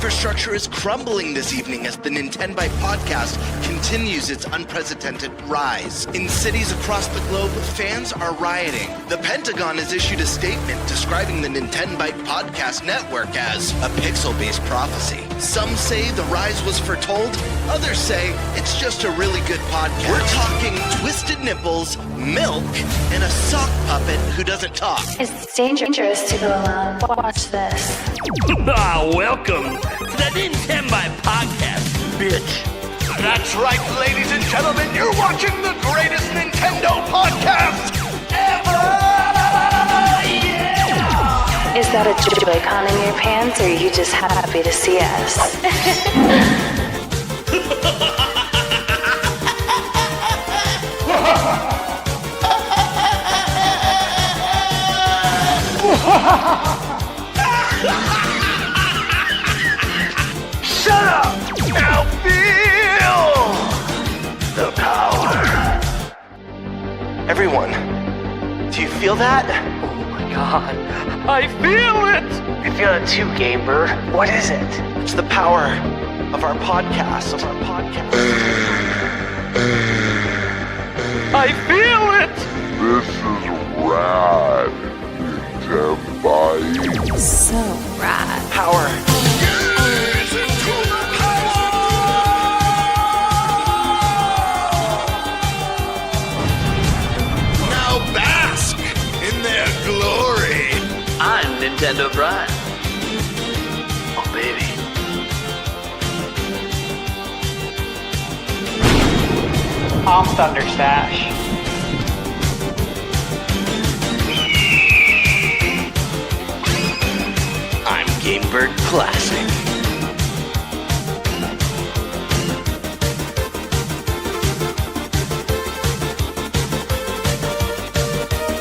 infrastructure is crumbling this evening as the Nintenbyte Podcast continues its unprecedented rise. In cities across the globe, fans are rioting. The Pentagon has issued a statement describing the Nintenbyte Podcast network as a pixel-based prophecy. Some say the rise was foretold, others say it's just a really good podcast. We're talking twisted nipples, milk, and a sock puppet who doesn't talk. It's dangerous to go alone. Watch this. Welcome to the Nintenbyte Podcast, bitch. That's right, ladies and gentlemen, you're watching the greatest Nintendo podcast ever! Yeah! Is that a Joy-Con in your pants, or are you just happy to see us? Shut up! Now feel the power. Everyone, do you feel that? Oh my god, I feel it! I feel it too, GameBird. What is it? It's the power of our podcast. I feel it! This is rad, Nintenbyte. So rad. Power. Now bask in their glory. I'm Nintendo Prime. Oh, baby. I'm ThunderStash. I'm GameBird Classic.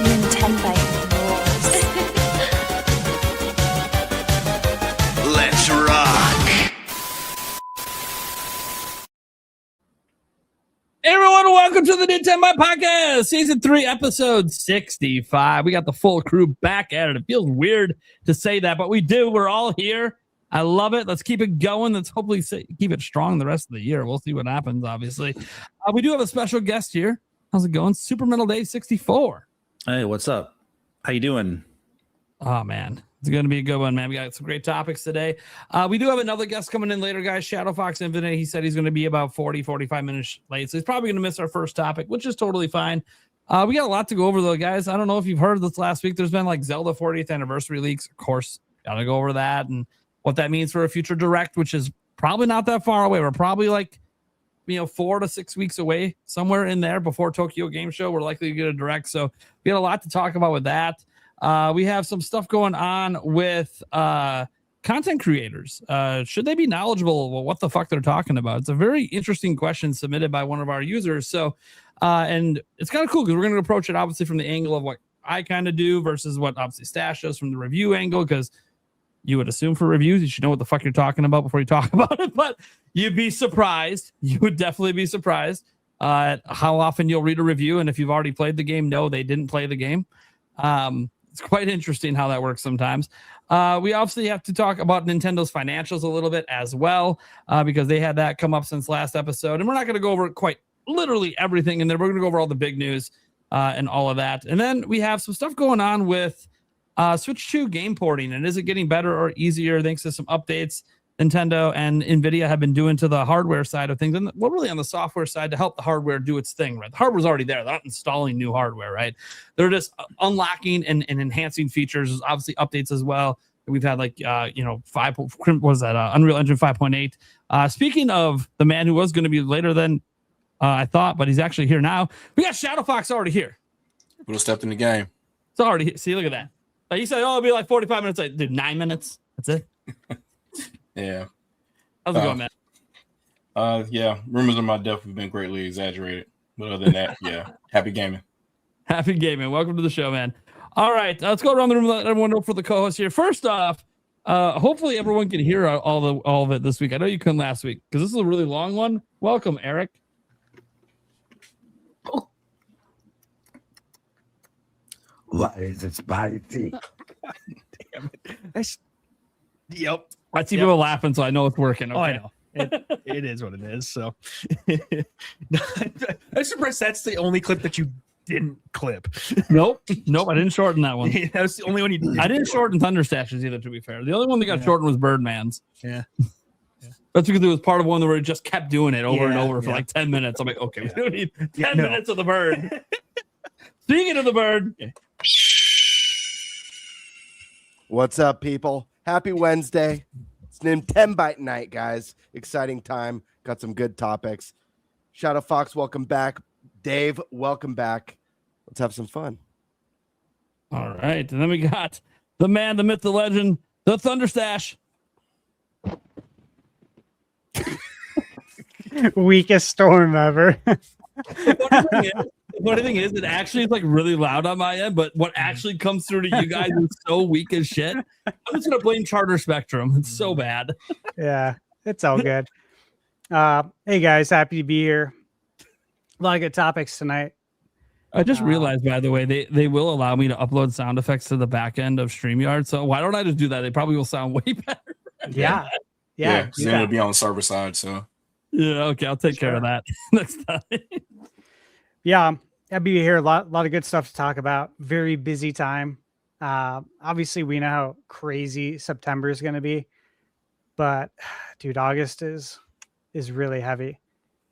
Nintenbyte rules. Let's rock. Hey everyone, welcome to the Nintenbyte Podcast, Season 3, Episode 65. We got the full crew back at it. It feels weird to say that, but we do. We're all here. I love it. Let's keep it going. Let's hopefully keep it strong the rest of the year. We'll see what happens, obviously. We do have a special guest here. How's it going? Super Metal Dave 64. Hey, what's up? How you doing? Oh, man. It's going to be a good one, man. We got some great topics today. We do have another guest coming in later, guys. Shadow Fox Infinite. He said he's going to be about 45 minutes late. So he's probably going to miss our first topic, which is totally fine. We got a lot to go over, though, guys. I don't know if you've heard this last week. There's been like Zelda 40th anniversary leaks. Of course, got to go over that and what that means for a future direct, which is probably not that far away. We're probably like, 4 to 6 weeks away, somewhere in there before Tokyo Game Show. We're likely to get a direct. So we got a lot to talk about with that. We have some stuff going on with content creators. Should they be knowledgeable about what the fuck they're talking about? It's a very interesting question submitted by one of our users. So, and it's kind of cool because we're going to approach it obviously from the angle of what I kind of do versus what obviously Stash does from the review angle, because you would assume for reviews, you should know what the fuck you're talking about before you talk about it. But you'd be surprised. You would definitely be surprised at how often you'll read a review. And if you've already played the game, no, they didn't play the game. It's quite interesting how that works sometimes. We obviously have to talk about Nintendo's financials a little bit as well, because they had that come up since last episode. And we're not going to go over quite literally everything in there. We're going to go over all the big news and all of that. And then we have some stuff going on with Switch 2 game porting. And is it getting better or easier thanks to some updates Nintendo and NVIDIA have been doing to the hardware side of things, and well, really on the software side to help the hardware do its thing, right? The hardware's already there. They're not installing new hardware, right? They're just unlocking and enhancing features. There's obviously updates as well. We've had like, Unreal Engine 5.8. Speaking of the man who was going to be later than I thought, but he's actually here now. We got Shadow Fox already here. Little stepped in the game. It's already here. See, look at that. He said, it'll be like 45 minutes. Like, dude, 9 minutes. That's it. Yeah. How's it going, man? Yeah. Rumors of my death have been greatly exaggerated. But other than that, yeah. Happy gaming. Happy gaming. Welcome to the show, man. All right. Let's go around the room and let everyone know for the co-host here. First off, hopefully everyone can hear all of it this week. I know you couldn't last week because this is a really long one. Welcome, Eric. Why is it spicy? Damn it. Yep. I see people laughing, so I know it's working. Okay. Oh, I know. It is what it is. So I'm surprised that's the only clip that you didn't clip. Nope. I didn't shorten that one. That was the only one you did. I didn't shorten ThunderStash's either, to be fair. The only one that got shortened was Birdman's. Yeah. That's because it was part of one where it just kept doing it over and Yeah, over for yeah. like 10 minutes. I'm like, okay, we don't need 10 no. minutes of the bird. Speaking of the bird. What's up, people? Happy Wednesday. It's Nintenbyte night, guys. Exciting time. Got some good topics. Shadow Fox, welcome back. Dave, welcome back. Let's have some fun. All right. And then we got the man, the myth, the legend, the ThunderStash. Weakest storm ever. The funny thing is, it actually is like really loud on my end, but what actually comes through to you guys is so weak as shit. I'm just gonna blame Charter Spectrum. It's so bad. Yeah, it's all good. Hey guys, happy to be here. A lot of good topics tonight. I just realized, by the way, they will allow me to upload sound effects to the back end of StreamYard. So why don't I just do that? They probably will sound way better. Yeah. Because then it'll be on the server side. So Yeah, okay, I'll take care of that next time. Yeah, I'll be here. A lot of good stuff to talk about. Very busy time. Obviously, we know how crazy September is going to be, but dude, August is really heavy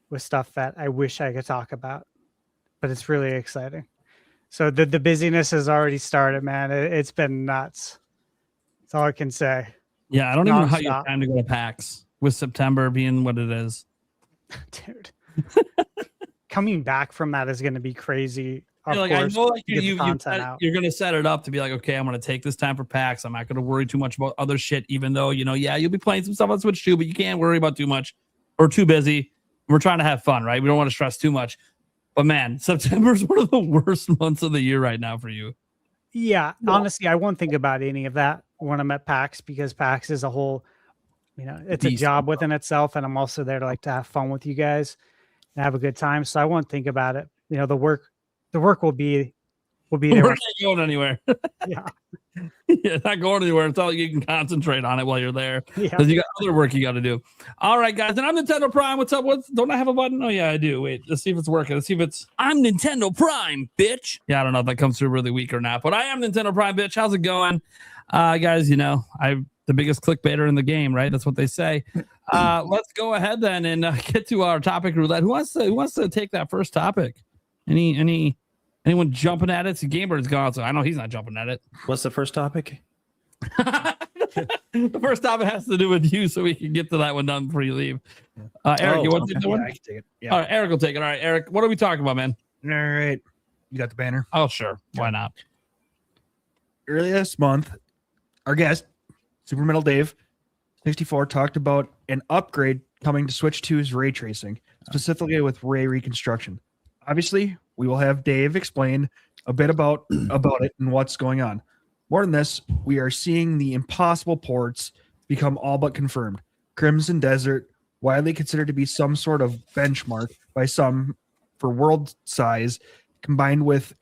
with stuff that I wish I could talk about, but it's really exciting. So the busyness has already started, man. It's been nuts. That's all I can say. Yeah, I don't even know how you Nonstop. have time to go to PAX with September being what it is. Dude. Coming back from that is going to be crazy. Of Like, I course, know like to get the you're content out. going to set it up to be like, okay, I'm going to take this time for PAX. I'm not going to worry too much about other shit, even though, yeah, you'll be playing some stuff on Switch too, but you can't worry about too much or too busy. We're trying to have fun, right? We don't want to stress too much. But man, September is one of the worst months of the year right now for you. Yeah, honestly, I won't think about any of that when I'm at PAX because PAX is a whole, it's a job within itself, and I'm also there to have fun with you guys and have a good time. So I won't think about it. The work will be there. We're not going anywhere. Yeah. Yeah, not going anywhere. It's all you can concentrate on it while you're there Yeah. because you got other work you got to do. All right, guys, and I'm Nintendo Prime. What's up? Don't I have a button? Oh yeah, I do. Wait, let's see if it's working. Let's see if I'm Nintendo Prime, bitch. Yeah, I don't know if that comes through really weak or not, but I am Nintendo Prime, bitch. How's it going, guys? I'm the biggest clickbaiter in the game, right? That's what they say. Let's go ahead then and get to our topic roulette. Who wants to take that first topic? Anyone jumping at it? See, GameBird's gone, so I know he's not jumping at it. What's the first topic? The first topic has to do with you, so we can get to that one done before you leave. Eric, you want to take that one? Yeah, I can take it. Yeah. All right, Eric will take it. All right, Eric, what are we talking about, man? All right. You got the banner. Oh, sure. Why not? Earlier this month, our guest, Super Metal Dave 64, talked about an upgrade coming to Switch 2's ray tracing, specifically with ray reconstruction. Obviously, we will have Dave explain a bit about it and what's going on. More than this, we are seeing the impossible ports become all but confirmed. Crimson Desert, widely considered to be some sort of benchmark by some for world size, combined with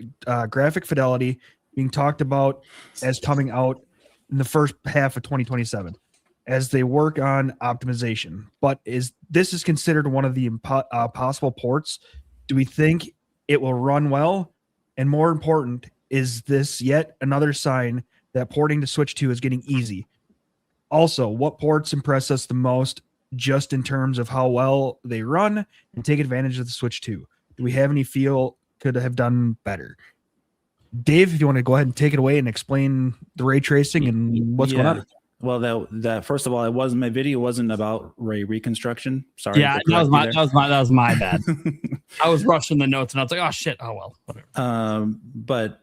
graphic fidelity, being talked about as coming out in the first half of 2027 as they work on optimization. But this is considered one of the possible ports? Do we think it will run well? And more important, is this yet another sign that porting to Switch 2 is getting easy? Also, what ports impress us the most just in terms of how well they run and take advantage of the Switch 2? Do we have any feel could have done better? Dave, if you want to go ahead and take it away and explain the ray tracing and what's going on. Well, that first of all, it wasn't my video. Wasn't about ray reconstruction. Sorry. Yeah, that was my bad. I was rushing the notes and I was like, oh shit. Oh well, whatever. But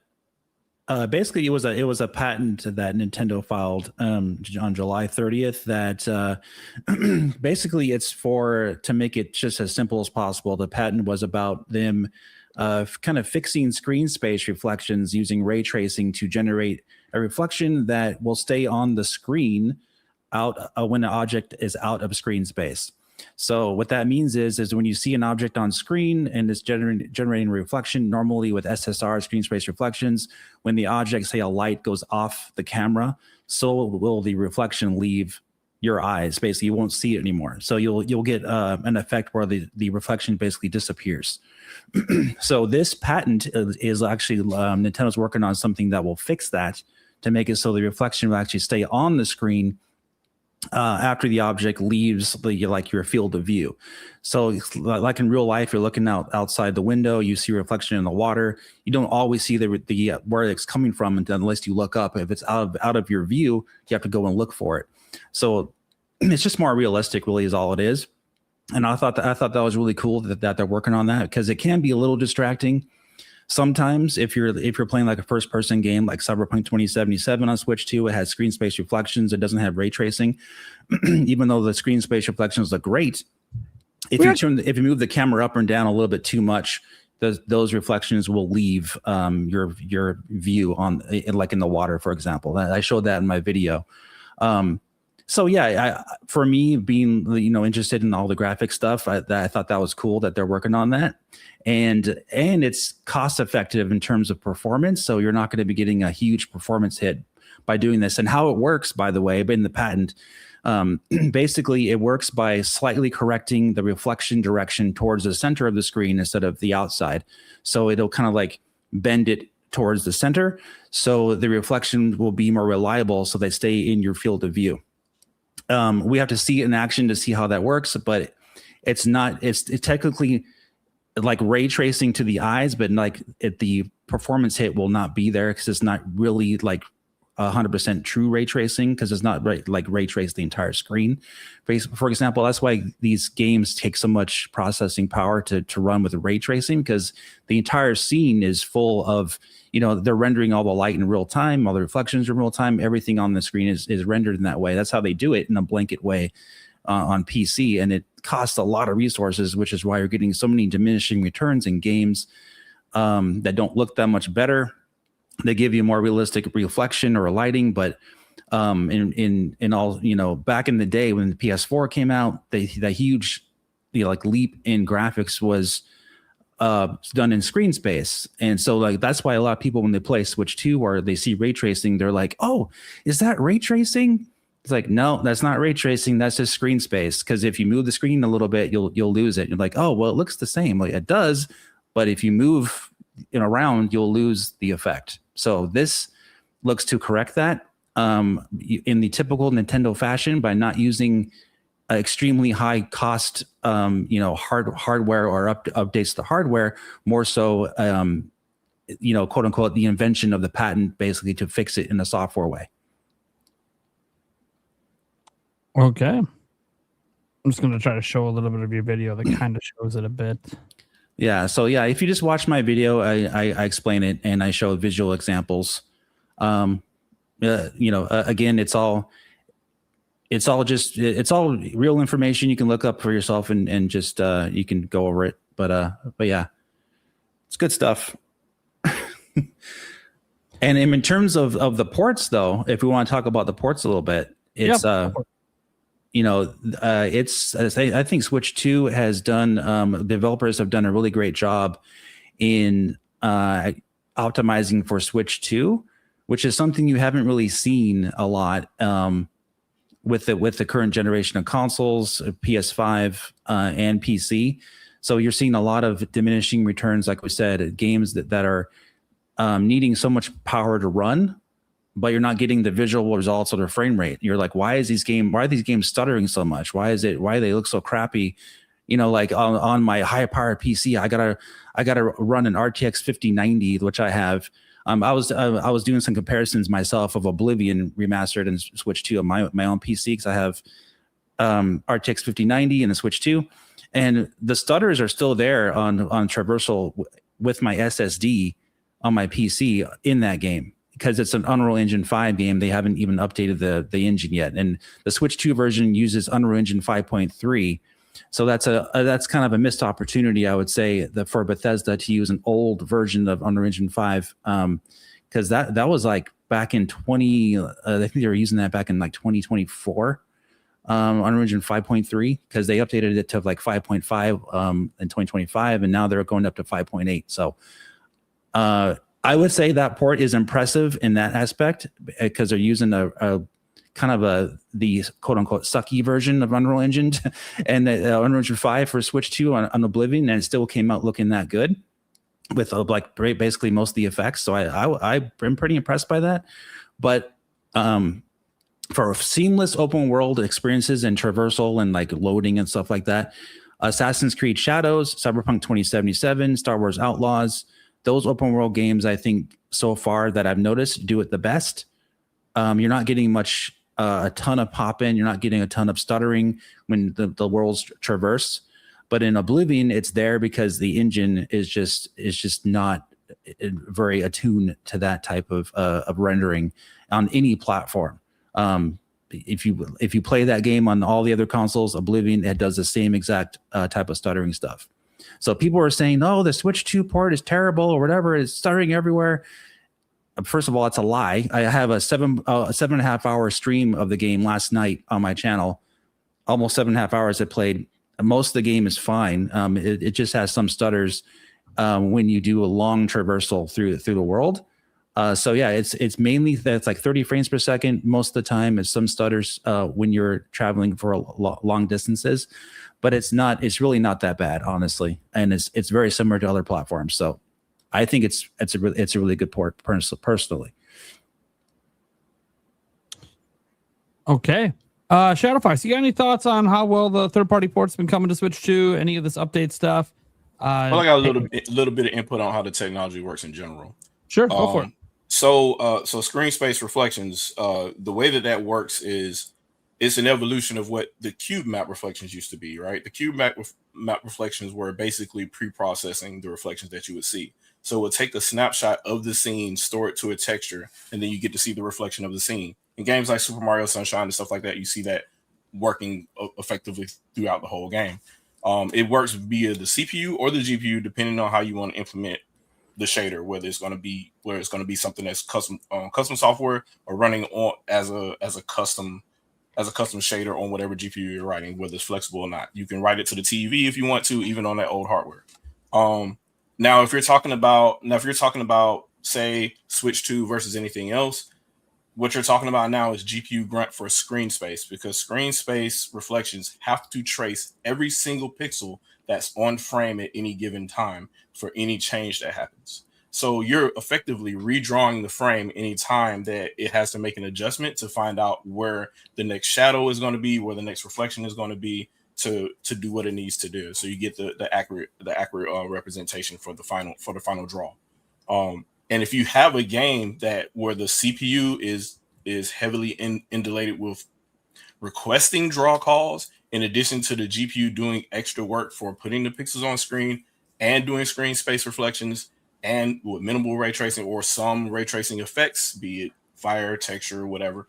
basically, it was a patent that Nintendo filed on July 30th. That basically it's to make it just as simple as possible. The patent was about them kind of fixing screen space reflections using ray tracing to generate a reflection that will stay on the screen out when an object is out of screen space. So what that means is when you see an object on screen and it's generating a reflection, normally with SSR, screen space reflections, when the object, say a light goes off the camera, so will the reflection leave your eyes. Basically, you won't see it anymore. So you'll get an effect where the reflection basically disappears. So this patent is actually Nintendo's working on something that will fix that to make it so the reflection will actually stay on the screen after the object leaves your field of view. So like in real life, you're looking outside the window, you see a reflection in the water. You don't always see the where it's coming from unless you look up. If it's out of your view, you have to go and look for it. So it's just more realistic, really, is all it is. And I thought that was really cool that they're working on that, because it can be a little distracting sometimes if you're playing like a first person game like Cyberpunk 2077 on Switch 2. It has screen space reflections. It doesn't have ray tracing, even though the screen space reflections look great. If you move the camera up and down a little bit too much, those reflections will leave your view like in the water, for example. I showed that in my video. So yeah, for me being interested in all the graphic stuff, I thought that was cool that they're working on that, and it's cost effective in terms of performance. So you're not going to be getting a huge performance hit by doing this. And how it works, by the way, in the patent, basically it works by slightly correcting the reflection direction towards the center of the screen instead of the outside. So it'll kind of like bend it towards the center, so the reflection will be more reliable, so they stay in your field of view. We have to see it in action to see how that works, but it's technically like ray tracing to the eyes, but like the performance hit will not be there because it's not really like 100% true ray tracing, because it's not ray trace the entire screen. For example, that's why these games take so much processing power to run with ray tracing, because the entire scene is full of, they're rendering all the light in real time, all the reflections in real time, everything on the screen is rendered in that way. That's how they do it in a blanket way on PC, and it costs a lot of resources, which is why you're getting so many diminishing returns in games that don't look that much better. They give you more realistic reflection or lighting, but in all, back in the day when the PS4 came out, the huge leap in graphics was done in screen space. And so that's why a lot of people, when they play Switch 2 or they see ray tracing, they're like, oh, is that ray tracing? It's like, no, that's not ray tracing. That's just screen space. Because if you move the screen a little bit, you'll lose it. You're like, oh, well, it looks the same. Like, it does, but if you move around, you'll lose the effect. So this looks to correct that in the typical Nintendo fashion by not using extremely high cost, hardware or updates to hardware, more so, quote unquote, the invention of the patent, basically to fix it in a software way. Okay. I'm just going to try to show a little bit of your video that kind of shows it a bit. Yeah. So yeah, if you just watch my video, I explain it and I show visual examples. Again, it's all real information you can look up for yourself and just you can go over it. But yeah, it's good stuff. And in terms of the ports, though, if we want to talk about the ports a little bit, it's I think Switch 2 has done, developers have done a really great job in optimizing for Switch 2, which is something you haven't really seen a lot with the current generation of consoles, PS5 and PC. So you're seeing a lot of diminishing returns, like we said, games that are needing so much power to run, but you're not getting the visual results or the frame rate. You're like, why are these games stuttering so much? Why do they look so crappy? Like on my high powered PC, I gotta run an RTX 5090, which I have. I was doing some comparisons myself of Oblivion remastered and Switch 2 on my own PC, because I have RTX 5090 and the Switch 2, and the stutters are still there on traversal with my SSD on my PC in that game, because it's an Unreal Engine 5 game. They haven't even updated the engine yet, and the Switch 2 version uses Unreal Engine 5.3. So that's kind of a missed opportunity, I would say, for Bethesda to use an old version of Unreal Engine 5, because that was like back in I think they were using that back in like 2024, Unreal Engine 5.3, because they updated it to like 5.5 in 2025, and now they're going up to 5.8. So I would say that port is impressive in that aspect, because they're using a kind of the quote unquote sucky version of Unreal Engine and Unreal Engine 5 for Switch 2 on Oblivion, and it still came out looking that good with like basically most of the effects. So I'm pretty impressed by that. But for seamless open world experiences and traversal and like loading and stuff like that, Assassin's Creed Shadows, Cyberpunk 2077, Star Wars Outlaws, those open world games, I think so far that I've noticed do it the best. You're not getting much, a ton of pop in. You're not getting a ton of stuttering when the world's traverse. But in Oblivion, it's there because the engine is just not very attuned to that type of rendering on any platform. If you play that game on all the other consoles, Oblivion, it does the same exact type of stuttering stuff. So people are saying, "Oh, the Switch 2 port is terrible" or whatever, it's stuttering everywhere. First of all, it's a lie. I have a 7.5 hour stream of the game last night on my channel. Almost 7.5 hours I played. Most of the game is fine. It just has some stutters when you do a long traversal through the world. So yeah, it's mainly that's like 30 frames per second most of the time. It's some stutters when you're traveling for long distances, but it's really not that bad, honestly, and it's very similar to other platforms. So I think it's a really good port personally. Okay. Shadow Fox, you got any thoughts on how well the third-party port's been coming to Switch 2? Any of this update stuff? Well, I got a little bit of input on how the technology works in general. Sure, go for it. So screen space reflections, the way that works is it's an evolution of what the cube map reflections used to be, right? The cube map reflections were basically pre-processing the reflections that you would see. So it would take a snapshot of the scene, store it to a texture, and then you get to see the reflection of the scene. In games like Super Mario Sunshine and stuff like that, you see that working effectively throughout the whole game. It works via the CPU or the GPU, depending on how you want to implement the shader, whether it's going to be something that's custom software or running on as a custom shader on whatever GPU you're writing, whether it's flexible or not. You can write it to the TV if you want to, even on that old hardware. Now, if you're talking about say Switch 2 versus anything else, what you're talking about now is GPU grunt for screen space, because screen space reflections have to trace every single pixel that's on frame at any given time for any change that happens. So you're effectively redrawing the frame anytime that it has to make an adjustment to find out where the next shadow is going to be, where the next reflection is going to be to do what it needs to do. So you get the accurate representation for the final draw. And if you have a game where the CPU is heavily indulated with requesting draw calls, in addition to the GPU doing extra work for putting the pixels on screen and doing screen space reflections and with minimal ray tracing or some ray tracing effects, be it fire, texture, whatever,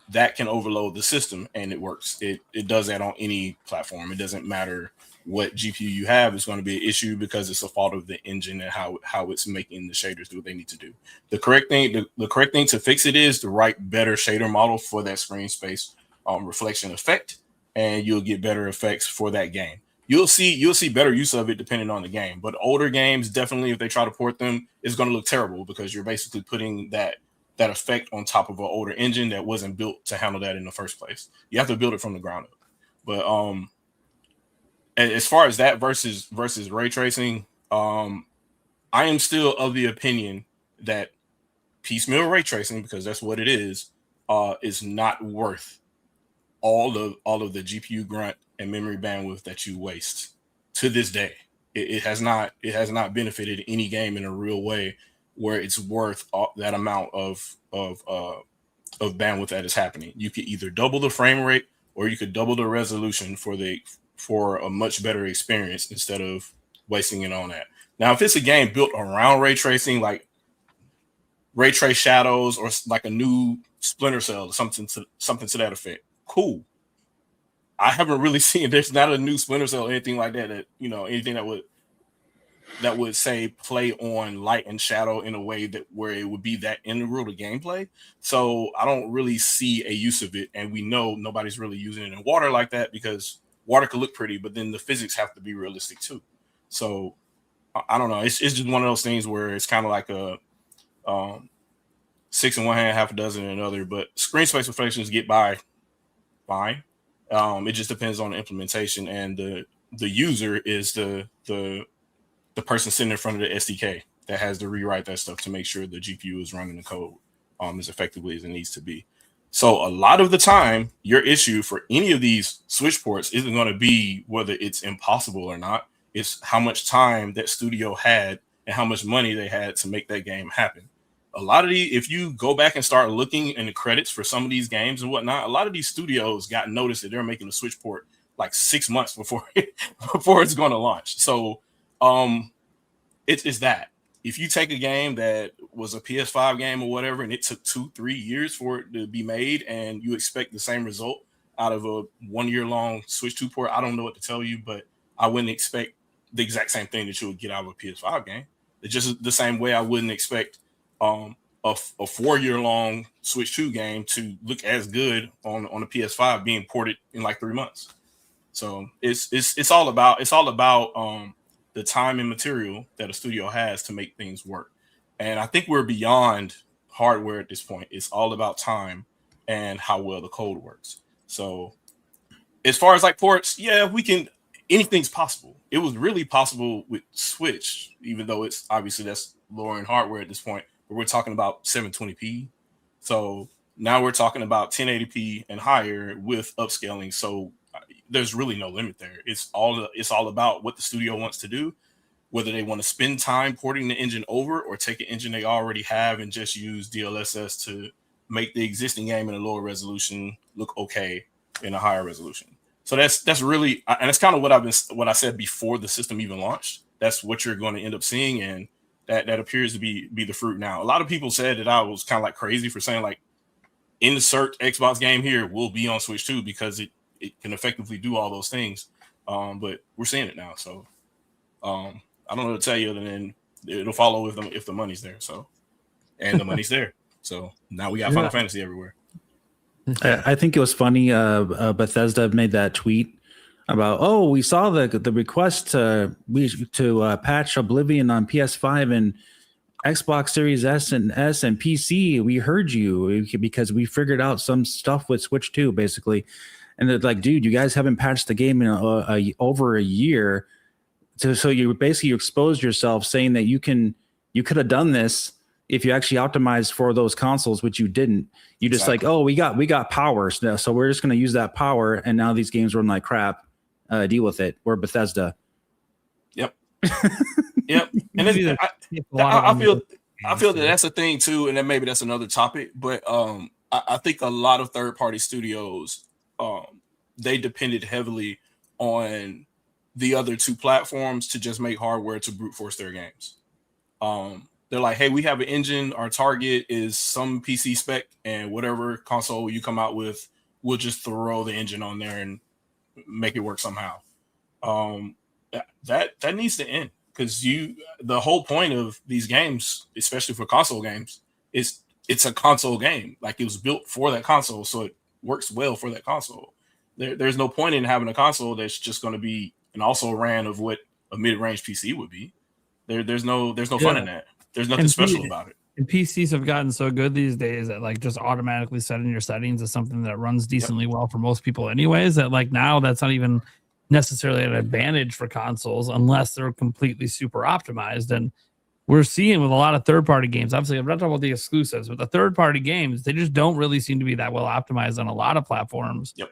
that can overload the system, and it works. It does that on any platform. It doesn't matter what GPU you have. It's going to be an issue because it's a fault of the engine and how it's making the shaders do what they need to do. The correct thing to fix it is to write better shader model for that screen space reflection effect, and you'll get better effects for that game. You'll see better use of it depending on the game. But older games, definitely, if they try to port them, it's going to look terrible because you're basically putting that effect on top of an older engine that wasn't built to handle that in the first place. You have to build it from the ground up. But as far as that versus ray tracing, I am still of the opinion that piecemeal ray tracing, because that's what it is not worth all of the GPU grunt and memory bandwidth that you waste to this day. It has not benefited any game in a real way where it's worth that amount of bandwidth that is happening. You could either double the frame rate or you could double the resolution for a much better experience instead of wasting it on that. Now, if it's a game built around ray tracing, like Ray Trace Shadows or like a new Splinter Cell or something to that effect, cool. I haven't really seen, there's not a new Splinter Cell or anything like that anything that would say play on light and shadow in a way that where it would be that integral to gameplay. So I don't really see a use of it, and we know nobody's really using it in water like that because water can look pretty, but then the physics have to be realistic too. So I don't know. It's just one of those things where it's kind of like 6 in one hand, half a dozen in another. But screen space reflections get by fine. It just depends on the implementation, and the user is the person sitting in front of the SDK that has to rewrite that stuff to make sure the GPU is running the code as effectively as it needs to be. So a lot of the time, your issue for any of these switch ports isn't going to be whether it's impossible or not. It's how much time that studio had and how much money they had to make that game happen. A lot of if you go back and start looking in the credits for some of these games and whatnot, a lot of these studios got notice that they're making a switch port like 6 months before it's going to launch. So it's that. If you take a game that was a PS5 game or whatever, and it took 2-3 years for it to be made, and you expect the same result out of a 1 year long Switch 2 port, I don't know what to tell you, but I wouldn't expect the exact same thing that you would get out of a PS5 game. It's just the same way I wouldn't expect a 4 year long Switch 2 game to look as good on a PS5 being ported in like 3 months. So it's all about the time and material that a studio has to make things work. And I think we're beyond hardware at this point. It's all about time and how well the code works. So as far as like ports, yeah, anything's possible. It was really possible with Switch, even though it's obviously that's lower in hardware at this point, but we're talking about 720p. So now we're talking about 1080p and higher with upscaling. So there's really no limit there. It's all about what the studio wants to do, whether they want to spend time porting the engine over or take an engine they already have and just use DLSS to make the existing game in a lower resolution look okay in a higher resolution. So that's really, and that's kind of what I said before the system even launched. That's what you're going to end up seeing, and that appears to be the fruit now. A lot of people said that I was kind of like crazy for saying like insert Xbox game here will be on Switch 2 because it can effectively do all those things. But we're seeing it now. So I don't know what to tell you other than it'll follow if the money's there. So, and the money's there. So now we got Final Fantasy everywhere. I think it was funny. Bethesda made that tweet about, we saw the request to patch Oblivion on PS5 and Xbox Series S and PC. We heard you because we figured out some stuff with Switch 2, basically. And they're like, dude, you guys haven't patched the game in over a year. So you exposed yourself, saying that you could have done this if you actually optimized for those consoles, which you didn't. You just we got power, so we're just going to use that power, and now these games run like crap. Deal with it. We're Bethesda. Yep. Yep. And I feel that that's a thing too, and then maybe that's another topic. But I think a lot of third-party studios they depended heavily on the other two platforms to just make hardware to brute force their games. They're like, hey, we have an engine. Our target is some PC spec, and whatever console you come out with, we'll just throw the engine on there and make it work somehow. That needs to end, because the whole point of these games, especially for console games, is it's a console game. Like, it was built for that console, so it works well for that console. There's no point in having a console that's just going to be an also ran of what a mid-range PC would be. There's no fun in that. There's nothing special about it. And PCs have gotten so good these days that like just automatically setting your settings is something that runs decently well for most people anyways, that like now that's not even necessarily an advantage for consoles unless they're completely super optimized. And we're seeing with a lot of third-party games, obviously I'm not talking about the exclusives, but the third-party games, they just don't really seem to be that well optimized on a lot of platforms. Yep.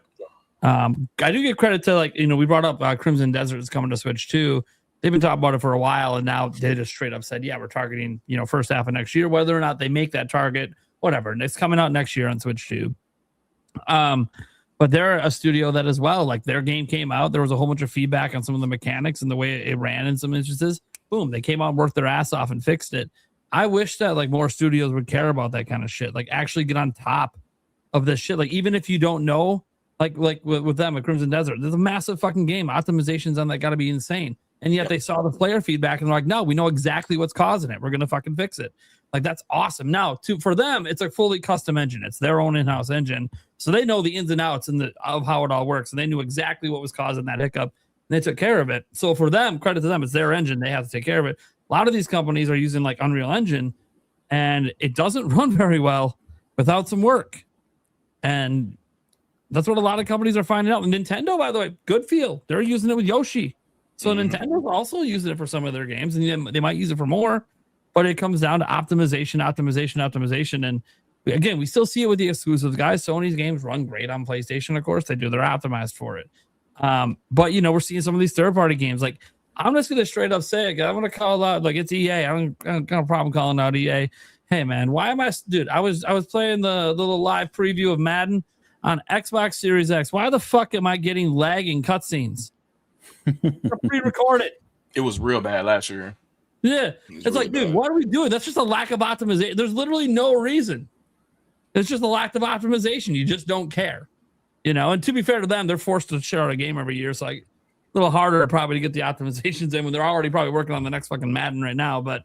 I do get credit to, like, we brought up Crimson Desert is coming to Switch 2. They've been talking about it for a while, and now they just straight up said, yeah, we're targeting, first half of next year. Whether or not they make that target, whatever. And it's coming out next year on Switch 2. But they're a studio that as well, like their game came out. There was a whole bunch of feedback on some of the mechanics and the way it ran in some instances. Boom, they came out and worked their ass off and fixed it. I wish that like more studios would care about that kind of shit. Like actually get on top of this shit. Like even if you don't know, like with them at Crimson Desert, there's a massive fucking game. Optimizations on that got to be insane. And yet they saw the player feedback and they're like, no, we know exactly what's causing it. We're going to fucking fix it. Like, that's awesome. Now, for them, it's a fully custom engine. It's their own in-house engine. So they know the ins and outs of how it all works. And they knew exactly what was causing that hiccup. And they took care of it. So for them, credit to them, it's their engine. They have to take care of it. A lot of these companies are using like Unreal Engine. and it doesn't run very well without some work. And that's what a lot of companies are finding out. And Nintendo, by the way, good feel. They're using it with Yoshi. So Nintendo's also using it for some of their games, and they might use it for more. But it comes down to optimization. And again, we still see it with the exclusives, guys. Sony's games run great on PlayStation, of course. They do. They're optimized for it. But, we're seeing some of these third-party games. Like, I'm just going to straight up say it. I'm going to call out, like, it's EA. I don't got a problem calling out EA. Hey, man, why am I... Dude, I was playing the little live preview of Madden on Xbox Series X. Why the fuck am I getting lagging cutscenes? Pre-recorded. It was real bad last year. Yeah. It's really like, dude, what are we doing? That's just a lack of optimization. There's literally no reason. It's just a lack of optimization. You just don't care. And to be fair to them, they're forced to share out a game every year. So like a little harder probably to get the optimizations in when they're already probably working on the next fucking Madden right now. But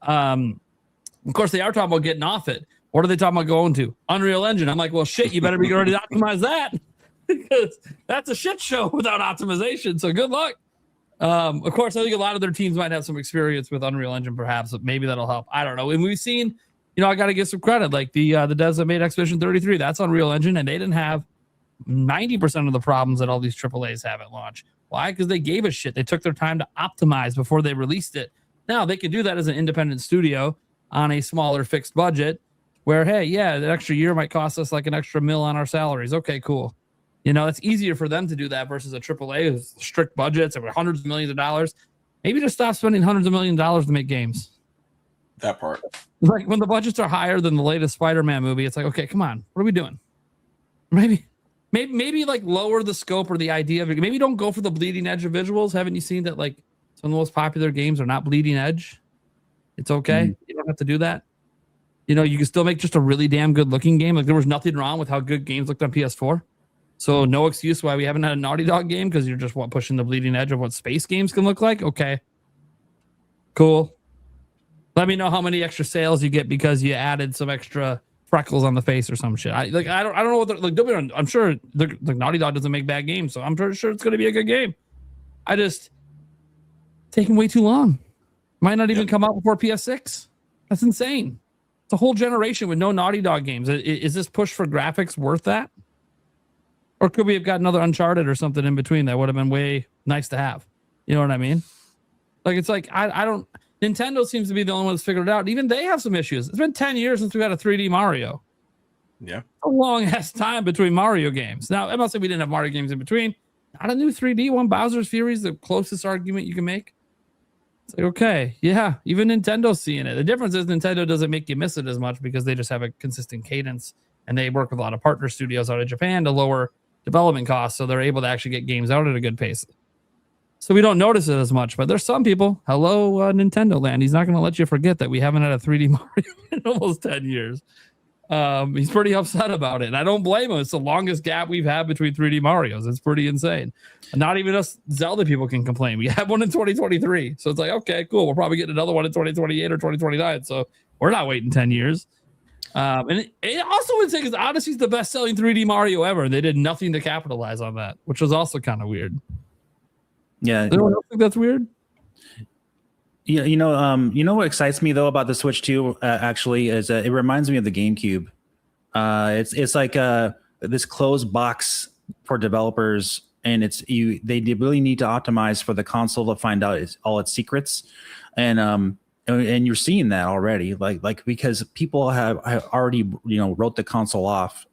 of course they are talking about getting off it. What are they talking about going to? Unreal Engine. I'm like, well, shit, you better be ready to optimize that because that's a shit show without optimization. So good luck. Of course, I think a lot of their teams might have some experience with Unreal Engine, perhaps, but maybe that'll help. I don't know. And we've seen, I got to give some credit. Like the devs that made Expedition 33, that's Unreal Engine, and they didn't have 90% of the problems that all these AAAs have at launch. Why? Because they gave a shit. They took their time to optimize before they released it. Now they can do that as an independent studio on a smaller fixed budget. Where, hey, yeah, the extra year might cost us like an extra $1 million on our salaries. Okay, cool. It's easier for them to do that versus a AAA with strict budgets and hundreds of millions of dollars. Maybe just stop spending hundreds of millions of dollars to make games. That part. Like when the budgets are higher than the latest Spider-Man movie, it's like, okay, come on, what are we doing? Maybe like lower the scope or the idea of it. Maybe don't go for the bleeding edge of visuals. Haven't you seen that like some of the most popular games are not bleeding edge? It's okay. You don't have to do that. You can still make just a really damn good looking game. Like there was nothing wrong with how good games looked on PS4. So no excuse why we haven't had a Naughty Dog game because you're just pushing the bleeding edge of what space games can look like. Okay. Cool. Let me know how many extra sales you get because you added some extra freckles on the face or some shit. I don't know what I'm sure the Naughty Dog doesn't make bad games, so I'm pretty sure it's going to be a good game. I just taking way too long. Might not even come out before PS6. That's insane. It's a whole generation with no Naughty Dog games. Is this push for graphics worth that? Or could we have got another Uncharted or something in between that would have been way nice to have? You know what I mean? Like, it's like, I don't... Nintendo seems to be the only one that's figured it out. Even they have some issues. It's been 10 years since we had a 3D Mario. Yeah. A long-ass time between Mario games. Now, I'm not saying we didn't have Mario games in between. Not a new 3D one. Bowser's Fury is the closest argument you can make. It's like, okay, yeah, even Nintendo's seeing it. The difference is Nintendo doesn't make you miss it as much because they just have a consistent cadence and they work with a lot of partner studios out of Japan to lower development costs, so they're able to actually get games out at a good pace. So we don't notice it as much, but there's some people, hello, Nintendo land, he's not going to let you forget that we haven't had a 3D Mario in almost 10 years. He's pretty upset about it, and I don't blame him. It's the longest gap we've had between 3D Marios. It's pretty insane. Not even us Zelda people can complain. We had one in 2023, so it's like, okay, cool. We're probably getting another one in 2028 or 2029, so we're not waiting 10 years. And it also would say because Odyssey's the best-selling 3D Mario ever. They did nothing to capitalize on that, which was also kind of weird. Yeah, anyone else think that's weird? Yeah, you know what excites me though about the Switch 2 actually is it reminds me of the GameCube. It's like this closed box for developers, and they really need to optimize for the console to find out all its secrets, and you're seeing that already, like because people have already wrote the console off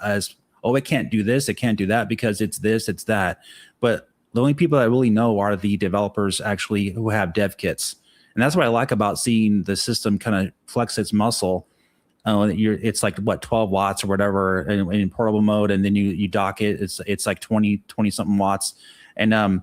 as, oh, it can't do this, it can't do that because it's this, it's that, but the only people that really know are the developers actually who have dev kits. And that's what I like about seeing the system kind of flex its muscle. It's like 12 watts or whatever in portable mode. And then you dock it. It's like 20 something watts. And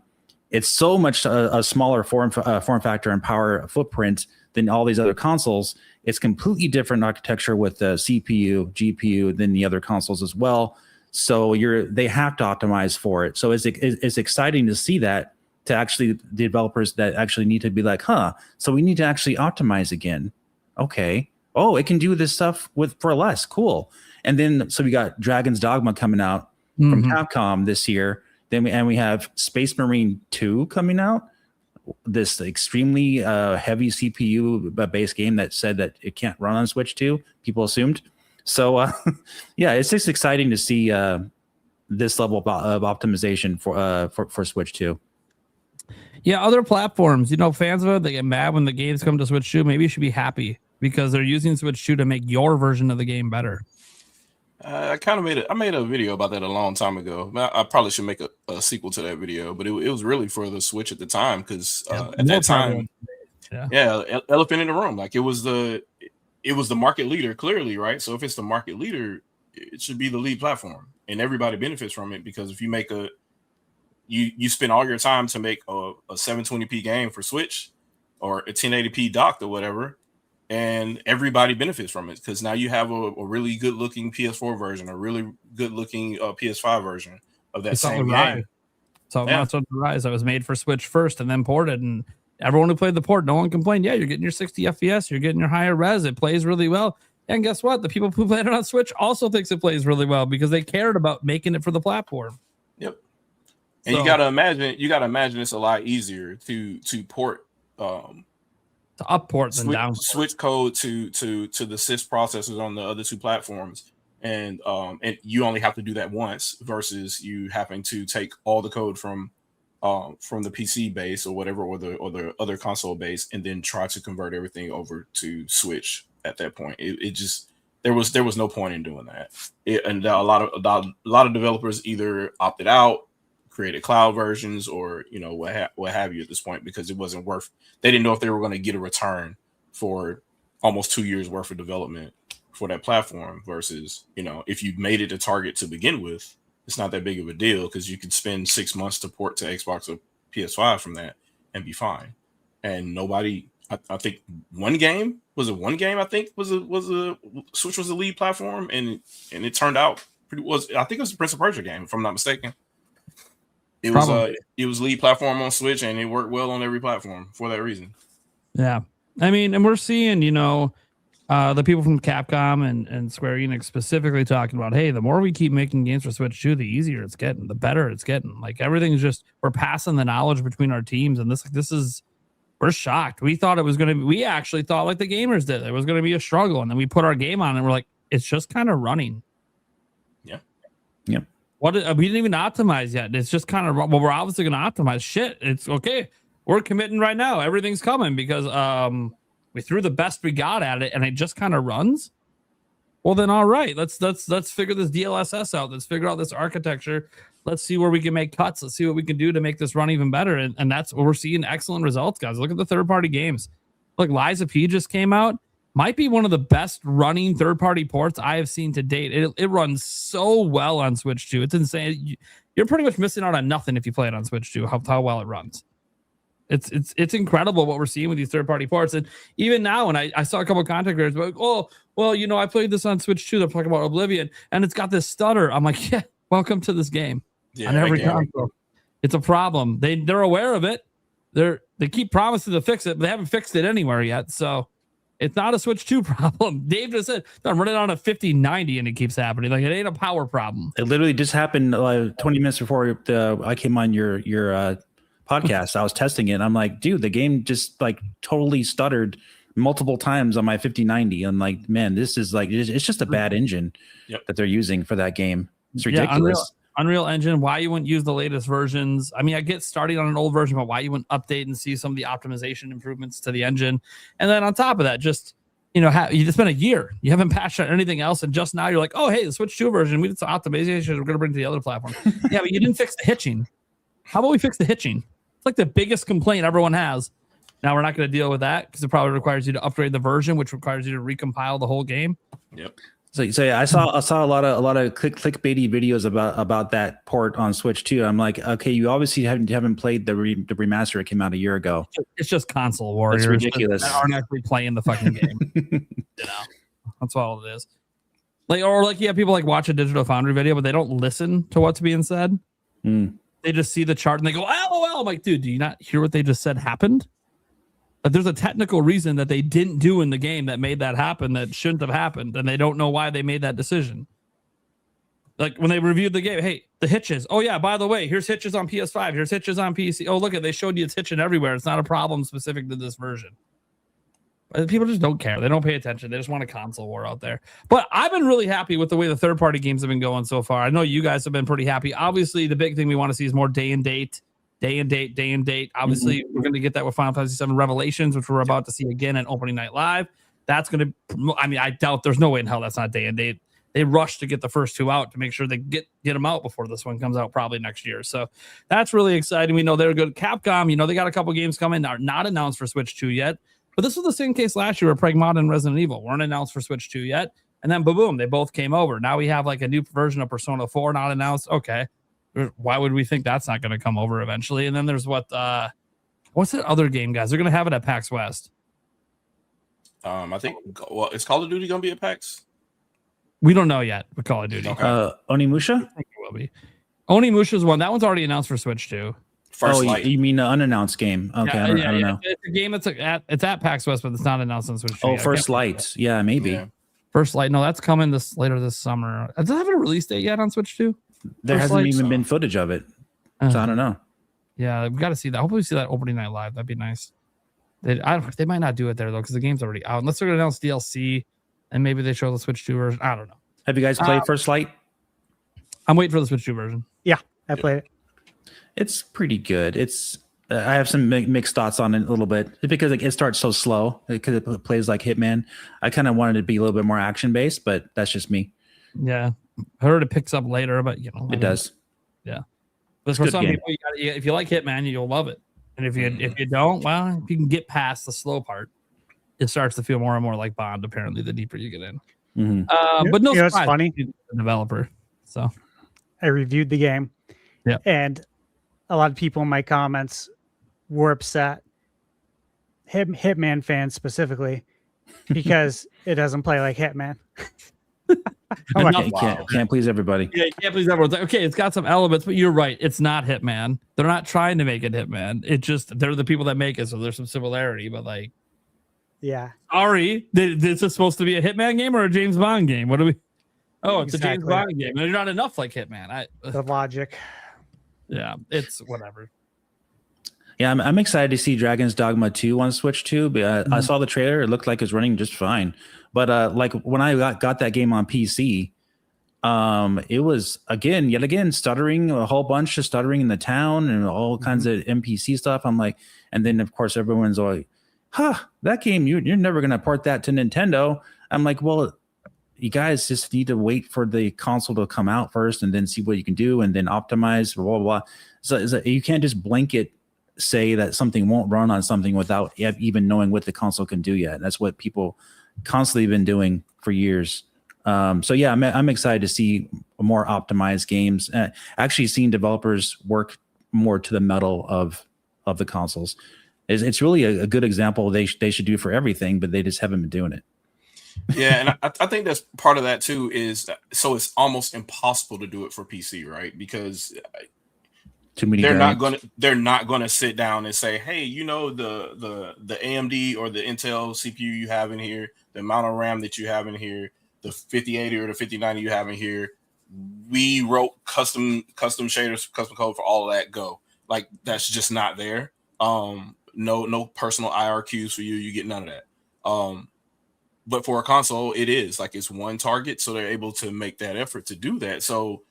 it's so much a smaller form factor and power footprint than all these other consoles. It's completely different architecture with the CPU, GPU than the other consoles as well. So they have to optimize for it. So it's exciting to see that, to actually the developers that actually need to be like, so we need to actually optimize again. Okay. Oh, it can do this stuff for less. Cool. And then so we got Dragon's Dogma coming out from Capcom this year. Then we have Space Marine 2 coming out. this extremely heavy CPU based game that said that it can't run on Switch 2. People assumed. So yeah, it's just exciting to see this level of optimization for Switch 2. Yeah, other platforms, you know, fans of it, they get mad when the games come to Switch 2. Maybe you should be happy because they're using Switch 2 to make your version of the game better. I made a video about that a long time ago. I probably should make a sequel to that video, but it was really for the Switch at the time because at that time, elephant in the room. Like it was the market leader clearly, right? So if it's the market leader, it should be the lead platform, and everybody benefits from it because if you make you spend all your time to make a 720p game for Switch or a 1080p docked or whatever, and everybody benefits from it because now you have a really good looking PS4 version, a really good looking PS5 version of that same game. So Monster Hunter Rise that was made for Switch first and then ported, and everyone who played the port, no one complained. Yeah, you're getting your 60 FPS, you're getting your higher res, it plays really well. And guess what? The people who played it on Switch also thinks it plays really well because they cared about making it for the platform. Yep. And you gotta imagine it's a lot easier to port to upport than down Switch code to the sys processors on the other two platforms, and you only have to do that once versus you having to take all the code from the PC base or whatever or the other console base and then try to convert everything over to Switch. At that point, it just there was no point in doing that. And a lot of developers either opted out, created cloud versions, or what have you at this point because it wasn't worth. They didn't know if they were going to get a return for almost 2 years worth of development for that platform. Versus if you made it a target to begin with, it's not that big of a deal because you could spend 6 months to port to Xbox or PS5 from that and be fine. And nobody. I think one game I think was a Switch was the lead platform and it turned out I think it was the Prince of Persia game if I'm not mistaken. It was lead platform on Switch and it worked well on every platform for that reason. Yeah, I mean, and we're seeing the people from Capcom and Square Enix specifically talking about, hey, the more we keep making games for Switch 2, the easier it's getting, the better it's getting. Like everything's just we're passing the knowledge between our teams, and this is. We're shocked. We thought it was going to be, we actually thought like the gamers did, it was going to be a struggle. And then we put our game on and we're like, it's just kind of running. Yeah. Yeah. We didn't even optimize yet. It's just kind of, well, we're obviously going to optimize shit. It's okay. We're committing right now. Everything's coming because we threw the best we got at it and it just kind of runs. Well, then, all right, let's figure this DLSS out. Let's figure out this architecture. Let's see where we can make cuts. Let's see what we can do to make this run even better. And that's what we're seeing excellent results, guys. Look at the third-party games. Look, Liza P just came out. Might be one of the best running third-party ports I have seen to date. It runs so well on Switch 2. It's insane. You're pretty much missing out on nothing if you play it on Switch 2, how well it runs. It's incredible what we're seeing with these third-party ports. And even now, when I saw a couple of content creators like, oh, well, I played this on Switch 2. They're talking about Oblivion, and it's got this stutter. I'm like, yeah, welcome to this game. Yeah, on every console. It's a problem. They're aware of it. They keep promising to fix it, but they haven't fixed it anywhere yet. So it's not a Switch 2 problem. Dave just said, I'm running on a 5090 and it keeps happening. Like it ain't a power problem. It literally just happened 20 minutes before I came on your podcast. I was testing it. And I'm like, dude, the game just like totally stuttered multiple times on my 5090. I'm like, man, this is like, it's just a bad engine that they're using for that game. It's ridiculous. Yeah, Unreal Engine, why you wouldn't use the latest versions. I mean, I get starting on an old version, but why you wouldn't update and see some of the optimization improvements to the engine. And then on top of that, just, you just been a year. You haven't patched on anything else. And just now you're like, oh, hey, the Switch 2 version, we did some optimization we're going to bring to the other platform. Yeah, but you didn't fix the hitching. How about we fix the hitching? It's like the biggest complaint everyone has. Now we're not going to deal with that because it probably requires you to upgrade the version, which requires you to recompile the whole game. Yep. So yeah, I saw a lot of clickbaity videos about that port on Switch 2. I'm like, okay, you obviously haven't played the remaster that came out a year ago. It's just console warriors. It's ridiculous. That aren't actually playing the fucking game. That's all it is. People like watch a Digital Foundry video, but they don't listen to what's being said. They just see the chart and they go, LOL. I'm like, dude, do you not hear what they just said happened? There's a technical reason that they didn't do in the game that made that happen that shouldn't have happened, and they don't know why they made that decision. Like when they reviewed the game, hey, the hitches. Oh yeah, by the way, here's hitches on PS5. Here's hitches on PC. Oh look, they showed you it's hitching everywhere. It's not a problem specific to this version. But people just don't care. They don't pay attention. They just want a console war out there. But I've been really happy with the way the third-party games have been going so far. I know you guys have been pretty happy. Obviously, the big thing we want to see is more day and date. Obviously, we're going to get that with Final Fantasy VII Revelations, which we're about to see again at Opening Night Live. That's going to. I mean, I doubt there's no way in hell that's not day and date. They rushed to get the first two out to make sure they get them out before this one comes out probably next year. So that's really exciting. We know they're good. Capcom, they got a couple games coming. Are not announced for Switch 2 yet. But this was the same case last year where Pragmata and Resident Evil weren't announced for Switch 2 yet. And then boom, they both came over. Now we have like a new version of Persona 4 not announced. Okay. Why would we think that's not going to come over eventually? And then there's what's that other game, guys? They're going to have it at PAX West. I think, is Call of Duty going to be at PAX? We don't know yet with Call of Duty. Okay. Onimusha? I think it will be. Onimusha's one. That one's already announced for Switch 2. First Light. You mean the unannounced game? Okay, I don't know. It's a game. It's at PAX West, but it's not announced on Switch 2. Oh, First Light. Yeah, maybe. Yeah. First Light. No, that's coming later this summer. Does it have a release date yet on Switch 2? There hasn't even been footage of it, so I don't know. Yeah, we got to see that. Hopefully, we see that Opening Night Live. That'd be nice. They might not do it there though because the game's already out. Unless they're going to announce DLC and maybe they show the Switch 2 version. I don't know. Have you guys played First Light? I'm waiting for the Switch 2 version. Yeah, I played it. It's pretty good. I have some mixed thoughts on it a little bit because it starts so slow because it plays like Hitman. I kind of wanted it to be a little bit more action based, but that's just me. Yeah, I heard it picks up later, but it does. Yeah, but for some people, if you like Hitman, you'll love it. And if you don't, well, if you can get past the slow part, it starts to feel more and more like Bond. Apparently, the deeper you get in. Mm-hmm. But no, it's funny. The developer. So I reviewed the game. Yeah, and a lot of people in my comments were upset, Hitman fans specifically, because it doesn't play like Hitman. Can't please everybody. Yeah, you can't please everyone. It's like, okay, it's got some elements, but you're right. It's not Hitman. They're not trying to make it Hitman. It just they're the people that make it, so there's some similarity. But like, yeah, sorry, this is supposed to be a Hitman game or a James Bond game? What do we? Oh, it's a James Bond game. They're not enough like Hitman. The logic. Yeah, it's whatever. Yeah, I'm excited to see Dragon's Dogma 2 on Switch 2. But I saw the trailer; it looked like it's running just fine. But like when I got that game on PC, it was yet again stuttering, a whole bunch of stuttering in the town and all kinds of NPC stuff. I'm like, and then of course everyone's like, that game you're never gonna port that to Nintendo. I'm like, well, you guys just need to wait for the console to come out first and then see what you can do and then optimize, blah, blah, blah. So you can't just blanket say that something won't run on something without even knowing what the console can do yet. That's what people constantly been doing for years. So yeah, I'm excited to see more optimized games. Actually seeing developers work more to the metal of the consoles. It's really a good example they should do for everything, but they just haven't been doing it. Yeah, and I think that's part of that too. Is so it's almost impossible to do it for PC, right? Because too many. They're not gonna sit down and say, hey, the AMD or the Intel CPU you have in here, the amount of RAM that you have in here, the 5080 or the 5090 you have in here, we wrote custom shaders, custom code for all of that. Go, like that's just not there. No personal IRQs for you. You get none of that. But for a console, it is like it's one target, so they're able to make that effort to do that. So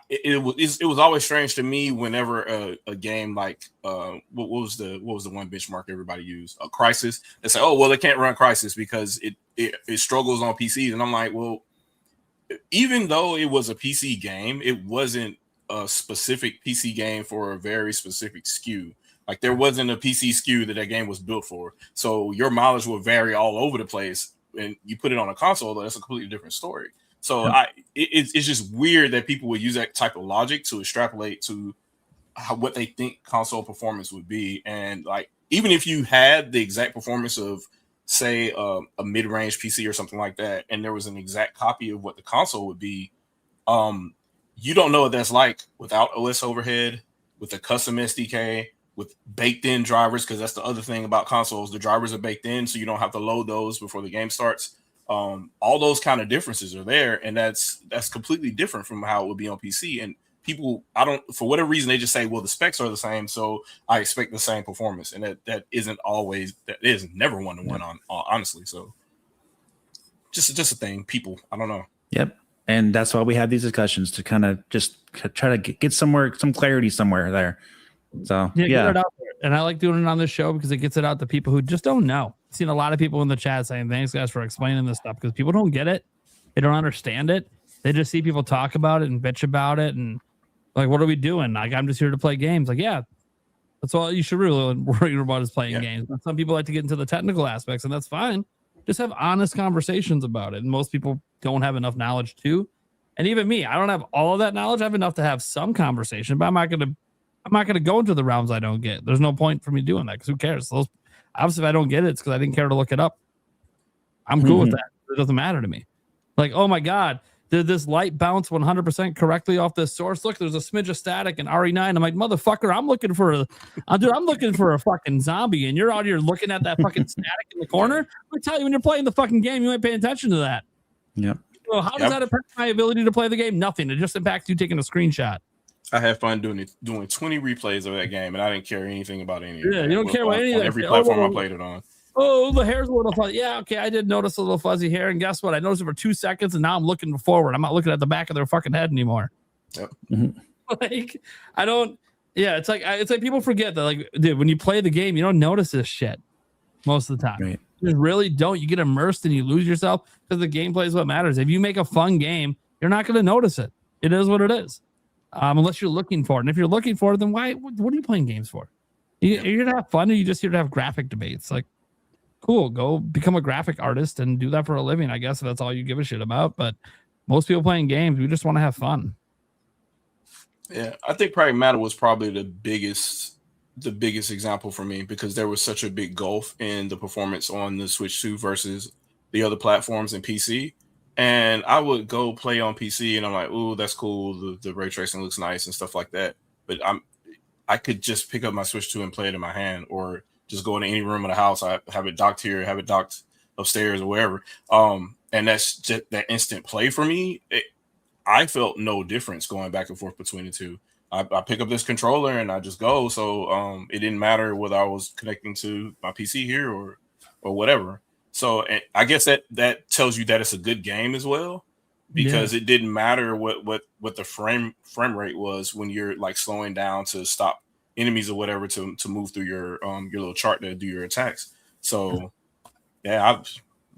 it was always strange to me whenever a game like what was the one benchmark everybody used, a Crysis. They say, oh well, they can't run Crysis because it struggles on PCs, and I'm like, well, even though it was a PC game, it wasn't a specific PC game for a very specific SKU. Like there wasn't a PC SKU that game was built for, so your mileage will vary all over the place. And you put it on a console, that's a completely different story. So it's just weird that people would use that type of logic to extrapolate to what they think console performance would be. And like, even if you had the exact performance of, say, a mid-range PC or something like that, and there was an exact copy of what the console would be, you don't know what that's like without OS overhead, with a custom SDK, with baked-in drivers, because that's the other thing about consoles. The drivers are baked in, so you don't have to load those before the game starts. All those kind of differences are there, and that's completely different from how it would be on PC. And people, for whatever reason, they just say, well, the specs are the same, so I expect the same performance, and that is never one-to-one on honestly. So just a thing, people, I don't know. Yep. And that's why we have these discussions, to kind of just try to get some clarity somewhere there. So Get it out there. And I like doing it on this show because it gets it out to people who just don't know. I've seen a lot of people in the chat saying, thanks guys for explaining this stuff, because people don't get it. They don't understand it. They just see people talk about it and bitch about it. And like, what are we doing? Like, I'm just here to play games. Like, yeah, that's all you should really worry about is playing games. But some people like to get into the technical aspects, and that's fine. Just have honest conversations about it. And most people don't have enough knowledge to. And even me, I don't have all of that knowledge. I have enough to have some conversation, but I'm not gonna go into the realms I don't get. There's no point for me doing that, because who cares? Obviously, if I don't get it, it's because I didn't care to look it up. I'm cool with that. It doesn't matter to me. Like, oh my God, did this light bounce 100% correctly off this source? Look, there's a smidge of static in RE9. I'm like, motherfucker, I'm looking for a fucking zombie, and you're out here looking at that fucking static in the corner. I tell you, when you're playing the fucking game, you ain't paying attention to that. Yep. So how does that impact my ability to play the game? Nothing. It just impacts you taking a screenshot. I had fun doing 20 replays of that game, and I didn't care anything about any of it. Yeah, you don't care about any of that. Every platform I played it on. Oh, the hair's a little fuzzy. Yeah, okay, I did notice a little fuzzy hair, and guess what? I noticed it for 2 seconds, and now I'm looking forward. I'm not looking at the back of their fucking head anymore. Yep. Like, I don't. Yeah, it's like people forget that. Like, dude, when you play the game, you don't notice this shit most of the time. Right. You really don't. You get immersed and you lose yourself, because the gameplay is what matters. If you make a fun game, you're not going to notice it. It is what it is. Unless you're looking for it. And if you're looking for it, then what are you playing games for? You're here to have fun, or you just here to have graphic debates? Like, cool, go become a graphic artist and do that for a living, I guess, if that's all you give a shit about. But most people playing games, we just want to have fun. Yeah, I think Pragmata was probably the biggest example for me, because there was such a big gulf in the performance on the Switch 2 versus the other platforms and PC. And I would go play on PC, and I'm like, ooh, that's cool. The ray tracing looks nice and stuff like that. But I could just pick up my Switch 2 and play it in my hand, or just go into any room of the house. I have it docked here, have it docked upstairs or wherever. And that's just that instant play for me. I felt no difference going back and forth between the two. I pick up this controller and I just go. So it didn't matter whether I was connecting to my PC here or whatever. So I guess that tells you that it's a good game as well, because it didn't matter what the frame rate was when you're like slowing down to stop enemies or whatever to move through your little chart to do your attacks. So yeah,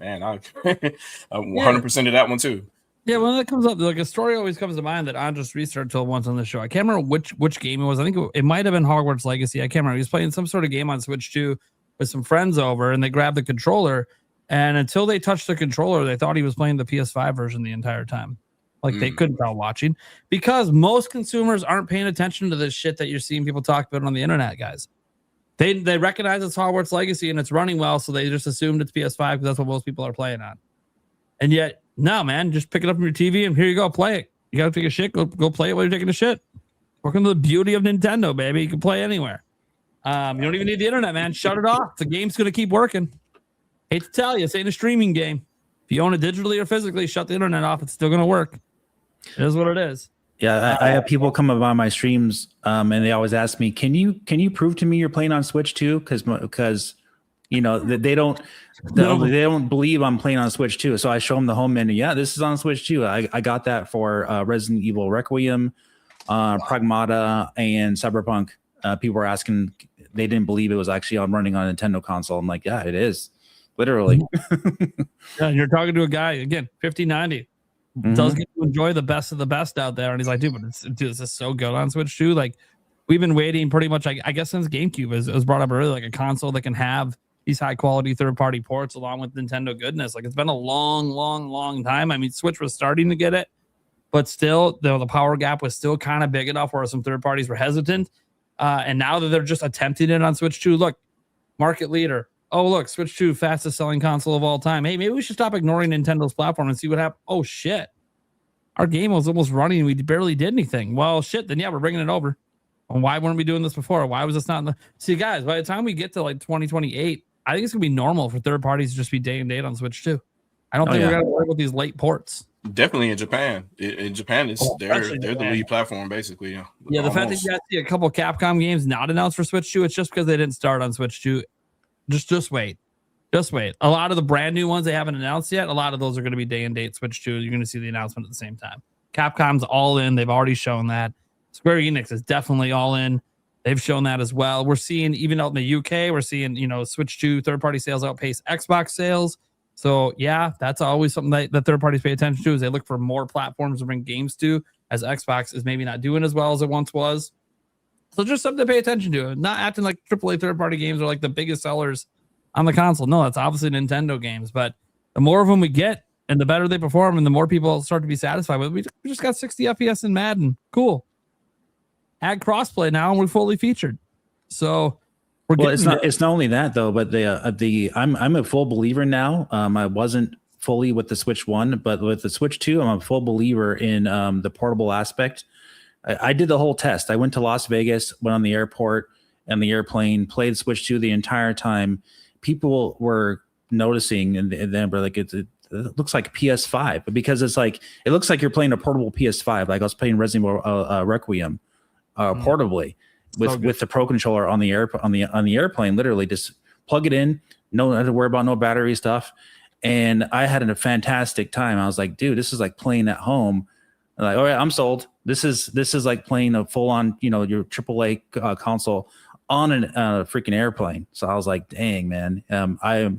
I 100% of that one too. Yeah, when that comes up, like a story always comes to mind that Andres researched told once on the show. I can't remember which game it was. I think it might have been Hogwarts Legacy. I can't remember. He was playing some sort of game on Switch 2 with some friends over, and they grabbed the controller. And until they touched the controller, they thought he was playing the PS5 version the entire time. Like they couldn't tell watching, because most consumers aren't paying attention to this shit that you're seeing people talk about on the internet, guys. They recognize it's Hogwarts Legacy and it's running well, so they just assumed it's PS5 because that's what most people are playing on. And yet, no, man, just pick it up from your TV and here you go, play it. You got to take a shit, go play it while you're taking a shit. Welcome to the beauty of Nintendo, baby. You can play anywhere. You don't even need the internet, man. Shut it off. The game's going to keep working. Hate to tell you, this ain't a streaming game. If you own it digitally or physically, shut the internet off. It's still going to work. It is what it is. Yeah, I have people come by my streams, and they always ask me, "Can you prove to me you're playing on Switch too?" Because you know they don't believe I'm playing on Switch too. So I show them the home menu. Yeah, this is on Switch too. I got that for Resident Evil Requiem, Pragmata, and Cyberpunk. People were asking, they didn't believe it was actually running on a Nintendo console. I'm like, yeah, it is. Literally. Yeah, you're talking to a guy, again, 5090. Does get to enjoy the best of the best out there. And he's like, dude, this is so good on Switch too. Like, we've been waiting pretty much, I guess, since GameCube was brought up earlier, like a console that can have these high quality third-party ports along with Nintendo goodness. Like, it's been a long time. I mean, Switch was starting to get it, but still, the power gap was still kind of big enough where some third parties were hesitant. And now that they're just attempting it on Switch 2, look, market leader. Oh, look, Switch 2, fastest selling console of all time. Hey, maybe we should stop ignoring Nintendo's platform and see what happens. Oh, shit. Our game was almost running and we barely did anything. Well, shit, then yeah, we're bringing it over. And why weren't we doing this before? Why was this not in the... See, guys, by the time we get to like 2028, I think it's going to be normal for third parties to just be day and date on Switch 2. I don't think yeah. we got to worry about these late ports. Definitely in Japan. In Japan, they're especially the Japan. lead platform basically. Yeah, the fact that Almost. you guys see a couple Capcom games not announced for Switch 2, it's just because they didn't start on Switch 2. Just wait. Just wait. A lot of the brand new ones they haven't announced yet, a lot of those are going to be day and date Switch 2. You're going to see the announcement at the same time. Capcom's all in. They've already shown that. Square Enix is definitely all in. They've shown that as well. We're seeing, even out in the UK, we're seeing, Switch 2 third-party sales outpace Xbox sales. So, yeah, that's always something that third parties pay attention to, is they look for more platforms to bring games to, as Xbox is maybe not doing as well as it once was. So just something to pay attention to. Not acting like AAA third-party games are like the biggest sellers on the console. No, that's obviously Nintendo games. But the more of them we get and the better they perform and the more people start to be satisfied with, we just got 60 FPS in Madden. Cool. Add crossplay now and we're fully featured. So... It's not only that though, but I'm a full believer now. I wasn't fully with the Switch 1, but with the Switch 2, I'm a full believer in the portable aspect. I did the whole test. I went to Las Vegas, went on the airport and the airplane, played Switch 2 the entire time. People were noticing and then were like, it looks like PS5, because it's like, it looks like you're playing a portable PS5. Like I was playing Resident Evil Requiem portably. With the Pro controller on the airplane, literally just plug it in, no have to worry about no battery stuff, and I had a fantastic time. I was like, dude, this is like playing at home. I'm like, all right, I'm sold. This is like playing a full on, your AAA console on a freaking airplane. So I was like, dang, man, I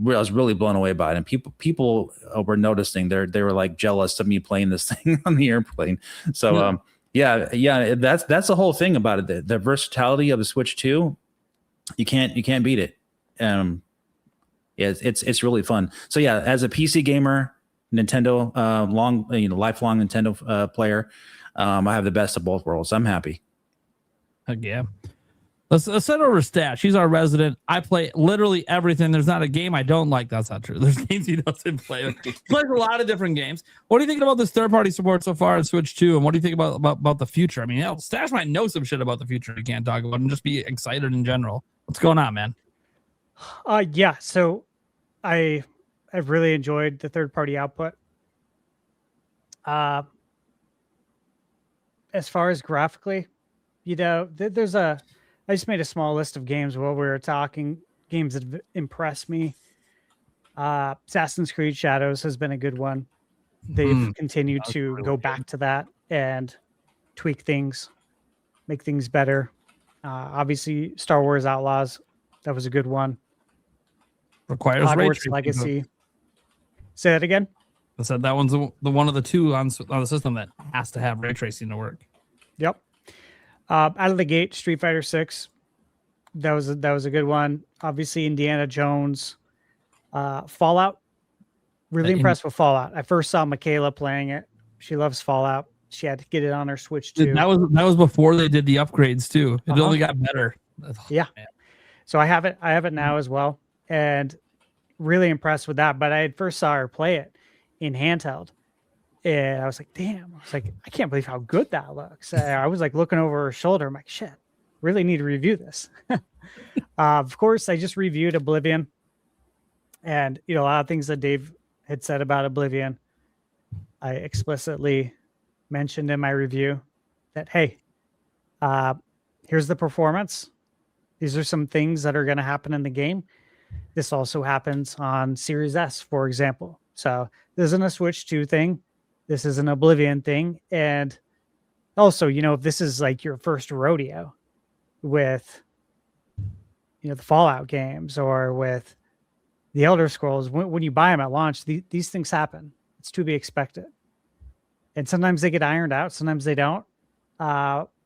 was really blown away by it, and people were noticing. They were like jealous of me playing this thing on the airplane. So yeah, that's the whole thing about it. The versatility of the Switch 2, you can't beat it. It's really fun. So yeah, as a PC gamer, Nintendo lifelong Nintendo player, I have the best of both worlds. I'm happy. Heck yeah. Let's send over Stash. He's our resident. I play literally everything. There's not a game I don't like. That's not true. There's games he doesn't play. He plays a lot of different games. What do you think about this third-party support so far in Switch 2? And what do you think about the future? I mean, Stash might know some shit about the future he can't talk about and just be excited in general. What's going on, man? Yeah. So I've really enjoyed the third-party output. As far as graphically, I just made a small list of games while we were talking, games that have impressed me. Assassin's Creed Shadows has been a good one. They've continued to really go back to that and tweak things, make things better. Obviously, Star Wars Outlaws, that was a good one. Requires Hogwarts Legacy. Say that again? I said that one's the one of the two on the system that has to have ray tracing to work. Yep. Out of the gate, Street Fighter 6. That was a good one. Obviously, Indiana Jones. Fallout. Really impressed with Fallout. I first saw Michaela playing it. She loves Fallout. She had to get it on her Switch too. That was before they did the upgrades too. It only got better. Yeah. Man. So I have it now as well, and really impressed with that. But I first saw her play it in handheld. And I was like, damn. I was like, I can't believe how good that looks. I was like looking over her shoulder. I'm like, shit, really need to review this. Of course, I just reviewed Oblivion. And, a lot of things that Dave had said about Oblivion, I explicitly mentioned in my review that, hey, here's the performance. These are some things that are going to happen in the game. This also happens on Series S, for example. So this isn't a Switch 2 thing. This is an Oblivion thing. And also, if this is like your first rodeo with, the Fallout games or with the Elder Scrolls, when you buy them at launch, these things happen. It's to be expected. And sometimes they get ironed out. Sometimes they don't.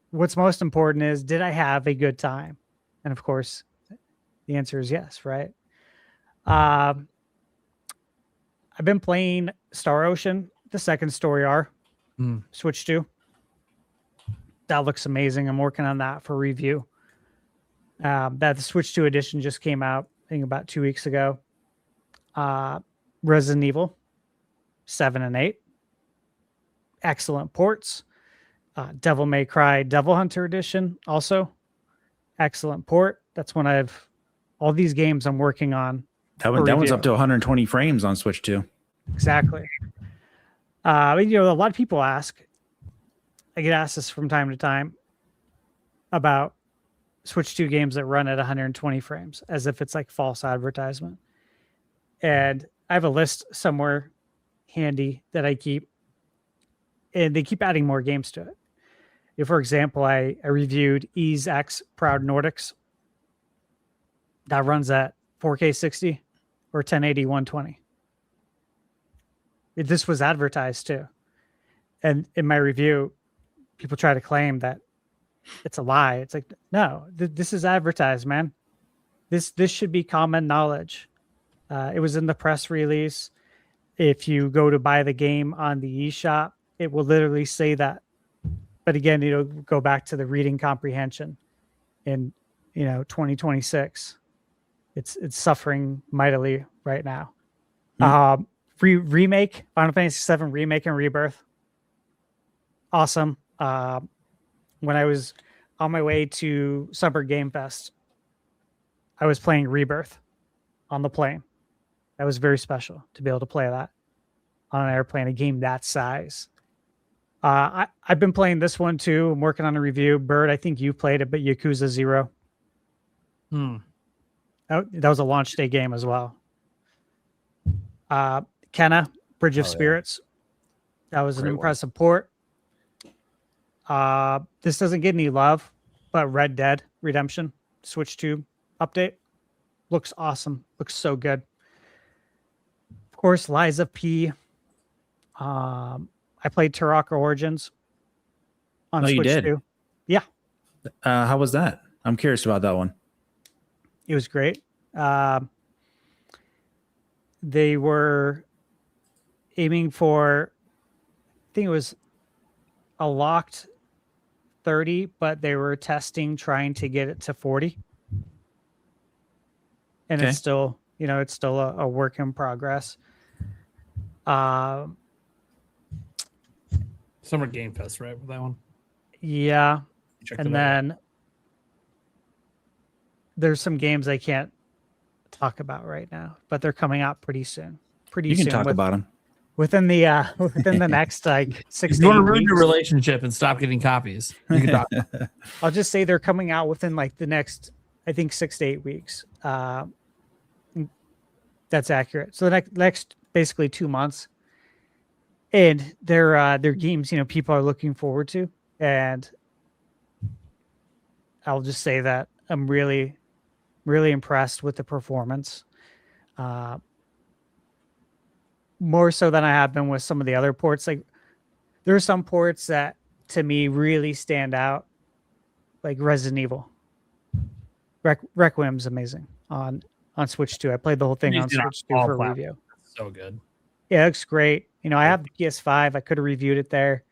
What's most important is, did I have a good time? And of course, the answer is yes, right? I've been playing Star Ocean, the second story R, Switch 2. That looks amazing. I'm working on that for review. The Switch 2 edition just came out, I think about 2 weeks ago. Resident Evil 7 and 8. Excellent ports. Devil May Cry Devil Hunter Edition also. Excellent port. That's one all these games I'm working on That one's up to 120 frames on Switch 2. Exactly. But, you know, a lot of people ask, I get asked this from time to time about Switch 2 games that run at 120 frames as if it's like false advertisement. And I have a list somewhere handy that I keep, and they keep adding more games to it. If, for example, I reviewed Ease X Proud Nordics. That runs at 4K 60 or 1080 120. This was advertised too. And in my review, people try to claim that it's a lie. It's like, no, this is advertised, man. This should be common knowledge. It was in the press release. If you go to buy the game on the eShop, it will literally say that. But again, you know, go back to the reading comprehension in, you know, 2026. It's suffering mightily right now. Remake, Final Fantasy VII Remake and Rebirth. Awesome. When I was on my way to Summer Game Fest, I was playing Rebirth on the plane. That was very special to be able to play that on an airplane, a game that size. I've been playing this one too. I'm working on a review. Bird, I think you played it, but Yakuza 0. That was a launch day game as well. Kenna, Bridge of Spirits. That was an impressive port. This doesn't get any love, but Red Dead Redemption Switch 2 update looks awesome. Looks so good. Of course, Liza P. I played Turok Origins on Switch 2. Yeah. How was that? I'm curious about that one. It was great. They were aiming for, I think it was a locked 30, but they were trying to get it to 40. And it's still, you know, it's still a work in progress. Summer Game Fest, right? With that one. Yeah. And then there's some games I can't talk about right now, but they're coming out pretty soon. You can talk about them within the within the next like 6 you want to ruin your relationship and stop getting copies. You can talk. I'll just say they're coming out within like the next, I think, 6 to 8 weeks. That's accurate. So the next basically 2 months, and they're games, you know, people are looking forward to, and I'll just say that I'm really impressed with the performance, more so than I have been with some of the other ports. Like, there are some ports that to me really stand out, like Resident Evil. Requiem's amazing on Switch 2. I played the whole thing on Switch 2 for a review. So good. Yeah, it looks great. You know, I have the PS5. I could have reviewed it there.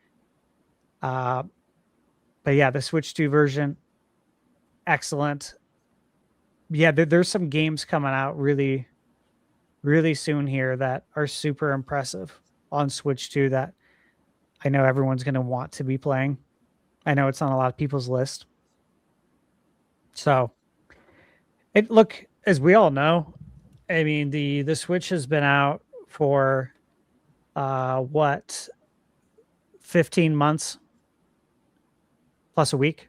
But yeah, the Switch 2 version, excellent. Yeah, there's some games coming out really soon here that are super impressive on Switch 2 that I know everyone's going to want to be playing. I know it's on a lot of people's list. So, look, as we all know, I mean, the Switch has been out for 15 months plus a week.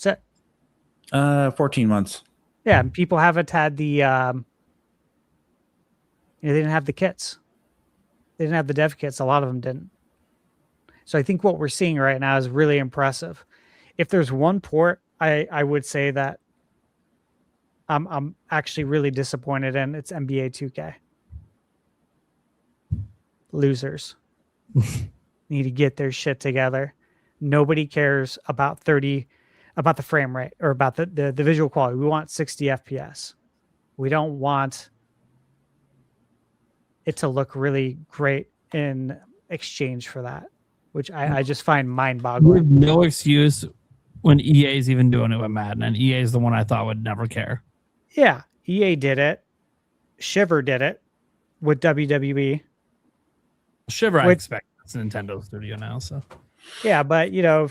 That's it. 14 months. Yeah, and people haven't had the they didn't have the kits. They didn't have the dev kits. A lot of them didn't. So I think what we're seeing right now is really impressive. If there's one port I would say that I'm actually really disappointed in, it's NBA 2K. Losers need to get their shit together. Nobody cares about the frame rate or about the visual quality. We want 60 FPS. We don't want it to look really great in exchange for that, which I just find mind-boggling. No excuse when EA is even doing it with Madden, and EA is the one I thought would never care. Yeah, EA did it. Shiver did it with WWE. Shiver, I expect it's a Nintendo studio now, so. Yeah, but, you know,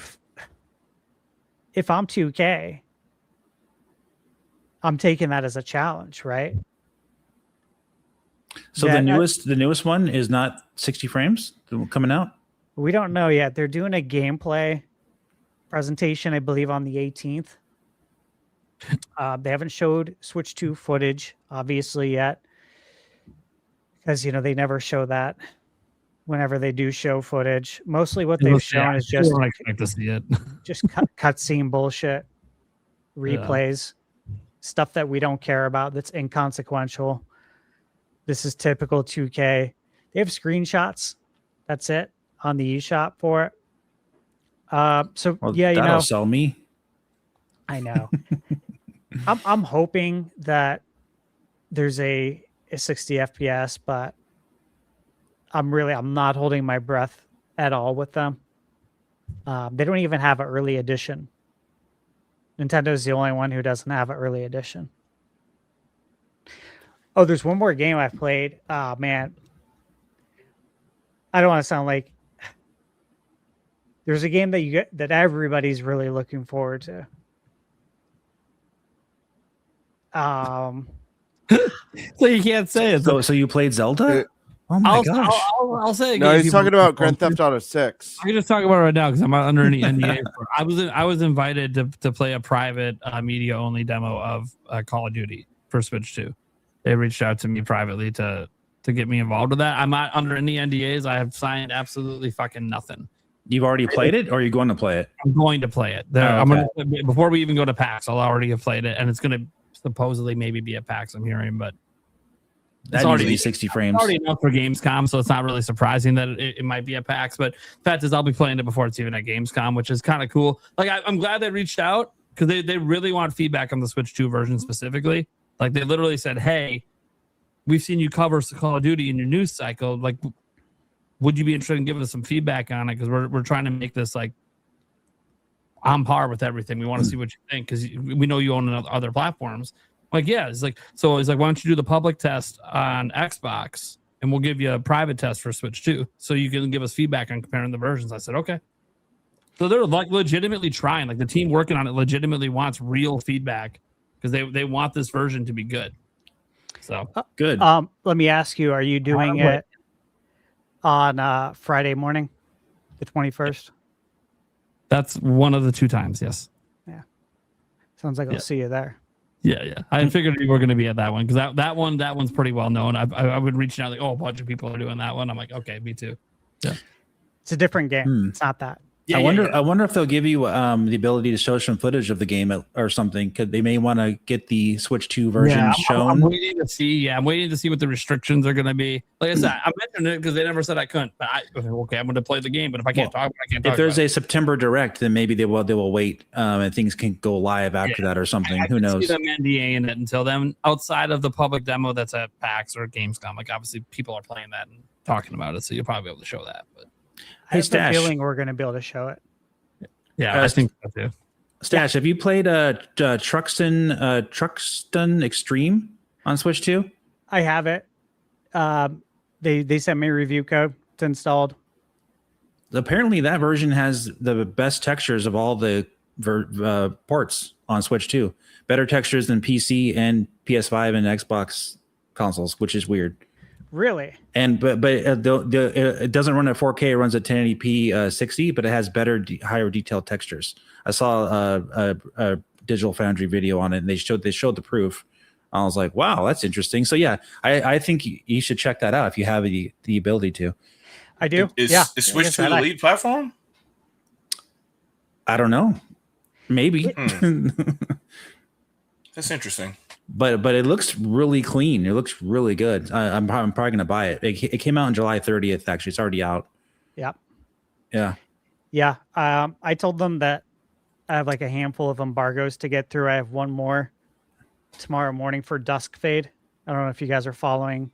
if I'm 2K, I'm taking that as a challenge, right? So the newest one is not 60 frames coming out? We don't know yet. They're doing a gameplay presentation, I believe, on the 18th. They haven't showed Switch 2 footage, obviously, yet. Because, they never show that whenever they do show footage. Mostly what they've shown is just I expect to see it. just cutscene bullshit, replays, stuff that we don't care about that's inconsequential. This is typical 2K. They have screenshots. That's it on the eShop for it. That'll sell me. I know. I'm hoping that there's a 60 FPS, but I'm not holding my breath at all with them. They don't even have an early edition. Nintendo's the only one who doesn't have an early edition. Oh, there's one more game I've played. Oh man, I don't want to sound like. There's a game that everybody's really looking forward to. So you can't say it. So you played Zelda? Oh my gosh! I'll say it. No, he's talking about Grand Theft Auto 6. I can just talk about it right now because I'm not under any NDA. I was invited to play a private media only demo of Call of Duty for Switch 2. They reached out to me privately to get me involved with that. I'm not under any NDAs. I have signed absolutely fucking nothing. You've already played it, or are you going to play it? I'm going to play it. Before we even go to PAX, I'll already have played it, and it's going to supposedly maybe be at PAX. I'm hearing, but That already be 60 frames. It's already enough for Gamescom, so it's not really surprising that it might be at PAX. But the fact is, I'll be playing it before it's even at Gamescom, which is kind of cool. Like, I'm glad they reached out because they really want feedback on the Switch 2 version specifically. Like, they literally said, "Hey, we've seen you cover Call of Duty in your news cycle. Like, would you be interested in giving us some feedback on it? Because we're trying to make this like on par with everything. We want to see what you think because we know you own other platforms." Like, yeah, it's like, why don't you do the public test on Xbox and we'll give you a private test for Switch 2 so you can give us feedback on comparing the versions. I said, okay. So they're like legitimately trying, like the team working on it legitimately wants real feedback because they want this version to be good. So good. Let me ask you, are you doing it on Friday morning, the 21st? That's one of the 2 times. Yes. Yeah. Sounds like I'll see you there. Yeah. I figured you were going to be at that one because that one's pretty well known. I would reach out like, oh, a bunch of people are doing that one. I'm like, okay, me too. Yeah, it's a different game. It's not that. Yeah, I wonder if they'll give you the ability to show some footage of the game or something. Because they may want to get the Switch 2 version shown. I'm waiting to see. Yeah, I'm waiting to see what the restrictions are going to be. Like I said, I mentioned it because they never said I couldn't. But I'm going to play the game. But if I can't talk, I can't talk. If there's a September Direct, then maybe they will wait and things can go live after that or something. Who knows? See them NDA in it until then. Outside of the public demo that's at PAX or Gamescom, like obviously people are playing that and talking about it, so you'll probably be able to show that. But I have a feeling we're going to be able to show it. Yeah, I think so too. Stash, have you played Truxton Extreme on Switch 2? I have it. They sent me a review code. It's installed. Apparently, that version has the best textures of all the ports on Switch 2. Better textures than PC and PS5 and Xbox consoles, which is weird. Really? And but it doesn't run at 4K. It runs at 1080p 60, but it has better, higher detailed textures. I saw a Digital Foundry video on it, and they showed the proof. I was like, wow, that's interesting. So yeah, I think you should check that out if you have the ability to. I do. Is Switch 2 the lead platform? I don't know. Maybe. That's interesting. But it looks really clean. It looks really good. I'm probably going to buy it. It came out on July 30th. Actually, it's already out. Yep. Yeah. I told them that I have like a handful of embargoes to get through. I have one more tomorrow morning for Dusk Fade. I don't know if you guys are following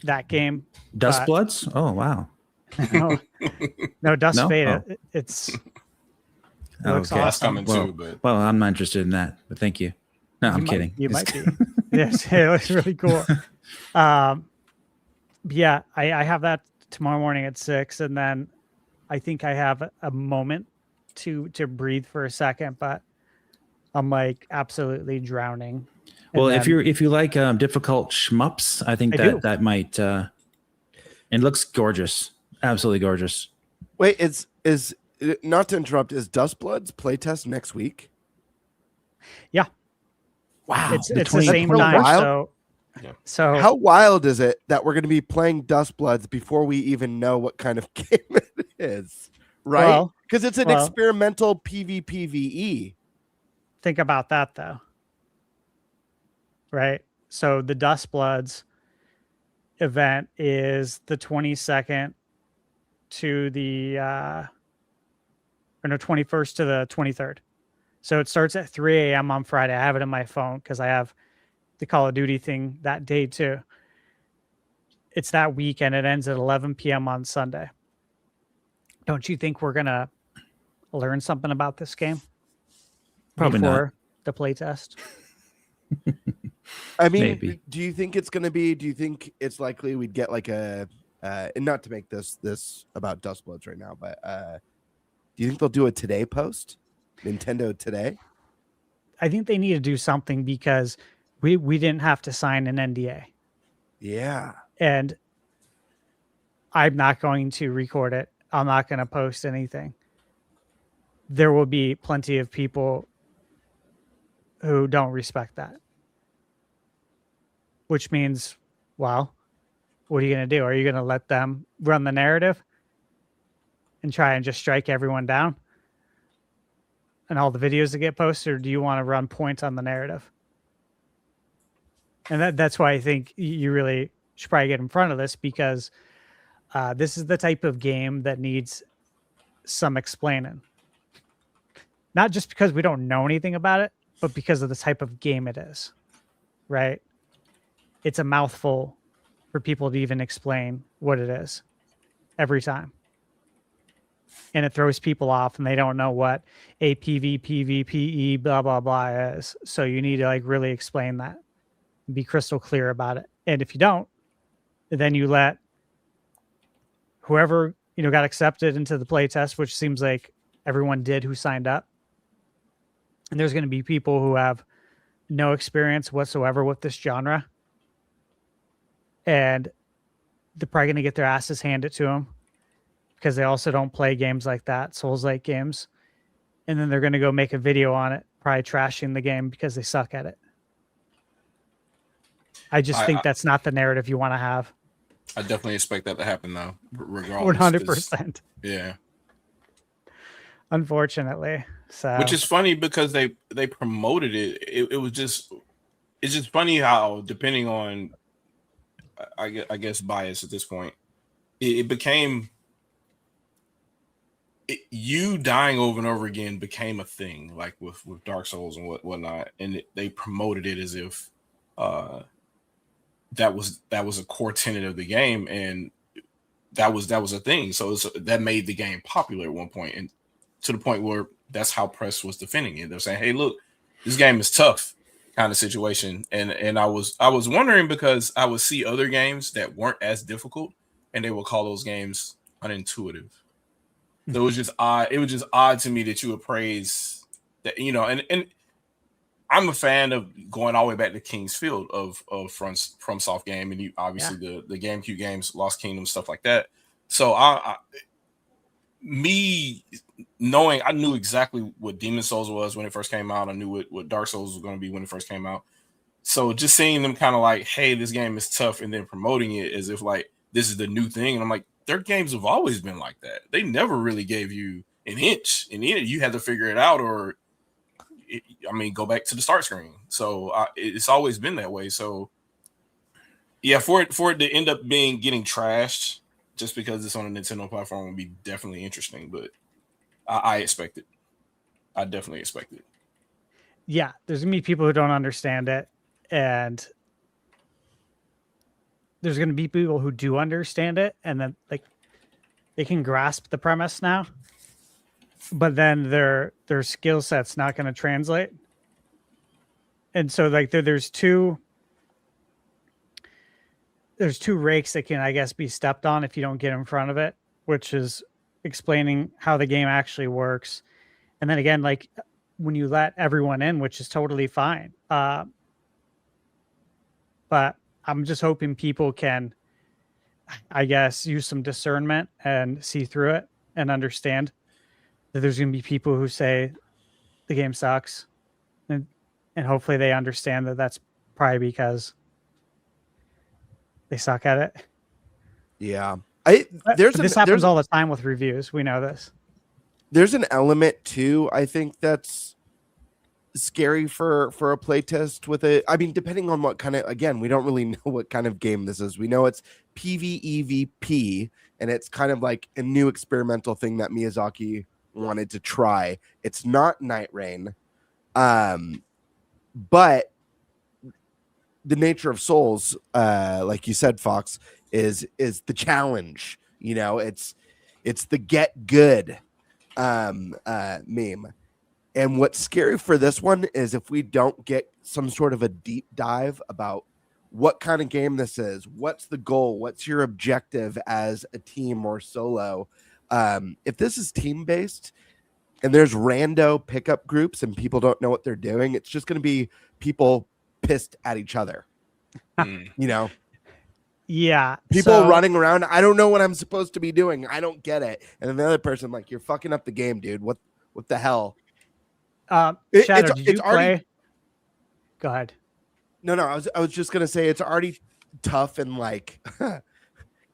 that game. Dusk Bloods? Oh, wow. No, Dusk Fade. Oh. It's it looks awesome. That's coming too. But well, I'm not interested in that. But thank you. No, I'm kidding. You might be. Yes, it looks really cool. Yeah, I have that tomorrow morning at 6, and then I think I have a moment to breathe for a second. But I'm like absolutely drowning. Well, And if you like difficult shmups, I think I do. that might. It looks gorgeous, absolutely gorgeous. Wait, is not to interrupt? Is Dustblood's playtest next week? Yeah. Wow, it's the 20 same that's real time. wild. So How wild is it that we're going to be playing Dustbloods before we even know what kind of game it is? Right? Well, Because it's an well. experimental PvPvE. think about that though. Right. So the Dustbloods event is the 22nd to the 21st to the 23rd. So it starts at 3 a.m. on Friday. I have it in my phone because I have the Call of Duty thing that day too. It's that weekend. It ends at 11 p.m. on Sunday. Don't you think we're gonna learn something about this game? Probably not. before the playtest? I mean, Maybe. do you think it's going to be? Do you think it's likely we'd get like a? And not to make this about Dustbloods right now, but do you think they'll do a Today post? Nintendo Today? I think they need to do something because we didn't have to sign an NDA, Yeah. and I'm not going to record it. I'm not going to post anything. There will be plenty of people who don't respect that. Which means, well, what are you going to do? Are you going to let them run the narrative and try and just strike everyone down and all the videos that get posted, or do you want to run points on the narrative? And that's why I think you really should probably get in front of this, because this is the type of game that needs some explaining. Not just because we don't know anything about it, but because of the type of game it is, right? It's a mouthful for people to even explain what it is every time. And it throws people off and they don't know what a PvPvPe blah, blah, blah is. So you need to like really explain that and be crystal clear about it. And if you don't, then you let whoever, got accepted into the playtest, which seems like everyone did who signed up. And there's going to be people who have no experience whatsoever with this genre. And they're probably going to get their asses handed to them because they also don't play games like that, Souls-like games. And then they're going to go make a video on it, probably trashing the game because they suck at it. I just think that's not the narrative you want to have. I definitely expect that to happen though, regardless. 100%. Yeah. Unfortunately. So, which is funny because they promoted it. It's just funny how, depending on, I guess bias at this point, it became, you dying over and over again became a thing, like with Dark Souls and whatnot, and they promoted it as if that was a core tenet of the game, and that was a thing. So that made the game popular at one point, and to the point where that's how press was defending it. They're saying, "Hey, look, this game is tough," kind of situation. And I was wondering, because I would see other games that weren't as difficult, and they would call those games unintuitive. So it was just odd. It was just odd to me that you would praise that, and I'm a fan of going all the way back to King's Field of FromSoft game, and obviously the GameCube games, Lost Kingdom, stuff like that. So me knowing, I knew exactly what Demon Souls was when it first came out. I knew what Dark Souls was going to be when it first came out. So just seeing them kind of like, hey, this game is tough, and then promoting it as if like this is the new thing. And I'm like, their games have always been like that. They never really gave you an inch, and then you had to figure it out, or go back to the start screen. So it's always been that way. So yeah, for it to end up getting trashed just because it's on a Nintendo platform would be definitely interesting. But I expect it. I definitely expect it. Yeah, there's gonna be people who don't understand it, and there's gonna be people who do understand it, and then like they can grasp the premise now, but then their skill set's not going to translate. And so like there's two rakes that can, I guess, be stepped on if you don't get in front of it, which is explaining how the game actually works. And then again, like when you let everyone in, which is totally fine. But I'm just hoping people can, I guess, use some discernment and see through it and understand that there's going to be people who say the game sucks, and hopefully they understand that that's probably because they suck at it. Yeah. This happens all the time with reviews. We know this. There's an element too, I think, that's scary for a playtest with it. I mean, depending on what kind of, again, we don't really know what kind of game this is. We know it's PvEVP, and it's kind of like a new experimental thing that Miyazaki wanted to try. It's not Night Rain, but the nature of Souls, like you said, Fox, is the challenge. You know, it's the get good meme. And what's scary for this one is if we don't get some sort of a deep dive about what kind of game this is, what's the goal, what's your objective as a team or solo. If this is team based and there's rando pickup groups and people don't know what they're doing, it's just going to be people pissed at each other. You know? Yeah. People running around. I don't know what I'm supposed to be doing. I don't get it. And then the other person, like, you're fucking up the game, dude. What the hell? Shadow, did you play? Go ahead. No. I was just gonna say it's already tough and like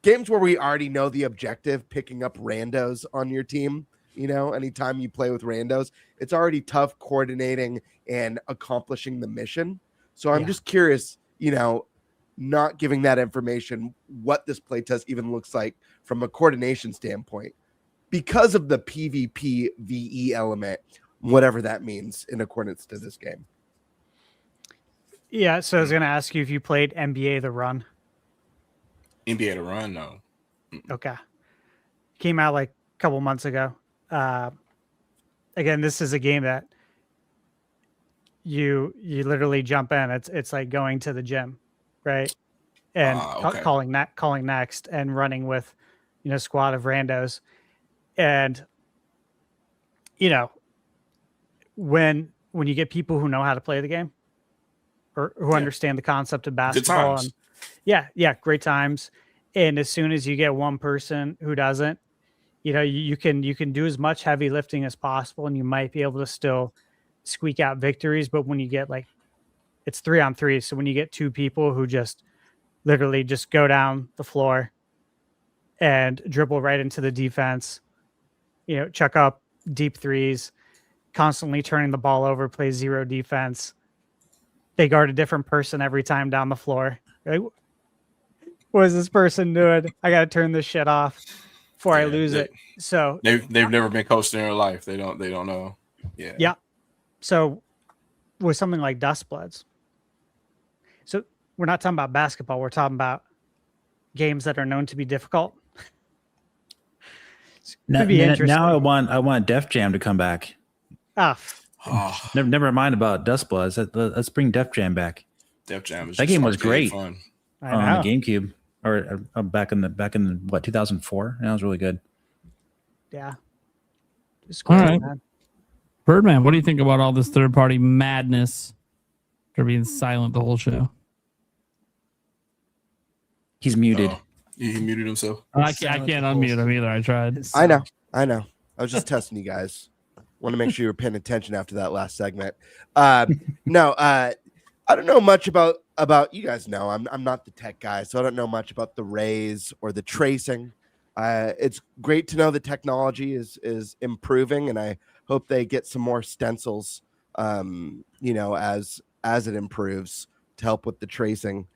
games where we already know the objective, picking up randos on your team. You know, anytime you play with randos, it's already tough coordinating and accomplishing the mission. So I'm just curious, you know, not giving that information, what this playtest even looks like from a coordination standpoint, because of the PvP VE element, whatever that means in accordance to this game. Yeah, so I was going to ask you if you played NBA The Run. NBA The Run, no. Okay. Came out like a couple months ago. Again, this is a game that you literally jump in. It's like going to the gym, right? And calling next and running with, you know, a squad of randos. And, you know, when you get people who know how to play the game or who understand the concept of basketball, and great times. And as soon as you get one person who doesn't, you know, you can do as much heavy lifting as possible, and you might be able to still squeak out victories. But when you get like, it's 3-on-3, so when you get two people who just literally just go down the floor and dribble right into the defense, you know, chuck up deep threes, constantly turning the ball over, play zero defense. They guard a different person every time down the floor. Like, what is this person doing? I got to turn this shit off before I lose it. So they've never been coached in their life. They don't know. Yeah. Yeah. So with something like Dust Bloods, so we're not talking about basketball. We're talking about games that are known to be difficult. Now I want Def Jam to come back. Never mind about Dust Bloods. Let's bring Def Jam back. Def Jam. That game was great fun on the GameCube, or back in what 2004. That was really good. Yeah. All right, man. Birdman, what do you think about all this third-party madness? For being silent the whole show. He's muted. He muted himself. I can't unmute him either. I tried. I know. I was just testing you guys. Want to make sure you were paying attention after that last segment. I don't know much about you guys know. I'm not the tech guy, so I don't know much about the rays or the tracing. It's great to know the technology is improving, and I hope they get some more stencils, you know, as it improves to help with the tracing.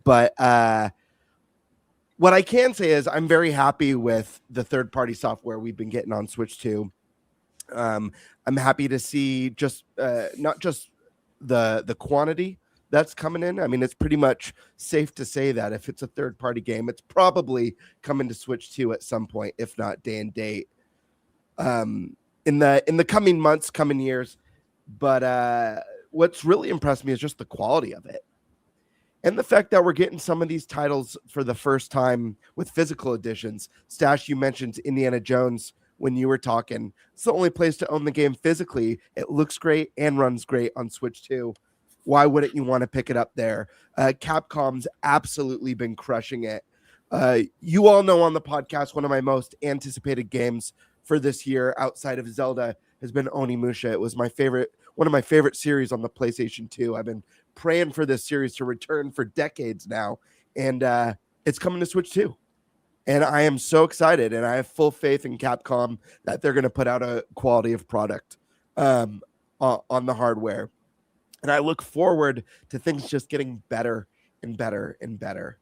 But what I can say is I'm very happy with the third-party software we've been getting on Switch 2. I'm happy to see just not just the quantity that's coming in. I mean, it's pretty much safe to say that if it's a third-party game, it's probably coming to Switch 2 at some point, if not day and date, in the coming months, coming years. But what's really impressed me is just the quality of it. And the fact that we're getting some of these titles for the first time with physical editions. Stash, you mentioned Indiana Jones when you were talking. It's the only place to own the game physically. It looks great and runs great on Switch 2. Why wouldn't you want to pick it up there? Capcom's absolutely been crushing it. You all know on the podcast, one of my most anticipated games for this year outside of Zelda has been Onimusha. It was one of my favorite series on the PlayStation 2. I've been praying for this series to return for decades now, and it's coming to Switch 2. And I am so excited, and I have full faith in Capcom that they're going to put out a quality of product on the hardware. And I look forward to things just getting better and better and better.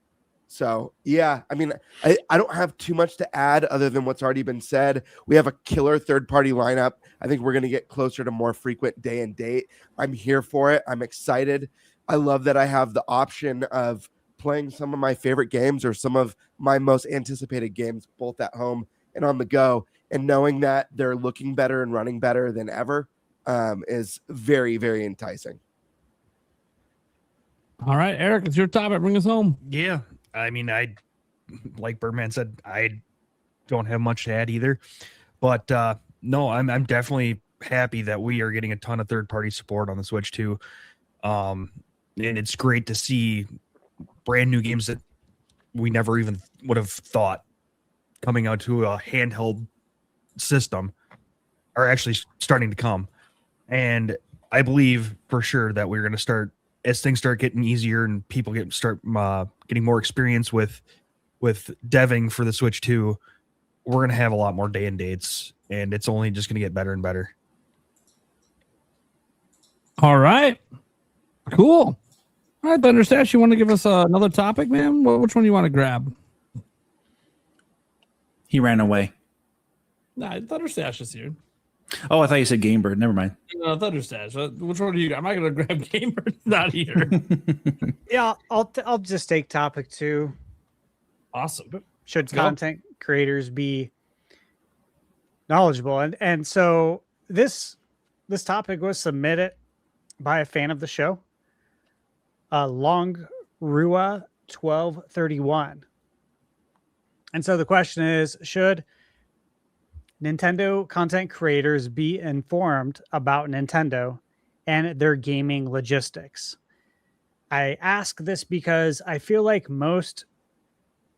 So, yeah, I mean, I don't have too much to add other than what's already been said. We have a killer third-party lineup. I think we're going to get closer to more frequent day and date. I'm here for it. I'm excited. I love that I have the option of playing some of my favorite games or some of my most anticipated games, both at home and on the go. And knowing that they're looking better and running better than ever is very, very enticing. All right, Eric, it's your topic. Bring us home. Yeah. I mean, like Birdman said, I don't have much to add either. But no, I'm definitely happy that we are getting a ton of third-party support on the Switch too. And it's great to see brand new games that we never even would have thought coming out to a handheld system are actually starting to come. And I believe for sure that we're going to start, as things start getting easier and people start getting more experience with deving for the Switch 2, we're going to have a lot more day and dates, and it's only just going to get better and better. All right. Cool. All right, ThunderStash, you want to give us another topic, man? Which one do you want to grab? He ran away. Nah, ThunderStash is here. Oh, I thought you said GameBird. Never mind. No, ThunderStash. Which one do you got? Am I going to grab GameBird? Not here. Yeah, I'll just take topic 2. Awesome. Should Let's go. content creators be knowledgeable? And so this topic was submitted by a fan of the show, Long Rua 1231. And so the question is, should Nintendo content creators be informed about Nintendo and their gaming logistics? I ask this because I feel like most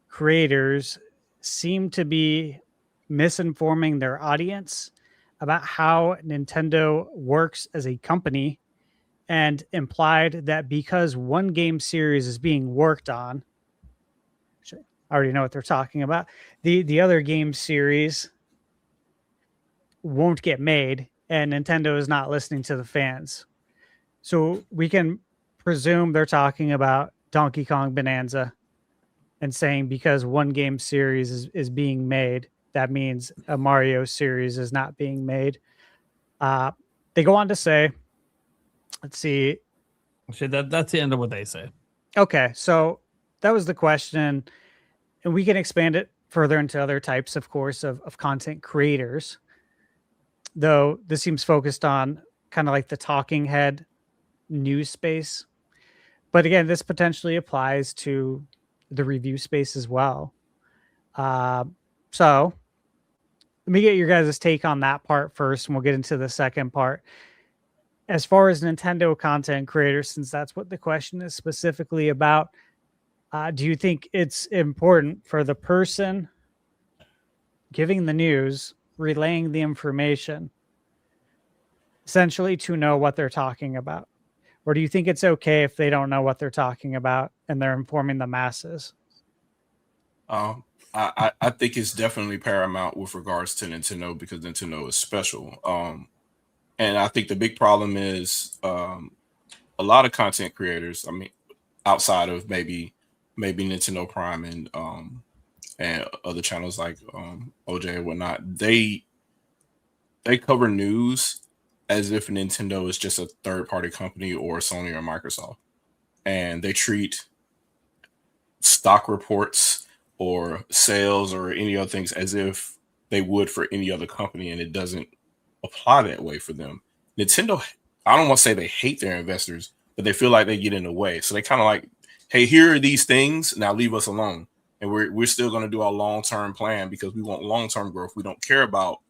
creators seem to be misinforming their audience about how Nintendo works as a company, and implied that because one game series is being worked on, I already know what they're talking about, the other game series won't get made, and Nintendo is not listening to the fans. So we can presume they're talking about Donkey Kong Bonanza and saying because one game series is being made, that means a Mario series is not being made. They go on to say, let's see. Actually, that's the end of what they say. Okay, so that was the question, and we can expand it further into other types, of course, of content creators. Though this seems focused on kind of like the talking head news space. But again, this potentially applies to the review space as well. So let me get your guys' take on that part first, and we'll get into the second part. As far as Nintendo content creators, since that's what the question is specifically about, do you think it's important for the person giving the news, relaying the information, essentially to know what they're talking about? Or do you think it's okay if they don't know what they're talking about and they're informing the masses? I think it's definitely paramount with regards to Nintendo, because Nintendo is special. And I think the big problem is a lot of content creators, I mean, outside of maybe Nintendo Prime and other channels like OJ and whatnot, they cover news as if Nintendo is just a third-party company or Sony or Microsoft. And they treat stock reports or sales or any other things as if they would for any other company, and it doesn't apply that way for them. Nintendo, I don't want to say they hate their investors, but they feel like they get in the way. So they kind of like, hey, here are these things, now leave us alone. And we're still going to do our long-term plan because we want long-term growth. We don't care about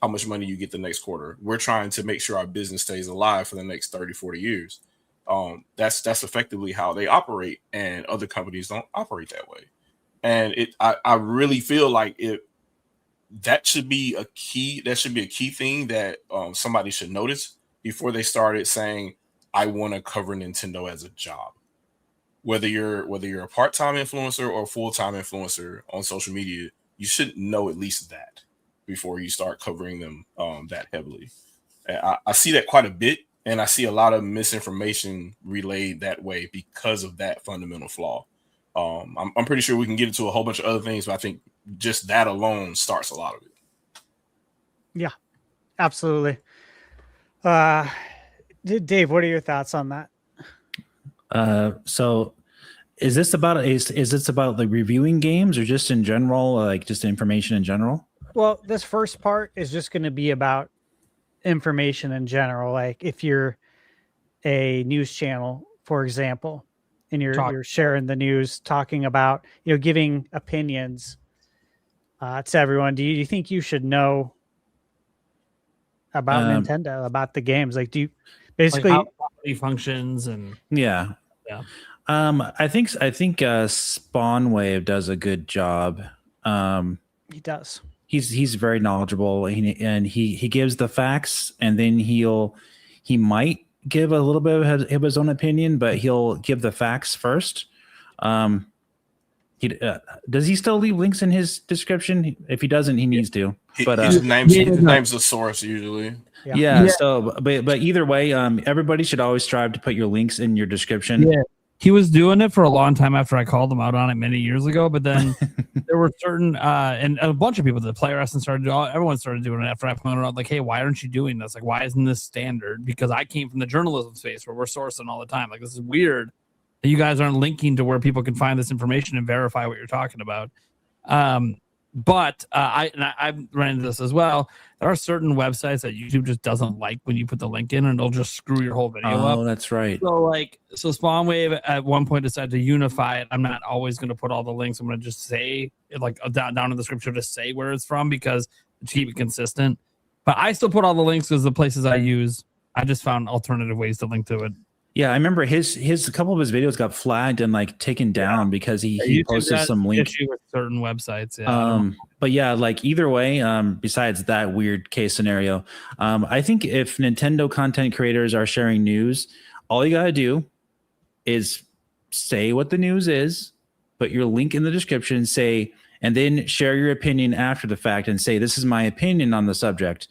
how much money you get the next quarter. We're trying to make sure our business stays alive for the next 30, 40 years. That's effectively how they operate, and other companies don't operate that way. And I really feel like that should be a key thing that somebody should notice before they started saying, I want to cover Nintendo as a job. Whether you're a part-time influencer or a full-time influencer on social media, you should know at least that before you start covering them that heavily. And I see that quite a bit, and I see a lot of misinformation relayed that way because of that fundamental flaw. I'm pretty sure we can get into a whole bunch of other things, but I think just that alone starts a lot of it. Yeah, absolutely. Dave, what are your thoughts on that? So is this about like reviewing games or just in general, like just information in general? Well, this first part is just going to be about information in general. Like if you're a news channel, for example, and you're sharing the news, talking about, giving opinions to everyone. Do you think you should know about Nintendo, about the games? Like, do you basically like how it functions and yeah. I think Spawnwave does a good job. He does. He's very knowledgeable, and he gives the facts, and then he might give a little bit of his own opinion, but he'll give the facts first. Does he still leave links in his description? If he doesn't, he needs to. But his name's the source usually. Yeah. So, but either way, everybody should always strive to put your links in your description. Yeah. He was doing it for a long time after I called him out on it many years ago, but then there were certain and a bunch of people, the player essence everyone started doing it after I pointed out, like, hey, why aren't you doing this? Like, why isn't this standard? Because I came from the journalism space where we're sourcing all the time. Like, this is weird that you guys aren't linking to where people can find this information and verify what you're talking about. But I've run into this as well. There are certain websites that YouTube just doesn't like when you put the link in, and it'll just screw your whole video up. Oh, that's right. So Spawnwave at one point decided to unify it. I'm not always going to put all the links. I'm going to just say like down in the description, just say where it's from, because to keep it consistent. But I still put all the links because the places I use, I just found alternative ways to link to it. Yeah, I remember his a couple of his videos got flagged and like taken down because he posted some link issue with certain websites. Yeah. But yeah, like either way, besides that weird case scenario, I think if Nintendo content creators are sharing news, all you gotta do is say what the news is, put your link in the description, and then share your opinion after the fact and say, this is my opinion on the subject.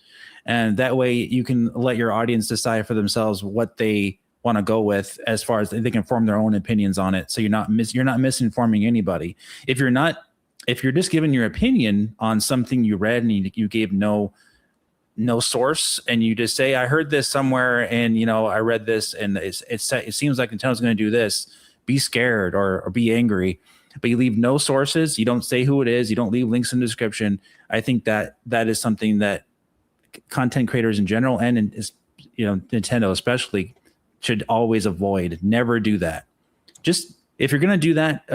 And that way you can let your audience decide for themselves what they want to go with, as far as they can form their own opinions on it. So you're not misinforming anybody. If you're just giving your opinion on something you read and you gave no source, and you just say, I heard this somewhere, and I read this, and it seems like Nintendo's going to do this, be scared or be angry, but you leave no sources, you don't say who it is, you don't leave links in the description. I think that is something that content creators in general, and Nintendo especially, should always avoid. Never do that. Just if you're going to do that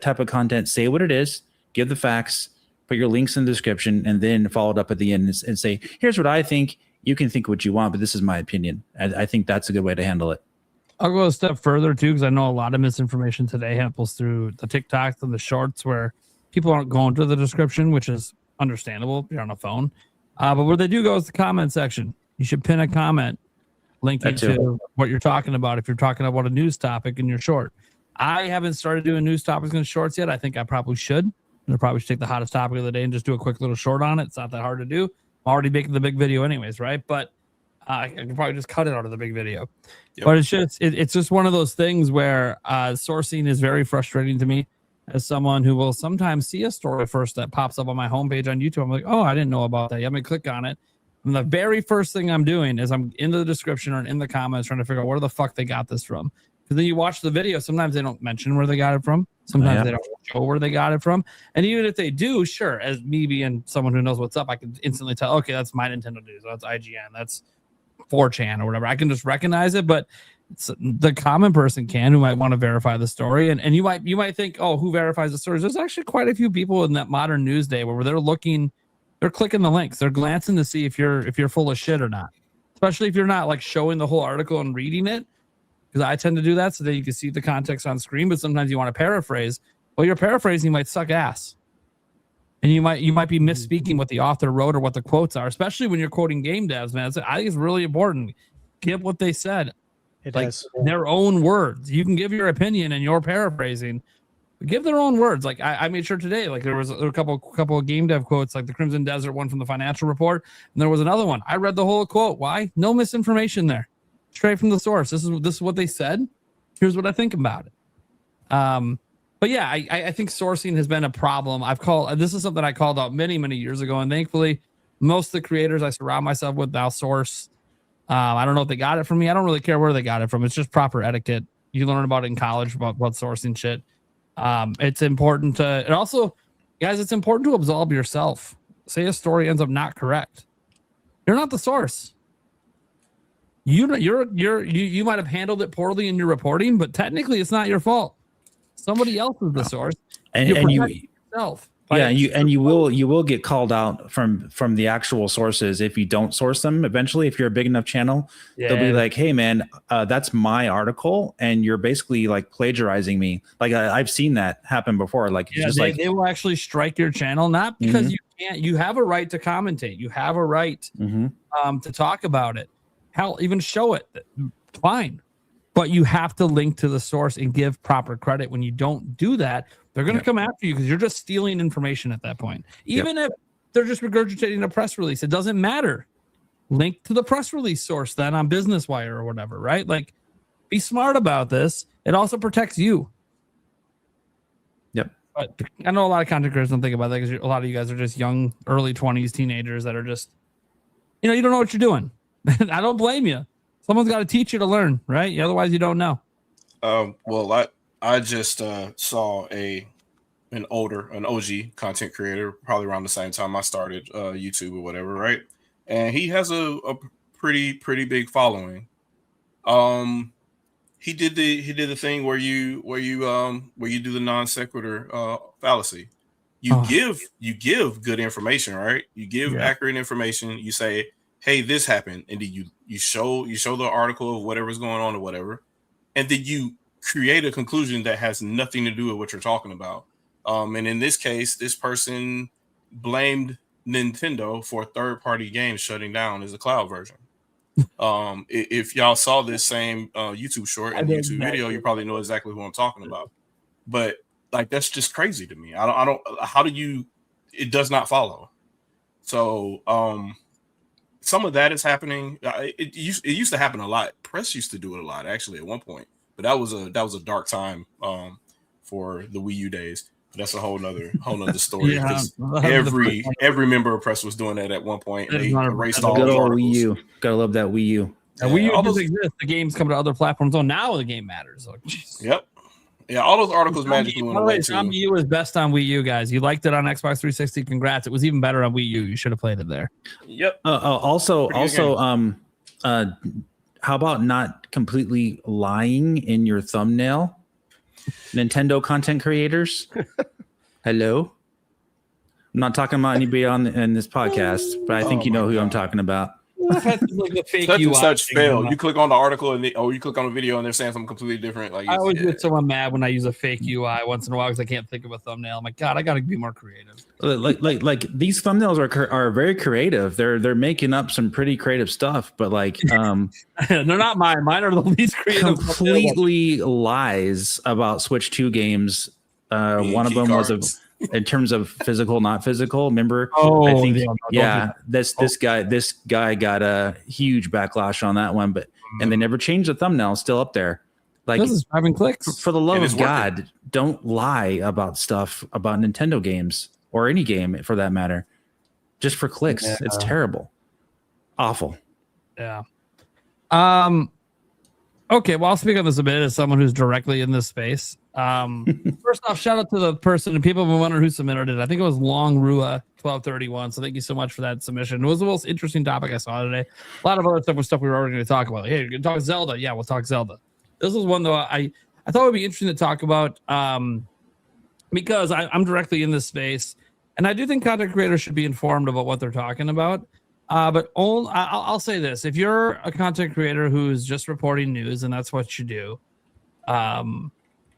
type of content, say what it is, give the facts, put your links in the description, and then follow it up at the end and say, here's what I think. You can think what you want, but this is my opinion. I think that's a good way to handle it. I'll go a step further too, because I know a lot of misinformation today happens through the TikToks and the shorts, where people aren't going to the description, which is understandable if you're on a phone. But where they do go is the comment section. You should pin a comment linking to what you're talking about if you're talking about a news topic in your short. I haven't started doing news topics in shorts yet. I think I probably should. I probably should take the hottest topic of the day and just do a quick little short on it. It's not that hard to do. I'm already making the big video anyways, right? But I can probably just cut it out of the big video. Yep. But it's just one of those things where sourcing is very frustrating to me as someone who will sometimes see a story first that pops up on my homepage on YouTube. I'm like, oh, I didn't know about that. I'm going to click on it. And the very first thing I'm doing is I'm in the description or in the comments trying to figure out where the fuck they got this from. Because then you watch the video, sometimes they don't mention where they got it from. Sometimes they don't show where they got it from. And even if they do, sure, as me being someone who knows what's up, I can instantly tell, okay, that's My Nintendo News, that's IGN, that's 4chan or whatever. I can just recognize it, but the common person who might want to verify the story. And you might think, oh, who verifies the stories? There's actually quite a few people in that modern news day where they're looking They're clicking the links. They're glancing to see if you're full of shit or not. Especially if you're not like showing the whole article and reading it, because I tend to do that so that you can see the context on screen. But sometimes you want to paraphrase. Well, your paraphrasing might suck ass, and you might be misspeaking what the author wrote or what the quotes are. Especially when you're quoting game devs, man. I think it's really important. Give what they said, their own words. You can give your opinion and your paraphrasing. Give their own words. Like I made sure today, like there was a couple of game dev quotes, like the Crimson Desert one from the financial report, and there was another one. I read the whole quote. Why? No misinformation there. Straight from the source. This is what they said. Here's what I think about it. But yeah, I think sourcing has been a problem. This is something I called out many years ago, and thankfully, most of the creators I surround myself with now source. I don't know if they got it from me. I don't really care where they got it from. It's just proper etiquette. You learn about it in college about sourcing shit. It's important to, and also, guys, it's important to absolve yourself. Say a story ends up not correct. You're not the source. You might have handled it poorly in your reporting, but technically it's not your fault. Somebody else is the source. And you yourself. Yeah, you will get called out from the actual sources if you don't source them. Eventually, if you're a big enough channel, they'll be like, "Hey, man, that's my article, and you're basically like plagiarizing me." Like I've seen that happen before. Like they will actually strike your channel, not because you can't. You have a right to commentate. You have a right to talk about it. Hell, even show it. Fine, but you have to link to the source and give proper credit. When you don't do that, they're going to come after you because you're just stealing information at that point. Even if they're just regurgitating a press release, it doesn't matter. Link to the press release source then on Business Wire or whatever, right? Like, be smart about this. It also protects you. Yep. But I know a lot of content creators don't think about that because a lot of you guys are just young, early 20s teenagers that are just, you don't know what you're doing. I don't blame you. Someone's got to teach you to learn, right? Otherwise, you don't know. Well, I just saw an OG content creator, probably around the same time I started YouTube or whatever, right? And he has a pretty big following. He did the thing where you do the non sequitur fallacy. You give good information, right? You give accurate information. You say, "Hey, this happened," and then you show the article of whatever's going on or whatever, and then you create a conclusion that has nothing to do with what you're talking about. And in this case, this person blamed Nintendo for third-party games shutting down as a cloud version. If y'all saw this same YouTube short and YouTube video, you probably know exactly who I'm talking about. But like, that's just crazy to me. I don't. How do you? It does not follow. So some of that is happening. It used to happen a lot. Press used to do it a lot, actually, at one point. But that was a dark time for the Wii U days. But that's a whole nother story. Every member of press was doing that at one point. They erased all the articles. Wii U. Gotta love that Wii U. And Wii U doesn't exist. The games come to other platforms. So now the game matters. Like, yep. Yeah, all those articles magically went away too. Wii U is best on Wii U, guys. You liked it on Xbox 360. Congrats. It was even better on Wii U. You should have played it there. Yep. Also, how about not completely lying in your thumbnail? Nintendo content creators. Hello. I'm not talking about anybody in this podcast, but I think you know who I'm talking about. Like the fake such UI and such fail. thing. You click on the article or you click on the video and they're saying something completely different. Like, I always get someone mad when I use a fake UI once in a while because I can't think of a thumbnail. I'm like, God, I got to be more creative. Like these thumbnails are very creative. They're making up some pretty creative stuff, but like they're not mine. Mine are the least creative. Completely lies about Switch 2 games. One of them was in terms of physical, not physical. Remember? Oh, I think, this guy got a huge backlash on that one, and they never changed the thumbnail. Still up there. Like, this is driving clicks. For the love of God, don't lie about stuff about Nintendo games or any game for that matter, just for clicks. Yeah. It's terrible, awful. Yeah. Okay, well, I'll speak on this a bit as someone who's directly in this space. First off, shout out to the person and people have been wondering who submitted it. I think it was Long Rua 1231. So thank you so much for that submission. It was the most interesting topic I saw today. A lot of other stuff was stuff we were already going to talk about. Hey, you're going to talk Zelda? Yeah, we'll talk Zelda. This was one though I thought it would be interesting to talk about because I'm directly in this space And I do think content creators should be informed about what they're talking about. But I'll say this: if you're a content creator who's just reporting news and that's what you do, and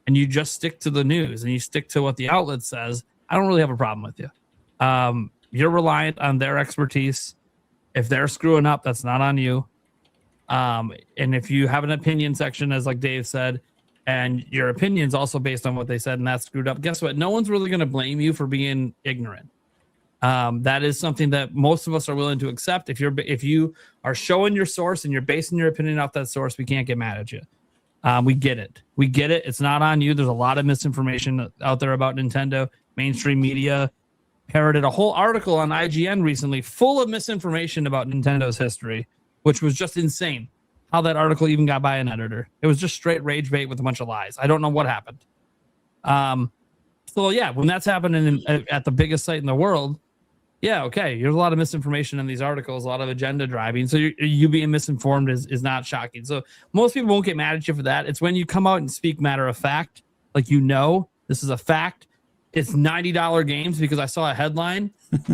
you just stick to the news and you stick to what the outlet says, I don't really have a problem with you. You're reliant on their expertise. If they're screwing up, that's not on you. And if you have an opinion section, as like Dave said, and your opinion's also based on what they said and that's screwed up, guess what? No one's really going to blame you for being ignorant. That is something that most of us are willing to accept. If you are showing your source and you're basing your opinion off that source, we can't get mad at you. We get it. It's not on you. There's a lot of misinformation out there about Nintendo. Mainstream media parroted a whole article on IGN recently full of misinformation about Nintendo's history, which was just insane how that article even got by an editor. It was just straight rage bait with a bunch of lies. I don't know what happened. So yeah, when that's happening at the biggest site in the world, yeah, okay, there's a lot of misinformation in these articles, a lot of agenda driving. So you being misinformed is not shocking. So most people won't get mad at you for that. It's when you come out and speak matter of fact, like this is a fact. It's $90 games because I saw a headline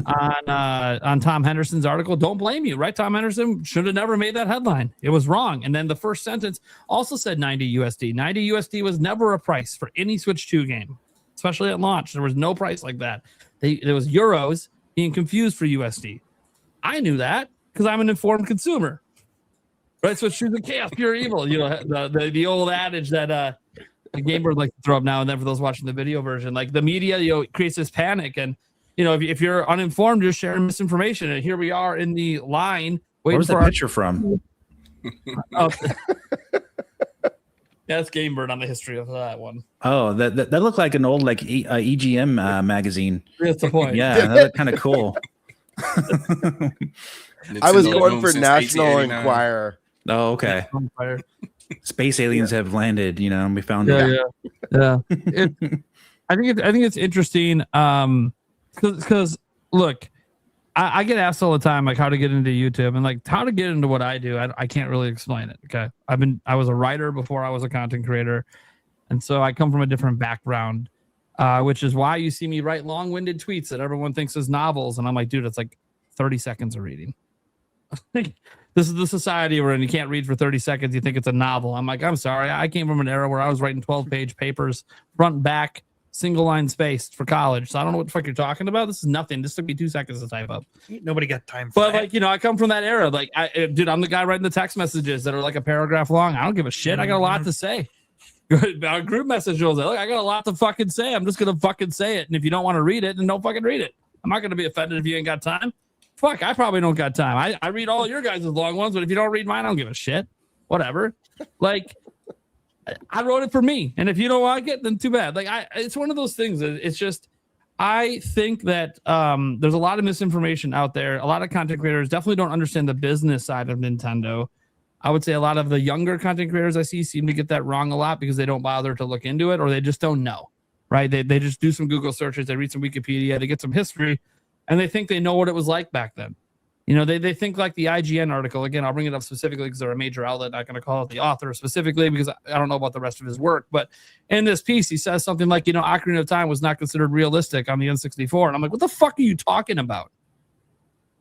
on Tom Henderson's article. Don't blame you, right? Tom Henderson should have never made that headline. It was wrong. And then the first sentence also said 90 USD. 90 USD was never a price for any Switch 2 game, especially at launch. There was no price like that. There was euros being confused for USD. I knew that because I'm an informed consumer. Right? Switch 2 is chaos, pure evil. You know, the old adage that the GameBird like to throw up now and then for those watching the video version. Like the media, creates this panic, and if you're uninformed, you're sharing misinformation. And here we are in the line. Where's the picture from? Oh. Yeah, it's GameBird on the history of that one. Oh, that looked like an old EGM magazine. That's the point. Yeah, that looked kind of cool. I was going for National Enquirer. Oh, okay. Space aliens have landed, and we found it. Yeah. I think it's interesting because look, I get asked all the time like how to get into YouTube and like how to get into what I do. I can't really explain it. Okay, I was a writer before I was a content creator, and so I come from a different background, which is why you see me write long-winded tweets that everyone thinks is novels, and I'm like, dude, it's like 30 seconds of reading. This is the society we're in. You can't read for 30 seconds. You think it's a novel. I'm like, I'm sorry. I came from an era where I was writing 12-page papers, front and back, single line spaced for college. So I don't know what the fuck you're talking about. This is nothing. This took me 2 seconds to type up. Nobody got time for that. But I come from that era. Like, dude, I'm the guy writing the text messages that are like a paragraph long. I don't give a shit. I got a lot to say. Our group message was like, look, I got a lot to fucking say. I'm just gonna fucking say it. And if you don't want to read it, then don't fucking read it. I'm not gonna be offended if you ain't got time. Fuck, I probably don't got time. I read all your guys' long ones, but if you don't read mine, I don't give a shit. Whatever. Like, I wrote it for me, and if you don't like it, then too bad. Like, it's one of those things. It's just, I think that there's a lot of misinformation out there. A lot of content creators definitely don't understand the business side of Nintendo. I would say a lot of the younger content creators I see seem to get that wrong a lot because they don't bother to look into it, or they just don't know. Right? They just do some Google searches, they read some Wikipedia, they get some history. And they think they know what it was like back then. They think like the IGN article. Again, I'll bring it up specifically because they're a major outlet. Not going to call it the author specifically because I don't know about the rest of his work. But in this piece, he says something like, Ocarina of Time was not considered realistic on the N64. And I'm like, what the fuck are you talking about?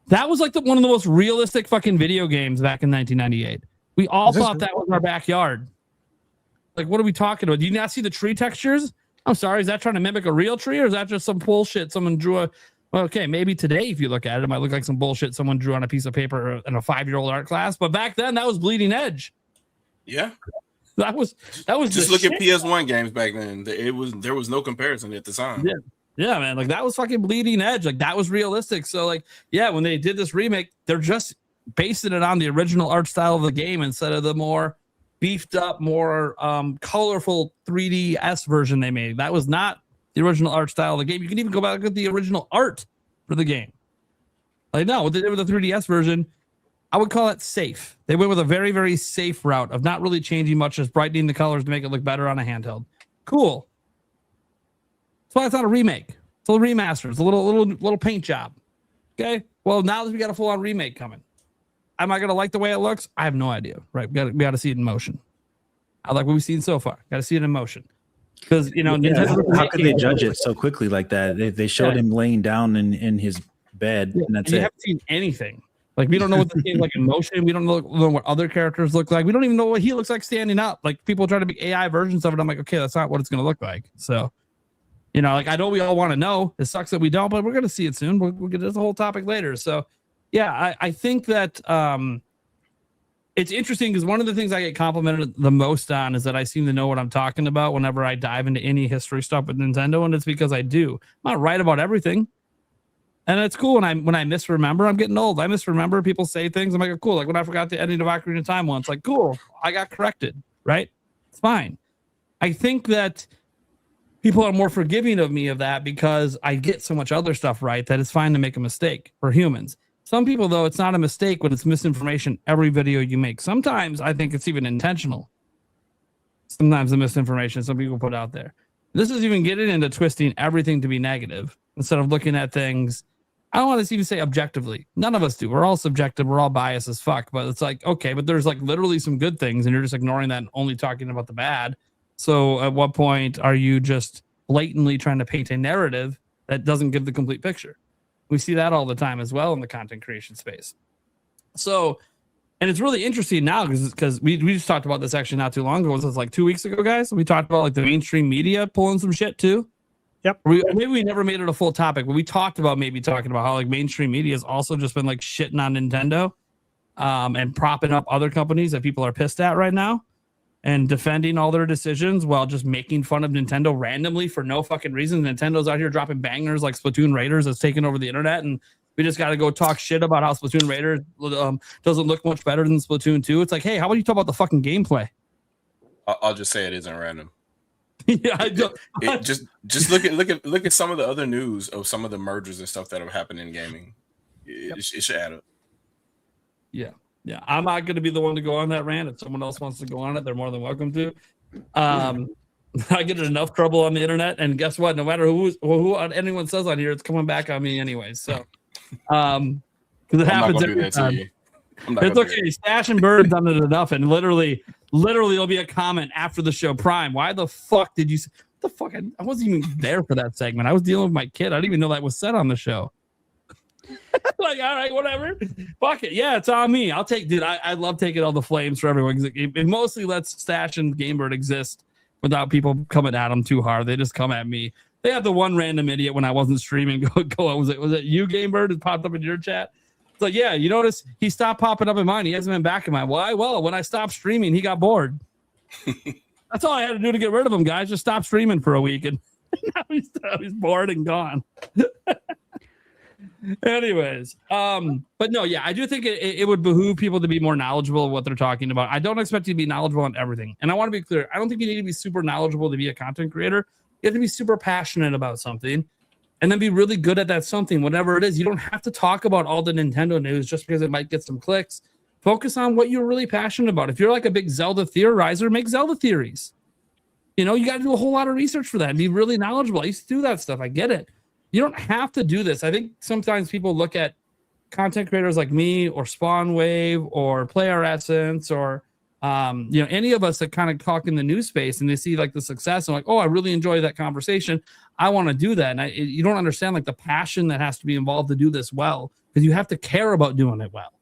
That was like one of the most realistic fucking video games back in 1998. We all thought that was our backyard. Like, what are we talking about? Do you not see the tree textures? I'm sorry. Is that trying to mimic a real tree, or is that just some bullshit someone drew okay, maybe today, if you look at it, it might look like some bullshit someone drew on a piece of paper in a 5-year-old art class. But back then, that was bleeding edge. Yeah, that was just look at PS1 games back then. There was no comparison at the time. Yeah, man. Like that was fucking bleeding edge. Like that was realistic. So like, yeah, when they did this remake, they're just basing it on the original art style of the game instead of the more beefed up, more colorful 3DS version they made. That was not the original art style of the game. You can even go back and look at the original art for the game. Like, no, what they did with the 3DS version, I would call it safe. They went with a very, very safe route of not really changing much, just brightening the colors to make it look better on a handheld. Cool. That's why it's not a remake. It's a remaster. It's a little paint job. Okay? Well, now that we got a full-on remake coming, am I going to like the way it looks? I have no idea. Right? We got to see it in motion. I like what we've seen so far. Got to see it in motion. Because Nintendo, how could they judge it so quickly like that? They showed him laying down in his bed, and that's you it. haven't seen anything. Like, we don't know what the game's like in motion. We don't know what other characters look like. We don't even know what he looks like standing up. Like, people try to make AI versions of it. I'm like, okay, that's not what it's going to look like. So, like, I know we all want to know. It sucks that we don't, but we're going to see it soon. We'll get to the whole topic later. So, yeah, I think that it's interesting because one of the things I get complimented the most on is that I seem to know what I'm talking about whenever I dive into any history stuff with Nintendo, and it's because I do. I'm not right about everything. And it's cool when I misremember. I'm getting old. I misremember. People say things. I'm like, oh, cool. Like when I forgot the ending of Ocarina of Time once. Like, cool. I got corrected. Right? It's fine. I think that people are more forgiving of me of that because I get so much other stuff right that it's fine to make a mistake for humans. Some people, though, it's not a mistake when it's misinformation every video you make. Sometimes I think it's even intentional. Sometimes the misinformation some people put out there. This is even getting into twisting everything to be negative instead of looking at things. I don't want to even say objectively. None of us do. We're all subjective. We're all biased as fuck. But it's like, okay, but there's like literally some good things and you're just ignoring that and only talking about the bad. So at what point are you just blatantly trying to paint a narrative that doesn't give the complete picture? We see that all the time as well in the content creation space. So, and it's really interesting now because we just talked about this actually not too long ago. Was this like 2 weeks ago, guys? We talked about like the mainstream media pulling some shit too. Yep. Maybe we never made it a full topic, but we talked about talking about how like mainstream media has also just been like shitting on Nintendo and propping up other companies that people are pissed at right now and defending all their decisions while just making fun of Nintendo randomly for no fucking reason. Nintendo's out here dropping bangers like Splatoon Raiders that's taking over the internet, and we just got to go talk shit about how Splatoon Raiders doesn't look much better than Splatoon 2. It's like, hey, how about you talk about the fucking gameplay? I'll just say it isn't random. Yeah, I don't. Just look at some of the other news of some of the mergers and stuff that have happened in gaming. It should add up. Yeah, I'm not going to be the one to go on that rant. If someone else wants to go on it, they're more than welcome to. I get in enough trouble on the internet, and guess what? No matter who anyone says on here, it's coming back on me anyway. So, because it happens every time. It's okay. Stash and Bird have done it enough, and literally, there'll be a comment after the show. Prime, why the fuck did you? What the fuck? I wasn't even there for that segment. I was dealing with my kid. I didn't even know that was said on the show. Like, all right, whatever. Fuck it. Yeah, it's on me. I'll take, dude. I love taking all the flames for everyone. It mostly lets Stash and GameBird exist without people coming at them too hard. They just come at me. They have the one random idiot when I wasn't streaming. Go. Was it you, GameBird? It popped up in your chat. It's like, yeah, you notice he stopped popping up in mine. He hasn't been back in mine. Why? Well, when I stopped streaming, he got bored. That's all I had to do to get rid of him, guys. Just stop streaming for a week, and now he's bored and gone. Anyways, but no, yeah, I do think it would behoove people to be more knowledgeable of what they're talking about. I don't expect you to be knowledgeable on everything. And I want to be clear. I don't think you need to be super knowledgeable to be a content creator. You have to be super passionate about something and then be really good at that something, whatever it is. You don't have to talk about all the Nintendo news just because it might get some clicks. Focus on what you're really passionate about. If you're like a big Zelda theorizer, make Zelda theories. You got to do a whole lot of research for that and be really knowledgeable. I used to do that stuff. I get it. You don't have to do this. I think sometimes people look at content creators like me or Spawn Wave or Player Essence or any of us that kind of talk in the news space, and they see like the success and like, oh, I really enjoy that conversation. I want to do that. And you don't understand like the passion that has to be involved to do this well, because you have to care about doing it well.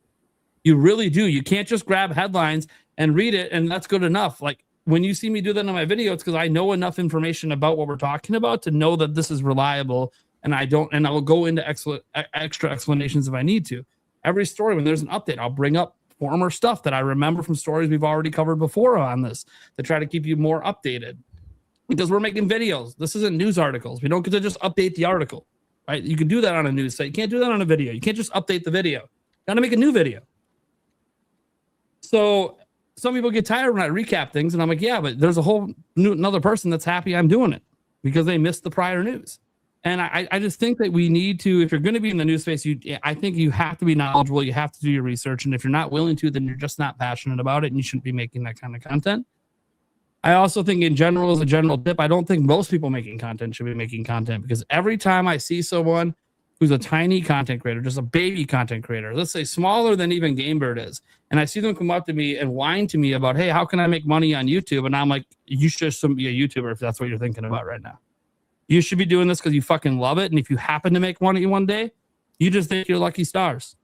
You really do. You can't just grab headlines and read it and that's good enough. Like when you see me do that in my video, it's because I know enough information about what we're talking about to know that this is reliable. And I'll go into extra explanations if I need to. Every story, when there's an update, I'll bring up former stuff that I remember from stories we've already covered before on this to try to keep you more updated. Because we're making videos. This isn't news articles. We don't get to just update the article, right? You can do that on a news site. You can't do that on a video. You can't just update the video. You got to make a new video. So some people get tired when I recap things, and I'm like, yeah, but there's a whole another person that's happy I'm doing it because they missed the prior news. And I just think that we need to, if you're going to be in the news space, I think you have to be knowledgeable. You have to do your research. And if you're not willing to, then you're just not passionate about it and you shouldn't be making that kind of content. I also think in general, as a general tip, I don't think most people making content should be making content, because every time I see someone who's a tiny content creator, just a baby content creator, let's say smaller than even GameBird is, and I see them come up to me and whine to me about, hey, how can I make money on YouTube? And I'm like, you should just be a YouTuber if that's what you're thinking about right now. You should be doing this because you fucking love it. And if you happen to make money one day, you just think you're lucky stars.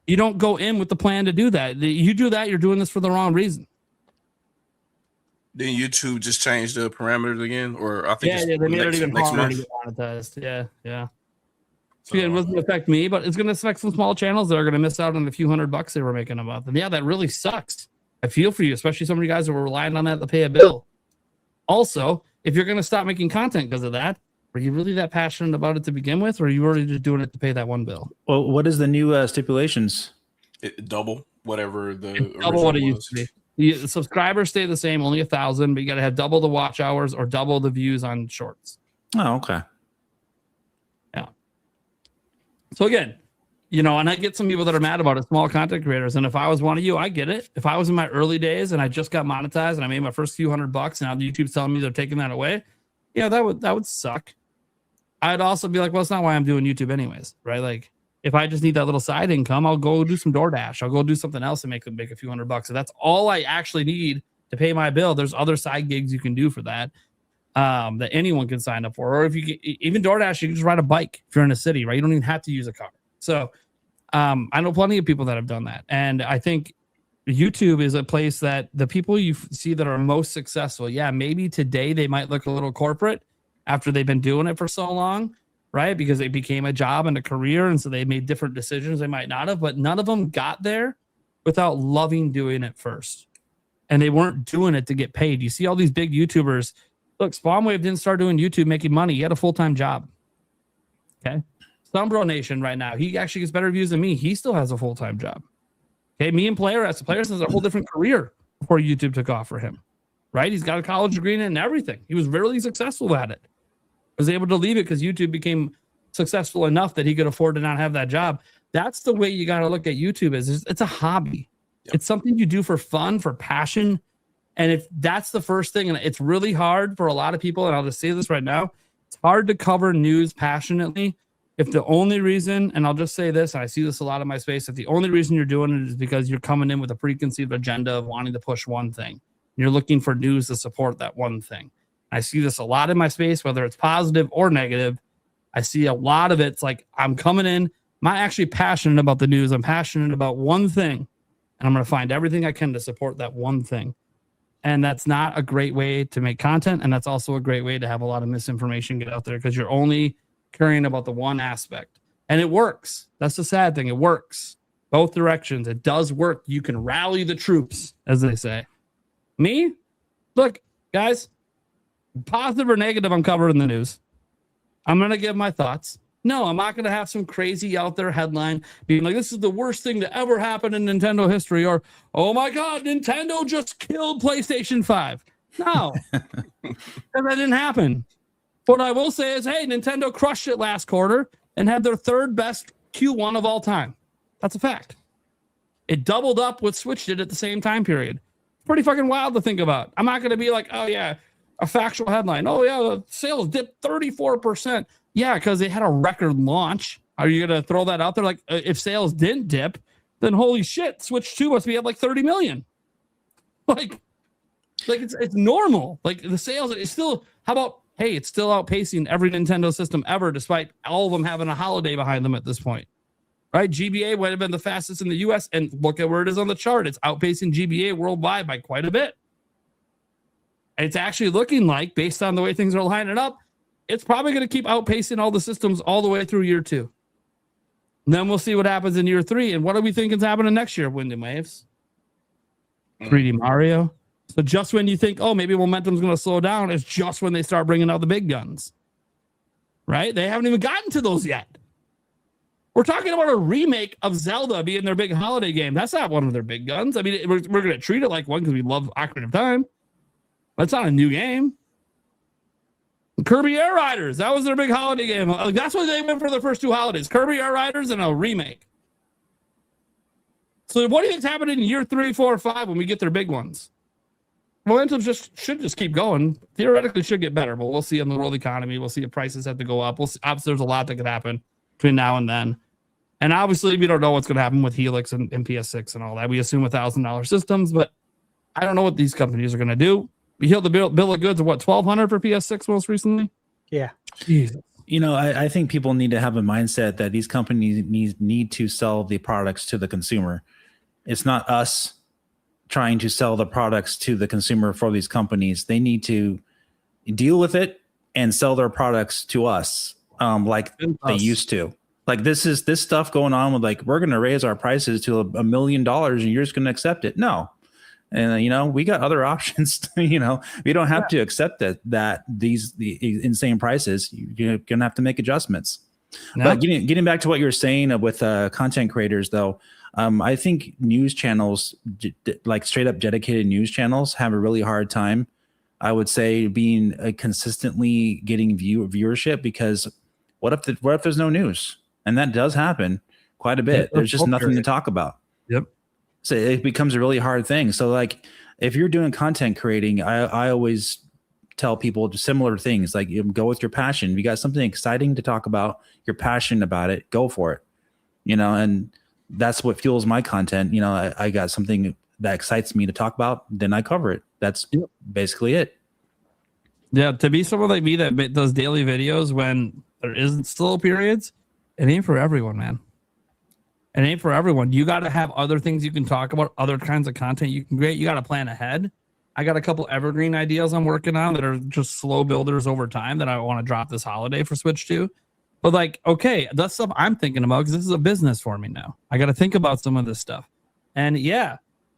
You don't go in with the plan to do that. You do that, you're doing this for the wrong reason. Then YouTube just changed the parameters again, or I think they made it even harder month. to get monetized. Yeah. So it doesn't affect me, but it's going to affect some small channels that are going to miss out on the few $100 they were making a month. And yeah, that really sucks. I feel for you, especially some of you guys who were relying on that to pay a bill. Also, if you're going to stop making content because of that, were you really that passionate about it to begin with, or are you already just doing it to pay that one bill? Well, what is the new stipulations? Double whatever double what it used to be. The subscribers stay the same, only 1,000, but you got to have double the watch hours or double the views on shorts. Oh, okay. Yeah. So again, and I get some people that are mad about it, small content creators. And if I was one of you, I get it. If I was in my early days and I just got monetized and I made my first few $100 and now YouTube's telling me they're taking that away, yeah, that would suck. I'd also be like, well, it's not why I'm doing YouTube anyways, right? Like, if I just need that little side income, I'll go do some DoorDash. I'll go do something else and make a few $100. So that's all I actually need to pay my bill. There's other side gigs you can do for that, that anyone can sign up for. Or if you can, even DoorDash, you can just ride a bike if you're in a city, right? You don't even have to use a car. So I know plenty of people that have done that. And I think YouTube is a place that the people you see that are most successful, yeah, maybe today they might look a little corporate after they've been doing it for so long, right? Because it became a job and a career. And so they made different decisions they might not have, but none of them got there without loving doing it first. And they weren't doing it to get paid. You see all these big YouTubers. Look, Spawnwave didn't start doing YouTube making money. He had a full-time job. Okay. Thumbro Nation right now, he actually gets better views than me. He still has a full-time job. Okay. Me and Players has a whole different career before YouTube took off for him, right? He's got a college degree and everything. He was really successful at it. Was able to leave it because YouTube became successful enough that he could afford to not have that job. That's the way you got to look at YouTube. It's a hobby. Yep. It's something you do for fun, for passion. And if that's the first thing, and it's really hard for a lot of people, and I'll just say this right now, it's hard to cover news passionately if the only reason, and I'll just say this, and I see this a lot in my space, if the only reason you're doing it is because you're coming in with a preconceived agenda of wanting to push one thing. You're looking for news to support that one thing. I see this a lot in my space, whether it's positive or negative. I see a lot of it's like, I'm coming in, I'm not actually passionate about the news. I'm passionate about one thing, and I'm going to find everything I can to support that one thing. And that's not a great way to make content. And that's also a great way to have a lot of misinformation get out there because you're only caring about the one aspect. And it works. That's the sad thing. It works both directions. It does work. You can rally the troops, as they say. Me? Look, guys, positive or negative, I'm covering the news. I'm going to give my thoughts. No, I'm not going to have some crazy out there headline being like, this is the worst thing to ever happen in Nintendo history, or, oh my God, Nintendo just killed PlayStation 5. No, that didn't happen. What I will say is, hey, Nintendo crushed it last quarter and had their third best Q1 of all time. That's a fact. It doubled up what Switch did at the same time period. Pretty fucking wild to think about. I'm not going to be like, oh yeah, a factual headline. Oh yeah, the sales dipped 34%. Yeah, because they had a record launch. Are you going to throw that out there? Like, if sales didn't dip, then holy shit, Switch 2 must be at like 30 million. Like it's normal. Like the sales is still, how about, hey, it's still outpacing every Nintendo system ever, despite all of them having a holiday behind them at this point. Right? GBA would have been the fastest in the US, and look at where it is on the chart. It's outpacing GBA worldwide by quite a bit. And it's actually looking like, based on the way things are lining up, it's probably going to keep outpacing all the systems all the way through year 2. And then we'll see what happens in year 3. And what do we think is happening next year? Wind and Waves, 3D Mario. So just when you think, oh, maybe momentum's going to slow down, it's just when they start bringing out the big guns. Right? They haven't even gotten to those yet. We're talking about a remake of Zelda being their big holiday game. That's not one of their big guns. I mean, we're going to treat it like one because we love Ocarina of Time. But it's not a new game. Kirby Air Riders. That was their big holiday game. That's what they went for their first 2 holidays. Kirby Air Riders and a remake. So what do you think's happening in year 3, 4, 5 when we get their big ones? Momentum should just keep going. Theoretically should get better, but we'll see on the world economy. We'll see if prices have to go up. We'll see. Obviously, there's a lot that could happen. between now and then. And obviously, we don't know what's going to happen with Helix and PS6 and all that. We assume $1,000 systems, but I don't know what these companies are going to do. We heard the bill of goods of what, $1,200 for PS6 most recently? Yeah. Jesus. You know, I think people need to have a mindset that these companies need to sell the products to the consumer. It's not us trying to sell the products to the consumer for these companies. They need to deal with it and sell their products to us like they used to. Like this stuff going on with like, we're going to raise our prices to $1 million and you're just going to accept it. No. And, you know, we got other options. You know, we don't have to accept the insane prices. You're going to have to make adjustments. No. But getting back to what you were saying with content creators, though, I think news channels, like straight up dedicated news channels, have a really hard time, I would say, being consistently getting viewership, because what if there's no news? And that does happen quite a bit. There's just nothing to talk about. Yep. So it becomes a really hard thing. So like if you're doing content creating, I always tell people similar things, like you go with your passion. If you got something exciting to talk about, you're passionate about it, go for it. You know, and that's what fuels my content. You know, I got something that excites me to talk about, then I cover it. That's basically it. Yeah, to be someone like me that does daily videos when there isn't slow periods, it ain't for everyone, man. It ain't for everyone. You got to have other things you can talk about, other kinds of content you can create. You got to plan ahead. I got a couple evergreen ideas I'm working on that are just slow builders over time that I want to drop this holiday for Switch 2. But like, okay, that's stuff I'm thinking about because this is a business for me now. I got to think about some of this stuff. And yeah,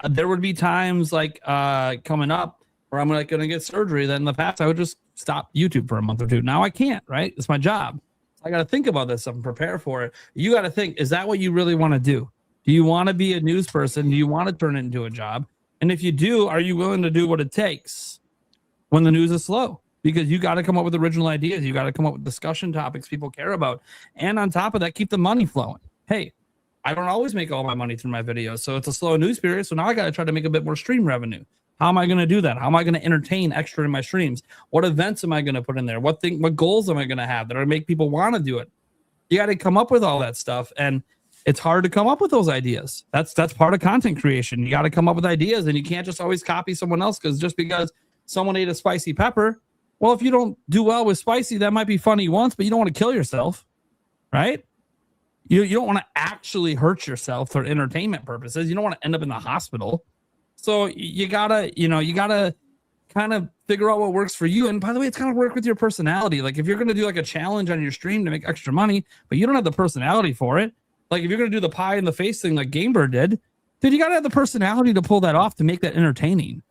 there would be times like coming up where I'm like going to get surgery. Then in the past, I would just stop YouTube for a month or two. Now I can't, right? It's my job. I got to think about this stuff and prepare for it. You got to think, is that what you really want to do? Do you want to be a news person? Do you want to turn it into a job? And if you do, are you willing to do what it takes when the news is slow? Because you got to come up with original ideas. You got to come up with discussion topics people care about. And on top of that, keep the money flowing. Hey, I don't always make all my money through my videos. So it's a slow news period. So now I got to try to make a bit more stream revenue. How am I going to do that? How am I going to entertain extra in my streams? What events am I going to put in there? What goals am I going to have that are make people want to do it? You got to come up with all that stuff. And it's hard to come up with those ideas. That's part of content creation. You got to come up with ideas, and you can't just always copy someone else because someone ate a spicy pepper. Well, if you don't do well with spicy, that might be funny once, but you don't want to kill yourself, right? You don't want to actually hurt yourself for entertainment purposes. You don't want to end up in the hospital. So you gotta kind of figure out what works for you. And by the way, it's kind of work with your personality. Like if you're going to do like a challenge on your stream to make extra money, but you don't have the personality for it. Like if you're going to do the pie in the face thing like GameBird did, dude, you got to have the personality to pull that off to make that entertaining.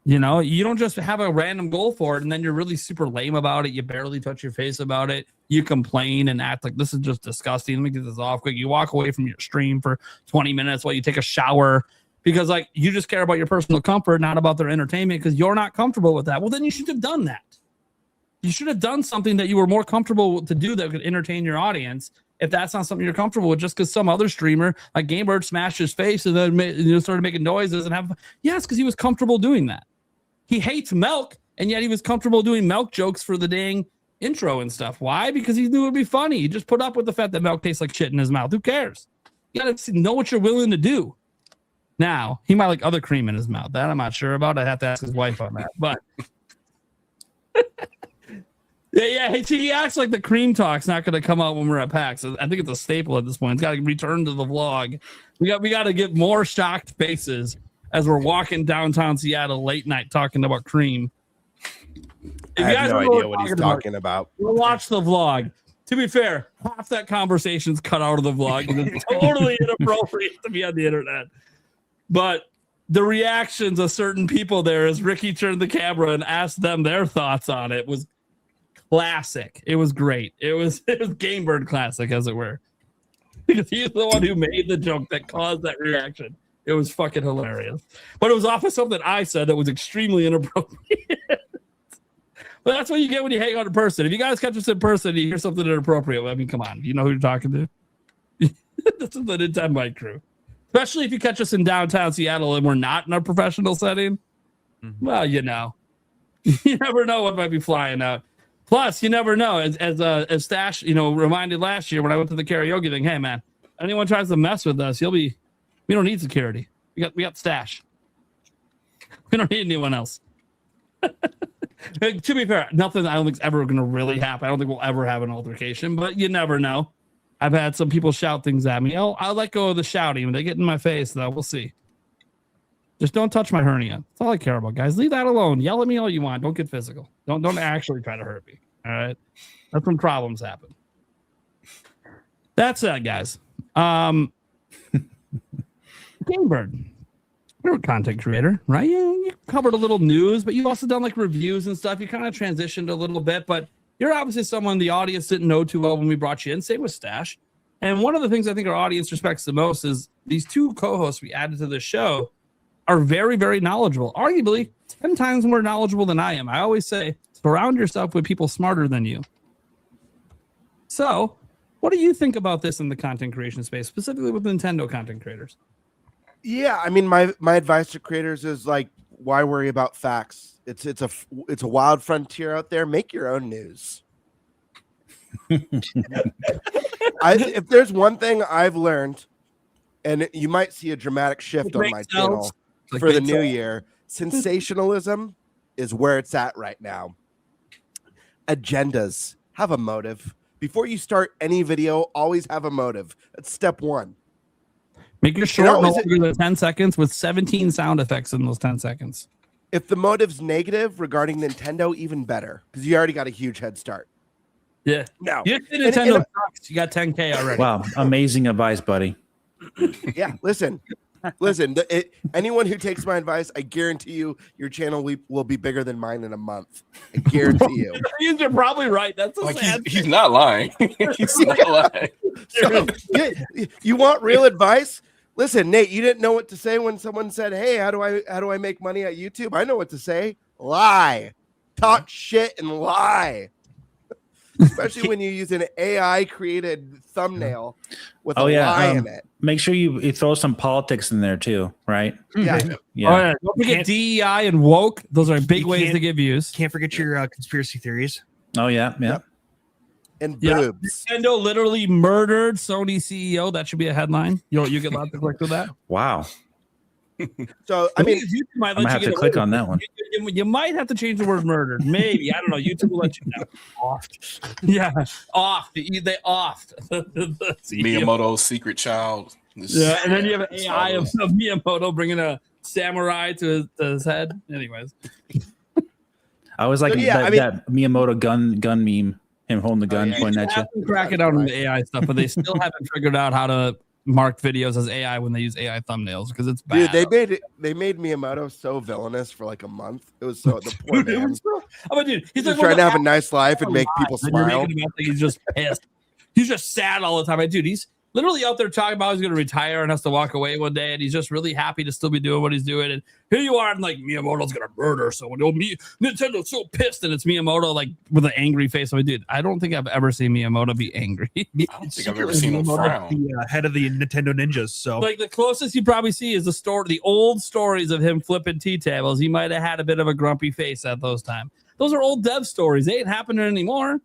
You know, you don't just have a random goal for it and then you're really super lame about it. You barely touch your face about it. You complain and act like this is just disgusting. Let me get this off quick. You walk away from your stream for 20 minutes while you take a shower because like you just care about your personal comfort, not about their entertainment because you're not comfortable with that. Well, then you should have done that. You should have done something that you were more comfortable to do that could entertain your audience. If that's not something you're comfortable with, just because some other streamer like GameBird smashed his face and then started making noises and yes, because he was comfortable doing that. He hates milk, and yet he was comfortable doing milk jokes for the dang intro and stuff. Why? Because he knew it would be funny. He just put up with the fact that milk tastes like shit in his mouth. Who cares? You got to know what you're willing to do. Now, he might like other cream in his mouth. That I'm not sure about. I'd have to ask his wife on that. But yeah, he acts like the cream talk's not going to come out when we're at PAX. I think it's a staple at this point. It's got to return to the vlog. We got to get more shocked faces as we're walking downtown Seattle late night talking about cream. I have no idea what he's talking about. We'll watch the vlog. To be fair, half that conversation's cut out of the vlog. It's totally inappropriate to be on the internet. But the reactions of certain people there as Ricky turned the camera and asked them their thoughts on it was classic. It was great. It was GameBird Classic, as it were. Because he's the one who made the joke that caused that reaction. It was fucking hilarious. But it was off of something I said that was extremely inappropriate. But that's what you get when you hang out in person. If you guys catch us in person and you hear something inappropriate, I mean, come on. You know who you're talking to? This is the Nintenbyte crew. Especially if you catch us in downtown Seattle and we're not in a professional setting. Mm-hmm. Well, you know. You never know what might be flying out. Plus, you never know. As Stash, reminded last year when I went to the karaoke thing. Hey, man, anyone tries to mess with us, we don't need security. We got Stash. We don't need anyone else. To be fair, nothing I don't think is ever going to really happen. I don't think we'll ever have an altercation, but you never know. I've had some people shout things at me. Oh, I'll let go of the shouting when they get in my face, though. We'll see. Just don't touch my hernia. That's all I care about, guys. Leave that alone. Yell at me all you want. Don't get physical. Don't actually try to hurt me. All right. That's when problems happen. That's it, guys. GameBird. You're a content creator, right? You covered a little news, but you've also done like reviews and stuff. You kind of transitioned a little bit, but you're obviously someone the audience didn't know too well when we brought you in. Same with Stash. And one of the things I think our audience respects the most is these two co-hosts we added to the show are very, very knowledgeable. Arguably 10 times more knowledgeable than I am. I always say, surround yourself with people smarter than you. So, what do you think about this in the content creation space, specifically with Nintendo content creators? Yeah, I mean, my advice to creators is like, why worry about facts? It's a wild frontier out there. Make your own news. If there's one thing I've learned, and you might see a dramatic shift on my channel for the new year, sensationalism is where it's at right now. Agendas, have a motive. Before you start any video, always have a motive. That's step one. Make your short no longer than 10 seconds with 17 sound effects in those 10 seconds. If the motive's negative regarding Nintendo, even better, because you already got a huge head start. Yeah. No. You Nintendo sucks. You got 10K already. Wow. Amazing advice, buddy. Yeah. Listen. Anyone who takes my advice, I guarantee you your channel will be bigger than mine in a month. I guarantee you. You're probably right. That's so sad. He's not lying. He's not lying. So, you want real advice? Listen, Nate, you didn't know what to say when someone said, "Hey, how do I make money at YouTube?" I know what to say. Lie. Talk shit and lie. Especially when you use an AI created thumbnail with a lie in it. Make sure you throw some politics in there too, right? Yeah. Oh, yeah. Don't forget DEI and woke. Those are big ways to give views. Can't forget your conspiracy theories. Oh yeah. Yep. And boobs. Nintendo literally murdered Sony CEO. That should be a headline. You get lots of clicks with that. Wow. So I mean, YouTube might I'm gonna have to click on that one. You might have to change the word murdered. Maybe. I don't know. YouTube will let you know. Offed. Yeah. Offed. They offed. Miyamoto's secret child. Yeah. And then you have an AI of Miyamoto bringing a samurai to his head. Anyways. I was like that Miyamoto gun meme. Him holding the gun, pointing at you. Crack it out on the AI stuff, but they still haven't figured out how to mark videos as AI when they use AI thumbnails because it's bad. Dude, they made Miyamoto so villainous for like a month. It was so the poor man. He's just trying to have a nice life and make people smile. He's just pissed. He's just sad all the time. Dude, he's literally out there talking about he's going to retire and has to walk away one day, and he's just really happy to still be doing what he's doing. And here you are, and like Miyamoto's going to murder someone. Nintendo's so pissed, and it's Miyamoto like with an angry face. I'm like, dude, I don't think I've ever seen Miyamoto be angry. I don't think I've ever seen him frown. The head of the Nintendo Ninjas. So like the closest you probably see is the old stories of him flipping tea tables. He might have had a bit of a grumpy face at those times. Those are old dev stories. They ain't happening anymore.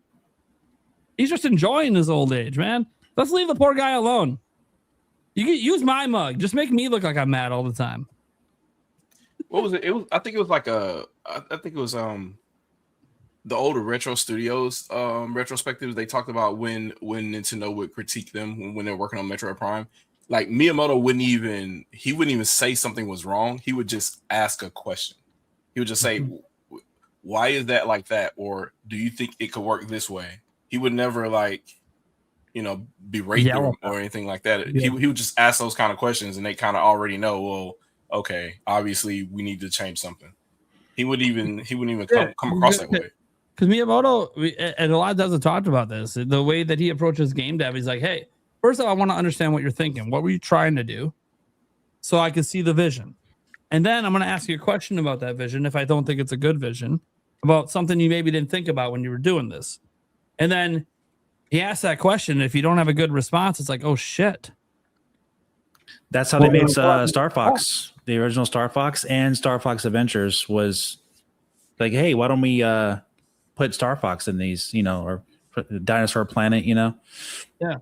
He's just enjoying his old age, man. Let's leave the poor guy alone. You can use my mug. Just make me look like I'm mad all the time. What was it? I think it was the older Retro Studios retrospectives. They talked about when Nintendo would critique them when they're working on Metroid Prime. Like Miyamoto wouldn't even say something was wrong. He would just ask a question. He would just say, "Why is that like that?" Or "Do you think it could work this way?" He would never berate them or anything like that. Yeah. He would just ask those kind of questions, and they kind of already know. Well, okay, obviously we need to change something. He wouldn't even come across that way. Because Miyamoto and a lot of devs have talked about this. The way that he approaches game dev, he's like, "Hey, first of all, I want to understand what you're thinking. What were you trying to do, so I can see the vision, and then I'm going to ask you a question about that vision. If I don't think it's a good vision, about something you maybe didn't think about when you were doing this, and then." He asked that question. If you don't have a good response, it's like, oh shit. That's how they made Star Fox. The original Star Fox and Star Fox Adventures was like, hey, why don't we put Star Fox in these, or put Dinosaur Planet, Yeah.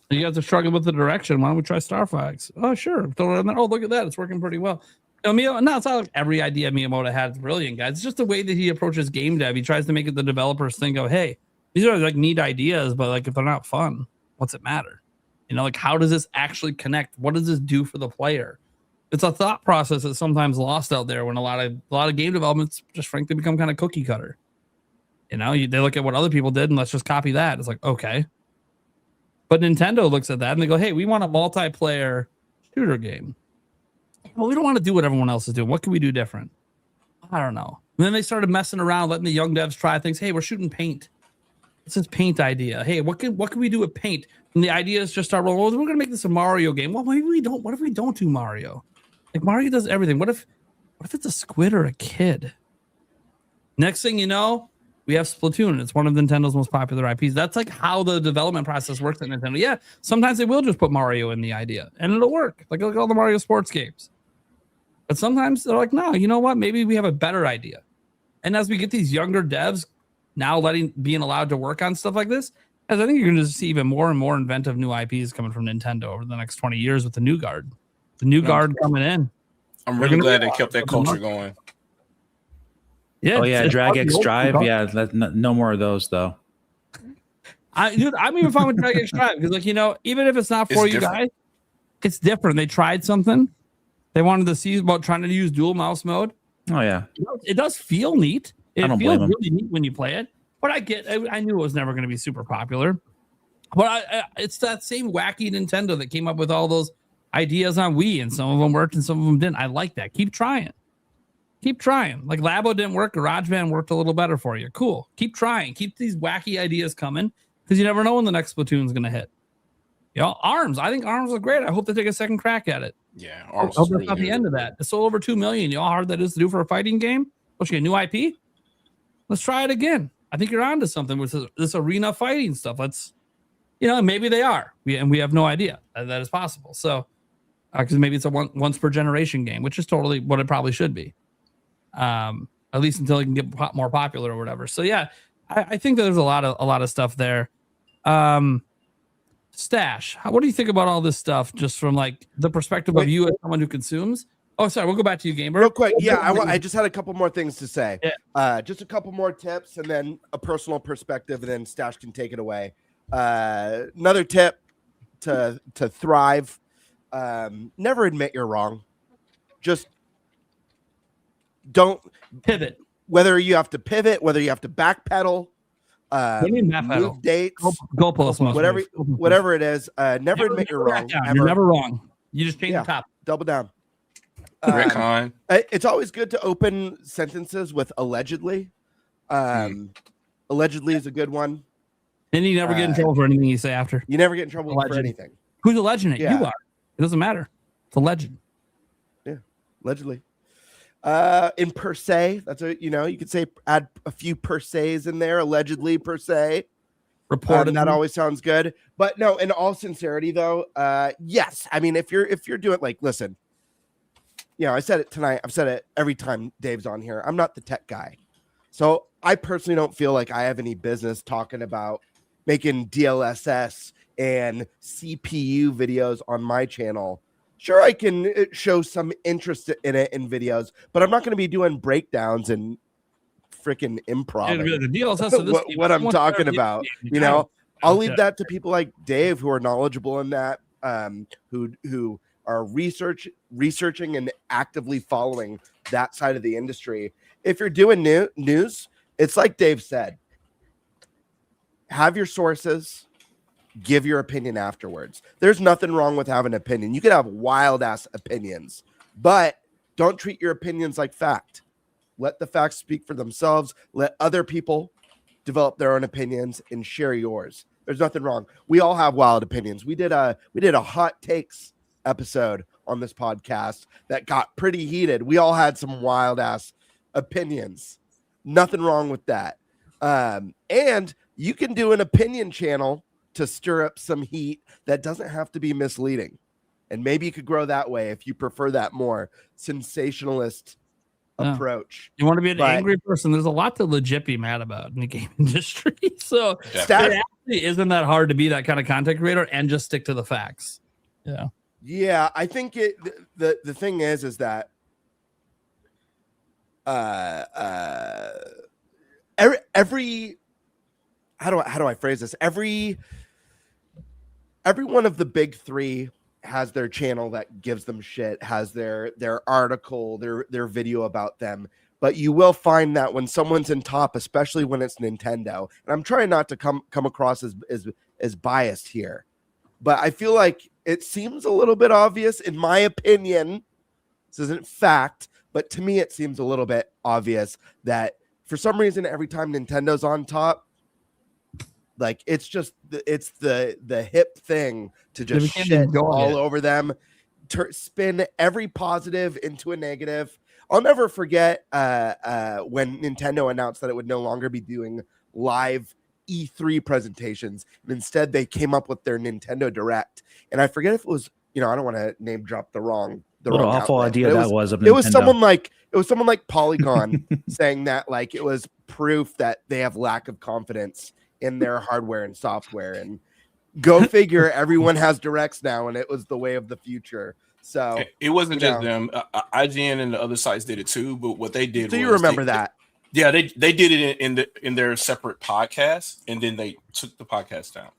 You guys are struggling with the direction. Why don't we try Star Fox? Oh, sure. Throw it in there. Oh, look at that. It's working pretty well. No, it's not like every idea Miyamoto had is brilliant, guys. It's just the way that he approaches game dev. He tries to make it the developers think of, hey, these are like neat ideas, but like if they're not fun, what's it matter? Like how does this actually connect? What does this do for the player? It's a thought process that's sometimes lost out there when a lot of game developments just frankly become kind of cookie cutter. They look at what other people did and let's just copy that. It's like, okay. But Nintendo looks at that and they go, hey, we want a multiplayer shooter game. Well, we don't want to do what everyone else is doing. What can we do different? I don't know. And then they started messing around, letting the young devs try things. Hey, we're shooting paint. It's this paint idea. Hey, what can we do with paint? And the ideas just start rolling. Well, we're going to make this a Mario game. Well, maybe we don't. What if we don't do Mario? Like Mario does everything. What if it's a squid or a kid? Next thing you know, we have Splatoon. It's one of Nintendo's most popular IPs. That's like how the development process works at Nintendo. Yeah, sometimes they will just put Mario in the idea, and it'll work. Like look at all the Mario sports games. But sometimes they're like, no, you know what? Maybe we have a better idea. And as we get these younger devs now being allowed to work on stuff like this, as I think you're going to see even more and more inventive new IPs coming from Nintendo over the next 20 years with the new guard. The new guard coming in. I'm really glad they kept that culture going. Yeah. Oh yeah, Drag X Drive. Yeah, no more of those though. I'm even fine with Drag X Drive because, even if it's not for you guys, it's different. They tried something. They wanted to see about trying to use dual mouse mode. Oh yeah, it does feel neat. It feels blame really neat when you play it. But I knew it was never going to be super popular. But it's that same wacky Nintendo that came up with all those ideas on Wii, and some of them worked and some of them didn't. I like that. Keep trying. Like Labo didn't work. GarageBand worked a little better for you. Cool. Keep trying. Keep these wacky ideas coming because you never know when the next Splatoon's going to hit. ARMS. I think ARMS is great. I hope they take a second crack at it. Yeah, ARMS. I hope that's not the end of that. It's sold over 2 million. You know how hard that is to do for a fighting game? What's your new IP? Let's try it again. I think you're onto something with this arena fighting stuff. Let's, maybe they are. We have no idea that is possible. So, because maybe it's a once per generation game, which is totally what it probably should be. At least until it can get more popular or whatever. So yeah, I think that there's a lot of stuff there. Stash, what do you think about all this stuff just from like the perspective of you as someone who consumes? Oh, sorry, we'll go back to you, GameBird. Real quick, yeah, I just had a couple more things to say. Yeah. Just a couple more tips and then a personal perspective, and then Stash can take it away. Another tip to thrive, never admit you're wrong. Just don't pivot. Whether you have to pivot, whether you have to backpedal, move dates, goalposts, whatever it is, never admit you're wrong. You're never wrong. You just change the top. Double down. It's always good to open sentences with allegedly. Allegedly is a good one. And you never get in trouble for anything you say after. You never get in trouble for anything. Who's alleging it? You are. It doesn't matter. It's a legend. Yeah, allegedly. In per se, that's a you could say add a few per se's in there. Allegedly per se. Reported. That always sounds good. But no, in all sincerity though, yes. I mean, if you're doing like, listen. I said it tonight. I've said it every time Dave's on here. I'm not the tech guy. So I personally don't feel like I have any business talking about making DLSS and CPU videos on my channel. Sure, I can show some interest in it in videos, but I'm not going to be doing breakdowns and freaking improv. The DLSS what I'm talking about. I'll leave that to people like Dave who are knowledgeable in that, who are researching and actively following that side of the industry. If you're doing news, it's like Dave said, have your sources, give your opinion afterwards. There's nothing wrong with having an opinion. You can have wild ass opinions, but don't treat your opinions like fact. Let the facts speak for themselves. Let other people develop their own opinions and share yours. There's nothing wrong. We all have wild opinions. We did a hot takes episode on this podcast that got pretty heated. We all had some wild ass opinions. Nothing wrong with that. And you can do an opinion channel to stir up some heat that doesn't have to be misleading. And maybe you could grow that way if you prefer that more sensationalist approach. You want to be an angry person? There's a lot to legit be mad about in the game industry. So it actually isn't that hard to be that kind of content creator and just stick to the facts. Yeah. Yeah, I think the thing is that every how do I phrase this? Every one of the big three has their channel that gives them shit, has their article, their video about them. But you will find that when someone's in top, especially when it's Nintendo, and I'm trying not to come across as biased here, but I feel like it seems a little bit obvious, in my opinion. This isn't fact, but to me, it seems a little bit obvious that for some reason, every time Nintendo's on top, like it's the hip thing to just shit all over them, spin every positive into a negative. I'll never forget when Nintendo announced that it would no longer be doing live E3 presentations, and instead they came up with their Nintendo Direct. And I forget if it was, I don't want to name drop the wrong awful outlet, idea that was. It was someone like Polygon saying that like it was proof that they have lack of confidence in their hardware and software. And go figure, everyone has Directs now, and it was the way of the future. So it wasn't just them. IGN and the other sites did it too. But what they did, so you remember that? Yeah, they did it in their separate podcast, and then they took the podcast down.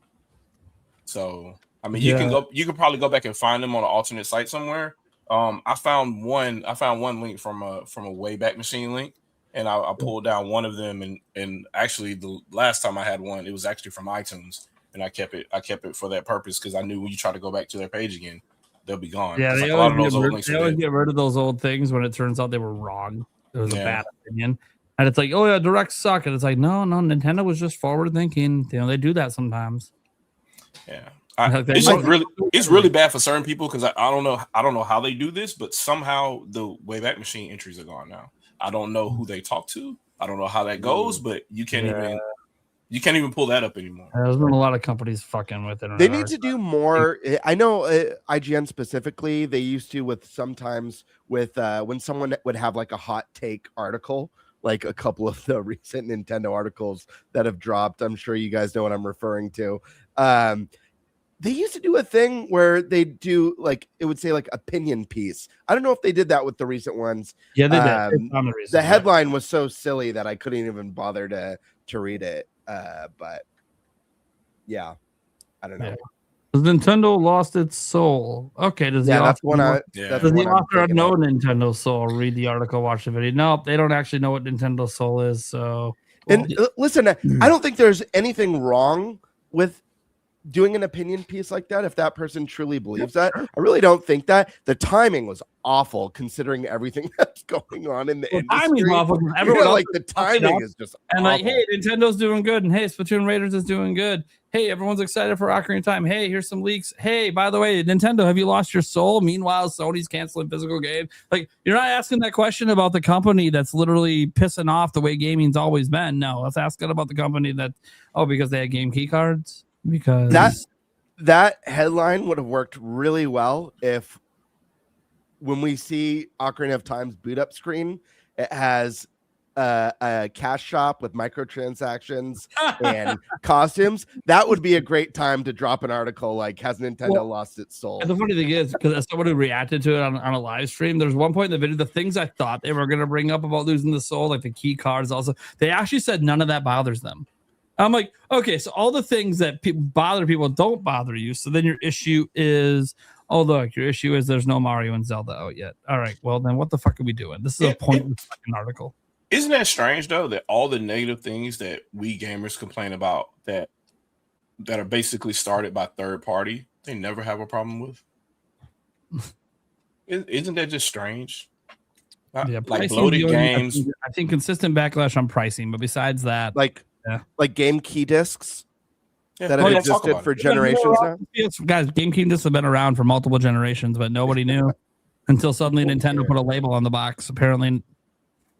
So I mean, you can probably go back and find them on an alternate site somewhere. I found one link from a Wayback Machine link, and I pulled down one of them, and actually the last time I had one, it was actually from iTunes, and I kept it for that purpose because I knew when you try to go back to their page again, they'll be gone. Yeah, they always get rid of those old things when it turns out they were wrong. It was a bad opinion. And it's like, oh yeah, Directs suck. And it's like, no, Nintendo was just forward thinking. They do that sometimes. Yeah. It's really bad for certain people because I don't know how they do this, but somehow the Wayback Machine entries are gone now. I don't know who they talk to. I don't know how that goes, but you can't even pull that up anymore. There's been a lot of companies fucking with it. They need to do more. I know IGN specifically, they used to with when someone would have like a hot take article, like a couple of the recent Nintendo articles that have dropped. I'm sure you guys know what I'm referring to. They used to do a thing where they do like, it would say like opinion piece. I don't know if they did that with the recent ones. Yeah, they did. The headline was so silly that I couldn't even bother to read it. But yeah, I don't know. Yeah. Has Nintendo lost its soul? Okay, does the author know Nintendo soul? Read the article, watch the video. No, they don't actually know what Nintendo soul is. So, listen, I don't think there's anything wrong with doing an opinion piece like that if that person truly believes that. I really don't think that. The timing was awful considering everything that's going on in the industry. Timing's awful. Everyone like the timing is just and awful. Like, hey, Nintendo's doing good, and hey, Splatoon Raiders is doing good. Hey, everyone's excited for Ocarina of Time. Hey, here's some leaks. Hey, by the way, Nintendo, have you lost your soul? Meanwhile, Sony's canceling physical games. Like, you're not asking that question about the company that's literally pissing off the way gaming's always been. No, let's ask it about the company that, because they had game key cards. Because that headline would have worked really well if when we see Ocarina of Time's boot up screen, it has a cash shop with microtransactions and costumes. That would be a great time to drop an article like, has Nintendo lost its soul? And the funny thing is, because as someone who reacted to it on a live stream, there's one point in the video, the things I thought they were going to bring up about losing the soul, like the key cards also, they actually said none of that bothers them. I'm like, okay, so all the things that bother people don't bother you. So then your issue is, look, your issue is there's no Mario and Zelda out yet. All right, well then what the fuck are we doing? This is a pointless fucking article. Isn't that strange though, that all the negative things that we gamers complain about that are basically started by third party, they never have a problem with? Isn't that just strange? Yeah, like bloated games. I think consistent backlash on pricing, but besides that, like game key discs that have existed for generations now. Guys, game key discs have been around for multiple generations, but nobody knew until suddenly Nintendo put a label on the box. Apparently,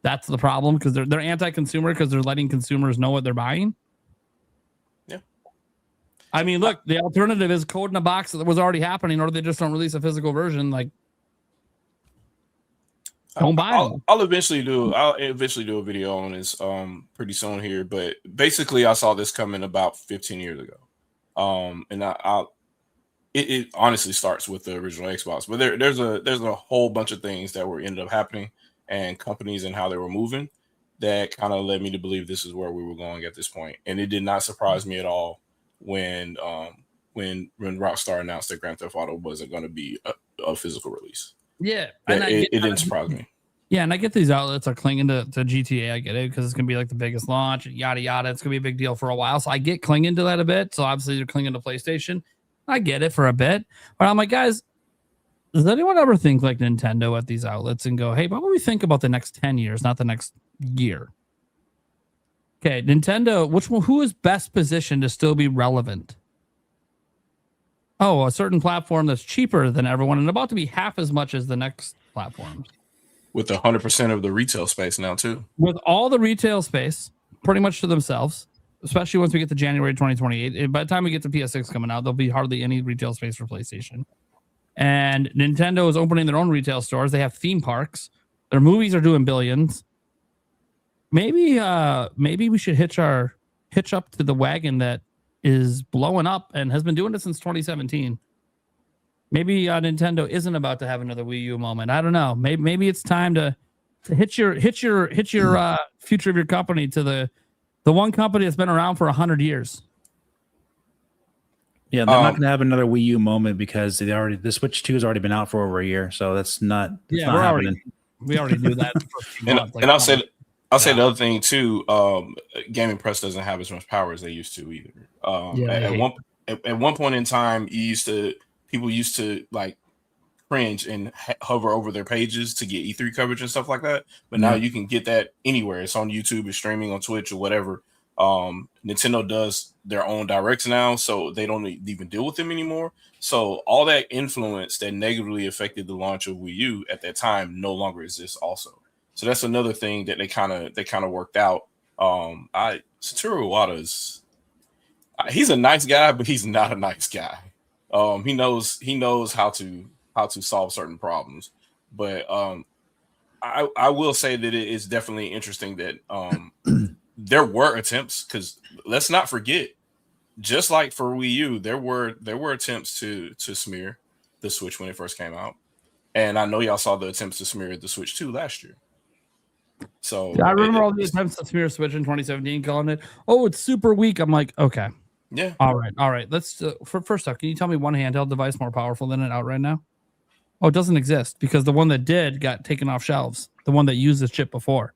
that's the problem because they're anti-consumer because they're letting consumers know what they're buying. Yeah, I mean, look, the alternative is code in a box that was already happening, or they just don't release a physical version. Like, Don't buy them. I'll eventually do a video on this pretty soon here. But basically, I saw this coming about 15 years ago. And it honestly starts with the original Xbox. But there's a whole bunch of things that ended up happening, and companies and how they were moving, that kind of led me to believe this is where we were going at this point. And it did not surprise me at all when Rockstar announced that Grand Theft Auto wasn't going to be a physical release. Yeah, it didn't surprise me. Yeah, and I get these outlets are clinging to GTA. I get it because it's gonna be like the biggest launch, yada yada. It's gonna be a big deal for a while, so I get clinging to that a bit. So obviously they're clinging to PlayStation. I get it for a bit, but I'm like, guys, does anyone ever think like Nintendo at these outlets and go, hey, what would we think about the next 10 years, not the next year? Okay, Nintendo, who is best positioned to still be relevant? Oh, a certain platform that's cheaper than everyone and about to be half as much as the next platforms. With 100% of the retail space now, too. With all the retail space pretty much to themselves, especially once we get to January 2028. By the time we get to PS6 coming out, there'll be hardly any retail space for PlayStation. And Nintendo is opening their own retail stores. They have theme parks. Their movies are doing billions. Maybe we should hitch up to the wagon that is blowing up and has been doing it since 2017. Maybe Nintendo isn't about to have another Wii U moment. I don't know. Maybe it's time to hitch your future of your company to the one company that's been around for 100 years. Yeah, they're not going to have another Wii U moment because the Switch 2 has already been out for over a year, so that's not. We already knew that. And I'll say the other thing too. Gaming Press doesn't have as much power as they used to either. At one point in time, people used to like cringe and hover over their pages to get E3 coverage and stuff like that. But now you can get that anywhere. It's on YouTube, it's streaming on Twitch or whatever. Nintendo does their own directs now, so they don't even deal with them anymore. So all that influence that negatively affected the launch of Wii U at that time no longer exists also. So that's another thing that they kind of worked out. Satoru Iwata's he's a nice guy, but he's not a nice guy. He knows how to solve certain problems. But I will say that it is definitely interesting that there were attempts, because let's not forget, just like for Wii U, there were attempts to smear the Switch when it first came out. And I know y'all saw the attempts to smear the Switch 2 last year. So I remember all the attempts to smear Switch in 2017, calling it, oh, it's super weak. I'm like, okay. Yeah. All right. Let's first off, can you tell me one handheld device more powerful than it out right now? Oh, it doesn't exist, because the one that did got taken off shelves. The one that used this chip before.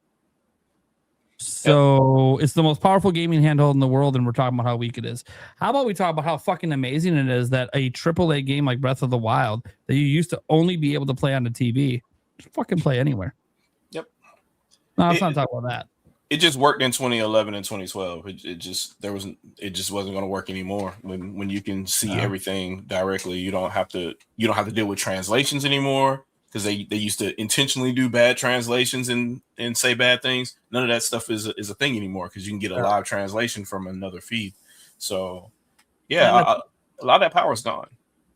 So It's the most powerful gaming handheld in the world, and we're talking about how weak it is. How about we talk about how fucking amazing it is that a AAA game like Breath of the Wild that you used to only be able to play on the TV, just fucking play anywhere. Yep. No, let's not talk about that. It just worked in 2011 and 2012. It just wasn't going to work anymore. When you can see everything directly, you don't have to deal with translations anymore, because they used to intentionally do bad translations and say bad things. None of that stuff is a thing anymore, because you can get a live translation from another feed. So a lot of that power is gone.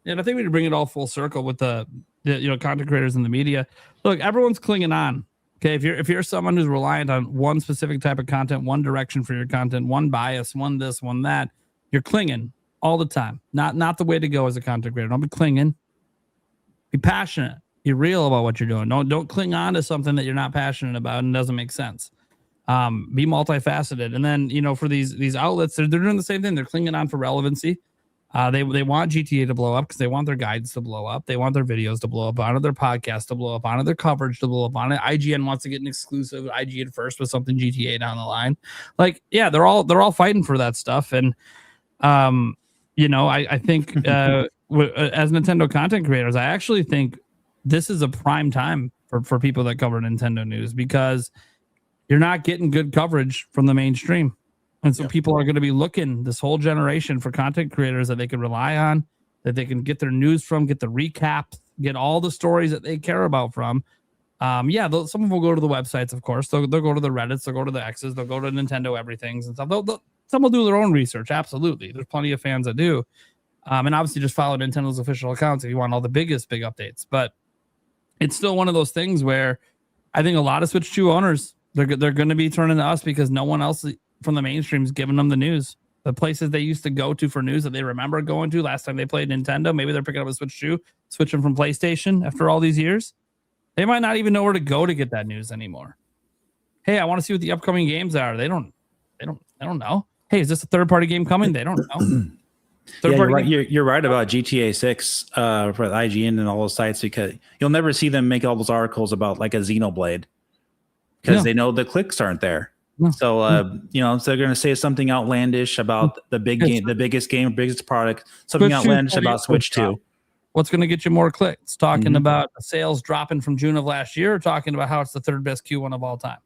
And I think we need to bring it all full circle with the content creators and the media. Look, everyone's clinging on. Okay, if you're someone who's reliant on one specific type of content, one direction for your content, one bias, one this, one that, you're clinging all the time. Not the way to go as a content creator. Don't be clinging. Be passionate. Be real about what you're doing. Don't cling on to something that you're not passionate about and doesn't make sense. Be multifaceted. And then, for these outlets, they're doing the same thing. They're clinging on for relevancy. They want GTA to blow up because they want their guides to blow up. They want their videos to blow up, onto their podcast to blow up, onto their coverage to blow up, on it. IGN wants to get an exclusive IGN first with something GTA down the line. Like, yeah, they're all fighting for that stuff. And I think as Nintendo content creators, I actually think this is a prime time for people that cover Nintendo news, because you're not getting good coverage from the mainstream. And so people are going to be looking this whole generation for content creators that they can rely on, that they can get their news from, get the recaps, get all the stories that they care about from. Some of them will go to the websites, of course. They'll go to the Reddits, they'll go to the X's, they'll go to Nintendo everythings and stuff. Some will do their own research. Absolutely. There's plenty of fans that do. And obviously just follow Nintendo's official accounts if you want all the big updates. But it's still one of those things where I think a lot of Switch 2 owners, they're going to be turning to us because no one else from the mainstream is giving them the news. The places they used to go to for news that they remember going to last time they played Nintendo, maybe they're picking up a Switch 2, switching from PlayStation after all these years. They might not even know where to go to get that news anymore. Hey, I want to see what the upcoming games are. They don't know. Hey, is this a third-party game coming? They don't know. You're right about GTA 6 for the IGN and all those sites, because you'll never see them make all those articles about like a Xenoblade because they know the clicks aren't there. So so they're going to say something outlandish about the big game, the biggest game, biggest product, something outlandish about Switch 2. What's going to get you more clicks? Talking about sales dropping from June of last year, or talking about how it's the third best Q1 of all time?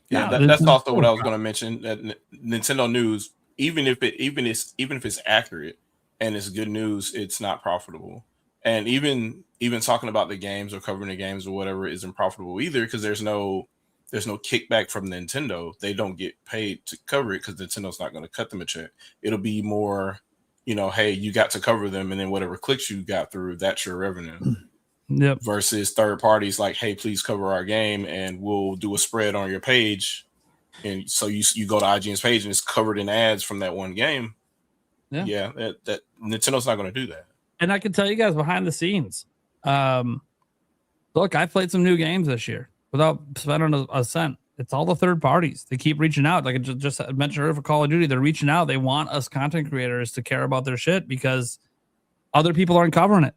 Yeah, that's also what I was going to mention. That Nintendo news, even if it's accurate and it's good news, it's not profitable. And even talking about the games or covering the games or whatever isn't profitable either, because there's no kickback from Nintendo. They don't get paid to cover it because Nintendo's not going to cut them a check. It'll be more, hey, you got to cover them, and then whatever clicks you got through, that's your revenue. Yep. Versus third parties like, hey, please cover our game, and we'll do a spread on your page. And so you go to IGN's page and it's covered in ads from that one game. Yeah, that Nintendo's not going to do that. And I can tell you guys behind the scenes. Look, I played some new games this year without spending a cent. It's all the third parties. They keep reaching out. Like I just mentioned earlier for Call of Duty, they're reaching out. They want us content creators to care about their shit because other people aren't covering it.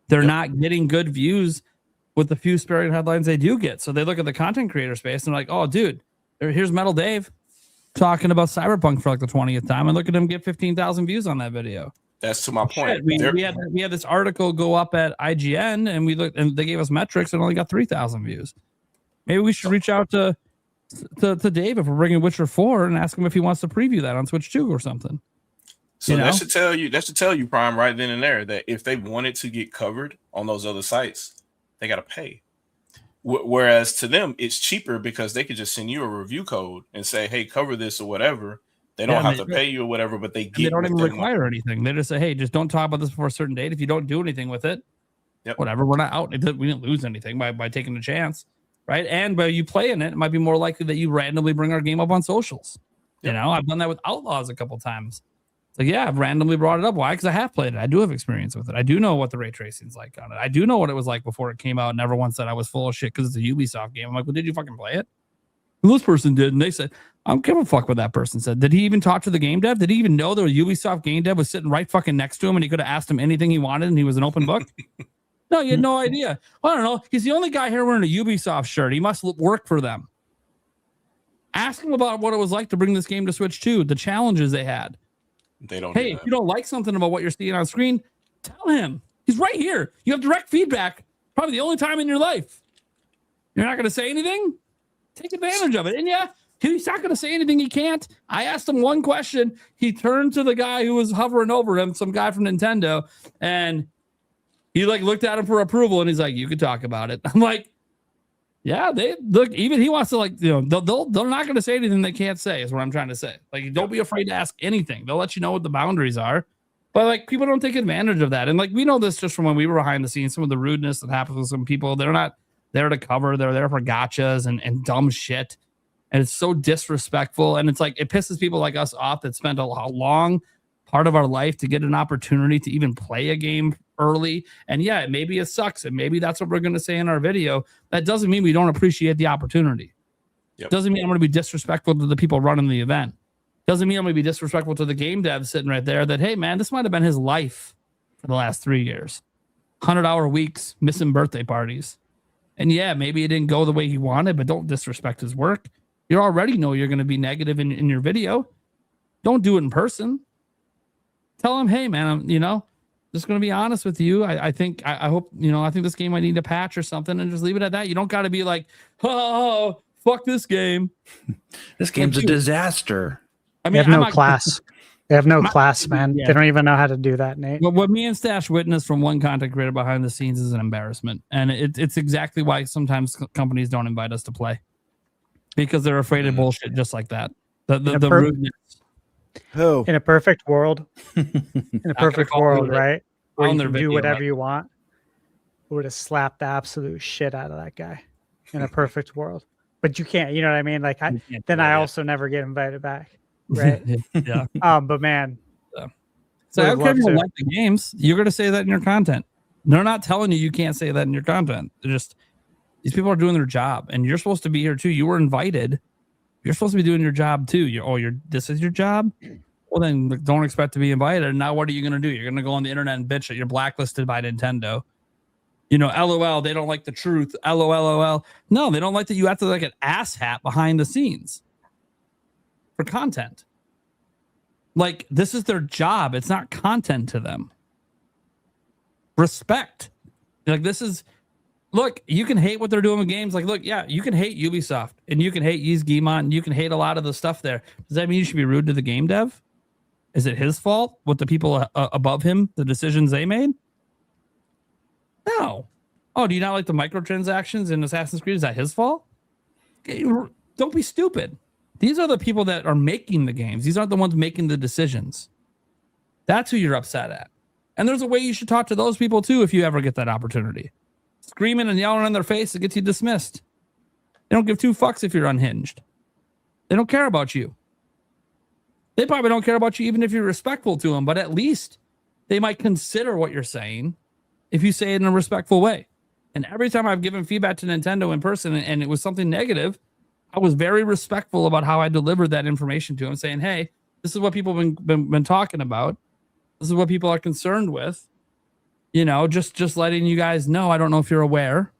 They're not getting good views with the few sparing headlines they do get. So they look at the content creator space and they're like, oh, dude, here's Metal Dave talking about Cyberpunk for like the 20th time, and look at him get 15,000 views on that video. That's to my point. We had this article go up at IGN, and we looked, and they gave us metrics and only got 3,000 views. Maybe we should reach out to Dave if we're bringing Witcher 4 and ask him if he wants to preview that on Switch 2 or something. So that should tell you, Prime, right then and there, that if they wanted to get covered on those other sites, they got to pay. Whereas to them, it's cheaper because they could just send you a review code and say, hey, cover this or whatever. They don't have to pay you or whatever, but they don't even require anything. They just say, hey, just don't talk about this before a certain date. If you don't do anything with it, whatever, we're not out. We didn't lose anything by taking a chance, right? And by you playing it, it might be more likely that you randomly bring our game up on socials. I've done that with Outlaws a couple times. It's like, I've randomly brought it up. Why? Because I have played it. I do have experience with it. I do know what the ray tracing's like on it. I do know what it was like before it came out, and everyone said I was full of shit because it's a Ubisoft game. I'm like, well, did you fucking play it? Well, this person did, and they said, I don't give a fuck what that person said. Did he even talk to the game dev? Did he even know the Ubisoft game dev was sitting right fucking next to him, and he could have asked him anything he wanted, and he was an open book? No, he had no idea. Well, I don't know. He's the only guy here wearing a Ubisoft shirt. He must work for them. Ask him about what it was like to bring this game to Switch 2, the challenges they had. They don't. Hey, if you don't like something about what you're seeing on screen, tell him. He's right here. You have direct feedback. Probably the only time in your life. You're not going to say anything? Take advantage of it. And he's not going to say anything he can't. I asked him one question. He turned to the guy who was hovering over him, some guy from Nintendo, and he looked at him for approval, and he's like, you can talk about it. I'm like, they look, even he wants to they're not going to say anything they can't say is what I'm trying to say. Like, don't be afraid to ask anything. They'll let you know what the boundaries are, but people don't take advantage of that. And we know this just from when we were behind the scenes, some of the rudeness that happens with some people. They're not there to cover. They're there for gotchas and dumb shit. And it's so disrespectful. And it's it pisses people like us off that spent a long part of our life to get an opportunity to even play a game early. And maybe it sucks, and maybe that's what we're going to say in our video. That doesn't mean we don't appreciate the opportunity. Doesn't mean I'm going to be disrespectful to the people running the event. Doesn't mean I'm going to be disrespectful to the game dev sitting right there that, hey man, this might have been his life for the last 3 years. 100-hour weeks, missing birthday parties. And maybe it didn't go the way he wanted, but don't disrespect his work. You already know you're going to be negative in your video. Don't do it in person. Tell him, hey man, I'm just going to be honest with you. I hope, I think this game might need a patch or something, and just leave it at that. You don't got to be like, oh, fuck this game. This game's a disaster. I mean, they have no class. They have no class, man. They don't even know how to do that, Nate. Well, what me and Stash witnessed from one content creator behind the scenes is an embarrassment. And it's exactly why sometimes companies don't invite us to play. Because they're afraid of bullshit just like that. The rudeness. Who? In a perfect world, right? Where you can do whatever you want. We would have slapped the absolute shit out of that guy. in a perfect world. But you can't, you know what I mean? Like I also never get invited back. Right. Yeah. But man. So I don't care if you don't like the games, you're gonna say that in your content. They're not telling you can't say that in your content. They're just these people are doing their job and you're supposed to be here too. You were invited. You're supposed to be doing your job too. This is your job. Well, then don't expect to be invited. And now what are you going to do? You're going to go on the internet and bitch that you're blacklisted by Nintendo. LOL, they don't like the truth. LOL. No, they don't like that you have to like an asshat behind the scenes for content. Like, this is their job. It's not content to them. Respect. Like, look, you can hate what they're doing with games. Like, look, yeah, you can hate Ubisoft and you can hate Yves Guillemot and you can hate a lot of the stuff there. Does that mean you should be rude to the game dev? Is it his fault with the people above him, the decisions they made? No. Oh, do you not like the microtransactions in Assassin's Creed? Is that his fault? Don't be stupid. These are the people that are making the games. These aren't the ones making the decisions. That's who you're upset at. And there's a way you should talk to those people too if you ever get that opportunity. Screaming and yelling in their face, it gets you dismissed. They don't give two fucks if you're unhinged. They don't care about you. They probably don't care about you even if you're respectful to them, but at least they might consider what you're saying if you say it in a respectful way. And every time I've given feedback to Nintendo in person and it was something negative, I was very respectful about how I delivered that information to them, saying, hey, this is what people have been talking about. This is what people are concerned with. Just letting you guys know. I don't know if you're aware.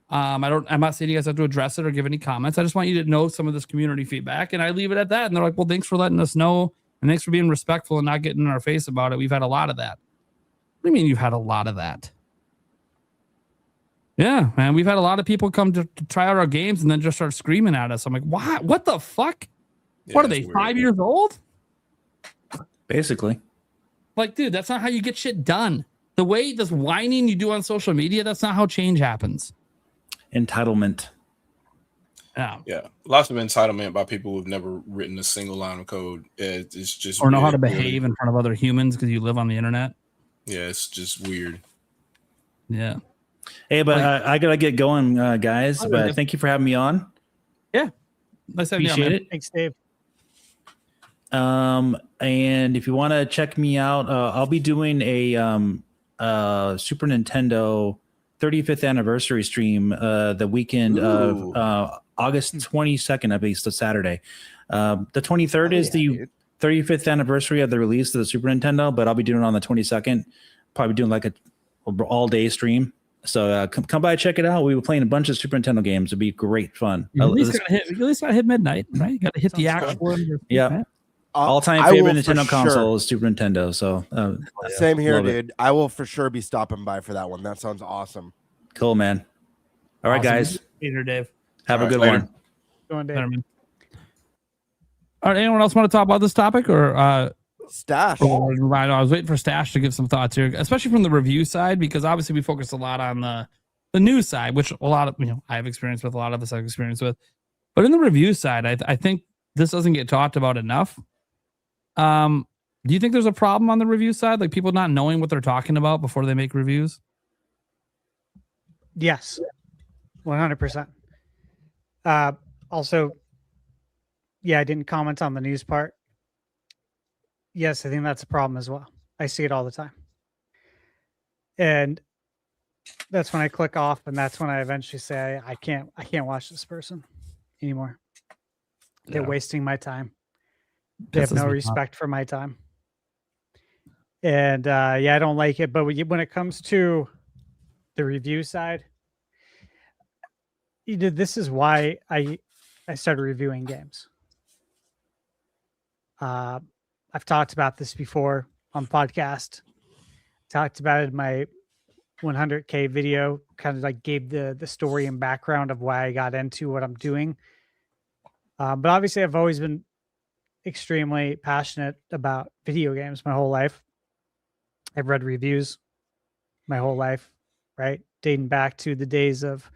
I'm not saying you guys have to address it or give any comments. I just want you to know some of this community feedback, and I leave it at that. And they're like, well, thanks for letting us know, and thanks for being respectful and not getting in our face about it. We've had a lot of that. What do you mean you've had a lot of that? Yeah, man, we've had a lot of people come to try out our games and then just start screaming at us. I'm like, what? What the fuck? Yeah, what are they, 5 years old? Basically. Like, dude, that's not how you get shit done. The way this whining you do on social media, that's not how change happens. Entitlement. Yeah. Lots of entitlement by people who've never written a single line of code. It's just or know how to behave in front of other humans because you live on the internet. Yeah, it's just weird. Yeah. Hey, but I gotta get going, guys. But thank you for having me on. Yeah, nice having you on, appreciate it. Thanks, Dave. And if you want to check me out, I'll be doing a Super Nintendo 35th anniversary stream the weekend of August 22nd. I believe it's the Saturday. The 23rd is the 35th anniversary of the release of the Super Nintendo, but I'll be doing it on the 22nd. Probably doing like a all day stream. So come by, check it out. We were playing a bunch of Super Nintendo games. It'd be great fun. At least gotta hit midnight, right? You gotta hit the actual. Yeah. All-time favorite Nintendo console is Super Nintendo. So same here, dude. I will for sure be stopping by for that one. That sounds awesome. Cool, man. All right, guys. Peter, Dave. Have a good one. Go on, Dave. All right, anyone else want to talk about this topic or Stash? I was waiting for Stash to give some thoughts here, especially from the review side, because obviously we focus a lot on the news side, which a lot of I have experience with, a lot of us have experience with. But in the review side, I think this doesn't get talked about enough. Do you think there's a problem on the review side, like people not knowing what they're talking about before they make reviews? Yes, 100%. Also, yeah, I didn't comment on the news part. Yes, I think that's a problem as well. I see it all the time. And that's when I click off, and that's when I eventually say I can't watch this person anymore. They're wasting my time. They have no respect for my time. And I don't like it. But when it comes to the review side, this is why I started reviewing games. I've talked about this before on podcast. Talked about it in my 100K video, kind of like gave the story and background of why I got into what I'm doing. But obviously I've always been extremely passionate about video games my whole life. I've read reviews my whole life, right? Dating back to the days of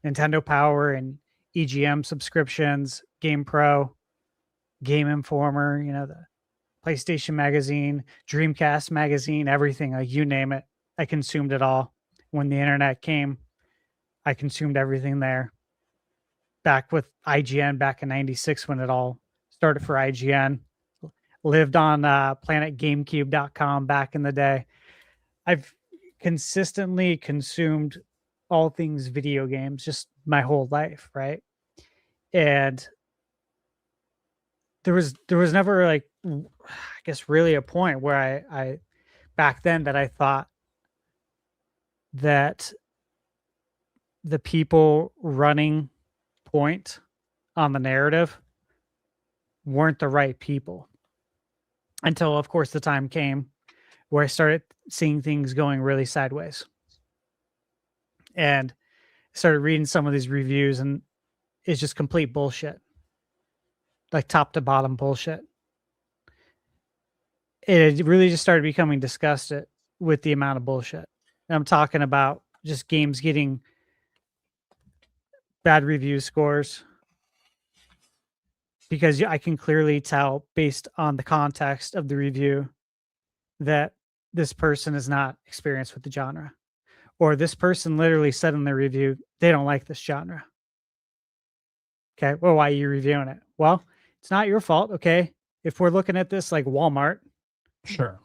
Nintendo Power and EGM subscriptions, Game Pro, Game Informer, the PlayStation Magazine, Dreamcast Magazine, everything, like you name it. I consumed it all. When the internet came, I consumed everything there. Back with IGN back in 96 when it all started for IGN. Lived on planetgamecube.com back in the day. I've consistently consumed all things video games just my whole life, right? And there was never like, I guess really a point where I back then that I thought that the people running point on the narrative weren't the right people, until of course the time came where I started seeing things going really sideways and started reading some of these reviews, and it's just complete bullshit, like top to bottom bullshit. It really just started becoming disgusted with the amount of bullshit. And I'm talking about just games getting bad review scores because I can clearly tell based on the context of the review that this person is not experienced with the genre, or this person literally said in their review they don't like this genre. Okay, well, why are you reviewing it? Well, it's not your fault. Okay, if we're looking at this like Walmart, Sure,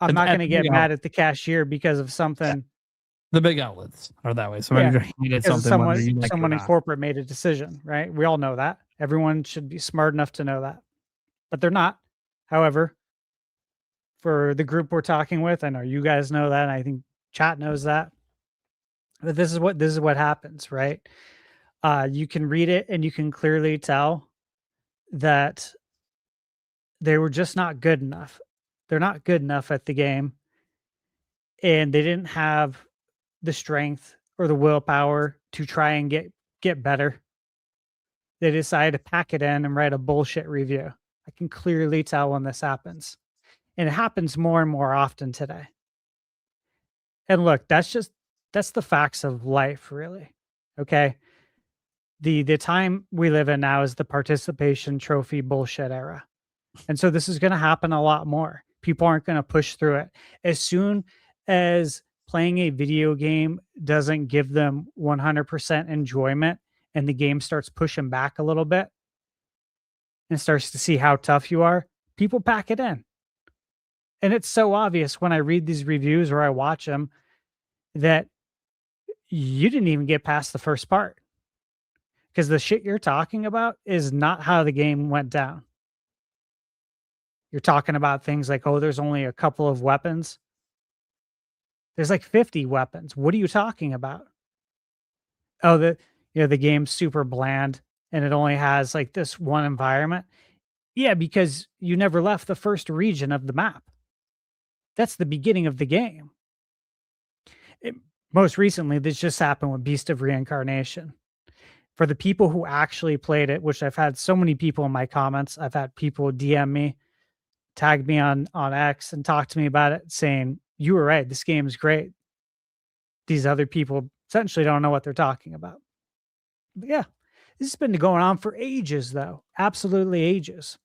I'm not going to get mad at the cashier because of something. The big outlets are that way. Somebody hated something. Someone in corporate made a decision, right? We all know that. Everyone should be smart enough to know that, but they're not. However, for the group we're talking with, I know you guys know that, and I think chat knows that. But this is what happens, right? You can read it and you can clearly tell that they were just not good enough. They're not good enough at the game, and they didn't have the strength or the willpower to try and get better. They decided to pack it in and write a bullshit review. I can clearly tell when this happens, and it happens more and more often today. And look, that's the facts of life, really. Okay. The time we live in now is the participation trophy bullshit era. And so this is going to happen a lot more. People aren't going to push through it. As soon as playing a video game doesn't give them 100% enjoyment and the game starts pushing back a little bit and starts to see how tough you are, people pack it in. And it's so obvious when I read these reviews or I watch them that you didn't even get past the first part, because the shit you're talking about is not how the game went down. You're talking about things like, oh, there's only a couple of weapons. There's like 50 weapons. What are you talking about? Oh, the game's super bland and it only has like this one environment. Yeah, because you never left the first region of the map. That's the beginning of the game. Most recently, this just happened with Beast of Reincarnation. For the people who actually played it, which I've had so many people in my comments, I've had people DM me, tag me on X and talk to me about it, saying, you were right, this game is great. These other people essentially don't know what they're talking about. But yeah, this has been going on for ages, though. Absolutely ages.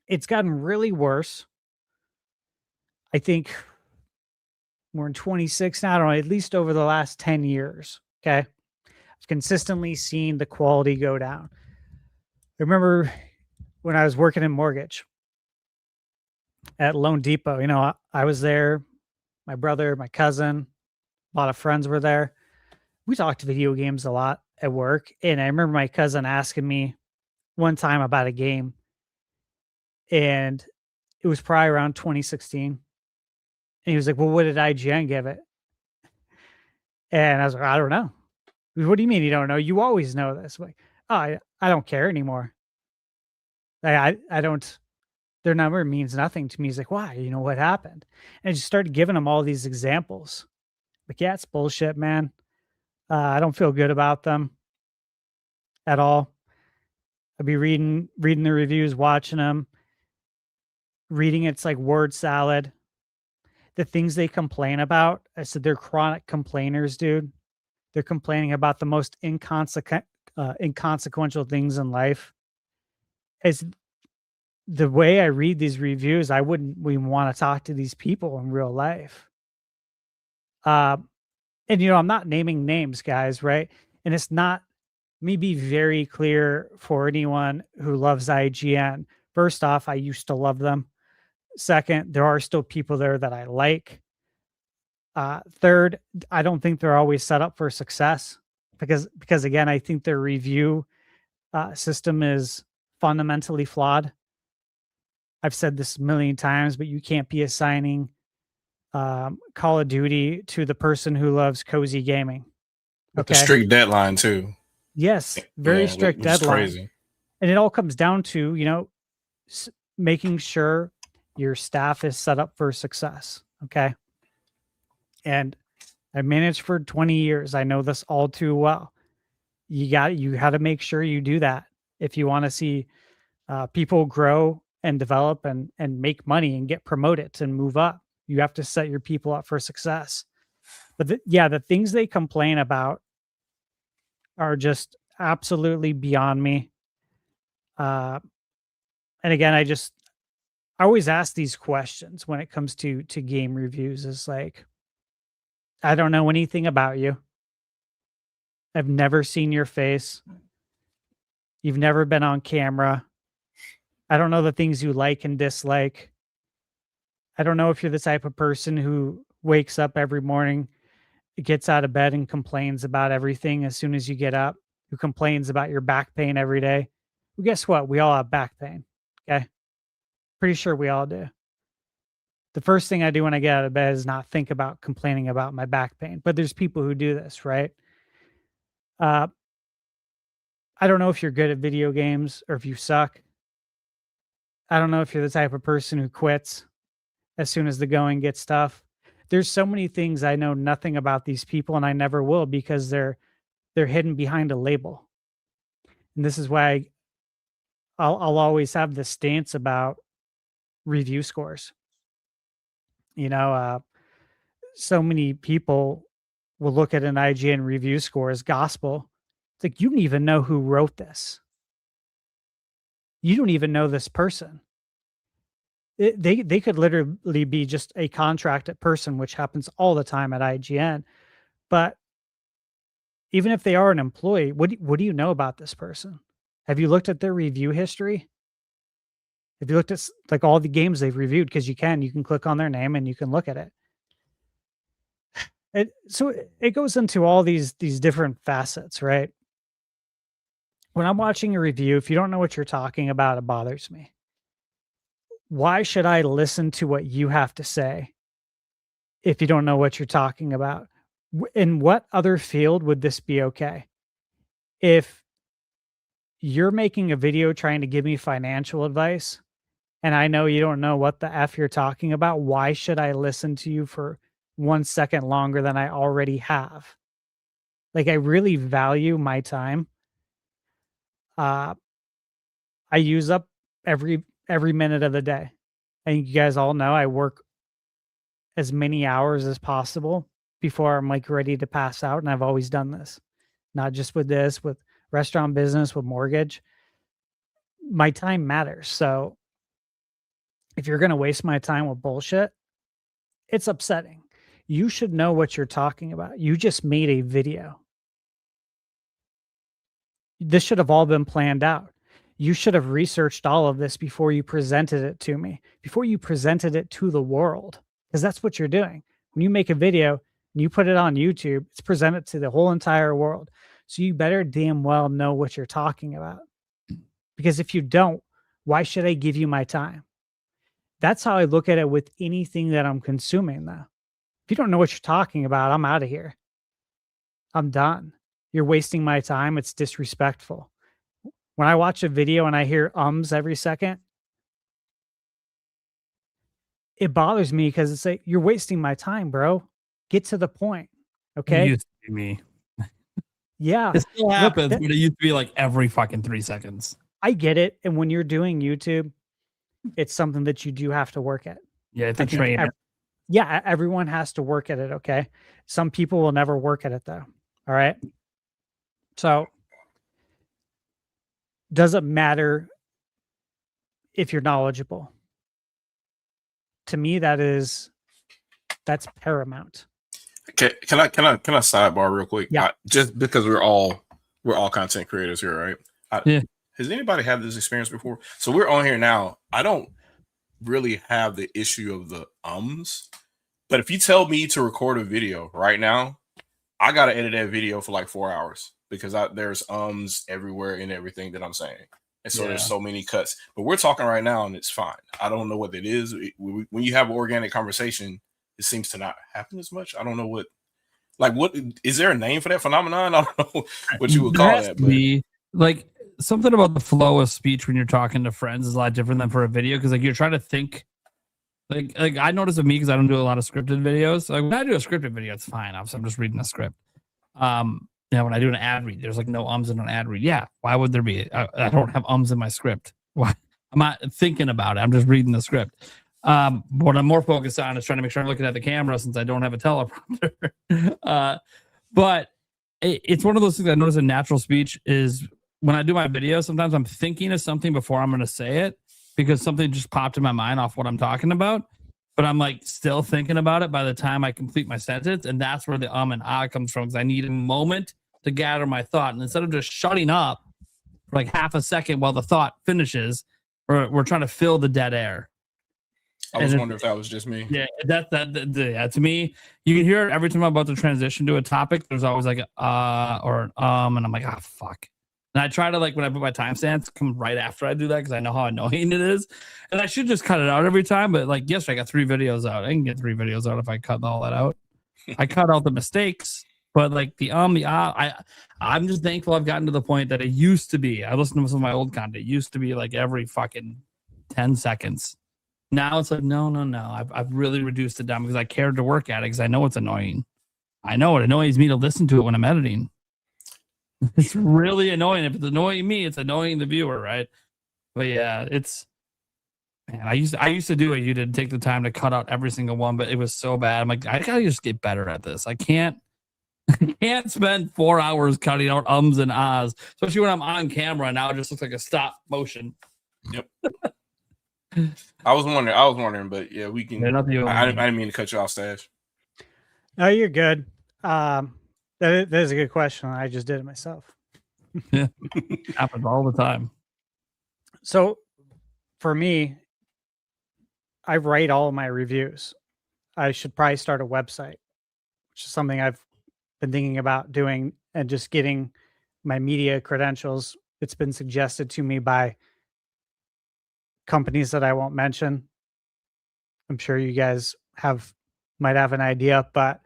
It's gotten really worse. I think we're in 26 now, I don't know, at least over the last 10 years. Okay. I've consistently seen the quality go down. I remember when I was working in mortgage at Loan Depot, I was there, my brother, my cousin, a lot of friends were there. We talked video games a lot at work. And I remember my cousin asking me one time about a game, and it was probably around 2016. And he was like, well, what did IGN give it? And I was like, I don't know. What do you mean you don't know? You always know this. I'm like, oh, I don't care anymore. I don't, their number means nothing to me. He's like, why? What happened? And I just started giving him all these examples. Like, yeah, it's bullshit, man. I don't feel good about them at all. I'd be reading the reviews, watching them, reading it's like word salad. The things they complain about, I said they're chronic complainers, dude. They're complaining about the most inconsequential things in life. It's the way I read these reviews, I wouldn't even want to talk to these people in real life. and I'm not naming names, guys, right? And it's not, let me be very clear for anyone who loves IGN. First off, I used to love them. Second, there are still people there that I like. Third, I don't think they're always set up for success because again, I think their review system is fundamentally flawed. I've said this a million times, but you can't be assigning Call of Duty to the person who loves cozy gaming. With the strict deadline too. Yes, very strict deadline. Crazy. And it all comes down to, making sure your staff is set up for success. Okay. And I managed for 20 years. I know this all too well. You got to make sure you do that if you want to see people grow and develop and make money and get promoted and move up. You have to set your people up for success. But the things they complain about are just absolutely beyond me. And again, I always ask these questions when it comes to game reviews. Is like, I don't know anything about you. I've never seen your face. You've never been on camera. I don't know the things you like and dislike. I don't know if you're the type of person who wakes up every morning, gets out of bed and complains about everything as soon as you get up, who complains about your back pain every day. Well, guess what? We all have back pain. Okay. Pretty sure we all do. The first thing I do when I get out of bed is not think about complaining about my back pain, but there's people who do this, right? I don't know if you're good at video games or if you suck. I don't know if you're the type of person who quits as soon as the going gets tough. There's so many things I know nothing about these people, and I never will because they're hidden behind a label. And this is why I'll always have this stance about review scores. So many people will look at an IGN review score as gospel. It's like, you don't even know who wrote this. You don't even know this person. They could literally be just a contracted person, which happens all the time at IGN. But even if they are an employee, what do you know about this person? Have you looked at their review history? Have you looked at like all the games they've reviewed? Because you can click on their name and you can look at it. So it goes into all these different facets, right? When I'm watching a review, if you don't know what you're talking about, it bothers me. Why should I listen to what you have to say if you don't know what you're talking about? In what other field would this be okay? If you're making a video trying to give me financial advice and I know you don't know what the F you're talking about, why should I listen to you for 1 second longer than I already have? Like, I really value my time. I use up every minute of the day. I think you guys all know I work as many hours as possible before I'm like ready to pass out. And I've always done this, not just with this, with restaurant business, with mortgage. My time matters. So if you're going to waste my time with bullshit, it's upsetting. You should know what you're talking about. You just made a video. This should have all been planned out. You should have researched all of this before you presented it to me, before you presented it to the world, because that's what you're doing. When you make a video and you put it on YouTube, it's presented to the whole entire world. So you better damn well know what you're talking about. Because if you don't, why should I give you my time? That's how I look at it with anything that I'm consuming, though. If you don't know what you're talking about, I'm out of here. I'm done. You're wasting my time. It's disrespectful. When I watch a video and I hear ums every second, it bothers me because it's like, you're wasting my time, bro. Get to the point. Okay. It used to be me. Yeah. It still happens, but it used to be like every fucking 3 seconds. I get it. And when you're doing YouTube, it's something that you do have to work at. Yeah, it's a train. Yeah, everyone has to work at it, okay? Some people will never work at it, though. All right? So, does it matter if you're knowledgeable? To me, that's paramount. Can I sidebar real quick? Yeah. Just because we're all content creators here, right? Yeah. Has anybody had this experience before? So we're on here now. I don't really have the issue of the ums, but if you tell me to record a video right now, I gotta edit that video for like 4 hours because there's ums everywhere in everything that I'm saying, and so there's so many cuts. But we're talking right now, and it's fine. I don't know what it is. When you have an organic conversation, it seems to not happen as much. I don't know what is there a name for that phenomenon? I don't know what you would call that. But like something about the flow of speech when you're talking to friends is a lot different than for a video because like you're trying to think. Like I notice with me because I don't do a lot of scripted videos. Like when I do a scripted video, it's fine. I'm just reading a script. When I do an ad read, there's like no ums in an ad read. Yeah, why would there be? I don't have ums in my script. Why? I'm not thinking about it. I'm just reading the script. What I'm more focused on is trying to make sure I'm looking at the camera since I don't have a teleprompter. But it's one of those things I notice in natural speech is when I do my video, sometimes I'm thinking of something before I'm going to say it because something just popped in my mind off what I'm talking about. But I'm like still thinking about it by the time I complete my sentence. And that's where the and ah comes from because I need a moment to gather my thought. And instead of just shutting up for like half a second while the thought finishes, we're trying to fill the dead air. I was wondering if that was just me. Yeah, that to me, you can hear it every time I'm about to transition to a topic. There's always like or an and I'm like, fuck. And I try to like when I put my timestamps come right after I do that because I know how annoying it is. And I should just cut it out every time. But like yesterday, I got 3 videos out. I can get 3 videos out if I cut all that out. I cut out the mistakes, but like the I'm just thankful I've gotten to the point that it used to be. I listened to some of my old content. It used to be like every fucking 10 seconds. Now it's like, no. I've really reduced it down because I cared to work at it because I know it's annoying. I know it annoys me to listen to it when I'm editing. It's really annoying. If it's annoying me, it's annoying the viewer, right? But yeah, man, I used to do it. You did take the time to cut out every single one, but it was so bad. I'm like, I gotta just get better at this. I can't spend 4 hours cutting out ums and ahs, especially when I'm on camera and now it just looks like a stop motion. Yep. I was wondering, but yeah, we can. I didn't mean to cut you off, Stash. No, you're good. That is a good question. I just did it myself. Yeah, happens all the time. So, for me, I write all of my reviews. I should probably start a website, which is something I've been thinking about doing and just getting my media credentials. It's been suggested to me by companies that I won't mention. I'm sure you guys might have an idea, but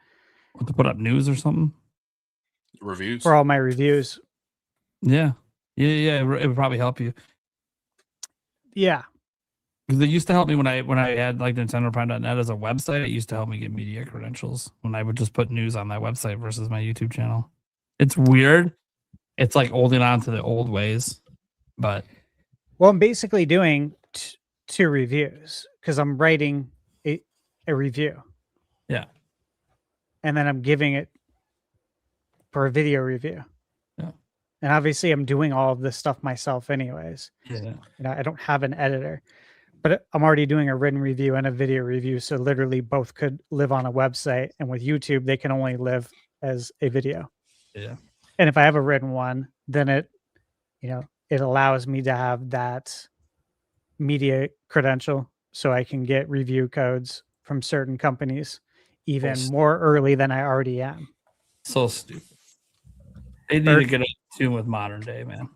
want to put up news or something? Reviews for all my reviews. Yeah. It would probably help you. Yeah, because it used to help me when I had like NintendoPrime.net as a website. It used to help me get media credentials when I would just put news on that website versus my YouTube channel. It's weird. It's like holding on to the old ways, but well, I'm basically doing 2 reviews because I'm writing a review. Yeah, and then I'm giving it for a video review. Yeah. And obviously I'm doing all of this stuff myself anyways. Yeah. I don't have an editor, but I'm already doing a written review and a video review. So literally both could live on a website, and with YouTube, they can only live as a video. Yeah. And if I have a written one, then it allows me to have that media credential so I can get review codes from certain companies even more early than I already am. So stupid. They need to get in tune with modern day, man.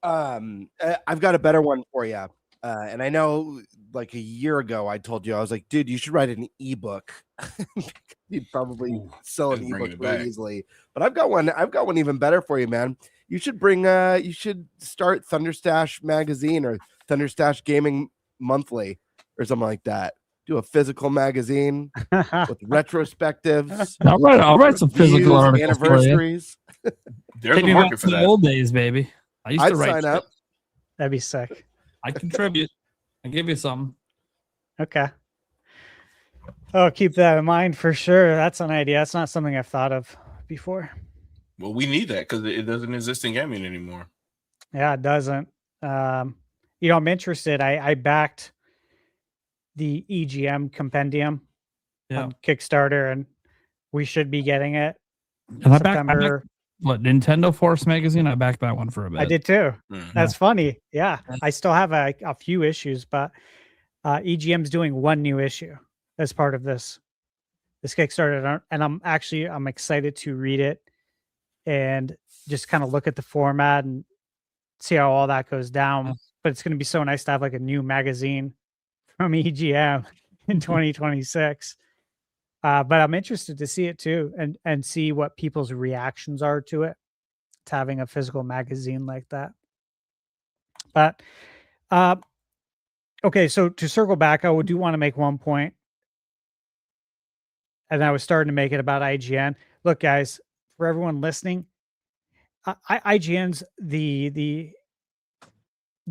I've got a better one for you. And I know like a year ago, I told you, I was like, dude, you should write an ebook. You'd probably sell an ebook really easily. But I've got one even better for you, man. You should start ThunderStash magazine or ThunderStash Gaming Monthly or something like that. Do a physical magazine with retrospectives. I'll write some physical articles, anniversaries. There's a market for that. Old days, baby. I used to write. Sign up. That'd be sick. I contribute. I give you some. Okay. Oh, keep that in mind for sure. That's an idea. That's not something I've thought of before. Well, we need that because it doesn't exist in gaming anymore. Yeah, it doesn't. I'm interested. I backed the EGM compendium Yeah. on Kickstarter, and we should be getting it And September. What, Nintendo Force magazine? I backed that one for a bit. I did too. Mhm. That's funny. Yeah, I still have a few issues, but EGM's doing one new issue as part of this Kickstarter, and I'm excited to read it and just kind of look at the format and see how all that goes down. But it's going to be so nice to have like a new magazine from EGM in 2026. But I'm interested to see it too, and see what people's reactions are to it, to having a physical magazine like that. But okay, so to circle back, I do want to make one point, and I was starting to make it about IGN. Look, guys, for everyone listening, IGN's the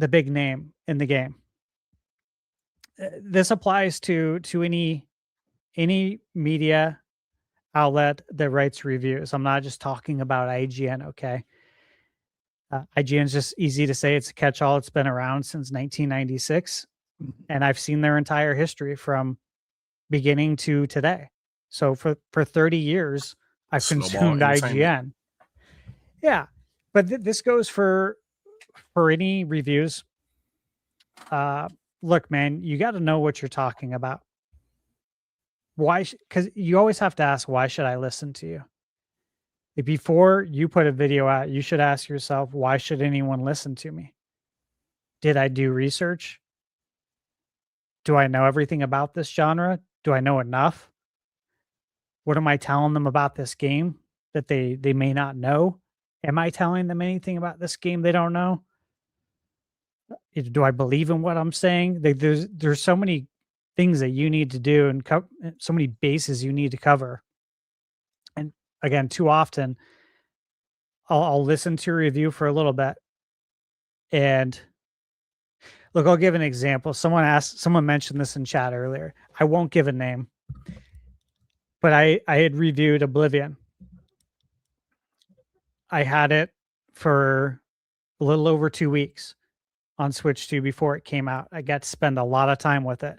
big name in the game. This applies to any media outlet that writes reviews. I'm not just talking about IGN, okay? IGN's just easy to say. It's a catch-all. It's been around since 1996, and I've seen their entire history from beginning to today. So for 30 years, I've consumed IGN. Yeah, but this goes for any reviews. Look, man, you got to know what you're talking about. Why? Because you always have to ask, why should I listen to you? Before you put a video out, you should ask yourself, why should anyone listen to me? Did I do research? Do I know everything about this genre? Do I know enough? What am I telling them about this game that they may not know? Am I telling them anything about this game they don't know? Do I believe in what I'm saying? There's so many things that you need to do, and so many bases you need to cover. And again, too often, I'll listen to a review for a little bit, and look, I'll give an example. Someone mentioned this in chat earlier. I won't give a name, but I had reviewed Oblivion. I had it for a little over 2 weeks on Switch 2 before it came out. I got to spend a lot of time with it.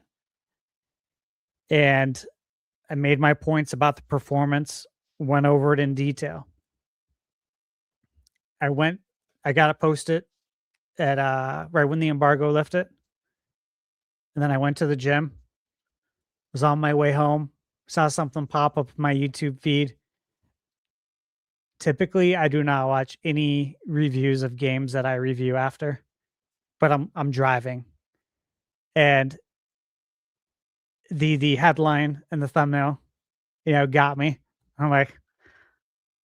And I made my points about the performance, went over it in detail. I got it posted at right when the embargo lifted. And then I went to the gym, was on my way home, saw something pop up in my YouTube feed. Typically, I do not watch any reviews of games that I review after, but I'm driving, and the headline and the thumbnail, got me. I'm like,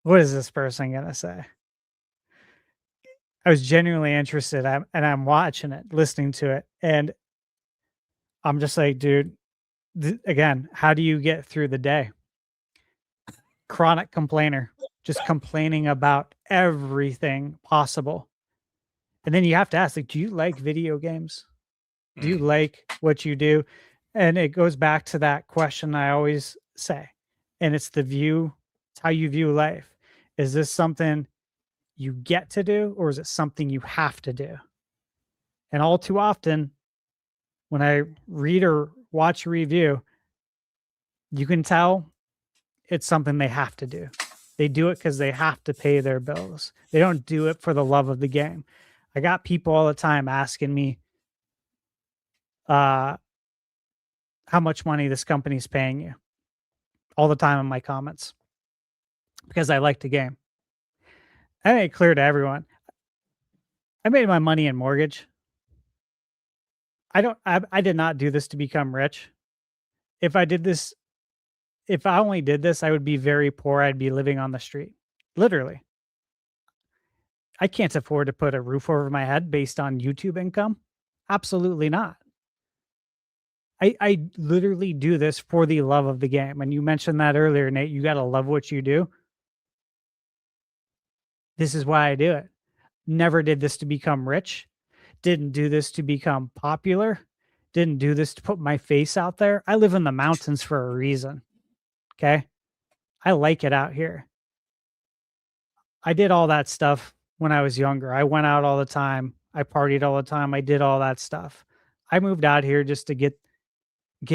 what is this person gonna say? I was genuinely interested, and I'm watching it, listening to it, and I'm just like, dude, again, how do you get through the day? Chronic complainer, just complaining about everything possible. And then you have to ask, like, do you like video games? Do you like what you do? And it goes back to that question I always say, and it's it's how you view life. Is this something you get to do, or is it something you have to do? And all too often, when I read or watch a review, you can tell it's something they have to do. They do it because they have to pay their bills. They don't do it for the love of the game. I got people all the time asking me how much money this company's paying you, all the time in my comments, because I like the game. I made it clear to everyone, I made my money in mortgage. I did not do this to become rich. If I only did this, I would be very poor. I'd be living on the street. Literally. I can't afford to put a roof over my head based on YouTube income. Absolutely not. I literally do this for the love of the game. And you mentioned that earlier, Nate. You got to love what you do. This is why I do it. Never did this to become rich. Didn't do this to become popular. Didn't do this to put my face out there. I live in the mountains for a reason. Okay. I like it out here. I did all that stuff when I was younger. I went out all the time. I partied all the time. I did all that stuff. I moved out here just to get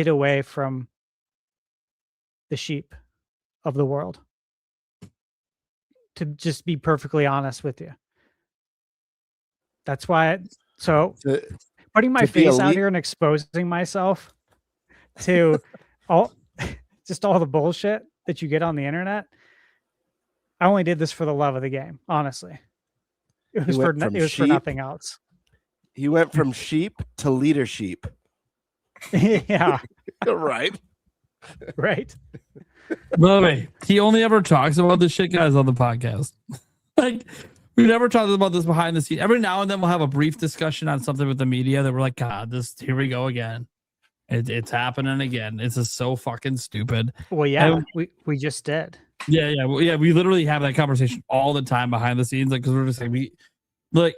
away from the sheep of the world. To just be perfectly honest with you. That's why. Putting my face out here and exposing myself to all the bullshit that you get on the internet. I only did this for the love of the game, honestly. It was for nothing else. He went from sheep to leadership. Yeah. Right. Right. By the way, he only ever talks about this shit, guys, on the podcast. Like, we never talked about this behind the scenes. Every now and then we'll have a brief discussion on something with the media that we're like, God, here we go again. It's happening again. This is so fucking stupid. Well, yeah, we just did. Yeah. We literally have that conversation all the time behind the scenes. Like, because we're just like,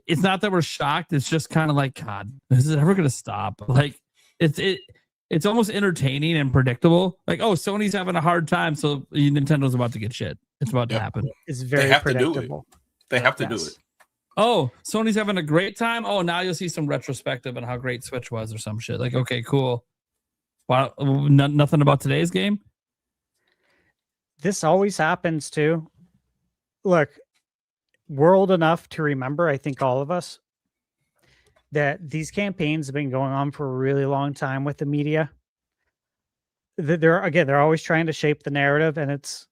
it's not that we're shocked. It's just kind of like, God, is it ever going to stop? Like, it's almost entertaining and predictable. Like, oh, Sony's having a hard time, so Nintendo's about to get shit. It's about to happen. It's very predictable. They have to do it. Oh, Sony's having a great time. Oh, now you'll see some retrospective on how great Switch was or some shit. Like, okay, cool. Wow, nothing about today's game. This always happens too. Look, we're old enough to remember, I think all of us, that these campaigns have been going on for a really long time with the media. They're always trying to shape the narrative, and it's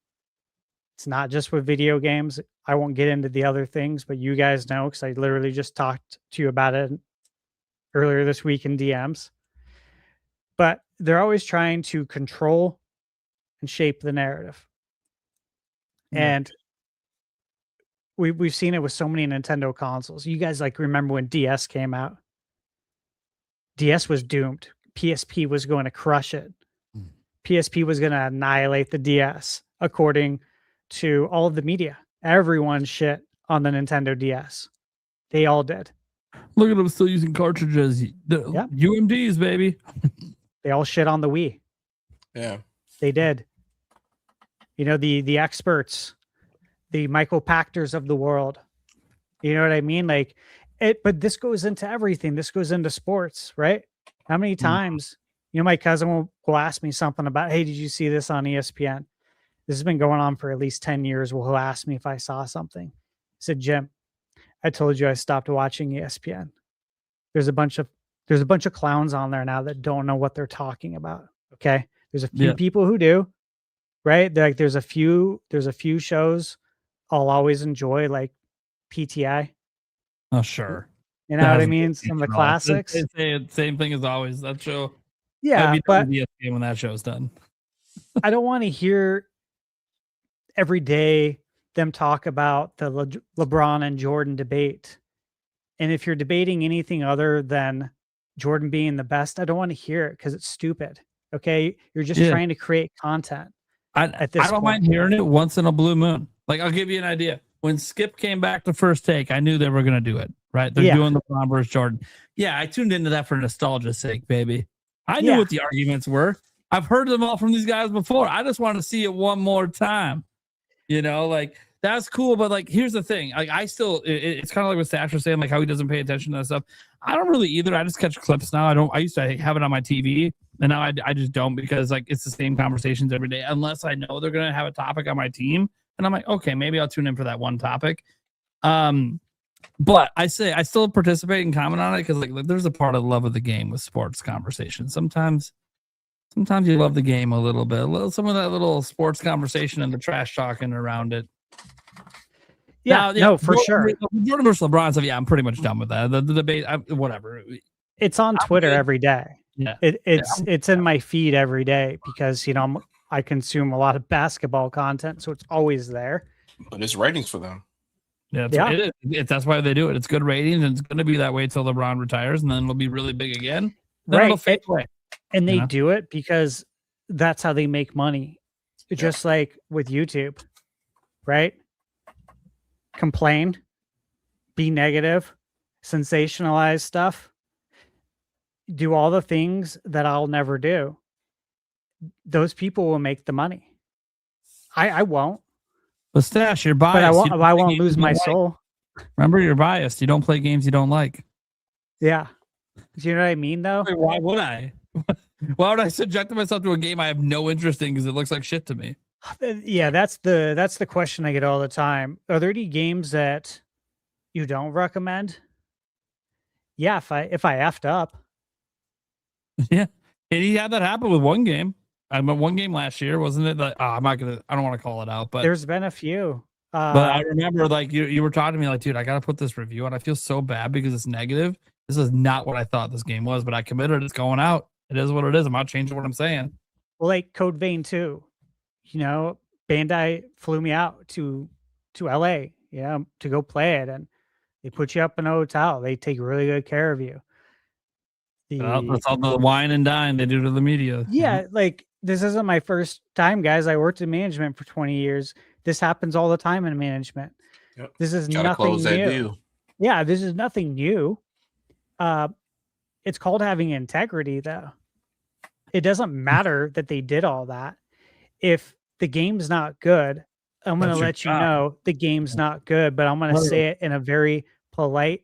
not just with video games. I won't get into the other things, but you guys know, because I literally just talked to you about it earlier this week in DMs. But they're always trying to control and shape the narrative. And we've seen it with so many Nintendo consoles. You guys remember when DS came out? DS was doomed. PSP was going to crush it. PSP was going to annihilate the DS, according to all of the media. Everyone shit on the Nintendo DS. They all did. Look at them still using cartridges. UMDs, baby. They all shit on the Wii. Yeah. They did. The experts, the Michael Pachters of the world. You know what I mean? But this goes into everything. This goes into sports, right? How many times, my cousin will ask me something about, hey, did you see this on ESPN? This has been going on for at least 10 years. Well, he'll ask me if I saw something. I said, Jim, I told you I stopped watching ESPN. There's a bunch of clowns on there now that don't know what they're talking about. Okay. There's a few people who do, right? There's a few shows I'll always enjoy, like PTI. Oh, sure. You know what I mean? Some of the classics. Same thing as always. That show. Yeah, but when that show's done. I don't want to hear every day them talk about the LeBron and Jordan debate. And if you're debating anything other than Jordan being the best, I don't want to hear it because it's stupid. Okay. You're just trying to create content. I don't mind hearing it once in a blue moon. Like, I'll give you an idea. When Skip came back to First Take, I knew they were going to do it, right? They're doing LeBron versus Jordan. Yeah, I tuned into that for nostalgia's sake, baby. I knew what the arguments were. I've heard them all from these guys before. I just want to see it one more time. That's cool. But here's the thing. It's kind of like what Stash was saying, how he doesn't pay attention to that stuff. I don't really either. I just catch clips now. I used to have it on my TV, and now I just don't, because it's the same conversations every day, unless I know they're going to have a topic on my team. And I'm like, okay, maybe I'll tune in for that one topic. But I still participate and comment on it because there's a part of the love of the game with sports conversation. Sometimes you love the game a little bit, some of that little sports conversation and the trash talking around it. No, for sure. Jordan versus LeBron stuff. Yeah, I'm pretty much done with that. The debate, whatever. It's on Twitter every day. Yeah, it's in my feed every day because I consume a lot of basketball content, so it's always there. But it's ratings for them. Yeah, it is. That's why they do it. It's good ratings, and it's going to be that way until LeBron retires, and then it'll be really big again. Then it'll fade away. And they do it because that's how they make money. Just like with YouTube, right? Complain, be negative, sensationalize stuff, do all the things that I'll never do. Those people will make the money. I won't. But Stash, you're biased. But I won't lose my soul. Remember, you're biased. You don't play games you don't like. Yeah. Do you know what I mean, though? Why would I? Why would I subject myself to a game I have no interest in because it looks like shit to me? Yeah, that's the question I get all the time. Are there any games that you don't recommend? Yeah, if I effed up. Yeah, and he had that happen with one game. I mean, one game last year, wasn't it? Like, I don't want to call it out, but There's been a few. but I remember like you were talking to me like, dude, I got to put this review on. I feel so bad because it's negative. This is not what I thought this game was, but I committed. It's going out. It is what it is. I'm not changing what I'm saying. Well, like Code Vein 2, you know, Bandai flew me out to LA, to go play it, and they put you up in a hotel. They take really good care of you. That's all the wine and dine they do to the media. Yeah, like this isn't my first time, guys. I worked in management for 20 years. This happens all the time in management. Yep. This is Gotta nothing close that new. deal. Yeah, this is nothing new. It's called having integrity, though. It doesn't matter that they did all that. If the game's not good, I'm going to let you know the game's not good, but I'm going to say it in a very polite,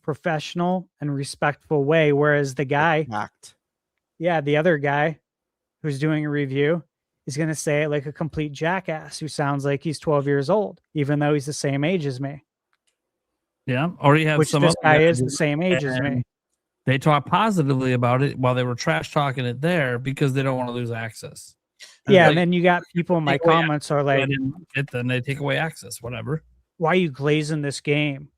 professional, and respectful way. Whereas the guy, the other guy who's doing a review is going to say it like a complete jackass who sounds like he's 12 years old, even though he's the same age as me. Yeah, or you have Which some this other guy guys is the same age as me. They talk positively about it while they were trash talking it there because they don't want to lose access. Yeah, like, and then you got people in my comments are like, then they take away access, whatever. Why are you glazing this game?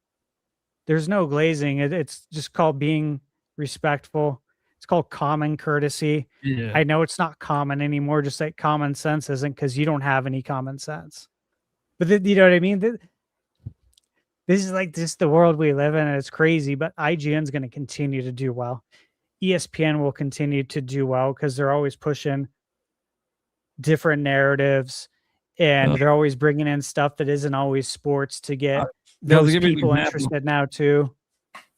There's no glazing. It's just called being respectful. It's called common courtesy. Yeah. I know it's not common anymore, just like common sense isn't, because you don't have any common sense. But you know what I mean? This is like just the world we live in, and it's crazy. But IGN's going to continue to do well. ESPN will continue to do well because they're always pushing different narratives, and they're always bringing in stuff that isn't always sports to get those people interested now too.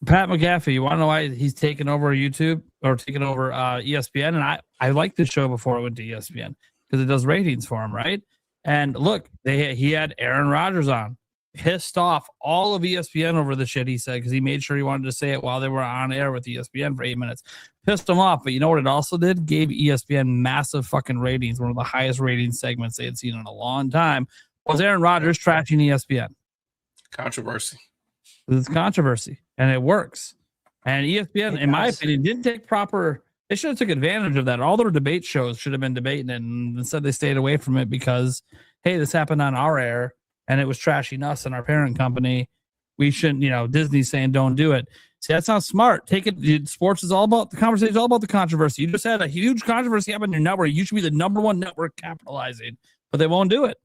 Pat McAfee, you want to know why he's taken over YouTube or taken over ESPN? And I liked the show before it went to ESPN because it does ratings for him, right? And look, he had Aaron Rodgers on, pissed off all of ESPN over the shit he said because he made sure he wanted to say it while they were on air with ESPN for 8 minutes. Pissed him off, but you know what it also did? Gave ESPN massive fucking ratings. One of the highest rating segments they had seen in a long time was Aaron Rodgers trashing ESPN. Controversy. It's controversy, and it works. And ESPN, in my opinion, didn't take they should have took advantage of that. All their debate shows should have been debating it, and instead they stayed away from it because, hey, this happened on our air, and it was trashing us and our parent company. We shouldn't, Disney's saying don't do it. See, that's not smart. Take it. Sports is all about the conversation. Is all about the controversy. You just had a huge controversy happen on your network. You should be the number one network capitalizing, but they won't do it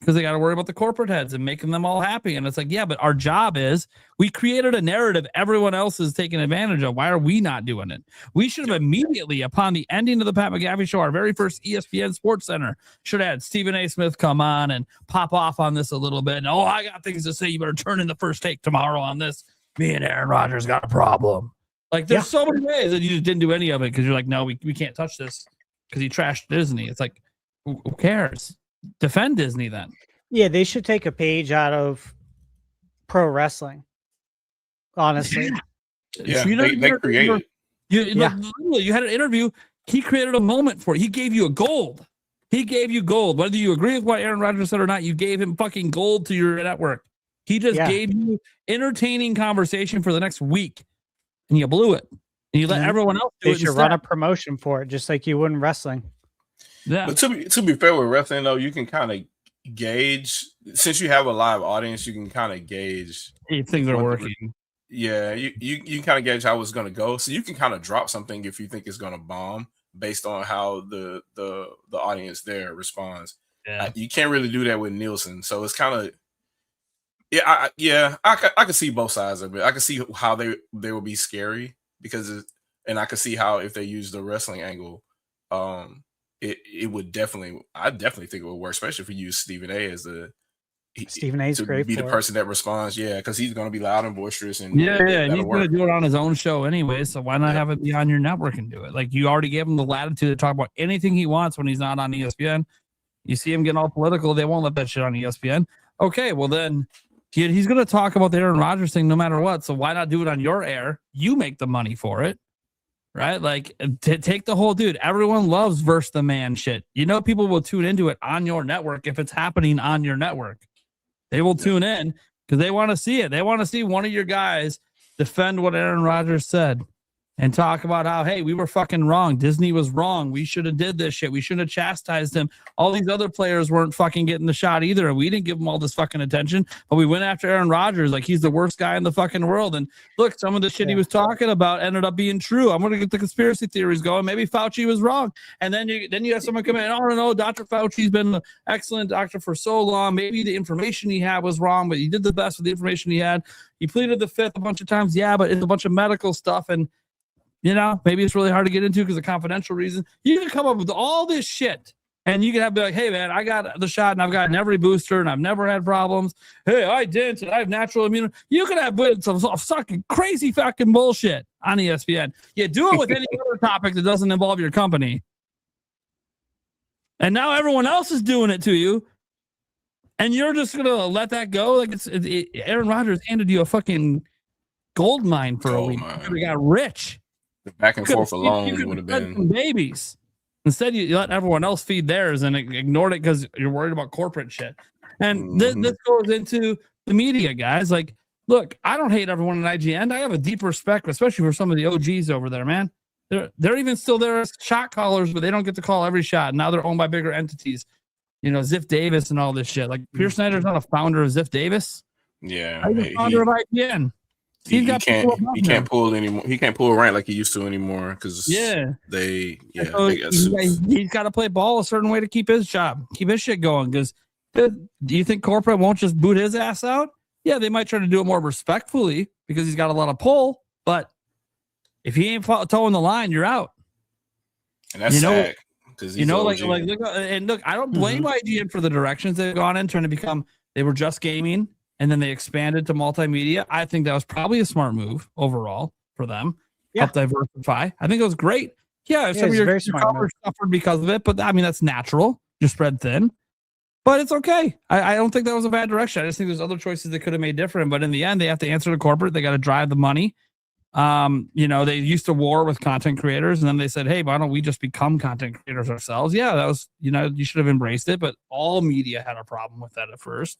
because they got to worry about the corporate heads and making them all happy. And it's like, yeah, but our job is we created a narrative everyone else is taking advantage of. Why are we not doing it? We should have immediately, upon the ending of the Pat McAfee show, our very first ESPN Sports Center, should have had Stephen A. Smith come on and pop off on this a little bit. And, I got things to say. You better turn in the first take tomorrow on this. Me and Aaron Rodgers got a problem. Like, there's so many ways that you just didn't do any of it because you're like, no, we can't touch this because he trashed Disney. It's like, who cares? Defend Disney then. Yeah, they should take a page out of pro wrestling. Honestly. Yeah, they created. Literally, you had an interview. He created a moment for it. He gave you a gold. He gave you gold. Whether you agree with what Aaron Rodgers said or not, you gave him fucking gold to your network. He just gave you entertaining conversation for the next week, and you blew it. And you let everyone else do it. They should run a promotion for it, just like you would in wrestling. Yeah. But to be fair with wrestling, though, you can kind of gauge, since you have a live audience, you can kind of gauge if things are working. Yeah, you kind of gauge how it's going to go. So you can kind of drop something if you think it's going to bomb based on how the audience there responds. Yeah. You can't really do that with Nielsen. So it's kind of, I can see both sides of it. I can see how they will be scary and I can see how if they use the wrestling angle, it would I definitely think it would work, especially if you use Stephen A. as Stephen A. is great be for the person that responds, because he's going to be loud and boisterous, and and he's going to do it on his own show anyway. So why not have it be on your network and do it? Like, you already gave him the latitude to talk about anything he wants when he's not on ESPN. You see him getting all political; they won't let that shit on ESPN. Okay, well then he's going to talk about the Aaron Rodgers thing no matter what. So why not do it on your air? You make the money for it. right? Like take the whole dude. Everyone loves verse the man shit. You know, people will tune into it on your network if it's happening on your network. They will tune in because they want to see it. They want to see one of your guys defend what Aaron Rodgers said and talk about how, hey, we were fucking wrong. Disney was wrong. We should have did this shit. We shouldn't have chastised him. All these other players weren't fucking getting the shot either. And we didn't give them all this fucking attention, but we went after Aaron Rodgers like he's the worst guy in the fucking world. And look, some of the shit he was talking about ended up being true. I'm going to get the conspiracy theories going. Maybe Fauci was wrong. And then you have someone come in, oh, no, Dr. Fauci's been an excellent doctor for so long. Maybe the information he had was wrong, but he did the best with the information he had. He pleaded the fifth a bunch of times. Yeah, but it's a bunch of medical stuff. And you know, maybe it's really hard to get into because of confidential reasons. You can come up with all this shit and you can have be like, hey, man, I got the shot and I've gotten every booster and I've never had problems. Hey, I didn't and I have natural immunity. You can have some fucking crazy fucking bullshit on ESPN. You do it with any other topic that doesn't involve your company. And now everyone else is doing it to you. And you're just going to let that go? Like Aaron Rodgers handed you a fucking gold mine for a week. You got rich. The back and forth alone would have been babies. Instead, you let everyone else feed theirs and ignored it because you're worried about corporate shit. And this goes into the media, guys. Like, look, I don't hate everyone at IGN. I have a deep respect, especially for some of the OGs over there, man. They're even still there as shot callers, but they don't get to call every shot. Now they're owned by bigger entities. You know, Ziff Davis and all this shit. Like, Pierce Snyder's not a founder of Ziff Davis. Yeah. He's a founder of IGN. He can't pull anymore. He can't pull a rank like he used to anymore because so they he's got to play ball a certain way to keep his job, keep his shit going. Because do you think corporate won't just boot his ass out? Yeah, they might try to do it more respectfully because he's got a lot of pull. But if he ain't towing the line, you're out. And that's sad. You know, like look, I don't blame IGN for the directions they've gone in, trying to become. They were just gaming. And then they expanded to multimedia. I think that was probably a smart move overall for them. Help diversify. I think it was great. Yeah, if some of your coverage suffered because of it, but I mean, that's natural. You're spread thin. But it's okay. I don't think that was a bad direction. I just think there's other choices they could have made different. But in the end, they have to answer to corporate. They got to drive the money. You know, they used to war with content creators, and then they said, hey, why don't we just become content creators ourselves? Yeah, that was, you know, you should have embraced it. But all media had a problem with that at first.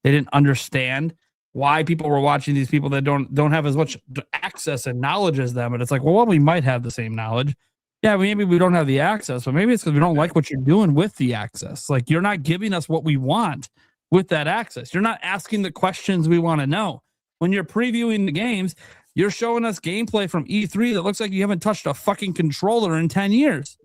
They didn't understand why people were watching these people that don't have as much access and knowledge as them. And it's like, well, we might have the same knowledge. Yeah, maybe we don't have the access, but maybe it's because we don't like what you're doing with the access. Like, you're not giving us what we want with that access. You're not asking the questions we want to know. When you're previewing the games, you're showing us gameplay from E3 that looks like you haven't touched a fucking controller in 10 years.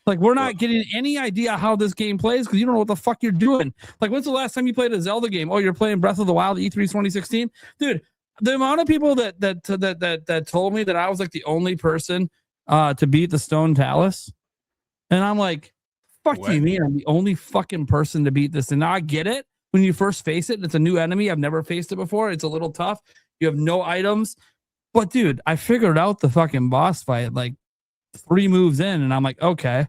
Like, we're not getting any idea how this game plays because you don't know what the fuck you're doing. Like, when's the last time you played a Zelda game? Oh, you're playing Breath of the Wild E3 2016? Dude, the amount of people that told me that I was like the only person to beat the Stone Talus. And I'm like, fuck you mean I'm the only fucking person to beat this? And now I get it. When you first face it, it's a new enemy. I've never faced it before. It's a little tough. You have no items. But, dude, I figured out the fucking boss fight like 3 moves in, and I'm like, okay,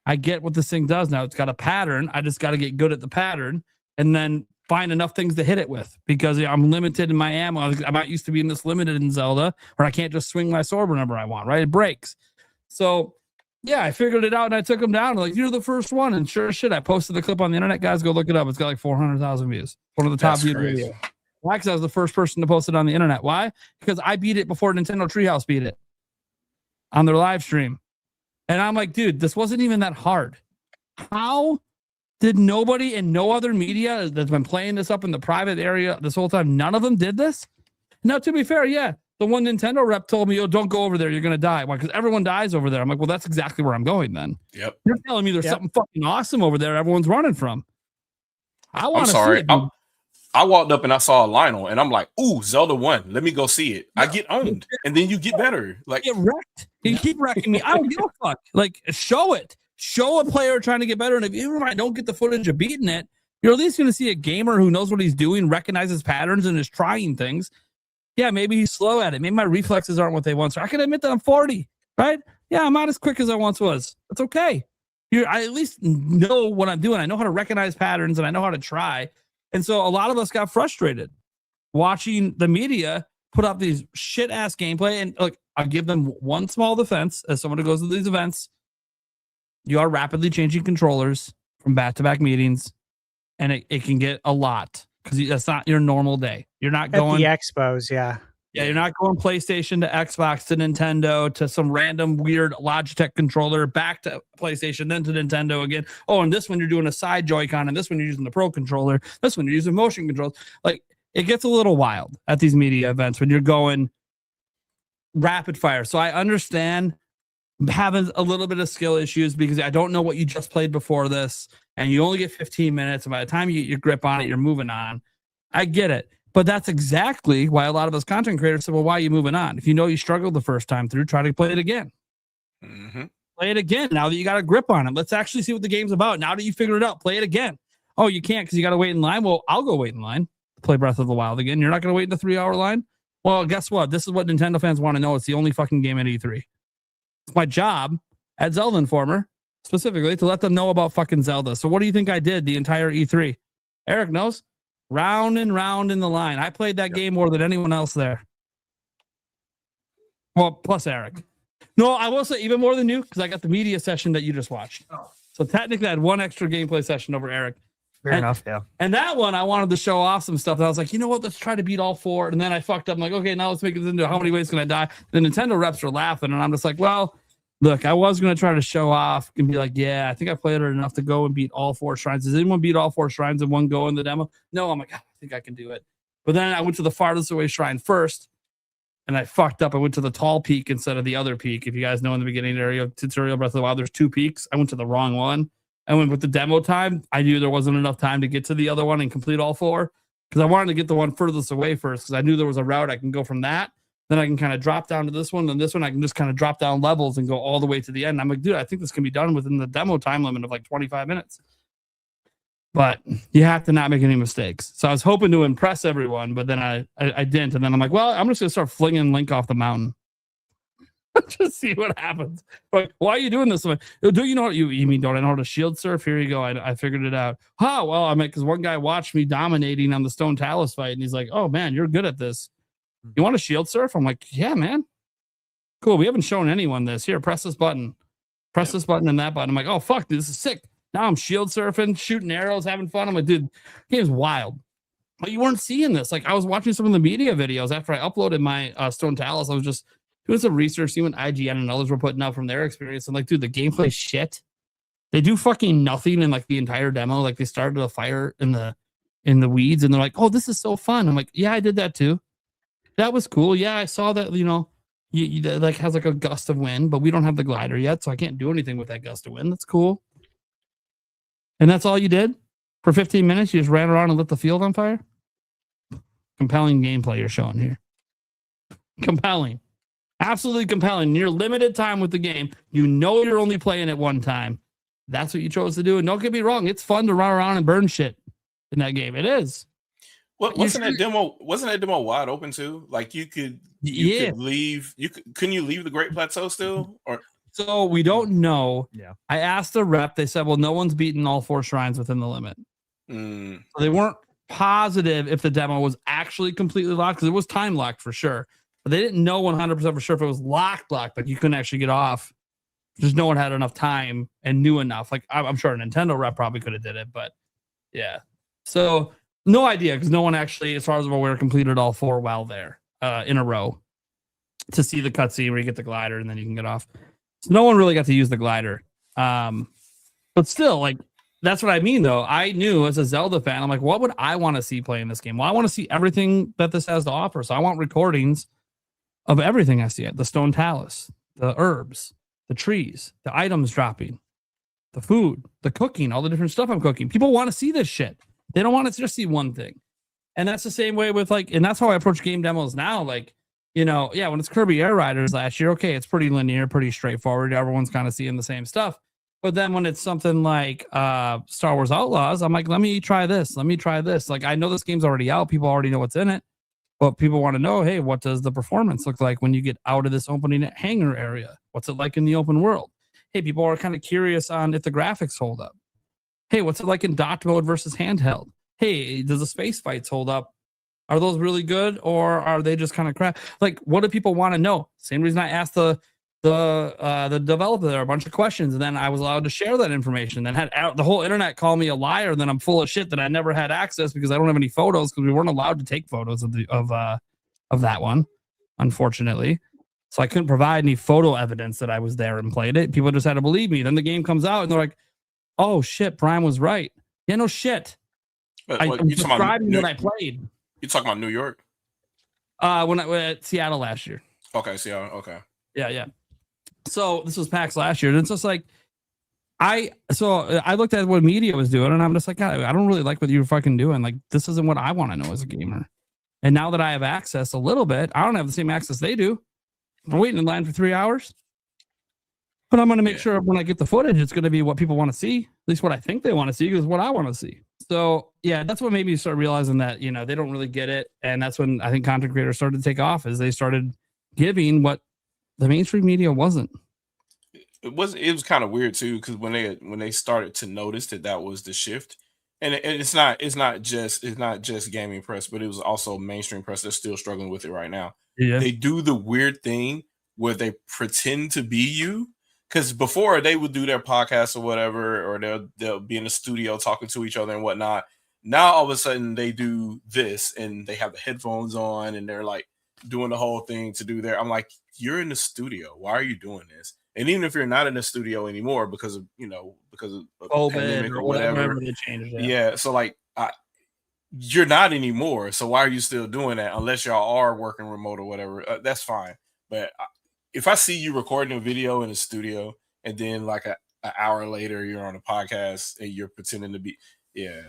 I get what this thing does now. It's got a pattern. I just got to get good at the pattern and then find enough things to hit it with because I'm limited in my ammo. I'm not used to being this limited in Zelda where I can't just swing my sword whenever I want, right? It breaks. So, yeah, I figured it out and I took him down. Like, you're the first one. And sure as shit, I posted the clip on the internet. Guys, go look it up. It's got like 400,000 views. One of the top viewed videos. Why? Because I was the first person to post it on the internet. Why? Because I beat it before Nintendo Treehouse beat it on their live stream. And I'm like, dude, this wasn't even that hard. How did nobody in no other media that's been playing this up in the private area this whole time, none of them did this? Now, to be fair, yeah, the one Nintendo rep told me, oh, don't go over there. You're going to die. Why? Because everyone dies over there. I'm like, well, that's exactly where I'm going then. Yep. You're telling me there's something fucking awesome over there everyone's running from. I want to see it. I walked up and I saw a Lionel and I'm like, ooh, Zelda 1. Let me go see it. I get owned. And then you get better. Like, get wrecked. You keep wrecking me. I don't give a fuck. Like, show it. Show a player trying to get better. And if you don't get the footage of beating it, you're at least going to see a gamer who knows what he's doing, recognizes patterns, and is trying things. Yeah, maybe he's slow at it. Maybe my reflexes aren't what they want. So I can admit that I'm 40, right? Yeah, I'm not as quick as I once was. It's okay. I at least know what I'm doing. I know how to recognize patterns, and I know how to try. And so a lot of us got frustrated watching the media put up these shit ass gameplay. And look, I'll give them one small defense as someone who goes to these events. You are rapidly changing controllers from back-to-back meetings, and it can get a lot because that's not your normal day. You're not going at the expos, yeah. Yeah, you're not going PlayStation to Xbox to Nintendo to some random weird Logitech controller, back to PlayStation, then to Nintendo again. Oh, and this one you're doing a side Joy-Con, and this one you're using the Pro controller. This one you're using motion controls. Like, it gets a little wild at these media events when you're going rapid fire. So I understand having a little bit of skill issues because I don't know what you just played before this, and you only get 15 minutes, and by the time you get your grip on it, you're moving on. I get it. But that's exactly why a lot of us content creators say, well, why are you moving on? If you know you struggled the first time through, try to play it again. Mm-hmm. Play it again now that you got a grip on it. Let's actually see what the game's about. Now that you figured it out, play it again. Oh, you can't because you got to wait in line. Well, I'll go wait in line to play Breath of the Wild again. You're not going to wait in the 3-hour line? Well, guess what? This is what Nintendo fans want to know. It's the only fucking game at E3. It's my job at Zelda Informer, specifically, to let them know about fucking Zelda. So what do you think I did the entire E3? Eric knows. Round and round in the line. I played that game more than anyone else there. Well, plus Eric. No, I will say even more than you because I got the media session that you just watched. So technically I had one extra gameplay session over Eric. Fair enough, yeah. And that one, I wanted to show off some stuff. And I was like, you know what? Let's try to beat all 4. And then I fucked up. I'm like, okay, now let's make it into how many ways can I die? The Nintendo reps are laughing. And I'm just like, well, look, I was going to try to show off and be like, yeah, I think I played it enough to go and beat all 4 shrines. Does anyone beat all 4 shrines in one go in the demo? No, I'm like, I think I can do it. But then I went to the farthest away shrine first, and I fucked up. I went to the tall peak instead of the other peak. If you guys know in the beginning area of tutorial Breath of the Wild, there's 2 peaks. I went to the wrong one. I went with the demo time. I knew there wasn't enough time to get to the other one and complete all 4 because I wanted to get the one furthest away first because I knew there was a route I can go from that. Then I can kind of drop down to this one, and this one I can just kind of drop down levels and go all the way to the end. I'm like, dude, I think this can be done within the demo time limit of like 25 minutes. But you have to not make any mistakes. So I was hoping to impress everyone, but then I didn't. And then I'm like, well, I'm just going to start flinging Link off the mountain. Just see what happens. But why are you doing this? Like, do you know what you mean? Don't I know how to shield surf? Here you go. I figured it out. Oh, well, I mean, because one guy watched me dominating on the Stone Talus fight, and he's like, oh, man, you're good at this. You want to shield surf? I'm like, yeah, man. Cool. We haven't shown anyone this. Here, press this button. Press this button and that button. I'm like, oh, fuck, this is sick. Now I'm shield surfing, shooting arrows, having fun. I'm like, dude, the game's wild. But you weren't seeing this. Like, I was watching some of the media videos after I uploaded my Stone Talus. I was just doing some research, seeing what IGN and others were putting out from their experience. I'm like, dude, the gameplay shit. They do fucking nothing in like the entire demo. Like, they started a fire in the weeds, and they're like, oh, this is so fun. I'm like, yeah, I did that too. That was cool. Yeah, I saw that, you know, you like has like a gust of wind, but we don't have the glider yet, so I can't do anything with that gust of wind. That's cool. And that's all you did? For 15 minutes, you just ran around and lit the field on fire? Compelling gameplay you're showing here. Compelling. Absolutely compelling. Near limited time with the game. You know you're only playing it one time. That's what you chose to do. And don't get me wrong, it's fun to run around and burn shit in that game. It is. Well, wasn't that demo wide open too? Like you could leave. Couldn't you leave the Great Plateau still? Or so we don't know. Yeah. I asked the rep. They said, well, no one's beaten all 4 shrines within the limit. So they weren't positive if the demo was actually completely locked because it was time locked for sure. But they didn't know 100% for sure if it was locked, but you couldn't actually get off. Just no one had enough time and knew enough. Like I'm sure a Nintendo rep probably could have did it, but yeah. So no idea because no one actually, as far as I'm aware, completed all 4 while there in a row to see the cutscene where you get the glider and then you can get off. So no one really got to use the glider. But still, like, that's what I mean, though. I knew as a Zelda fan, I'm like, what would I want to see playing this game? Well, I want to see everything that this has to offer. So I want recordings of everything I see it. The Stone Talus, the herbs, the trees, the items dropping, the food, the cooking, all the different stuff I'm cooking. People want to see this shit. They don't want to just see one thing. And that's the same way with like, and that's how I approach game demos now. Like, you know, yeah, when it's Kirby Air Riders last year, okay, it's pretty linear, pretty straightforward. Everyone's kind of seeing the same stuff. But then when it's something like Star Wars Outlaws, I'm like, let me try this. Let me try this. Like, I know this game's already out. People already know what's in it. But people want to know, hey, what does the performance look like when you get out of this opening hangar area? What's it like in the open world? Hey, people are kind of curious on if the graphics hold up. Hey, what's it like in docked mode versus handheld? Hey, does the space fights hold up Are those really good, or are they just kind of crap? Like, what do people want to know? Same reason I asked the developer there a bunch of questions, and then I was allowed to share that information. Then had the whole internet call me a liar. Then I'm full of shit that I never had access because I don't have any photos because we weren't allowed to take photos of that one, unfortunately. So I couldn't provide any photo evidence that I was there and played it. People just had to believe me. Then the game comes out and they're like, "Oh shit, Brian was right." Yeah, no shit. I'm describing what I played. You talking about New York? When I was at Seattle last year. Okay, Seattle. Okay. Yeah. So this was PAX last year. And it's just like I looked at what media was doing, and I'm just like, God, I don't really like what you're fucking doing. Like, this isn't what I want to know as a gamer. And now that I have access a little bit, I don't have the same access they do. I'm waiting in line for 3 hours. But I'm going to make sure when I get the footage, it's going to be what people want to see. At least what I think they want to see, because what I want to see. So, yeah, that's what made me start realizing that, you know, they don't really get it. And that's when I think content creators started to take off, is they started giving what the mainstream media wasn't. It was kind of weird too, because when they started to notice that was the shift, and it's not just gaming press, but it was also mainstream press that's still struggling with it right now. Yeah. They do the weird thing where they pretend to be you, because before they would do their podcast or whatever, or they'll be in the studio talking to each other and whatnot. Now all of a sudden they do this and they have the headphones on and they're like doing the whole thing to do their. I'm like, you're in the studio. Why are you doing this? And even if you're not in the studio anymore because of COVID pandemic or whatever, they changed it. Yeah. So like, you're not anymore. So why are you still doing that? Unless y'all are working remote or whatever, that's fine. But if I see you recording a video in a studio and then like an hour later you're on a podcast and you're pretending to be,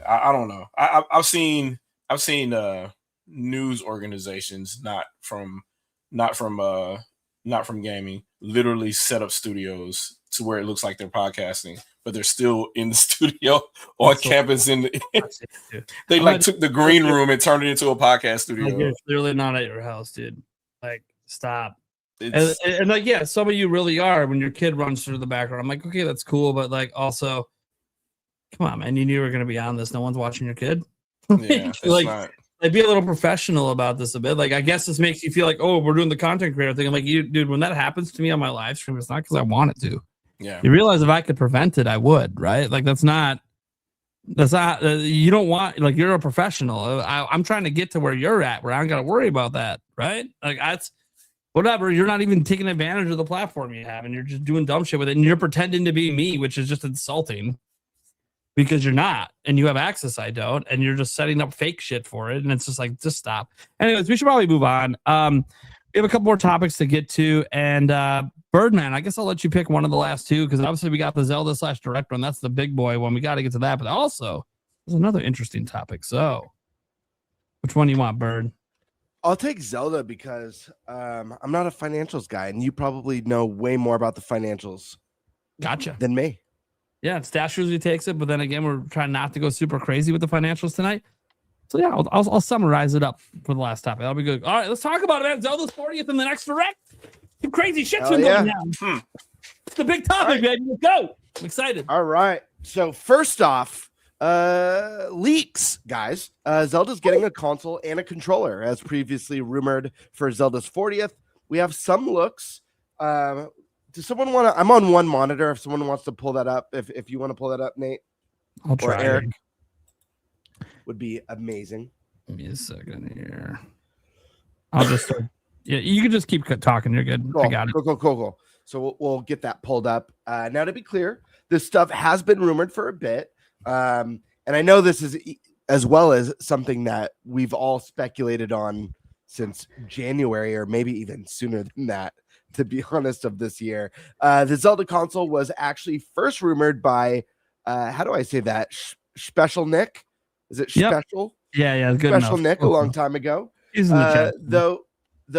I don't know. I've seen news organizations not from gaming literally set up studios to where it looks like they're podcasting, but they're still in the studio on campus. They took the green room and turned it into a podcast studio. Like, you're clearly not at your house, dude. Like, stop. And like, yeah, some of you really are when your kid runs through the background. I'm like, okay, that's cool, but like, also, come on, man, you knew you were going to be on this. No one's watching your kid. Yeah, like be a little professional about this a bit. Like, I guess this makes you feel like, oh, we're doing the content creator thing. I'm like, dude, when that happens to me on my live stream, it's not because I want it to. Yeah. You realize if I could prevent it, I would, right? Like, that's not, you don't want, like, you're a professional. I'm trying to get to where you're at, where I don't got to worry about that, right? Like, that's whatever. You're not even taking advantage of the platform you have, and you're just doing dumb shit with it, and you're pretending to be me, which is just insulting. Because you're not, and you have access, I don't, and you're just setting up fake shit for it, and it's just like, just stop. Anyways, we should probably move on. We have a couple more topics to get to, and Birdman, I guess I'll let you pick one of the last two, because obviously we got the Zelda / Direct one. That's the big boy one. We got to get to that, but also there's another interesting topic. So, which one do you want, Bird? I'll take Zelda because I'm not a financials guy, and you probably know way more about the financials. Gotcha. Than me. Yeah, Stash usually takes it, but then again, we're trying not to go super crazy with the financials tonight. So yeah, I'll summarize it up for the last topic. That'll be good. All right, let's talk about it, man. Zelda's 40th in the next Direct. Some crazy shit's been going down. It's the big topic, man. Let's go. I'm excited. All right. So first off, leaks, guys. Zelda's getting a console and a controller, as previously rumored for Zelda's 40th. We have some looks. Does someone want to? I'm on one monitor. If someone wants to pull that up, if you want to pull that up, Nate, I'll try. Or Eric, would be amazing. Give me a second here. I'll just yeah. You can just keep talking. You're good. Cool. I got it. Cool. So we'll get that pulled up. Now, to be clear, this stuff has been rumored for a bit, and I know this is as well as something that we've all speculated on since January, or maybe even sooner than that. To be honest, of this year, the Zelda console was actually first rumored by, how do I say that? Special Nick? Is it Special? Yeah, good Special enough. Nick, a long time ago. Though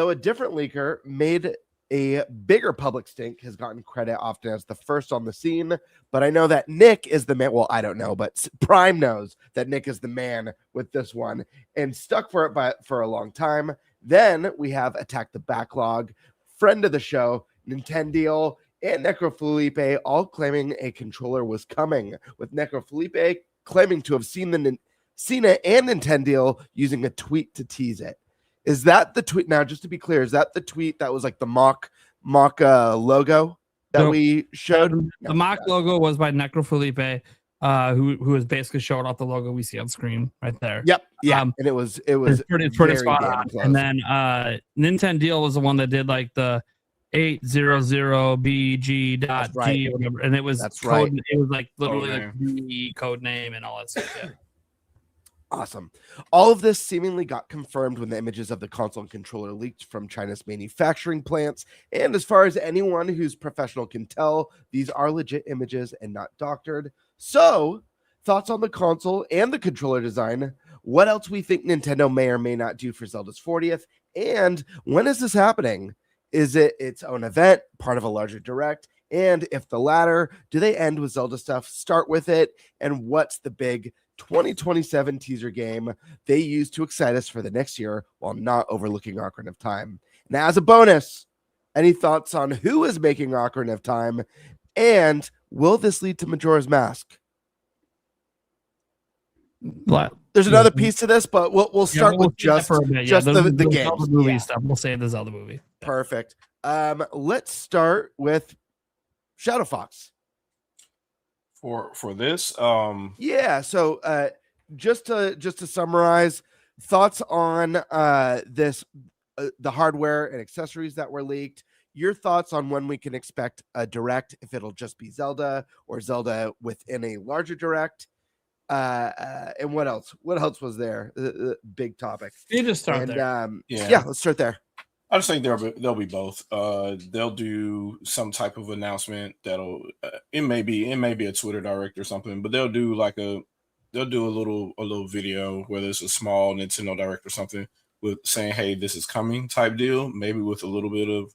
a different leaker made a bigger public stink, has gotten credit often as the first on the scene. But I know that Nick is the man. Well, I don't know, but Prime knows that Nick is the man with this one and stuck for it for a long time. Then we have Attack the Backlog, friend of the show, Nintendio, and Necrofelipe all claiming a controller was coming, with Necrofelipe claiming to have seen Cena and Nintendo using a tweet to tease it. Is that the tweet? Now, just to be clear, is that the tweet that was like the mock logo that we showed? The mock logo was by Necrofelipe, who is basically showing off the logo we see on screen right there. Yep. Yeah. And it was pretty very spot on. close. And then Nintendo was the one that did like the 800BG.G right. or whatever, and it was That's code, right. It was like literally like the code name and all that stuff. Yeah. Awesome. All of this seemingly got confirmed when the images of the console and controller leaked from China's manufacturing plants. And as far as anyone who's professional can tell, these are legit images and not doctored. So, thoughts on the console and the controller design? What else we think Nintendo may or may not do for Zelda's 40th? And when is this happening? Is it its own event, part of a larger direct? And if the latter, do they end with Zelda stuff, start with it? And what's the big 2027 teaser game they use to excite us for the next year while not overlooking Ocarina of Time? Now, as a bonus, any thoughts on who is making Ocarina of Time? And will this lead to Majora's Mask? There's another piece to this, but we'll start with just the games. Movie stuff. We'll save the Zelda movie. Perfect. Let's start with Shadow Fox. For this, yeah. So just to summarize, thoughts on this, the hardware and accessories that were leaked. Your thoughts on when we can expect a direct, if it'll just be Zelda or Zelda within a larger direct. And what else? What else was there? Big topic. You just start there. Yeah, let's start there. I just think they'll be both. They'll do some type of announcement that'll it may be a Twitter direct or something, but they'll do a little video, whether it's a small Nintendo direct or something, with saying, "Hey, this is coming" type deal. Maybe with a little bit of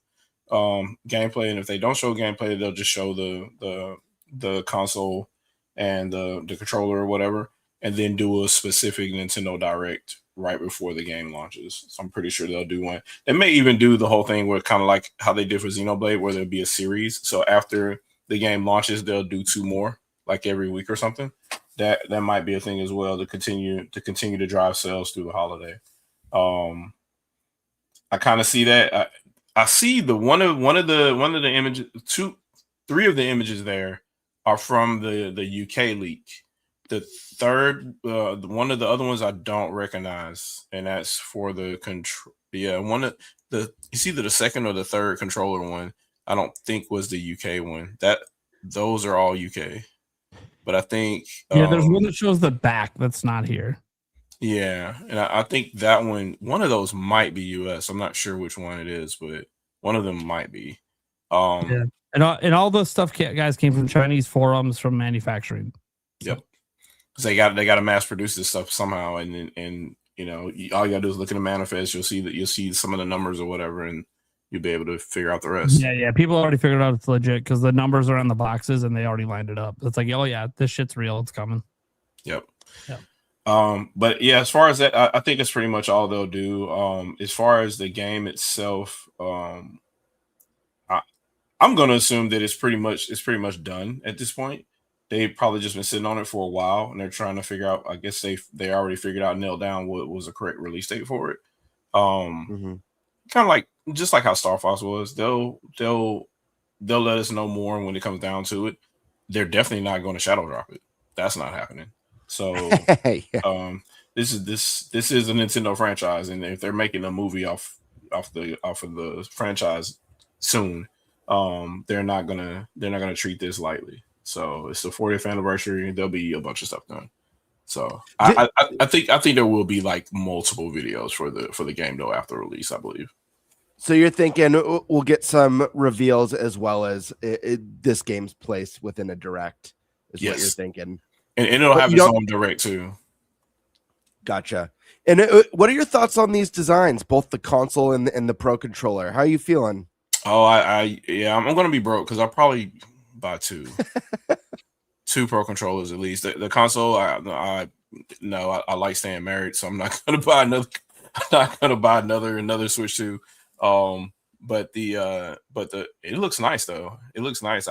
gameplay, and if they don't show gameplay, they'll just show the console and the controller or whatever, and then do a specific Nintendo direct right before the game launches. So I'm pretty sure they'll do one. They may even do the whole thing where kind of like how they did for Xenoblade, where there'll be a series. So after the game launches, they'll do 2 more, like every week or something. That might be a thing as well to continue to drive sales through the holiday. I kind of see that. I see one of the images, 3 of the images there are from the UK leak. The third, one of the other ones I don't recognize, and that's for the control. Yeah, it's either the second or the third controller one. I don't think was the UK one. Those are all UK, but I think there's one that shows the back that's not here. Yeah, and I think that one of those might be US. I'm not sure which one it is, but one of them might be. Yeah. And all the stuff guys came from Chinese forums from manufacturing. Yep. They got to mass produce this stuff somehow, and you know, all you gotta do is look at the manifest. You'll see some of the numbers or whatever, and you'll be able to figure out the rest. Yeah. People already figured out it's legit because the numbers are on the boxes and they already lined it up. It's like, oh yeah, this shit's real. It's coming. Yep. But yeah, as far as that, I think it's pretty much all they'll do. As far as the game itself, I'm going to assume that it's pretty much done at this point. They've probably just been sitting on it for a while, and they're trying to figure out. I guess they already figured out, nailed down what was a correct release date for it. Kind of like just like how Star Fox was. They'll let us know more when it comes down to it. They're definitely not going to shadow drop it. That's not happening. So this is a Nintendo franchise, and if they're making a movie off of the franchise soon, they're not gonna treat this lightly. So it's the 40th anniversary. There'll be a bunch of stuff done. So I think there will be like multiple videos for the game though after release, I believe. So you're thinking we'll get some reveals as well as this game's place within a direct is what you're thinking. And it'll have its own direct too. Gotcha. And what are your thoughts on these designs, both the console and the Pro controller? How are you feeling? Oh, I'm going to be broke because I'll probably buy 2 Pro controllers at least. The console, I like staying married, so I'm not going to buy another. I'm not going to buy another Switch 2. But it looks nice though. It looks nice.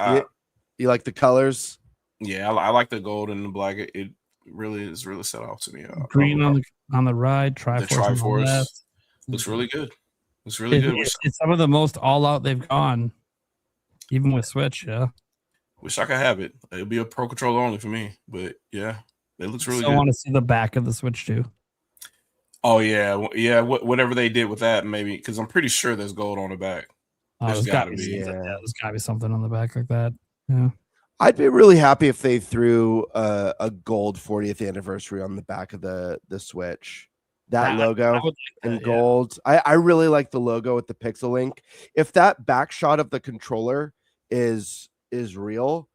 You like the colors? Yeah, I like the gold and the black. really set off to me. Green on the ride, Triforce. The Triforce looks really good. It's really good. It's some of the most all out they've gone, even with Switch. Yeah. Wish I could have it. It'll be a Pro Controller only for me, but yeah, it looks really good. I want to see the back of the Switch too. Oh yeah. Whatever they did with that, maybe because I'm pretty sure there's gold on the back. There's got to be. There's got to be something on the back like that. Yeah. I'd be really happy if they threw a gold 40th anniversary on the back of the Switch. That logo in gold. I really like the logo with the pixel link. If that back shot of the controller is real,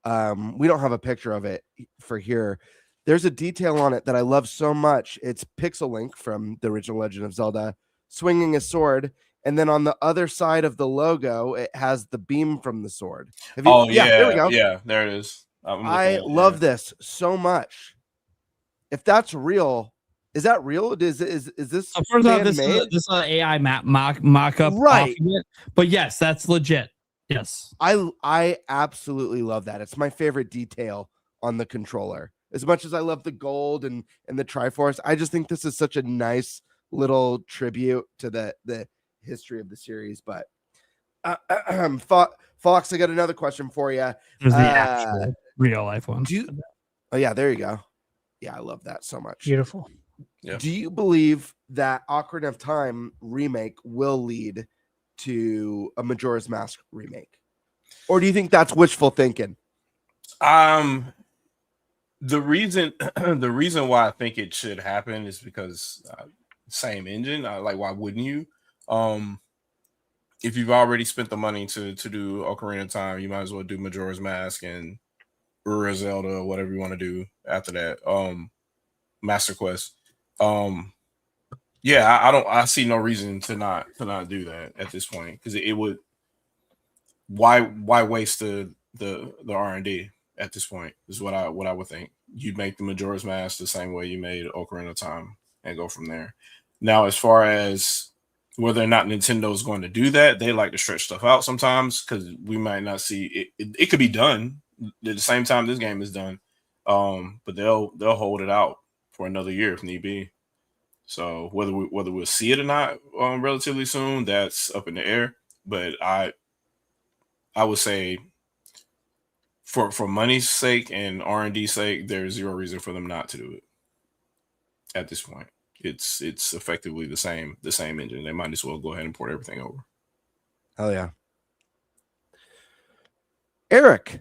we don't have a picture of it for here. There's a detail on it that I love so much. It's Pixel Link from the original Legend of Zelda swinging a sword, and then on the other side of the logo, it has the beam from the sword. There we go. Yeah, there it is. I love this so much. If that's real, is that real? Is this? First off, this is an AI mock up, right? But yes, that's legit. Yes, I absolutely love that. It's my favorite detail on the controller. As much as I love the gold and the Triforce, I just think this is such a nice little tribute to the history of the series. But Fox, I got another question for you. There's the actual real life one. Oh yeah, there you go. Yeah, I love that so much. Beautiful. Yeah. Do you believe that Ocarina of Time remake will lead to a Majora's Mask remake, or do you think that's wishful thinking? The reason why I think it should happen is because same engine. Like, why wouldn't you? If you've already spent the money to do Ocarina of Time, you might as well do Majora's Mask and Zelda or whatever you want to do after that. Master Quest. I see no reason to not do that at this point, because it would. Why waste the R&D at this point is what I would think. You'd make the Majora's Mask the same way you made Ocarina of Time and go from there. Now, as far as whether or not Nintendo is going to do that, they like to stretch stuff out sometimes, because we might not see it. It could be done at the same time this game is done, but they'll hold it out for another year if need be. So whether we'll see it or not relatively soon, that's up in the air. But I would say, for money's sake and R&D sake, there's zero reason for them not to do it at this point. It's effectively the same engine. They might as well go ahead and port everything over. Hell yeah. Eric,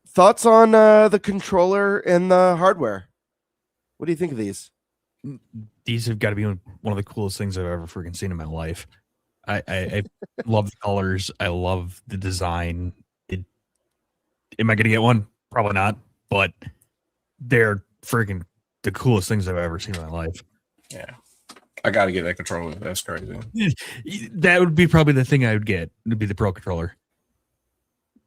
thoughts on the controller and the hardware? What do you think of these? These have got to be one of the coolest things I've ever freaking seen in my life. I love the colors. I love the design. Am I going to get one? Probably not, but they're freaking the coolest things I've ever seen in my life. Yeah. I got to get that controller. That's crazy. That would be probably the thing I would get. It would be the Pro Controller.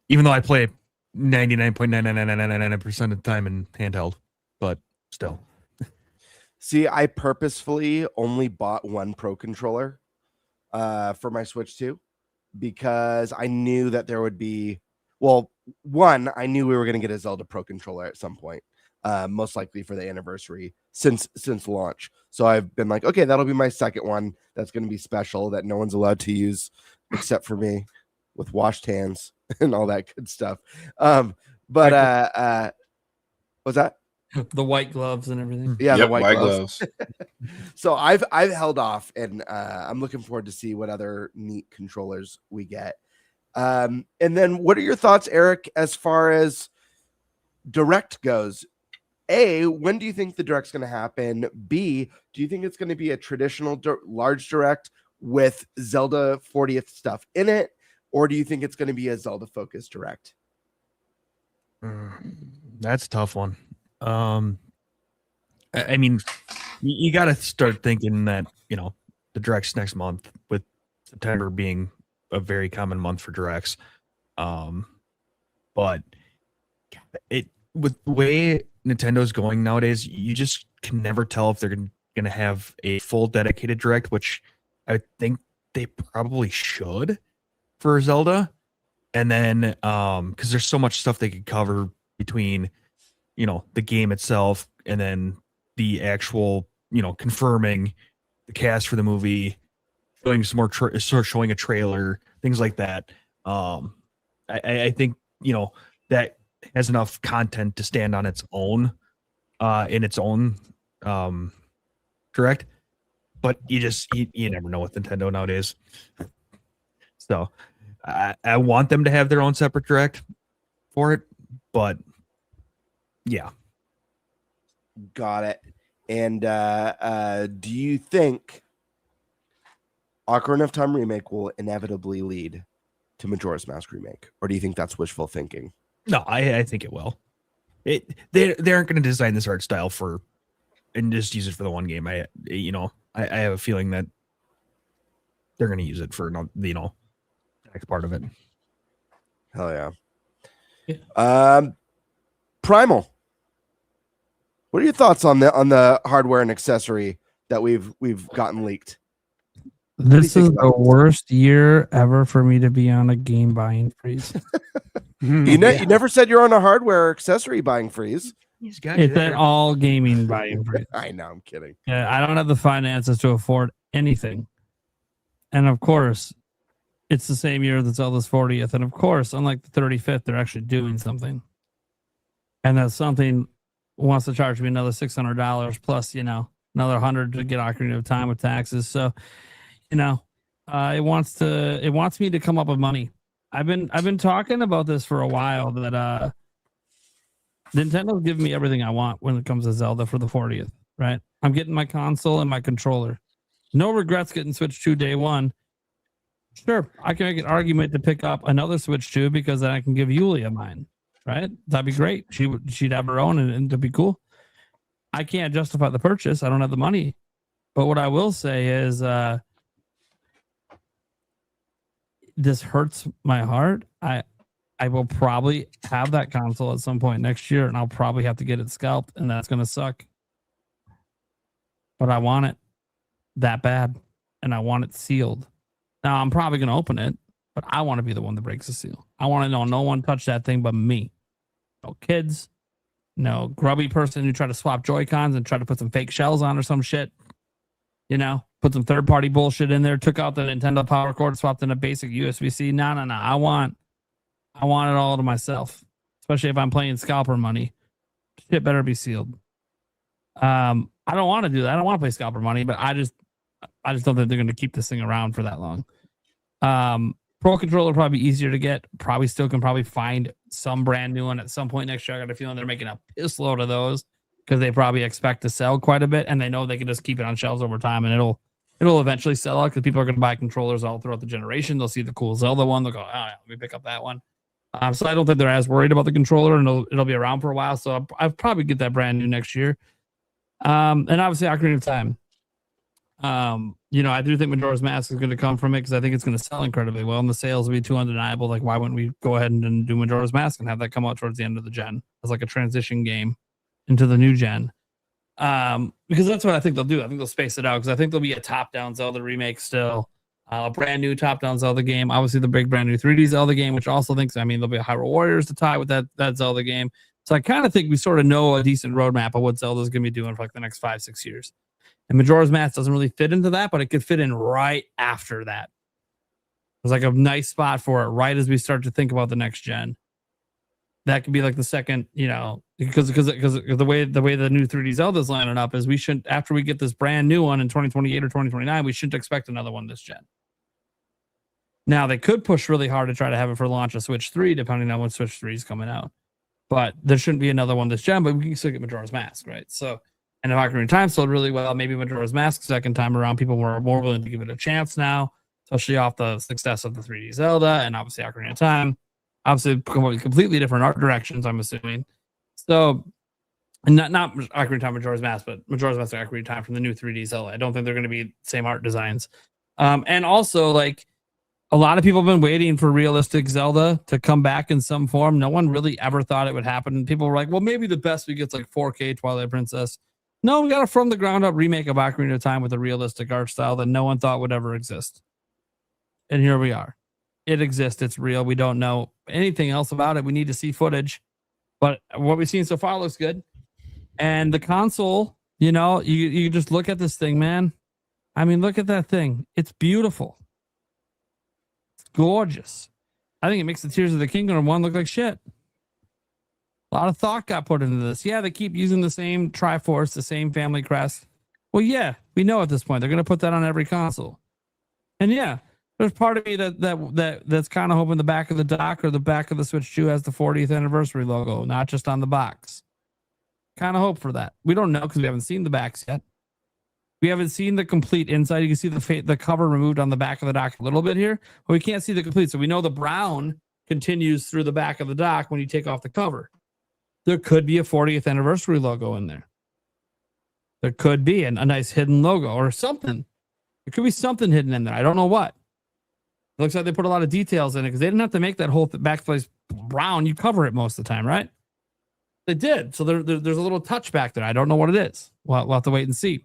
Even though I play 99.99999% of the time in handheld, but still. See, I purposefully only bought one Pro Controller for my Switch 2 because I knew that there would be, one, I knew we were going to get a Zelda Pro Controller at some point, most likely for the anniversary since launch. So I've been like, okay, that'll be my second one. That's going to be special that no one's allowed to use except for me, with washed hands and all that good stuff. What's that? The white gloves and everything. Yeah, the white gloves. So I've held off, and I'm looking forward to see what other neat controllers we get. And then what are your thoughts, Eric, as far as Direct goes? A, when do you think the Direct's going to happen? B, do you think it's going to be a traditional large Direct with Zelda 40th stuff in it? Or do you think it's going to be a Zelda-focused Direct? That's a tough one. I mean, you got to start thinking that, the Direct's next month, with September being a very common month for Directs. But with the way Nintendo's going nowadays, you just can never tell if they're going to have a full dedicated Direct, which I think they probably should for Zelda. And then, because there's so much stuff they could cover between, the game itself and then the actual, confirming the cast for the movie, showing some more, showing a trailer, things like that. I think, that has enough content to stand on its own, in its own, correct. But you never know with Nintendo nowadays. So I want them to have their own separate direct for it, but yeah. Got it. And do you think Ocarina of Time remake will inevitably lead to Majora's Mask remake, or do you think that's wishful thinking? No, I think it will. They aren't going to design this art style and just use it for the one game. I have a feeling that they're going to use it for the next part of it. Hell yeah. Primal. What are your thoughts on the hardware and accessory that we've gotten leaked? This is the worst year ever for me to be on a game buying freeze. You never said you're on a hardware accessory buying freeze. It's an all gaming buying freeze. I know, I'm kidding. Yeah, I don't have the finances to afford anything. And of course, it's the same year that Zelda's 40th. And of course, unlike the 35th, they're actually doing something. And that something wants to charge me another $600 plus, another $100 to get Ocarina of Time with taxes. So, it wants me to come up with money. I've been talking about this for a while that Nintendo's giving me everything I want when it comes to Zelda for the 40th, right? I'm getting my console and my controller. No regrets getting Switch 2 day one. Sure, I can make an argument to pick up another Switch 2 because then I can give Yulia mine, right? That'd be great. She'd have her own and it'd be cool. I can't justify the purchase. I don't have the money. But what I will say is this hurts my heart. I will probably have that console at some point next year, and I'll probably have to get it scalped, and that's going to suck. But I want it that bad, and I want it sealed. Now, I'm probably going to open it, but I want to be the one that breaks the seal. I want to know no one touched that thing but me. No kids, no grubby person who tried to swap Joy-Cons and try to put some fake shells on or some shit. Put some third-party bullshit in there, took out the Nintendo power cord, swapped in a basic USB-C. No. I want it all to myself, especially if I'm playing scalper money. Shit better be sealed. I don't want to do that. I don't want to play scalper money, but I just don't think they're going to keep this thing around for that long. Pro controller probably easier to get. Probably still can find some brand new one at some point next year. I got a feeling they're making a piss load of those because they probably expect to sell quite a bit, and they know they can just keep it on shelves over time, and it'll eventually sell out because people are going to buy controllers all throughout the generation. They'll see the cool Zelda one. They'll go, oh, yeah, let me pick up that one. So I don't think they're as worried about the controller, and it'll be around for a while. So I'll probably get that brand new next year. And obviously Ocarina of Time. I do think Majora's Mask is going to come from it because I think it's going to sell incredibly well, and the sales will be too undeniable. Like, why wouldn't we go ahead and do Majora's Mask and have that come out towards the end of the gen as like a transition game into the new gen? Because that's what I think they'll do. I think they'll space it out because I think there'll be a top-down Zelda remake still. A brand new top-down Zelda game. Obviously, the big brand new 3D Zelda game, which also there'll be a Hyrule Warriors to tie with that Zelda game. So I kind of think we sort of know a decent roadmap of what Zelda's going to be doing for like the next 5-6 years. And Majora's Mask doesn't really fit into that, but it could fit in right after that. There's like a nice spot for it right as we start to think about the next gen. That could be like the second, because the way the new 3D Zelda's lining up is we shouldn't, after we get this brand new one in 2028 or 2029, we shouldn't expect another one this gen. Now, they could push really hard to try to have it for launch of Switch 3, depending on when Switch 3 is coming out. But there shouldn't be another one this gen, but we can still get Majora's Mask, right? So, and if Ocarina of Time sold really well, maybe Majora's Mask second time around, people were more willing to give it a chance now, especially off the success of the 3D Zelda and obviously Ocarina of Time. Obviously, completely different art directions, I'm assuming. So, and not Ocarina of Time, Majora's Mask, but Majora's Mask and Ocarina of Time from the new 3D Zelda. I don't think they're going to be same art designs. And also, like, a lot of people have been waiting for realistic Zelda to come back in some form. No one really ever thought it would happen. People were like, well, maybe the best we get's like 4K Twilight Princess. No, we got a from the ground up remake of Ocarina of Time with a realistic art style that no one thought would ever exist. And here we are. It exists. It's real. We don't know anything else about it. We need to see footage. But what we've seen so far looks good. And the console, you just look at this thing, man. I mean, look at that thing. It's beautiful. It's gorgeous. I think it makes the Tears of the Kingdom one look like shit. A lot of thought got put into this. Yeah, they keep using the same Triforce, the same family crest. Well, yeah, we know at this point they're going to put that on every console. And yeah, there's part of me that's kind of hoping the back of the dock or the back of the Switch 2 has the 40th anniversary logo, not just on the box. Kind of hope for that. We don't know because we haven't seen the backs yet. We haven't seen the complete inside. You can see the cover removed on the back of the dock a little bit here, but we can't see the complete. So we know the brown continues through the back of the dock when you take off the cover. There could be a 40th anniversary logo in there. There could be a nice hidden logo or something. There could be something hidden in there. I don't know what. It looks like they put a lot of details in it because they didn't have to make that whole backplace brown. You cover it most of the time, right? They did. So there's a little touch back there. I don't know what it is. We'll have to wait and see.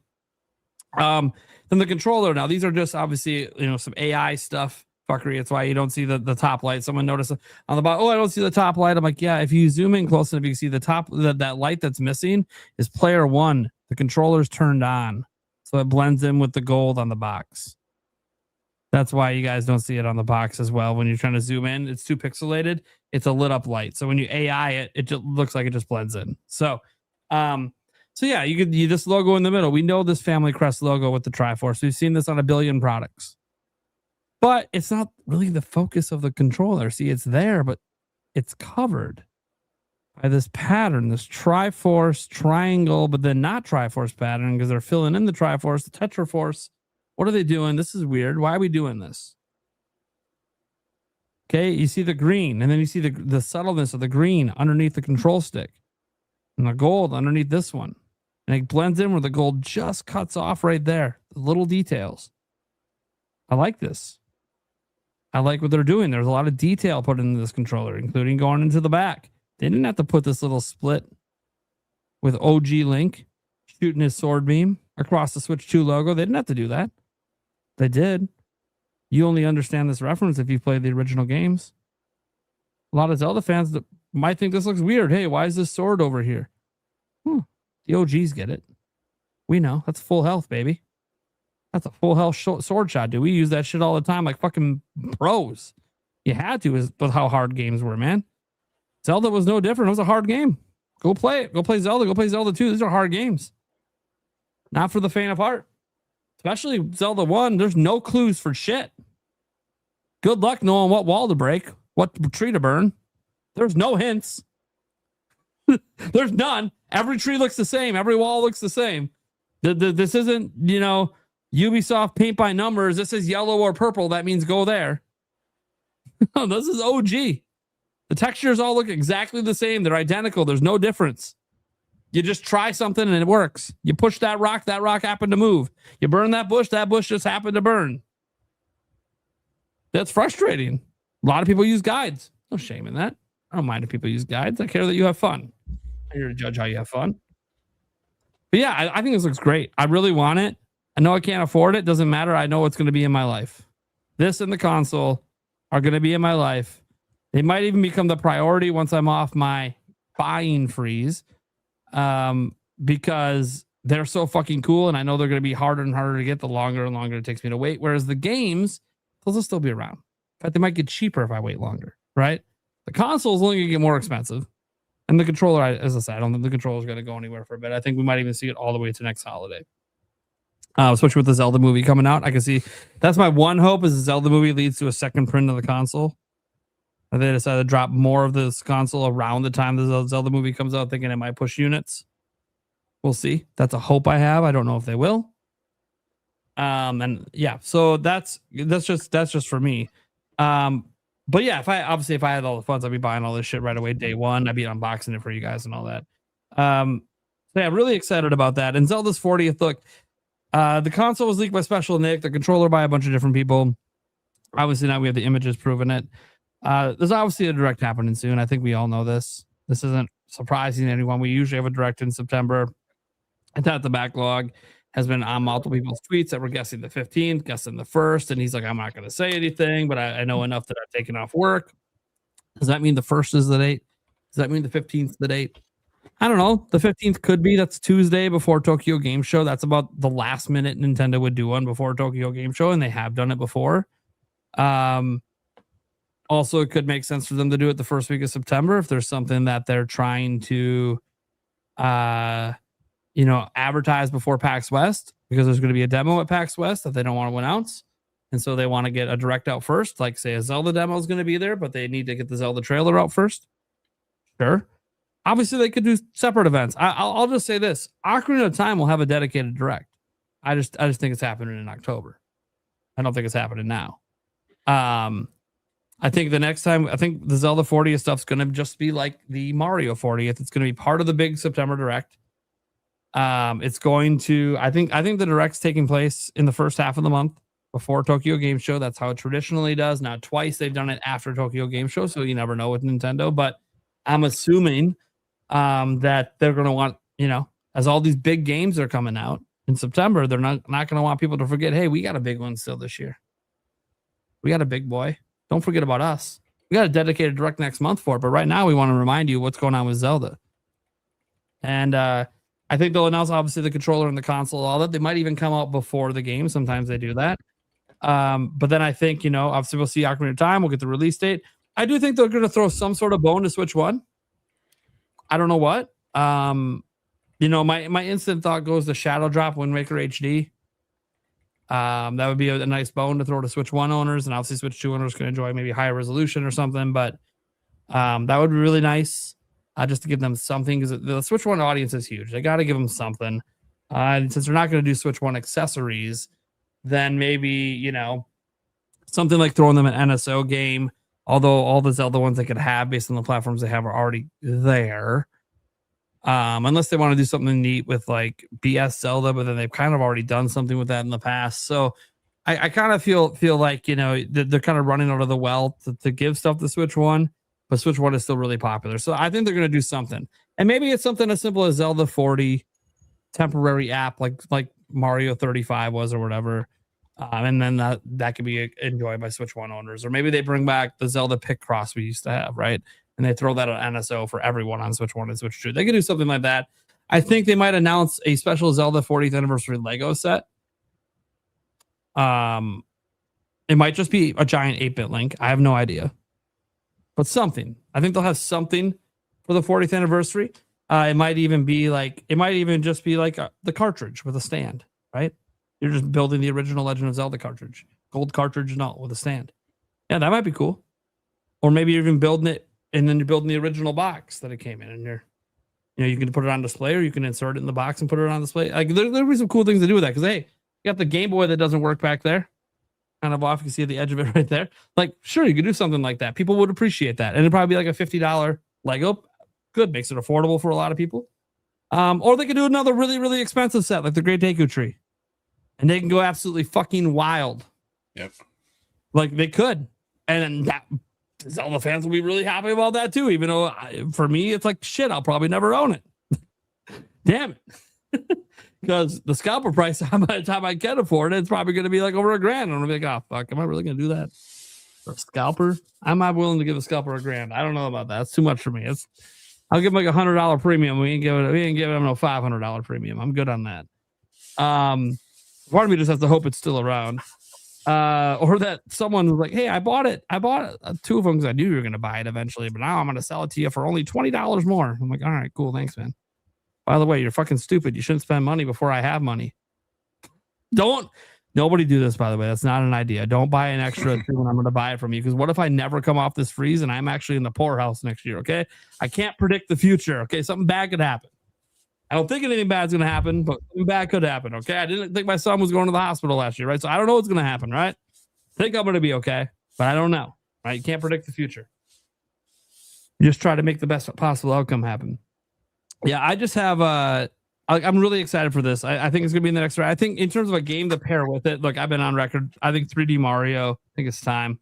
Then the controller. Now, these are just obviously, some AI stuff. Fuckery. It's why you don't see the top light. Someone noticed on the bottom, I don't see the top light. I'm like, yeah, if you zoom in close enough, you can see the top, that light that's missing is player one. The controller's turned on. So it blends in with the gold on the box. That's why you guys don't see it on the box as well. When you're trying to zoom in, it's too pixelated. It's a lit up light. So when you AI it, it just looks like it just blends in. So yeah, you this logo in the middle. We know this family crest logo with the Triforce. We've seen this on a billion products. But it's not really the focus of the controller. See, it's there, but it's covered by this pattern, this Triforce triangle, but then not Triforce pattern because they're filling in the Triforce, the Tetraforce. What are they doing? This is weird. Why are we doing this? Okay, you see the green, and then you see the subtleness of the green underneath the control stick, and the gold underneath this one. And it blends in where the gold just cuts off right there. The little details. I like this. I like what they're doing. There's a lot of detail put into this controller, including going into the back. They didn't have to put this little split with OG Link shooting his sword beam across the Switch 2 logo. They didn't have to do that. They did. You only understand this reference if you played the original games. A lot of Zelda fans that might think this looks weird. Hey, why is this sword over here? The OGs get it. We know. That's full health, baby. That's a full health sword shot, dude. We use that shit all the time like fucking pros. You had to with how hard games were, man. Zelda was no different. It was a hard game. Go play it. Go play Zelda. Go play Zelda 2. These are hard games. Not for the faint of heart. Especially Zelda 1. There's no clues for shit. Good luck knowing what wall to break, what tree to burn. There's no hints. There's none. Every tree looks the same. Every wall looks the same. This isn't, Ubisoft paint by numbers. This is yellow or purple. That means go there. This is OG. The textures all look exactly the same. They're identical. There's no difference. You just try something and it works. You push that rock happened to move. You burn that bush just happened to burn. That's frustrating. A lot of people use guides. No shame in that. I don't mind if people use guides. I care that you have fun. I'm here to judge how you have fun. But yeah, I think this looks great. I really want it. I know I can't afford it. Doesn't matter. I know it's going to be in my life. This and the console are going to be in my life. They might even become the priority once I'm off my buying freeze, because they're so fucking cool. And I know they're going to be harder and harder to get the longer and longer it takes me to wait. Whereas the games, those will still be around. In fact, they might get cheaper if I wait longer, right? The console is only going to get more expensive. And the controller, as I said, I don't think the controller is going to go anywhere for a bit. I think we might even see it all the way to next holiday. Especially with the Zelda movie coming out. I can see that's my one hope is the Zelda movie leads to a second print of the console. And they decided to drop more of this console around the time the Zelda movie comes out, thinking it might push units. We'll see. That's a hope I have. I don't know if they will. And yeah, so that's just for me. But yeah, if I had all the funds, I'd be buying all this shit right away day one. I'd be unboxing it for you guys and all that. So yeah, really excited about that. And Zelda's 40th, look, the console was leaked by Special Nick, the controller by a bunch of different people. Obviously now we have the images proving it. There's obviously a direct happening soon. I think we all know this. This isn't surprising to anyone. We usually have a direct in September. I thought the backlog has been on multiple people's tweets that we're guessing the 15th, guessing the 1st. And he's like, I'm not going to say anything, but I know enough that I've taken off work. Does that mean the 1st is the date? Does that mean the 15th is the date? I don't know. The 15th could be. That's Tuesday before Tokyo Game Show. That's about the last minute Nintendo would do one before Tokyo Game Show, and they have done it before. Also, it could make sense for them to do it the first week of September if there's something that they're trying to, advertise before PAX West, because there's going to be a demo at PAX West that they don't want to announce. And so they want to get a direct out first, like say a Zelda demo is going to be there, but they need to get the Zelda trailer out first. Sure. Obviously, they could do separate events. I'll just say this: Ocarina of Time will have a dedicated direct. I just think it's happening in October. I don't think it's happening now. I think the next time, I think the Zelda 40th stuff's going to just be like the Mario 40th. It's going to be part of the big September direct. It's going to, I think the direct's taking place in the first half of the month before Tokyo Game Show. That's how it traditionally does. Now, twice they've done it after Tokyo Game Show, so you never know with Nintendo. But I'm assuming that they're going to want, as all these big games are coming out in September, they're not going to want people to forget, hey, we got a big one still this year. We got a big boy. Don't forget about us. We got a dedicated direct next month for it. But right now, we want to remind you what's going on with Zelda. And I think they'll announce, obviously, the controller and the console, all that. They might even come out before the game. Sometimes they do that. But then I think, obviously, we'll see Ocarina of Time. We'll get the release date. I do think they're going to throw some sort of bone to Switch 1. I don't know what. My instant thought goes to Shadow Drop Wind Waker HD. That would be a nice bone to throw to Switch 1 owners, and obviously Switch 2 owners can enjoy maybe higher resolution or something, but that would be really nice just to give them something, because the Switch 1 audience is huge. They got to give them something. And since they're not going to do Switch 1 accessories, then maybe, something like throwing them an NSO game, although all the Zelda ones they could have based on the platforms they have are already there. Unless they want to do something neat with like BS Zelda, but then they've kind of already done something with that in the past. So I kind of feel like, they're kind of running out of the well to give stuff to Switch 1, but Switch 1 is still really popular. So I think they're going to do something. And maybe it's something as simple as Zelda 40 temporary app, like Mario 35 was or whatever. And then that could be enjoyed by Switch 1 owners. Or maybe they bring back the Zelda Pick Cross we used to have, right? And they throw that on NSO for everyone on Switch 1 and Switch 2. They could do something like that. I think they might announce a special Zelda 40th anniversary Lego set. It might just be a giant 8-bit Link. I have no idea. But something. I think they'll have something for the 40th anniversary. It might even just be like the cartridge with a stand, right? You're just building the original Legend of Zelda cartridge. Gold cartridge and all with a stand. Yeah, that might be cool. Or maybe you're even building it and then you're building the original box that it came in, and you can put it on display, or you can insert it in the box and put it on display. Like there'll be some cool things to do with that, because hey, you got the Game Boy that doesn't work back there, kind of off. You can see the edge of it right there. Like, sure, you could do something like that. People would appreciate that, and it'd probably be like a $50 Lego. Good, makes it affordable for a lot of people. Or they could do another really, really expensive set, like the Great Deku Tree, and they can go absolutely fucking wild. Yep. Like they could, and that. Zelda fans will be really happy about that too, even though for me it's like shit, I'll probably never own it. Damn it. Because the scalper price by the time I can afford it, it's probably going to be like over $1,000. I'm going to be like, oh fuck, am I really going to do that for a scalper? I'm not willing to give a scalper $1,000. I don't know about that. It's too much for me. I'll give him like $100 premium. We ain't giving him no $500 premium. I'm good on that. Part of me just has to hope it's still around. Or that someone was like, hey, I bought it. Two of them because I knew you were going to buy it eventually, but now I'm going to sell it to you for only $20 more. I'm like, all right, cool. Thanks, man. By the way, you're fucking stupid. You shouldn't spend money before I have money. Nobody do this, by the way. That's not an idea. Don't buy an extra when I'm going to buy it from you. Because what if I never come off this freeze and I'm actually in the poorhouse next year? Okay. I can't predict the future. Okay. Something bad could happen. I don't think anything bad's going to happen, but something bad could happen, okay? I didn't think my son was going to the hospital last year, right? So I don't know what's going to happen, right? I think I'm going to be okay, but I don't know, right? You can't predict the future. You just try to make the best possible outcome happen. Yeah, I just have I'm really excited for this. I think it's going to be in the next round. I think in terms of a game to pair with it, look, I've been on record. I think 3D Mario, I think it's time.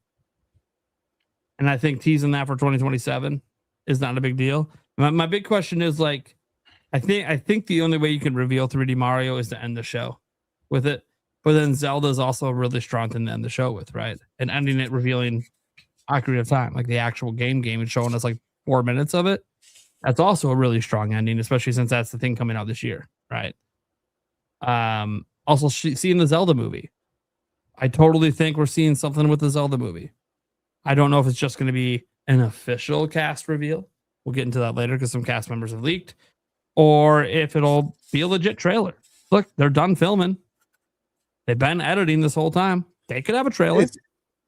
And I think teasing that for 2027 is not a big deal. My big question is like, I think the only way you can reveal 3D Mario is to end the show with it. But then Zelda is also a really strong thing to end the show with, right? And ending it revealing Ocarina of Time, like the actual game and showing us like 4 minutes of it. That's also a really strong ending, especially since that's the thing coming out this year, right? Also, seeing the Zelda movie. I totally think we're seeing something with the Zelda movie. I don't know if it's just going to be an official cast reveal. We'll get into that later because some cast members have leaked. Or if it'll be a legit trailer. Look, they're done filming. They've been editing this whole time. They could have a trailer.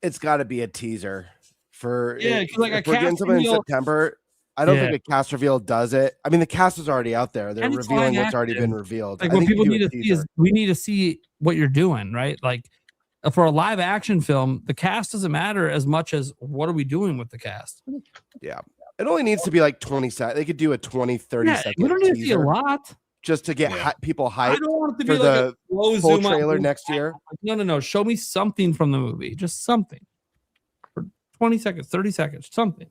It's got to be a teaser for because like if we're getting something in September. I don't think a cast reveal does it. I mean, the cast is already out there. They're revealing what's already been revealed. Like what people need to see is we need to see what you're doing, right? Like for a live action film, the cast doesn't matter as much as what are we doing with the cast. Yeah. It only needs to be like 20 seconds. They could do a 20, 30 second we don't need to see a lot. Just to get people hyped I don't want it to for be like the full trailer next year. No. Show me something from the movie. Just something. For 20 seconds, 30 seconds, something.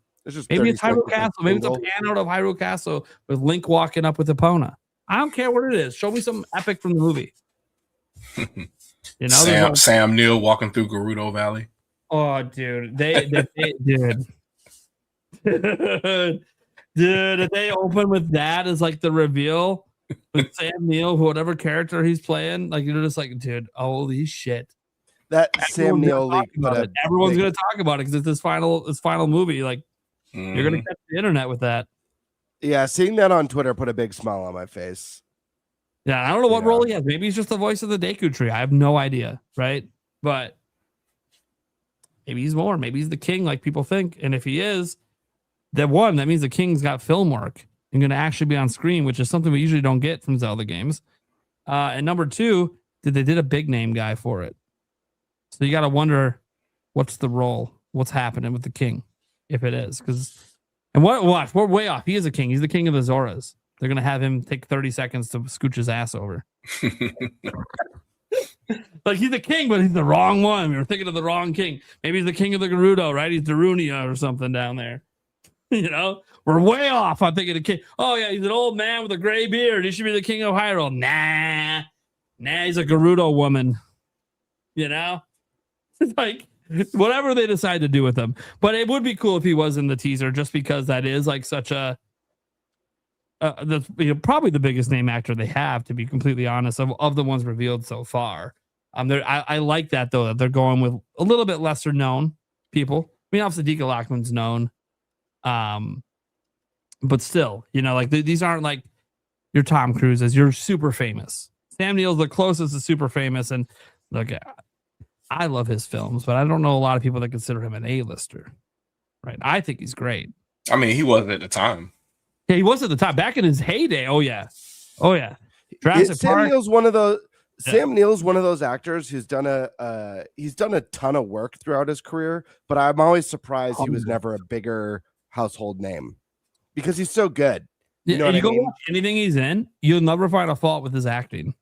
Maybe it's Hyrule Castle. Maybe it's a pan out of Hyrule Castle with Link walking up with Epona. I don't care what it is. Show me something epic from the movie. You know, Sam Neill walking through Gerudo Valley. Oh, dude, they dude, if they open with that as like the reveal with Sam Neill, whatever character he's playing, like you're just like, dude, holy shit. That Sam Neill leak. Everyone's gonna talk about it because it's his final movie. Like you're gonna catch the internet with that. Yeah, seeing that on Twitter put a big smile on my face. Yeah, I don't know what role he has. Maybe he's just the voice of the Deku Tree. I have no idea, right? But maybe he's more. Maybe he's the king, like people think. And if he is, that means the king's got film work and going to actually be on screen, which is something we usually don't get from Zelda games. And number two, they did a big name guy for it. So you got to wonder what's the role, what's happening with the king, if it is. And watch, we're way off. He is a king. He's the king of the Zoras. They're going to have him take 30 seconds to scooch his ass over. Like he's the king, but he's the wrong one. We were thinking of the wrong king. Maybe he's the king of the Gerudo, right? He's Darunia or something down there. You know, we're way off. I'm thinking the king. Oh yeah, he's an old man with a gray beard. He should be the king of Hyrule. Nah, he's a Gerudo woman. You know, it's like whatever they decide to do with him. But it would be cool if he was in the teaser, just because that is like such a that's probably the biggest name actor they have, to be completely honest, of the ones revealed so far. I like that though, that they're going with a little bit lesser known people. I mean, obviously Dika Lockman's known, but still, like these aren't like your Tom Cruises. You're super famous. Sam Neill's the closest to super famous, and look, I love his films, but I don't know a lot of people that consider him an A-lister. Right? I think he's great. I mean, he was at the time. Yeah, he was at the time. Back in his heyday. Oh yeah. Jurassic Sam Park. Neill's one of those. Sam Neill's one of those actors who's done a ton of work throughout his career, but I'm always surprised he was never a bigger household name because he's so good. You know what I mean? Watch anything he's in, you'll never find a fault with his acting.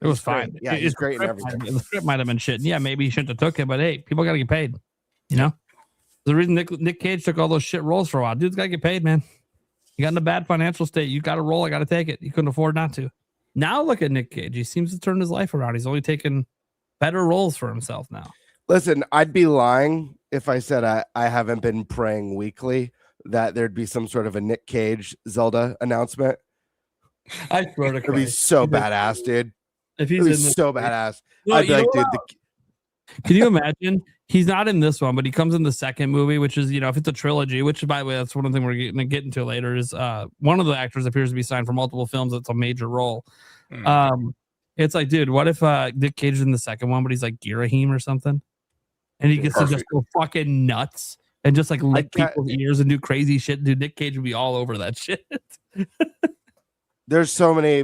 It was fine. Yeah, he's great in everything. The script might have been shit. Yeah, maybe he shouldn't have took it, but hey, people got to get paid. You know, the reason Nick Cage took all those shit roles for a while. Dude's got to get paid, man. You got in a bad financial state. You got a role. I got to take it. You couldn't afford not to. Now look at Nick Cage. He seems to turn his life around. He's only taking better roles for himself now. Listen, I'd be lying if I said I haven't been praying weekly that there'd be some sort of a Nick Cage Zelda announcement. I swear to God. It'd be so badass, dude. If he's so badass. I'd be like, dude, can you imagine? He's not in this one, but he comes in the second movie, which is, if it's a trilogy, which, by the way, that's one thing we're going to get into later, is one of the actors appears to be signed for multiple films. It's a major role. It's like, dude, what if Nick Cage is in the second one, but he's like Girahim or something? And he gets to just go fucking nuts and just like lick people's ears and do crazy shit. Dude, Nick Cage would be all over that shit. There's so many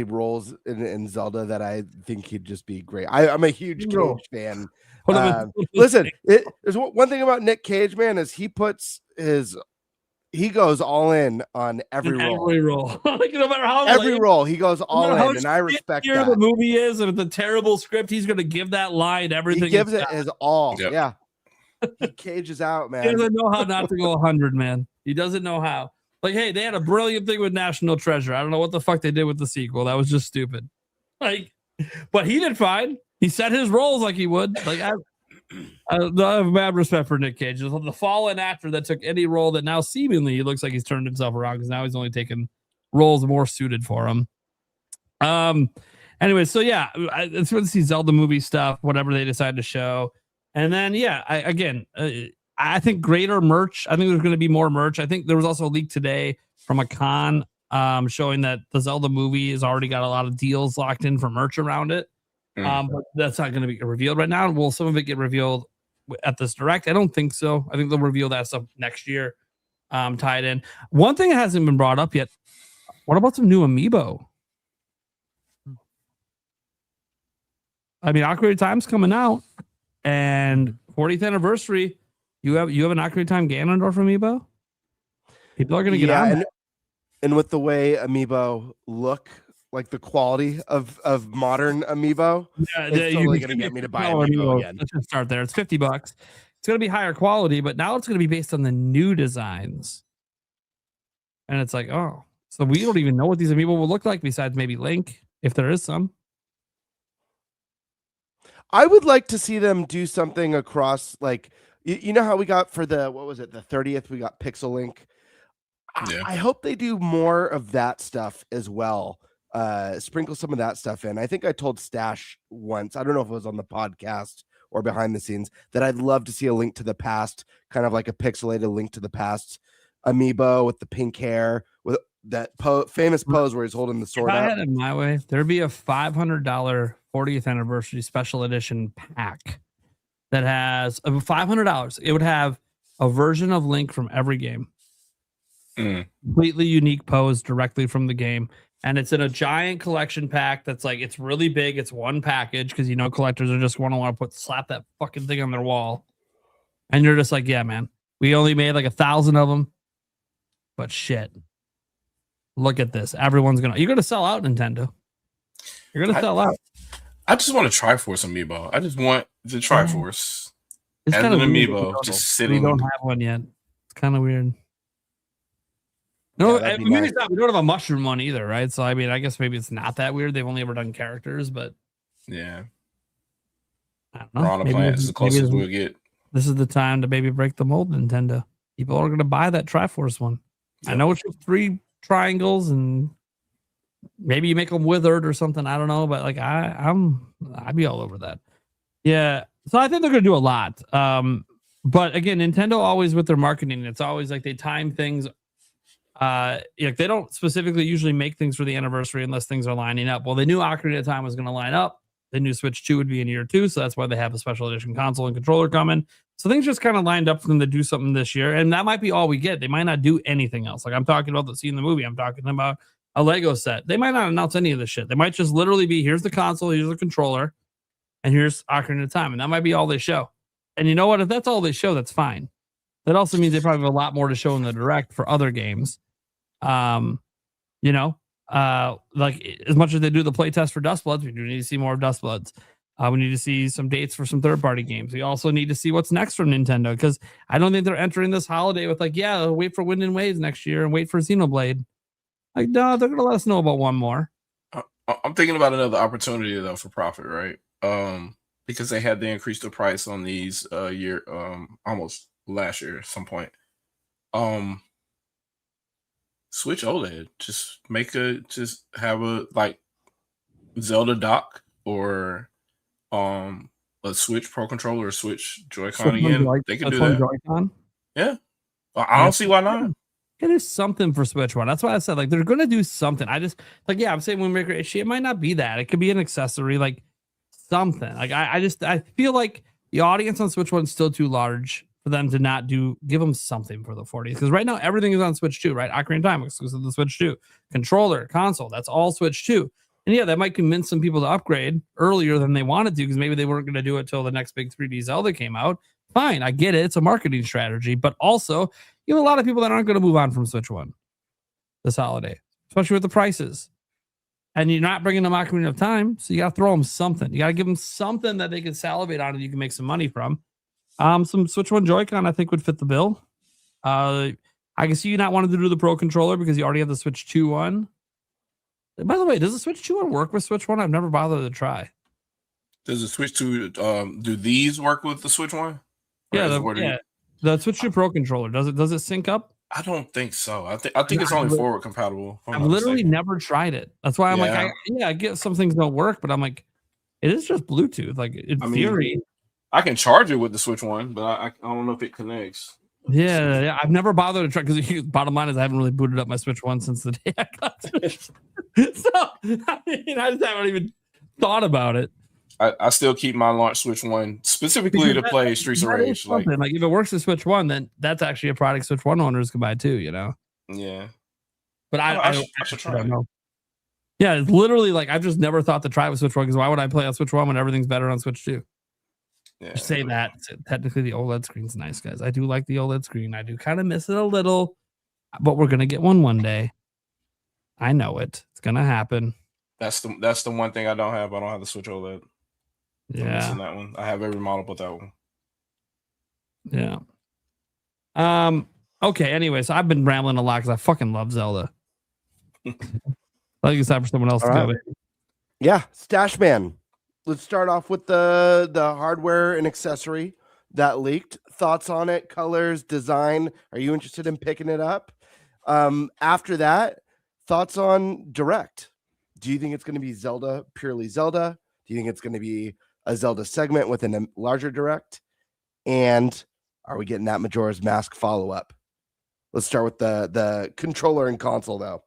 roles in Zelda that I think he'd just be great. I'm a huge Cage fan. Listen, there's one thing about Nick Cage, man, is he goes all in on every role. Like, no matter how role he goes all in, and I respect that. The movie is, and it's a terrible script, he's going to give that line everything. He gives it his all. Yep. Yeah, he cages out, man. He doesn't know how not to go 100, man. He doesn't know how. Like, hey, they had a brilliant thing with National Treasure. I don't know what the fuck they did with the sequel. That was just stupid. Like, but he did fine. He set his roles like he would. Like, I have mad respect for Nick Cage. The fallen actor that took any role that now seemingly he looks like he's turned himself around because now he's only taken roles more suited for him. Anyway, so yeah, it's going to see Zelda movie stuff, whatever they decide to show. And then, yeah, I think greater merch. I think there's going to be more merch. I think there was also a leak today from a con showing that the Zelda movie has already got a lot of deals locked in for merch around it. But that's not going to be revealed right now. Will some of it get revealed at this direct? I don't think so. I think they'll reveal that stuff next year, tied in. One thing that hasn't been brought up yet. What about some new amiibo? I mean, Ocarina of Time's coming out, and 40th anniversary. You have an Ocarina of Time Ganondorf amiibo. People are going to get on that. And with the way amiibo look, like the quality of modern amiibo, it's totally going to get me to buy amiibo again. Let's just start there. It's $50. It's going to be higher quality, but now it's going to be based on the new designs. And it's like, oh, so we don't even know what these amiibo will look like besides maybe Link, if there is some. I would like to see them do something across, like, you know how we got for the, what was it, the 30th, we got Pixel Link. Yeah. I hope they do more of that stuff as well. Sprinkle some of that stuff in. I think I told Stash once, I don't know if it was on the podcast or behind the scenes, that I'd love to see a Link to the Past, kind of like a pixelated Link to the Past amiibo with the pink hair, with that famous pose where he's holding the sword if I out. had it my way, there'd be a $500 40th anniversary special edition pack that has $500. It would have a version of Link from every game. Completely unique pose directly from the game. And it's in a giant collection pack that's like, it's really big. It's one package because, you know, collectors are just want to slap that fucking thing on their wall. And you're just like, yeah, man, we only made like 1,000 of them. But shit, look at this. You're going to sell out, Nintendo. You're going to sell out. I just want a Triforce amiibo. I just want the Triforce as an amiibo just sitting. We don't have one yet. It's kind of weird. No, yeah, maybe nice. We don't have a mushroom one either, right? So I mean, I guess maybe it's not that weird. They've only ever done characters, but yeah, I don't know. Piranha Plant is the closest we'll get. This is the time to maybe break the mold, Nintendo. People are going to buy that Triforce one. Yep. I know it's just 3 triangles, and maybe you make them withered or something. I don't know, but like I'd be all over that. Yeah, so I think they're going to do a lot. But again, Nintendo always with their marketing, it's always like they time things. They don't specifically usually make things for the anniversary unless things are lining up. Well, they knew Ocarina of Time was going to line up. They knew Switch 2 would be in year 2, so that's why they have a special edition console and controller coming. So things just kind of lined up for them to do something this year, and that might be all we get. They might not do anything else. Like I'm talking about the scene in the movie. I'm talking about a Lego set. They might not announce any of this shit. They might just literally be, here's the console, here's the controller, and here's Ocarina of Time, and that might be all they show. And you know what? If that's all they show, that's fine. That also means they probably have a lot more to show in the direct for other games. Like as much as they do the playtest for Dustbloods, we do need to see more of Dustbloods. We need to see some dates for some third-party games. We also need to see what's next from Nintendo, because I don't think they're entering this holiday with like, yeah, wait for Wind and Waves next year and wait for Xenoblade. Like, no, they're gonna let us know about one more. I'm thinking about another opportunity though for profit, right? Because they had to increase the price on these almost last year at some point. Switch OLED. Just have a like Zelda dock or a Switch Pro Controller or Switch Joy-Con again. They can do that. Joy-Con? Yeah. I don't see why not. It is something for Switch One. That's why I said like they're gonna do something. I just like I'm saying Wind Waker HD, it might not be that. It could be an accessory, like something. Like I feel like the audience on Switch One is still too large for them to not give them something for the 40th. Because right now everything is on Switch 2, right? Ocarina of Time exclusive to the Switch 2. Controller, console, that's all Switch 2. And yeah, that might convince some people to upgrade earlier than they wanted to, because maybe they weren't going to do it till the next big 3D Zelda came out. Fine, I get it. It's a marketing strategy. But also, you have a lot of people that aren't going to move on from Switch 1 this holiday, especially with the prices. And you're not bringing them Ocarina of Time, so you got to throw them something. You got to give them something that they can salivate on and you can make some money from. Some Switch 1 Joy-Con, I think, would fit the bill. I can see you not wanting to do the Pro Controller because you already have the Switch 2 one. By the way, does the Switch 2 one work with Switch 1? I've never bothered to try. Does the Switch 2 do these work with the Switch 1? Yeah, the Switch 2 Pro controller does it sync up? I don't think so. I think it's only forward compatible. I've literally never tried it. That's why I'm like, I get some things don't work, but I'm like, it is just Bluetooth. Like in theory, I can charge it with the Switch 1, but I don't know if it connects. Yeah, I've never bothered to try because bottom line is I haven't really booted up my Switch 1 since the day I got Switch. So I just haven't even thought about it. I still keep my launch Switch 1 specifically to play Streets of Rage. Like if it works with Switch 1, then that's actually a product Switch 1 owners can buy too, Yeah. But I should try it. Yeah, it's literally like I've just never thought to try with Switch 1 because why would I play on Switch 1 when everything's better on Switch 2? Yeah. Just say that. Technically, the OLED screen's nice, guys. I do like the OLED screen. I do kind of miss it a little, but we're gonna get one day. I know it. It's gonna happen. That's the one thing I don't have. I don't have the Switch OLED. Yeah, I'm missing that one. I have every model but that one. Yeah. Okay. Anyway, so I've been rambling a lot because I fucking love Zelda. I think it's time for someone else to go. Yeah, Stash Man. Let's start off with the hardware and accessory that leaked. Thoughts on it, colors, design. Are you interested in picking it up? After that, thoughts on Direct. Do you think it's going to be Zelda, purely Zelda? Do you think it's going to be a Zelda segment within a larger Direct? And are we getting that Majora's Mask follow-up? Let's start with the controller and console, though.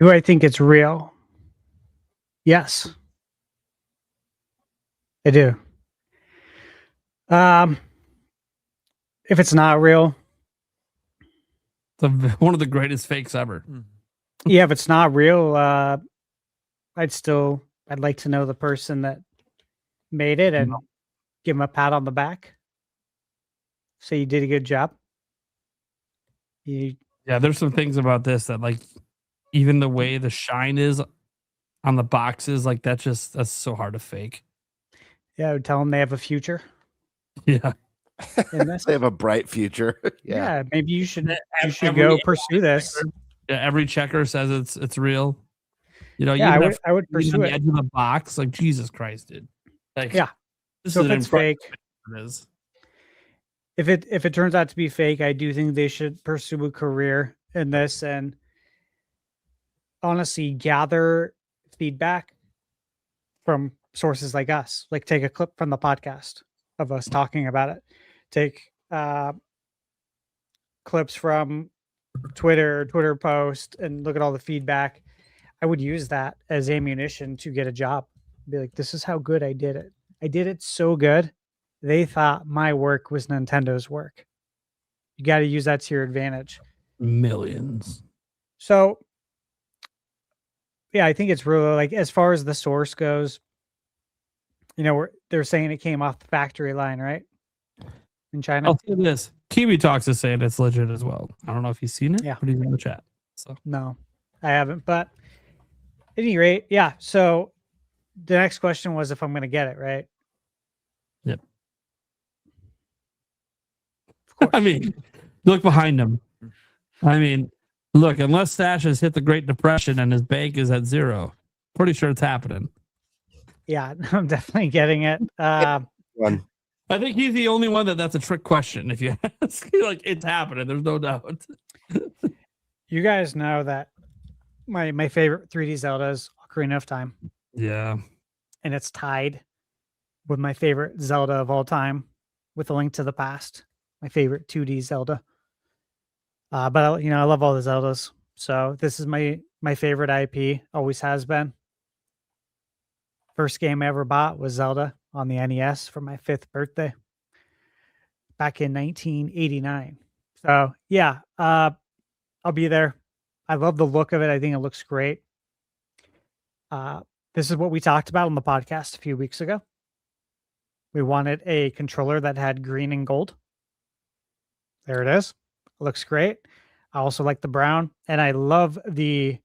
Do I think it's real? Yes, I do. If it's not real, it's one of the greatest fakes ever. Yeah, if it's not real, I'd like to know the person that made it and give him a pat on the back. Say you did a good job. Yeah, there's some things about this that like even the way the shine is on the boxes, like that's so hard to fake. Yeah, I would tell them they have a future. Yeah. They have a bright future. Yeah, maybe you should go pursue this. Yeah, every checker says it's real. I would pursue the it. edge of the box, like Jesus Christ, dude. Like, yeah. So if it's fake, it is. If it turns out to be fake, I do think they should pursue a career in this and honestly gather feedback from sources like us. Like take a clip from the podcast of us talking about it. Take clips from Twitter post and look at all the feedback. I would use that as ammunition to get a job. Be like, this is how good I did it. I did it so good. They thought my work was Nintendo's work. You got to use that to your advantage. Millions. So, yeah, I think it's really like as far as the source goes, they're saying it came off the factory line, right? In China. I'll say this. Kiwi Talks is saying it's legit as well. I don't know if he's seen it. Yeah. But he's in the chat. So no, I haven't. But at any rate, yeah. So the next question was if I'm going to get it, right? Yep. I mean, look behind him. I mean, look, unless Stash has hit the Great Depression and his bank is at zero, pretty sure it's happening. Yeah, I'm definitely getting it. I think he's the only one that's a trick question. If you ask, like, it's happening. There's no doubt. You guys know that my favorite 3D Zelda is Ocarina of Time. Yeah. And it's tied with my favorite Zelda of all time with A Link to the Past, my favorite 2D Zelda. But I love all the Zeldas. So this is my favorite IP, always has been. First game I ever bought was Zelda on the NES for my 5th birthday back in 1989. So yeah, I'll be there. I love the look of it. I think it looks great. This is what we talked about on the podcast a few weeks ago. We wanted a controller that had green and gold. There it is. It looks great. I also like the brown, and I love the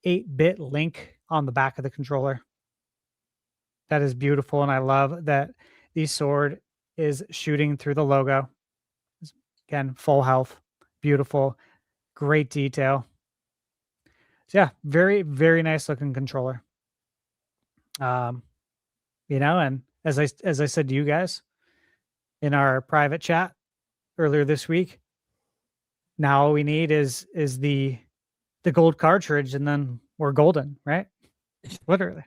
8-bit link on the back of the controller. That is beautiful, and I love that the sword is shooting through the logo. Again, full health, beautiful, great detail. So yeah, very, very nice looking controller. And as I said to you guys in our private chat earlier this week, now all we need is the gold cartridge, and then we're golden, right? Literally.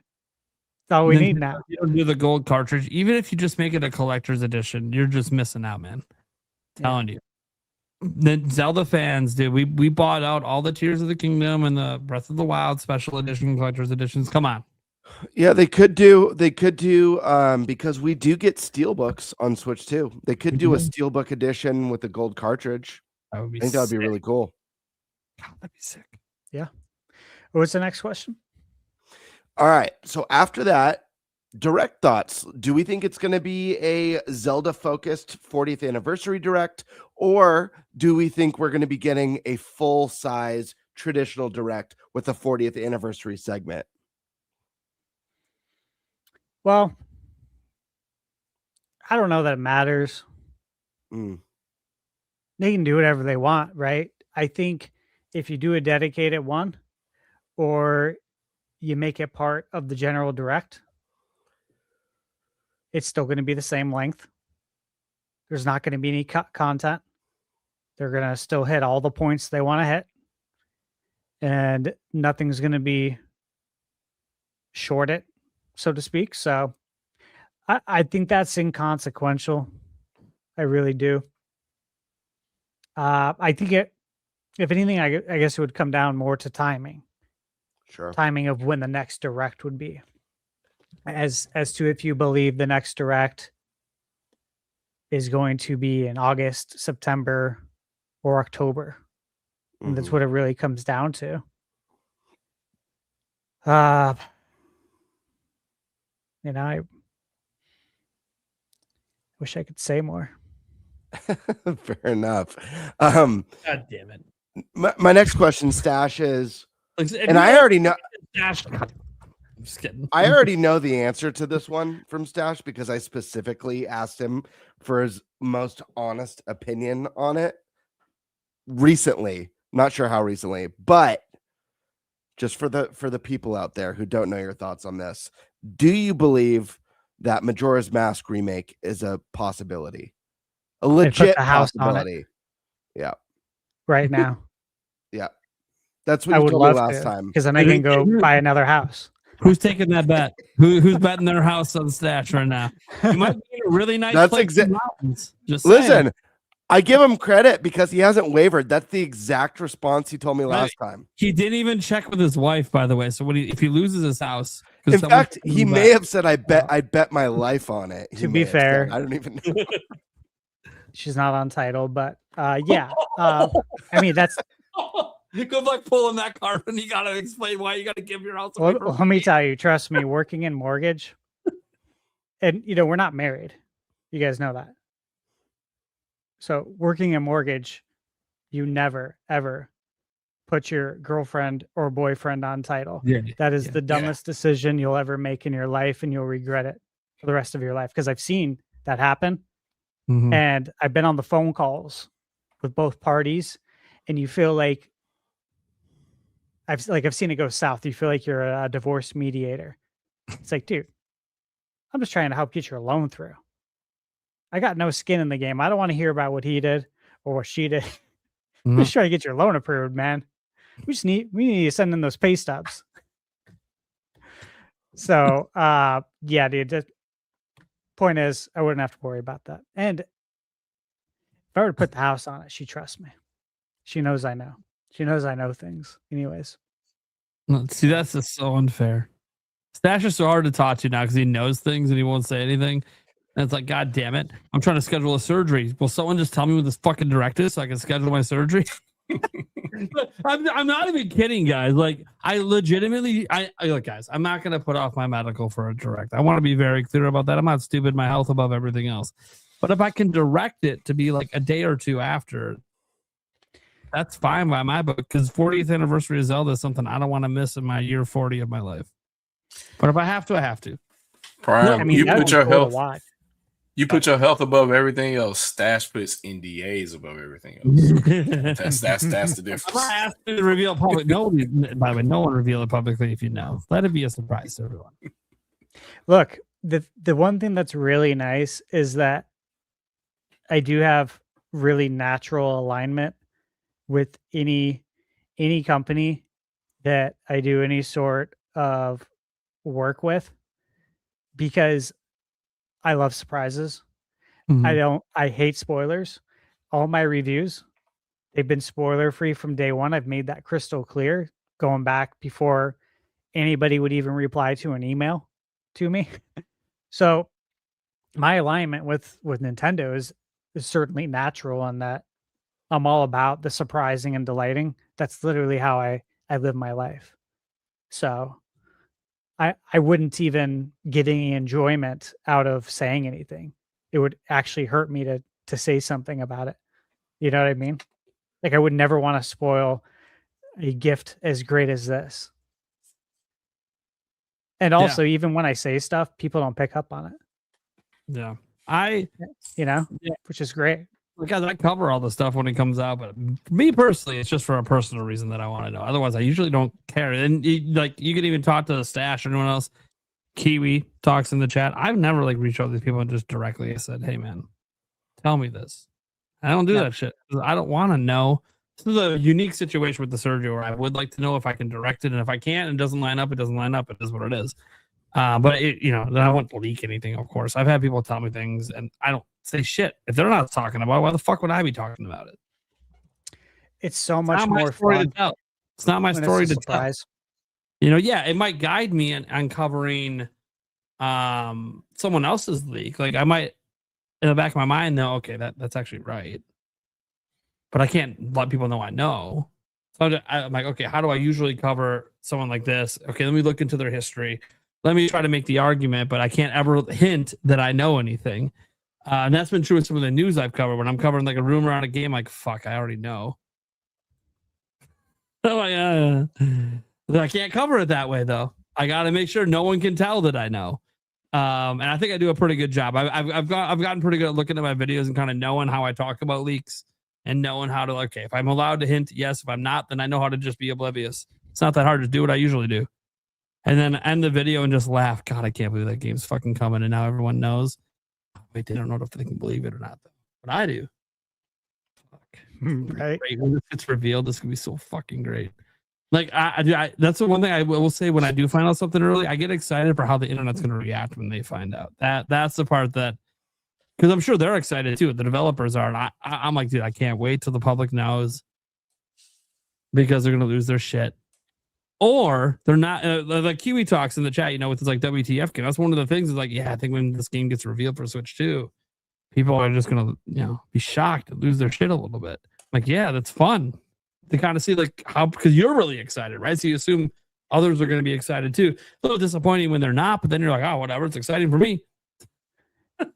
That's all we need now. You don't do the gold cartridge. Even if you just make it a collector's edition, you're just missing out, man. Telling you. The Zelda fans, dude, we bought out all the Tears of the Kingdom and the Breath of the Wild special edition collector's editions. Come on. Yeah, they could do because we do get steelbooks on Switch too. They could do a steelbook edition with the gold cartridge. That would be I think that would be really cool. God, that'd be sick. Yeah. What's the next question? All right. So after that, direct thoughts. Do we think it's going to be a Zelda focused 40th anniversary direct, or do we think we're going to be getting a full size traditional direct with the 40th anniversary segment? Well, I don't know that it matters. They can do whatever they want, right? I think if you do a dedicated one, or you make it part of the general direct, it's still going to be the same length. There's not going to be any cut content. They're going to still hit all the points they want to hit. And nothing's going to be shorted, so to speak. So I think that's inconsequential. I really do. I think if anything, I guess it would come down more to timing. Sure. Timing of when the next direct would be. As to if you believe the next direct is going to be in August, September, or October. And that's what it really comes down to. I wish I could say more. Fair enough. God damn it. My next question, Stash, is, and I already know. Stash. I'm just kidding. I already know the answer to this one from Stash because I specifically asked him for his most honest opinion on it recently. Not sure how recently, but just for the people out there who don't know your thoughts on this, do you believe that Majora's Mask remake is a possibility? A legit possibility. Yeah. Right now. Yeah. That's what I you would told me love last to, time. because then I can go buy another house. Who's taking that bet? Who's betting their house on Stash right now? You might be in a really nice That's place in the mountains. Just listen, saying. I give him credit because he hasn't wavered. That's the exact response he told me last time. He didn't even check with his wife, by the way. So if he loses his house, in fact, he may have said, "I bet my life on it." To be fair, I don't even know. She's not on title, but yeah. I mean, that's. Good luck pulling that card, and you gotta explain why you gotta give your house away. Let me tell you, trust me, working in mortgage, and we're not married. You guys know that. So working in mortgage, you never ever put your girlfriend or boyfriend on title. Yeah, that is the dumbest decision you'll ever make in your life, and you'll regret it for the rest of your life. Because I've seen that happen, and I've been on the phone calls with both parties, and you feel like I've seen it go south. You feel like you're a divorce mediator. It's like, dude, I'm just trying to help get your loan through. I got no skin in the game. I don't want to hear about what he did or what she did. I'm just trying to get your loan approved, man. We need to send in those pay stubs. So, yeah, dude. The point is, I wouldn't have to worry about that. And if I were to put the house on it, she trusts me. She knows I know. She knows I know things. Anyways. See, that's just so unfair. Stash is so hard to talk to now because he knows things and he won't say anything. And it's like, God damn it. I'm trying to schedule a surgery. Will someone just tell me what this fucking direct is so I can schedule my surgery? I'm not even kidding, guys. Like, I legitimately, look, guys, I'm not going to put off my medical for a direct. I want to be very clear about that. I'm not stupid. My health above everything else. But if I can direct it to be like a day or two after, that's fine by my book, because 40th anniversary of Zelda is something I don't want to miss in my year 40 of my life. But if I have to, I have to. Prime, I mean, you put your health. Watch. You put your health above everything else. Stash puts NDAs above everything else. that's the difference. I'm not asking to reveal public. Nobody, by the way, no one reveal it publicly if you know. Let it be a surprise to everyone. Look, the one thing that's really nice is that I do have really natural alignment with any company that I do any sort of work with, because I love surprises. I hate spoilers. All my reviews, they've been spoiler free from day one. I've made that crystal clear, going back before anybody would even reply to an email to me. So my alignment with Nintendo is certainly natural in that I'm all about the surprising and delighting. That's literally how I live my life. So I wouldn't even get any enjoyment out of saying anything. It would actually hurt me to say something about it. You know what I mean? Like, I would never want to spoil a gift as great as this. And also, even when I say stuff, people don't pick up on it. Yeah. Which is great. Guys, I cover all the stuff when it comes out, but me personally, it's just for a personal reason that I want to know. Otherwise, I usually don't care. And you can even talk to the Stash or anyone else. Kiwi talks in the chat. I've never reached out to these people and just directly said, "Hey, man, tell me this." I don't do that shit. I don't want to know. This is a unique situation with the Sergio where I would like to know if I can direct it, and if I can't and it doesn't line up, it doesn't line up. It is what it is. But then I won't leak anything, of course. I've had people tell me things and I don't say shit. If they're not talking about it, why the fuck would I be talking about it? It's so much more fun to tell. It's not my story to tell. It might guide me in uncovering someone else's leak. Like, I might, in the back of my mind, know, okay, that's actually right. But I can't let people know I know. So I'm like, okay, how do I usually cover someone like this? Okay, let me look into their history. Let me try to make the argument, but I can't ever hint that I know anything. And that's been true with some of the news I've covered. When I'm covering a rumor on a game, like, fuck, I already know. So I can't cover it that way, though. I got to make sure no one can tell that I know. And I think I do a pretty good job. I've gotten pretty good at looking at my videos and kind of knowing how I talk about leaks and knowing how to, okay, if I'm allowed to hint, yes. If I'm not, then I know how to just be oblivious. It's not that hard to do what I usually do. And then end the video and just laugh. God, I can't believe that game's fucking coming, and now everyone knows. Wait, they don't know if they can believe it or not, though. But I do. Fuck. Right. Great. When it's revealed, this could be so fucking great. Like, that's the one thing I will say when I do find out something early. I get excited for how the internet's going to react when they find out. That's the part that, because I'm sure they're excited too. The developers are, and I'm like, dude, I can't wait till the public knows, because they're going to lose their shit. Or they're not, like Kiwi talks in the chat, with this WTF game. That's one of the things is I think when this game gets revealed for Switch 2, people are just going to, be shocked and lose their shit a little bit. Like, yeah, that's fun to kind of see how, because you're really excited, right? So you assume others are going to be excited too. A little disappointing when they're not, but then you're like, oh, whatever, it's exciting for me.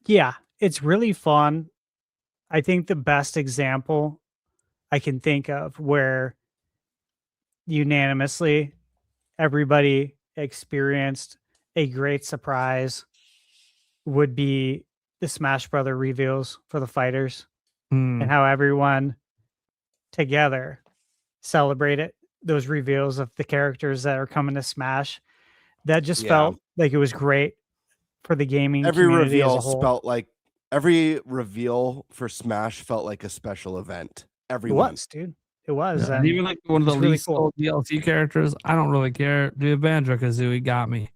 Yeah, it's really fun. I think the best example I can think of where unanimously everybody experienced a great surprise would be the Smash Brother reveals for the fighters, and how everyone together celebrated those reveals of the characters that are coming to Smash. That just felt like it was great for the gaming community as a whole. Felt like every reveal for Smash felt like a special event. Everyone. It was, dude. It was. Yeah. And even one of the least sold DLC characters, I don't really care. Dude, Banjo-Kazooie got me.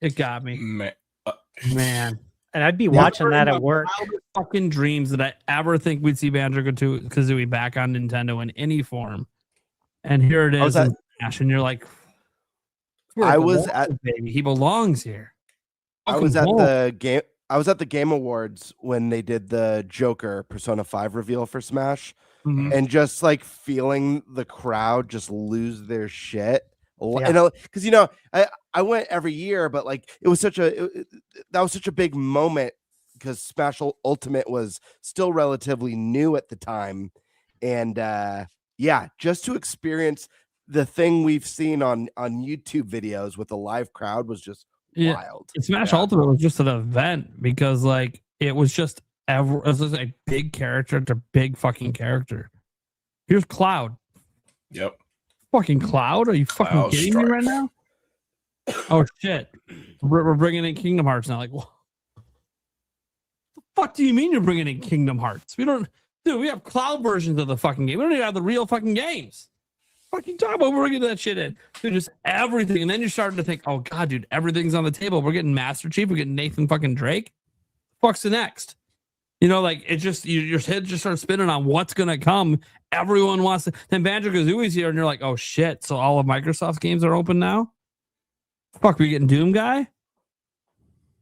It got me. Man. And I'd be watching that at work. Fucking dreams that I ever think we'd see Banjo-Kazooie back on Nintendo in any form. And here it is in Smash, and you're like, baby, he belongs here. I was at the Game Awards when they did the Joker Persona 5 reveal for Smash. Mm-hmm. And just feeling the crowd just lose their shit. Yeah. Because I went every year, but it was that was such a big moment because Smash Ultimate was still relatively new at the time, and just to experience the thing we've seen on YouTube videos with a live crowd was just wild. Smash Ultimate was just an event because it was just a big character to big fucking character. Here's Cloud. Yep. Fucking Cloud? Are you fucking kidding me right now? Oh shit, we're bringing in Kingdom Hearts now. Like, what the fuck do you mean you're bringing in Kingdom Hearts? We don't, dude. We have cloud versions of the fucking game. We don't even have the real fucking games. Fucking talk about we're getting that shit in, dude. Just everything, and then you're starting to think, oh god, dude, everything's on the table. We're getting Master Chief. We're getting Nathan fucking Drake. Fuck's the next? You know, like it just your head just starts spinning on what's gonna come. Everyone wants to. Then Banjo-Kazooie's here, and you're like, oh shit. So all of Microsoft's games are open now. Fuck, we getting Doom guy?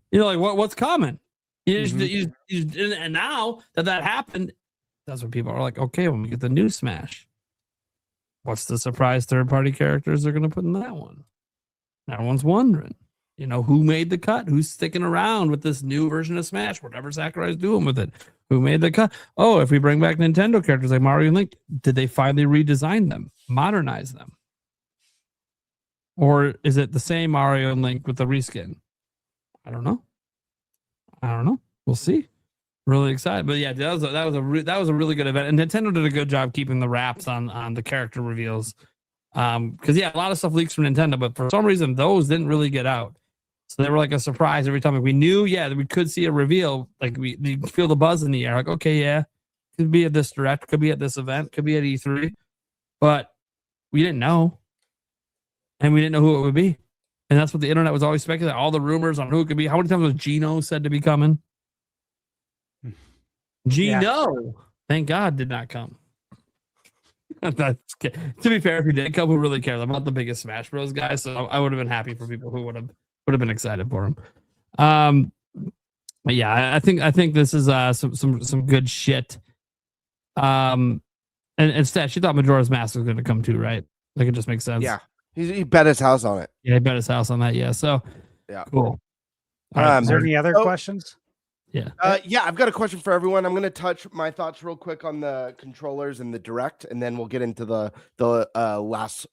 You know, like what's coming? And now that happened, that's when people are like, okay, when we get the new Smash, what's the surprise third-party characters they're gonna put in that one? Everyone's wondering, you know, who made the cut? Who's sticking around with this new version of Smash? Whatever Sakurai's doing with it. Who made the cut? Oh, if we bring back Nintendo characters like Mario and Link, did they finally redesign them, modernize them? Or is it the same Mario and Link with the reskin? I don't know. We'll see. Really excited, but yeah, that was a really good event, and Nintendo did a good job keeping the wraps on the character reveals. Because yeah, a lot of stuff leaks from Nintendo, but for some reason those didn't really get out. So they were like a surprise every time. Like we knew, yeah, that we could see a reveal. Like you feel the buzz in the air. Like okay, yeah, could be at this direct, could be at this event, could be at E3, but we didn't know. And we didn't know who it would be. And that's what the internet was always speculating. All the rumors on who it could be. How many times was Gino said to be coming? Gino, yeah. Thank God, did not come. To be fair, if he did come, who really cares? I'm not the biggest Smash Bros. Guy, so I would have been happy for people who would have been excited for him. But yeah, I think this is some good shit. And Stash, you thought Majora's Mask was going to come too, right? Like it just makes sense. Yeah. He bet his house on it. Yeah, he bet his house on that. Yeah. So, yeah, cool. Is there any other questions? Yeah. Yeah, I've got a question for everyone. I'm going to touch my thoughts real quick on the controllers and the direct, and then we'll get into the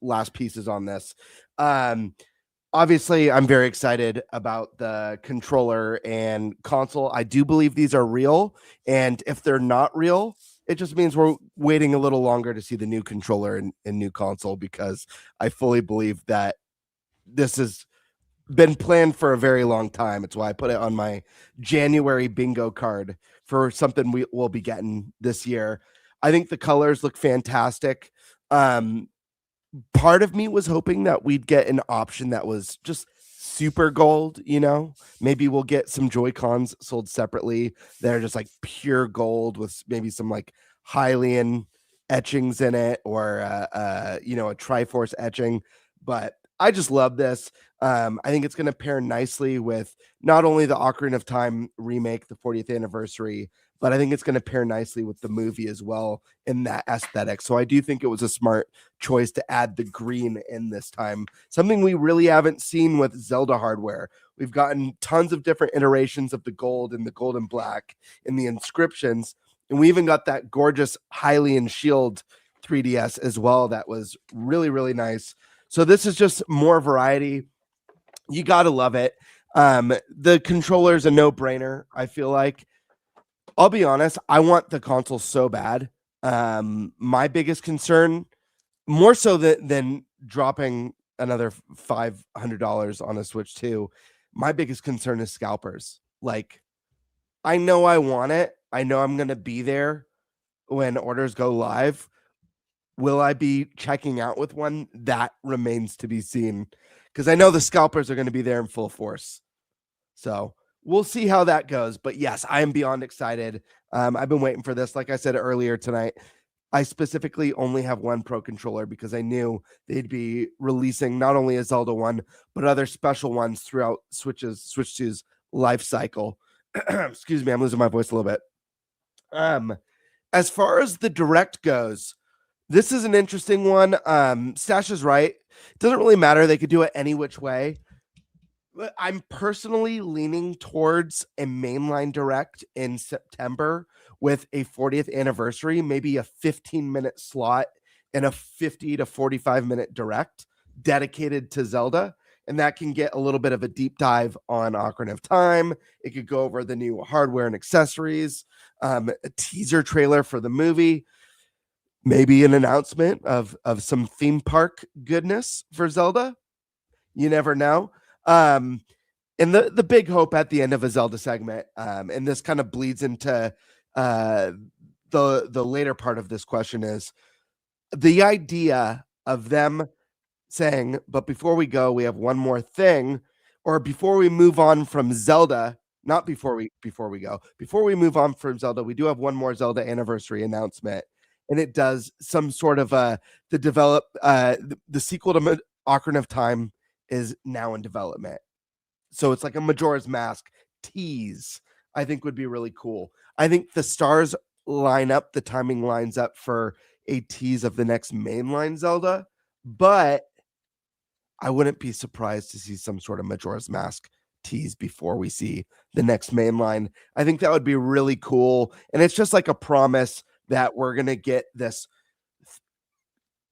last pieces on this. Obviously, I'm very excited about the controller and console. I do believe these are real, and if they're not real, it just means we're waiting a little longer to see the new controller and new console, because I fully believe that this has been planned for a very long time. It's why I put it on my January bingo card for something we will be getting this year. I think the colors look fantastic. Part of me was hoping that we'd get an option that was just super gold, you know, maybe we'll get some Joy-Cons sold separately. They're just like pure gold with maybe some like Hylian etchings in it, or a Triforce etching. But I just love this. I think it's going to pair nicely with not only the Ocarina of Time remake, the 40th anniversary, but I think it's going to pair nicely with the movie as well in that aesthetic. So I do think it was a smart choice to add the green in this time, something we really haven't seen with Zelda hardware. We've gotten tons of different iterations of the gold and the gold and black in the inscriptions, and we even got that gorgeous Hylian shield 3DS as well. That was really, really nice. So this is just more variety. You got to love it. The controller's a no-brainer, I feel like. I'll be honest, I want the console so bad. My biggest concern, more so than dropping another $500 on a Switch 2, my biggest concern is scalpers. Like, I know I want it. I know I'm going to be there when orders go live. Will I be checking out with one? That remains to be seen, because I know the scalpers are going to be there in full force. So we'll see how that goes. But yes, I am beyond excited. I've been waiting for this. Like I said earlier tonight, I specifically only have one Pro controller because I knew they'd be releasing not only a Zelda one, but other special ones throughout Switch 2's life cycle. Excuse me, I'm losing my voice a little bit. As far as the Direct goes, this is an interesting one. Stash is right. It doesn't really matter. They could do it any which way. But I'm personally leaning towards a mainline Direct in September with a 40th anniversary, maybe a 15-minute slot and a 50 to 45-minute Direct dedicated to Zelda. And that can get a little bit of a deep dive on Ocarina of Time. It could go over the new hardware and accessories, a teaser trailer for the movie, maybe an announcement of some theme park goodness for Zelda. You never know. And the big hope at the end of a Zelda segment, and this kind of bleeds into the later part of this question, is the idea of them saying, but before we go, we have one more thing, or before we move on from Zelda, not before we go, before we move on from Zelda, we do have one more Zelda anniversary announcement, and it does some sort of the sequel to Ocarina of Time is now in development. So it's like a Majora's Mask tease, I think would be really cool. I think the stars line up, the timing lines up for a tease of the next mainline Zelda, but I wouldn't be surprised to see some sort of Majora's Mask tease before we see the next mainline. I think that would be really cool. And it's just like a promise that we're going to get this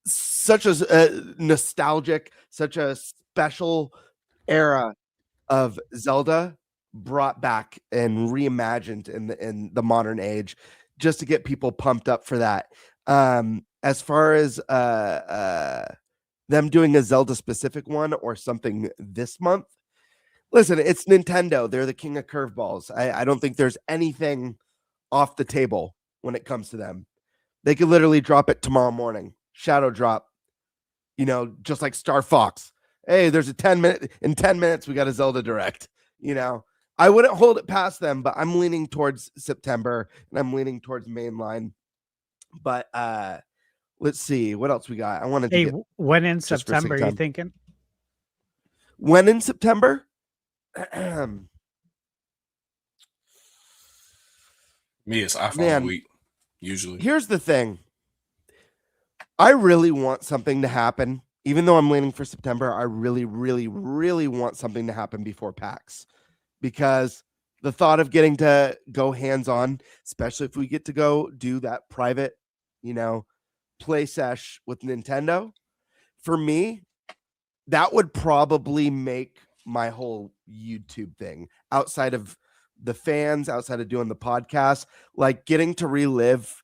such a nostalgic, such a special era of Zelda brought back and reimagined in the modern age, just to get people pumped up for that. As far as them doing a Zelda specific one or something this month, listen, it's Nintendo. They're the king of curveballs. I don't think there's anything off the table when it comes to them. They could literally drop it tomorrow morning, shadow drop, just like Star Fox. Hey, there's in 10 minutes, we got a Zelda Direct. I wouldn't hold it past them, but I'm leaning towards September and I'm leaning towards mainline. But let's see what else we got. I wanted to. Hey, when in September are you thinking? When in September? Me, it's iPhone week, usually. Here's the thing. I really want something to happen. Even though I'm leaning for September, I really, really, really want something to happen before PAX. Because the thought of getting to go hands-on, especially if we get to go do that private, play sesh with Nintendo, for me, that would probably make my whole YouTube thing, outside of the fans, outside of doing the podcast, like getting to relive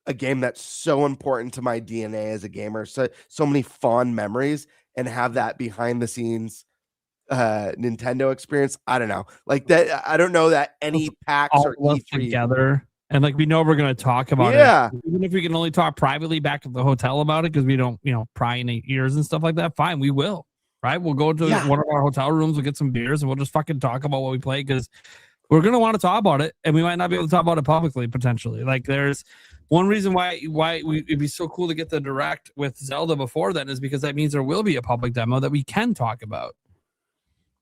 a game that's so important to my DNA as a gamer, so many fond memories, and have that behind the scenes Nintendo experience. I don't know, like that. I don't know that any PAX or E3 together. And like we know we're going to talk about it, even if we can only talk privately back at the hotel about it because we don't, pry in ears and stuff like that. Fine, we will. Right, we'll go to one of our hotel rooms, we'll get some beers, and we'll just fucking talk about what we play because we're going to want to talk about it, and we might not be able to talk about it publicly potentially. Like there's one reason why it'd be so cool to get the Direct with Zelda before then is because that means there will be a public demo that we can talk about.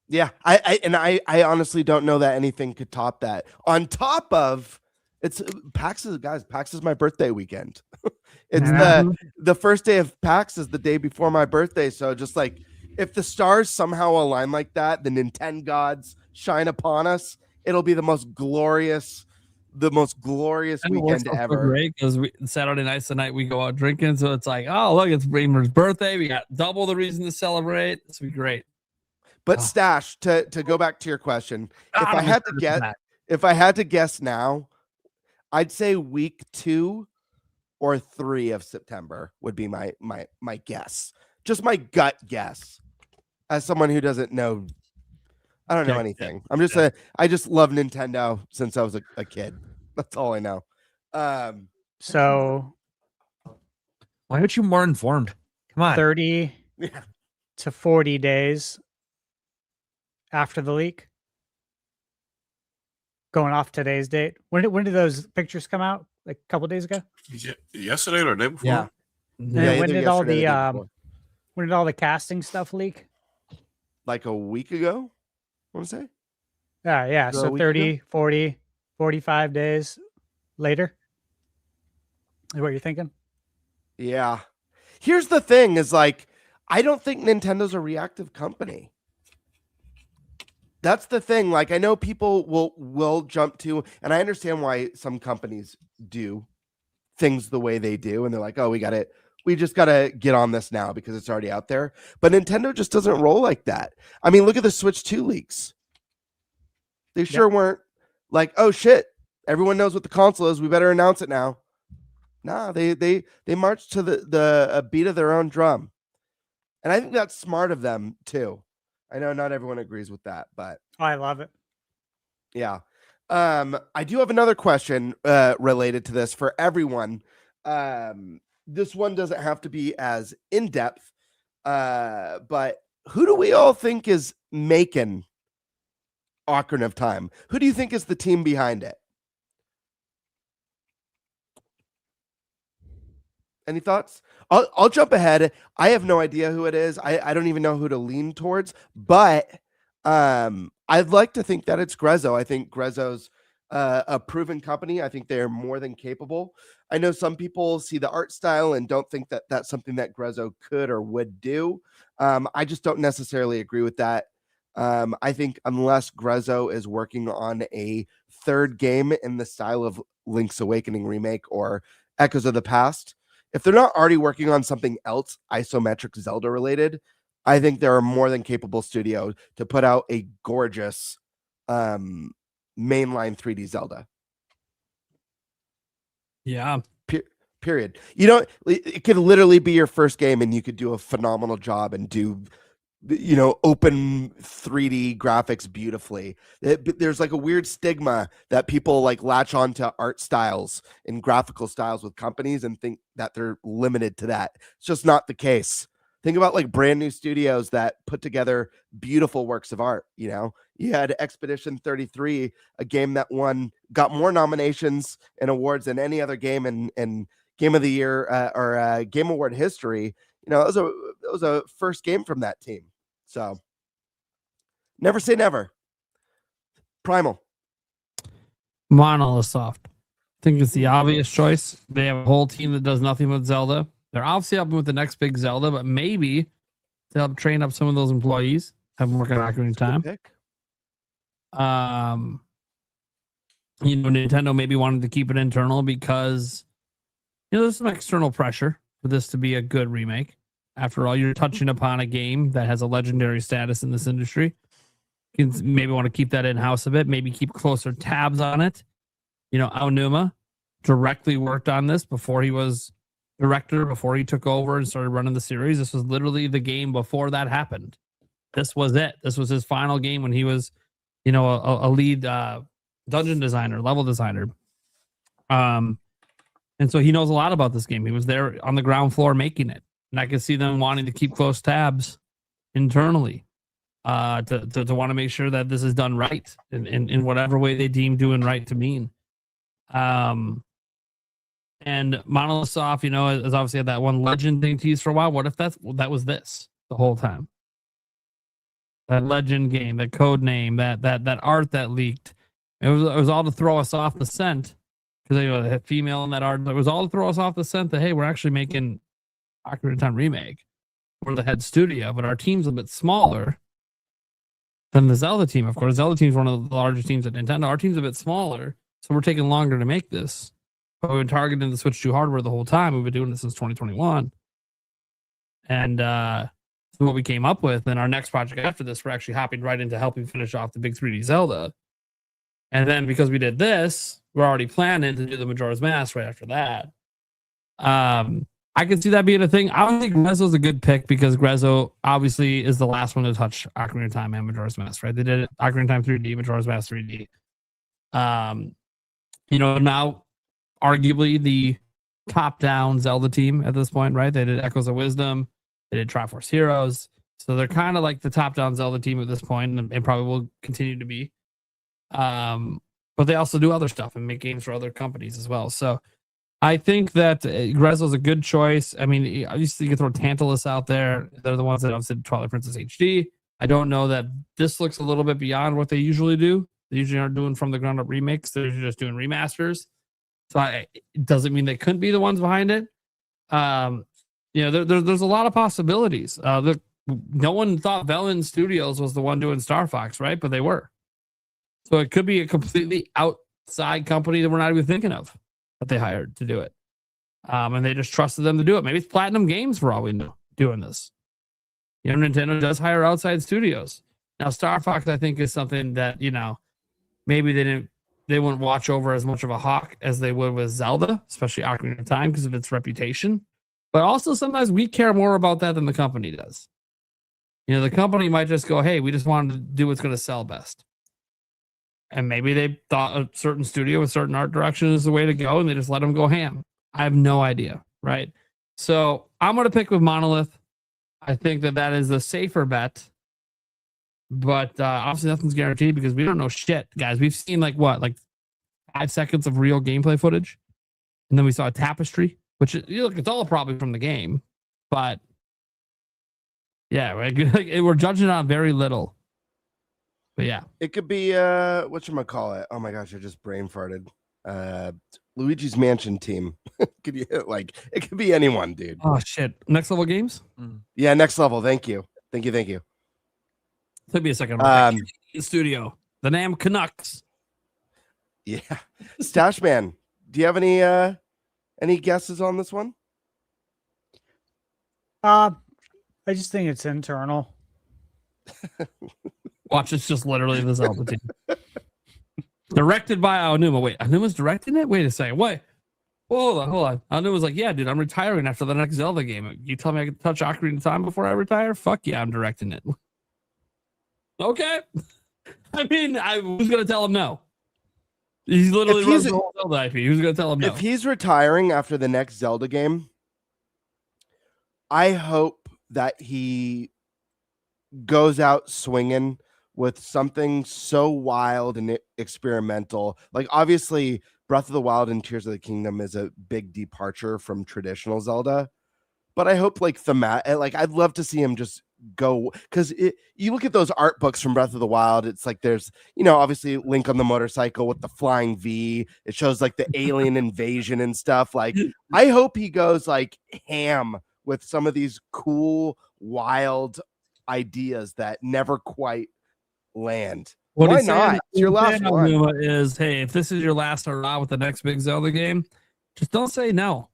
Yeah, I honestly don't know that anything could top that. On top of it's PAX is my birthday weekend. It's the first day of PAX is the day before my birthday. So just like if the stars somehow align like that, the Nintendo gods shine upon us, it'll be the most glorious weekend ever. Great because Saturday night's the night we go out drinking. So it's like, oh look, it's Bramer's birthday. We got double the reason to celebrate. It's be great. But Stash, to go back to your question, if I had to guess now, I'd say week 2 or 3 of September would be my guess. Just my gut guess. As someone who doesn't know, I don't know anything. I just love Nintendo since I was a kid. That's all I know. So why aren't you more informed? Come on. 30 to 40 days after the leak, going off today's date. When did those pictures come out? Like a couple days ago? Yesterday or the day before? Yeah. When did all the casting stuff leak? Like a week ago, I want to say. Yeah. So 30, 40, 45 days later is what you're thinking? Yeah. Here's the thing is like, I don't think Nintendo's a reactive company. That's the thing. Like, I know people will jump to, and I understand why some companies do things the way they do. And they're like, oh, we just got to get on this now because it's already out there. But Nintendo just doesn't roll like that. I mean, look at the Switch 2 leaks. They sure weren't like, oh shit, everyone knows what the console is. We better announce it now. Nah, they marched to the beat of their own drum. And I think that's smart of them too. I know not everyone agrees with that, but I love it. yeah. I do have another question related to this for everyone. This one doesn't have to be as in-depth, but who do we all think is making Ocarina of Time? Who do you think is the team behind it? Any thoughts? I'll jump ahead. I have no idea who it is. I don't even know who to lean towards, but I'd like to think that it's Grezzo. I think Grezzo's a proven company. I think they're more than capable. I know some people see the art style and don't think that that's something that Grezzo could or would do. I just don't necessarily agree with that. I think unless Grezzo is working on a third game in the style of Link's Awakening remake or Echoes of the Past, if they're not already working on something else isometric Zelda related, I think they're a more than capable studio to put out a gorgeous mainline 3D Zelda. Yeah. Period. You know, it could literally be your first game and you could do a phenomenal job and do, you know, open 3D graphics beautifully. There's like a weird stigma that people like latch on to art styles and graphical styles with companies and think that they're limited to that. It's just not the case. Think about like brand new studios that put together beautiful works of art. You know, you had Expedition 33, a game that got more nominations and awards than any other game in Game of the Year or Game Award history. You know, it was a first game from that team. So never say never. Primal. Monolith Soft. I think it's the obvious choice. They have a whole team that does nothing with Zelda. They're obviously helping with the next big Zelda, but maybe to help train up some of those employees, have them work on Ocarina of Time. You know, Nintendo maybe wanted to keep it internal because, you know, there's some external pressure for this to be a good remake. After all, you're touching upon a game that has a legendary status in this industry. You can maybe want to keep that in-house a bit, maybe keep closer tabs on it. You know, Aonuma directly worked on this before he was director, before he took over and started running the series. This was literally the game before that happened. This was it. This was his final game when he was, you know, a lead dungeon designer, level designer. And so he knows a lot about this game. He was there on the ground floor making it. And I can see them wanting to keep close tabs internally to want to make sure that this is done right in whatever way they deem doing right to mean. And Monolith Soft, you know, has obviously had that one legend thing teased for a while. What if that was this the whole time? That legend game, that code name, that art that leaked. It was all to throw us off the scent because they had female in that art. It was all to throw us off the scent that, hey, we're actually making Ocarina of Time remake. We're the head studio, but our team's a bit smaller than the Zelda team. Of course, Zelda team's one of the largest teams at Nintendo. Our team's a bit smaller, so we're taking longer to make this. But we've been targeting the Switch 2 hardware the whole time. We've been doing this since 2021. And so what we came up with, and our next project after this, we're actually hopping right into helping finish off the big 3D Zelda. And then because we did this, we're already planning to do the Majora's Mask right after that. I can see that being a thing. I don't think Grezzo's a good pick because Grezzo obviously is the last one to touch Ocarina of Time and Majora's Mask, right? They did it, Ocarina of Time 3D, Majora's Mask 3D. You know, now arguably the top-down Zelda team at this point, right? They did Echoes of Wisdom, they did Triforce Heroes, so they're kind of like the top-down Zelda team at this point, and probably will continue to be. But they also do other stuff and make games for other companies as well. So I think that Grezzo's a good choice. I mean, obviously you can throw Tantalus out there. They're the ones that obviously did Twilight Princess HD. I don't know that this looks a little bit beyond what they usually do. They usually aren't doing from the ground up remakes. They're just doing remasters. So it doesn't mean they couldn't be the ones behind it. You know, there's a lot of possibilities. No one thought Velen Studios was the one doing Star Fox, right? But they were. So it could be a completely outside company that we're not even thinking of that they hired to do it. And they just trusted them to do it. Maybe it's Platinum Games for all we know doing this. You know, Nintendo does hire outside studios. Now, Star Fox, I think, is something that, you know, maybe they wouldn't watch over as much of a hawk as they would with Zelda, especially Ocarina of Time because of its reputation. But also sometimes we care more about that than the company does. The company might just go, hey, we just wanted to do what's going to sell best. And maybe they thought a certain studio with certain art direction is the way to go, and they just let them go ham. I have no idea, right? So I'm going to pick with Monolith. I think that is the safer bet. But obviously nothing's guaranteed because we don't know shit, guys. We've seen like 5 seconds of real gameplay footage. And then we saw a tapestry, which it's all probably from the game. But yeah, we're judging on very little. But yeah, it could be whatchamacallit. Oh my gosh, I just brain farted. Luigi's Mansion team. It could be anyone, dude. Oh shit. Next level games? Yeah, next level. Thank you. Took me a second. The studio. The Nam Canucks. Yeah. Stash Man, do you have any guesses on this one? I just think it's internal. Watch, it's just literally the Zelda team. Directed by Aonuma. Wait, Aonuma's directing it? Wait a second. Wait. Hold on. Aonuma's like, yeah, dude, I'm retiring after the next Zelda game. You tell me I can touch Ocarina of Time before I retire? Fuck yeah, I'm directing it. Okay. I mean, who's going to tell him no? He's literally runs the whole Zelda IP. Who's going to tell him no? If he's retiring after the next Zelda game, I hope that he goes out swinging with something so wild and experimental. Like, obviously, Breath of the Wild and Tears of the Kingdom is a big departure from traditional Zelda. But I hope, I'd love to see him just go, because you look at those art books from Breath of the Wild, it's like there's obviously Link on the motorcycle with the flying V, it shows like the alien invasion and stuff. Like, I hope he goes ham with some of these cool wild ideas that never quite land. Why not? It's your last one. Is, hey, if this is your last hurrah with the next big Zelda game, just don't say no.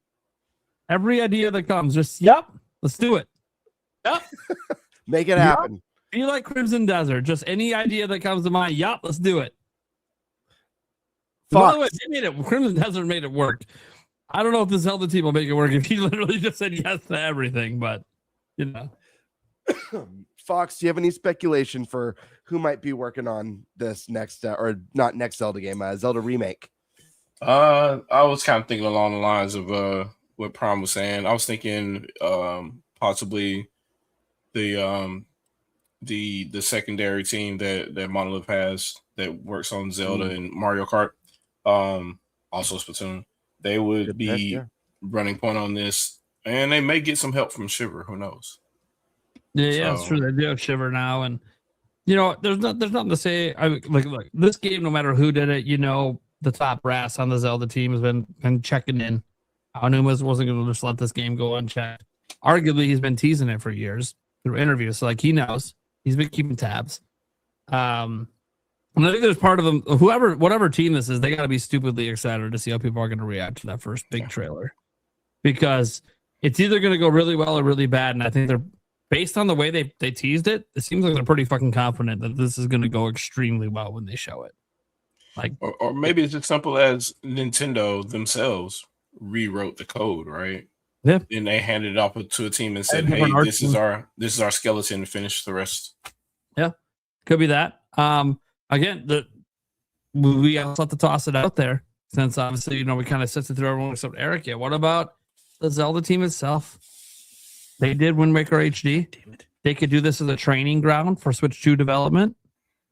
Every idea that comes, just let's do it. Yep. Make it happen. Be like Crimson Desert. Just any idea that comes to mind. Yep, let's do it. By the way, Crimson Desert made it work. I don't know if the Zelda team will make it work if he literally just said yes to everything, but Fox, do you have any speculation for who might be working on this next or not next Zelda game, Zelda remake? I was kind of thinking along the lines of what Prime was saying. I was thinking possibly the secondary team that Monolith has that works on Zelda and Mario Kart, also Splatoon. They would be running point on this, and they may get some help from Shiver. Who knows? Yeah, it's true. They do have Shiver now, and there's nothing to say. Look, this game, no matter who did it, the top brass on the Zelda team has been checking in. Aonuma wasn't going to just let this game go unchecked. Arguably, he's been teasing it for years through interviews, so he knows. He's been keeping tabs. And I think there's part of them, whatever team this is, they got to be stupidly excited to see how people are going to react to that first big trailer, because it's either going to go really well or really bad. And I think they're, based on the way they teased it, it seems like they're pretty fucking confident that this is going to go extremely well when they show it. Or maybe it's as simple as Nintendo themselves rewrote the code, right? Yeah. And they handed it off to a team and said, "Hey, this is our skeleton to finish the rest." Yeah, could be that. Again, we also have to toss it out there, since obviously we kind of sifted through everyone except Eric. Yeah, what about the Zelda team itself? They did Wind Waker HD. They could do this as a training ground for Switch 2 development,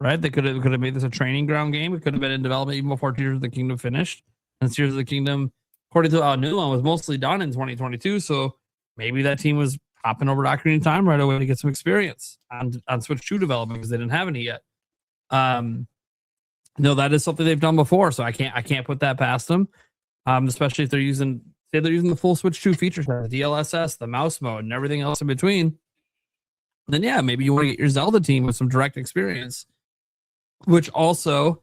right? They could have made this a training ground game. It could have been in development even before Tears of the Kingdom finished. And Tears of the Kingdom, according to Aonuma, was mostly done in 2022. So maybe that team was hopping over to Ocarina of Time right away to get some experience on Switch 2 development because they didn't have any yet. That is something they've done before, so I can't put that past them. Especially if they're using the full Switch 2 feature set, the DLSS, the mouse mode, and everything else in between. Then yeah, maybe you want to get your Zelda team with some direct experience, which also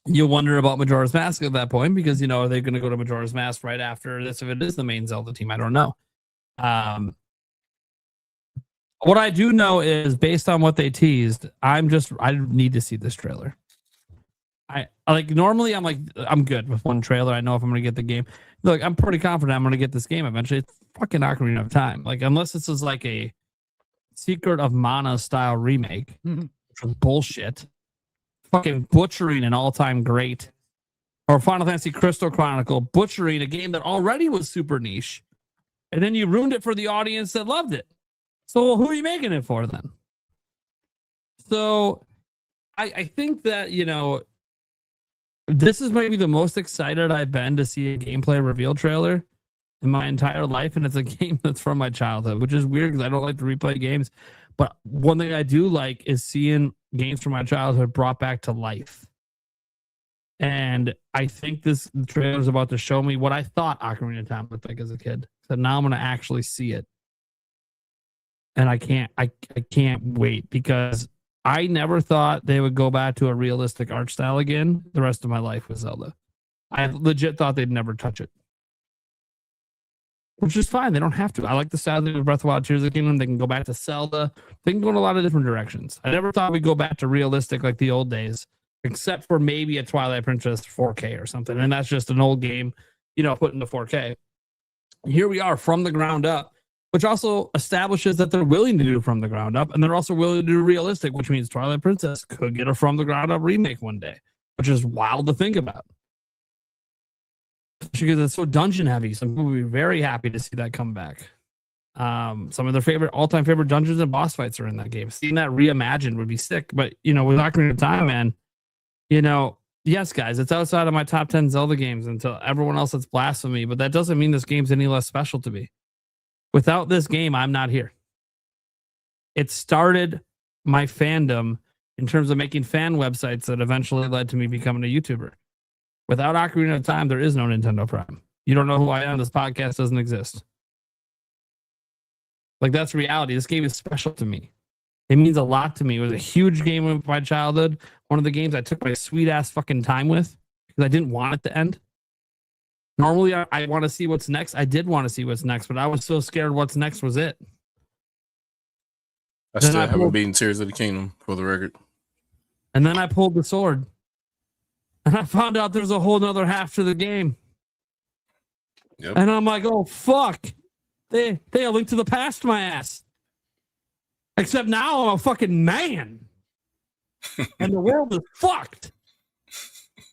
you wonder about Majora's Mask at that point, because are they going to go to Majora's Mask right after this if it is the main Zelda team? I don't know. What I do know is, based on what they teased, I need to see this trailer. Normally I'm good with one trailer. I know if I'm going to get the game. Look, I'm pretty confident I'm going to get this game eventually. It's fucking Ocarina of Time. Unless this is like a Secret of Mana style remake, which was bullshit. Fucking butchering an all-time great. Or Final Fantasy Crystal Chronicle, butchering a game that already was super niche. And then you ruined it for the audience that loved it. So who are you making it for then? So I think that, this is maybe the most excited I've been to see a gameplay reveal trailer in my entire life. And it's a game that's from my childhood, which is weird because I don't like to replay games. But one thing I do like is seeing games from my childhood brought back to life. And I think this trailer is about to show me what I thought Ocarina of Time looked like as a kid. So now I'm going to actually see it. And I can't wait because I never thought they would go back to a realistic art style again the rest of my life with Zelda. I legit thought they'd never touch it. Which is fine. They don't have to. I like the style of Breath of the Wild, Tears of the Kingdom. They can go back to Zelda. They can go in a lot of different directions. I never thought we'd go back to realistic like the old days, except for maybe a Twilight Princess 4K or something. And that's just an old game, put into 4K. Here we are from the ground up, which also establishes that they're willing to do from the ground up. And they're also willing to do realistic, which means Twilight Princess could get a from the ground up remake one day, which is wild to think about. Because it's so dungeon heavy. Some people will be very happy to see that come back. Some of their all-time favorite dungeons and boss fights are in that game. Seeing that reimagined would be sick. But, with Ocarina of Time, man, yes, guys, it's outside of my top 10 Zelda games until everyone else that's blasphemy. But that doesn't mean this game's any less special to me. Without this game, I'm not here. It started my fandom in terms of making fan websites that eventually led to me becoming a YouTuber. Without Ocarina of Time, there is no Nintendo Prime. You don't know who I am. This podcast doesn't exist. Like, that's reality. This game is special to me. It means a lot to me. It was a huge game of my childhood. One of the games I took my sweet-ass fucking time with because I didn't want it to end. Normally, I want to see what's next. I did want to see what's next, but I was so scared what's next was it. I still haven't beaten Tears of the Kingdom, for the record. And then I pulled the sword. And I found out there's a whole nother half to the game. Yep. And I'm like, oh, fuck. They are linked to the past, my ass. Except now I'm a fucking man. And the world is fucked.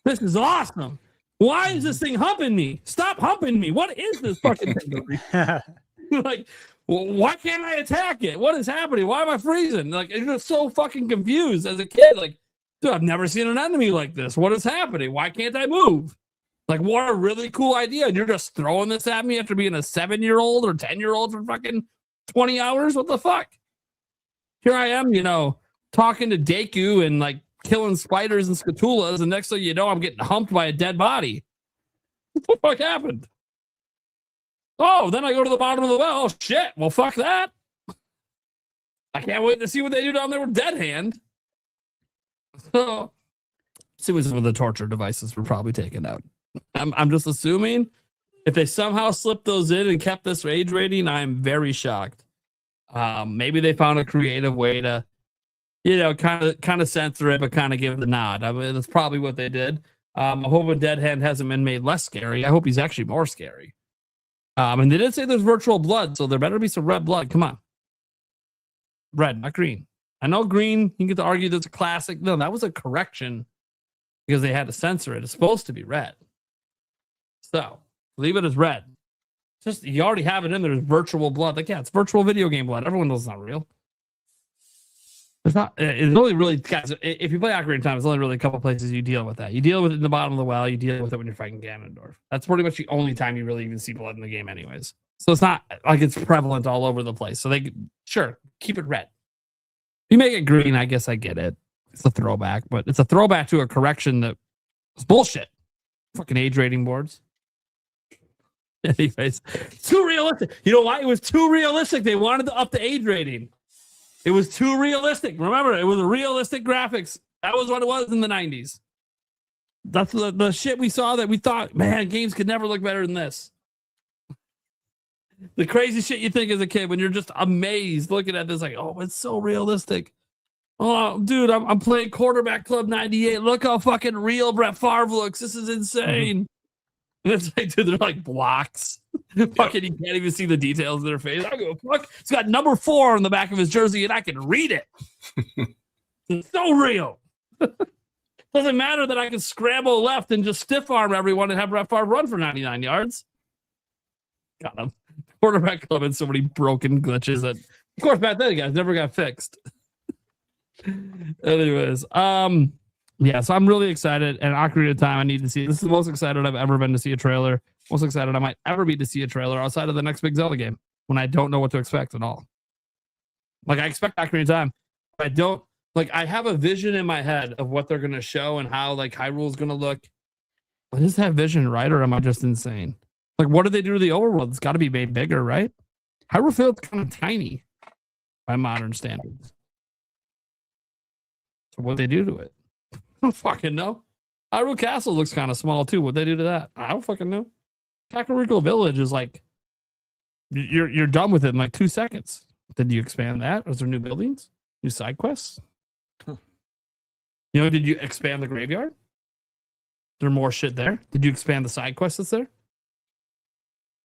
This is awesome. Why is this thing humping me? Stop humping me. What is this fucking thing? Like, why can't I attack it? What is happening? Why am I freezing? Like, I'm just so fucking confused as a kid. Like, dude, I've never seen an enemy like this. What is happening? Why can't I move? Like, what a really cool idea. And you're just throwing this at me after being a 7-year-old or 10-year-old for fucking 20 hours? What the fuck? Here I am, talking to Deku and, like, killing spiders and Scatulas. And next thing you know, I'm getting humped by a dead body. What the fuck happened? Oh, then I go to the bottom of the well. Oh, shit. Well, fuck that. I can't wait to see what they do down there with Dead Hand. So, see what some of the torture devices were probably taken out. I'm just assuming if they somehow slipped those in and kept this age rating, I'm very shocked. Maybe they found a creative way to, kind of censor it, but kind of give the nod. I mean, that's probably what they did. I'm hoping Dead Hand hasn't been made less scary. I hope he's actually more scary. And they did say there's virtual blood, so there better be some red blood. Come on. Red, not green. I know green, you get to argue that's a classic. No, that was a correction because they had to censor it. It's supposed to be red. So, leave it as red. Just, you already have it in there. There's virtual blood. Like, yeah, it's virtual video game blood. Everyone knows it's not real. It's only really, guys, if you play Ocarina of Time, it's only really a couple places you deal with that. You deal with it in the bottom of the well. You deal with it when you're fighting Ganondorf. That's pretty much the only time you really even see blood in the game anyways. So it's not like it's prevalent all over the place. So sure, keep it red. If you make it green, I guess I get it. It's a throwback, but it's a throwback to a correction that was bullshit. Fucking age rating boards. Anyways, too realistic. You know why? It was too realistic. They wanted to up the age rating. It was too realistic. Remember, it was realistic graphics. That was what it was in the 90s. That's the shit we saw that we thought, man, games could never look better than this. The crazy shit you think as a kid when you're just amazed looking at this, like, oh, it's so realistic. Oh, dude, I'm playing Quarterback Club 98. Look how fucking real Brett Favre looks. This is insane. And it's like, dude, they're like blocks. Fucking, you can't even see the details of their face. I go, fuck. It's got number 4 on the back of his jersey, and I can read it. It's so real. Doesn't matter that I can scramble left and just stiff arm everyone and have Brett Favre run for 99 yards. Got him. Quarterback club had so many broken glitches that, of course, back then, guys never got fixed. Anyways, yeah, so I'm really excited, and Ocarina of Time, I need to see. This is the most excited I've ever been to see a trailer. Most excited I might ever be to see a trailer outside of the next big Zelda game when I don't know what to expect at all. Like, I expect Ocarina of Time. But I don't, like, I have a vision in my head of what they're going to show and how, like, Hyrule's going to look. But is that vision right, or am I just insane? Like, what did they do to the overworld? It's got to be made bigger, right? Hyrule feels kind of tiny by modern standards. So what did they do to it? I don't fucking know. Hyrule Castle looks kind of small too. What they do to that? I don't fucking know. Kakariko Village is like, you're done with it in like 2 seconds. Did you expand that? Was there new buildings? New side quests? You know, did you expand the graveyard? There more shit there? Did you expand the side quests that's there?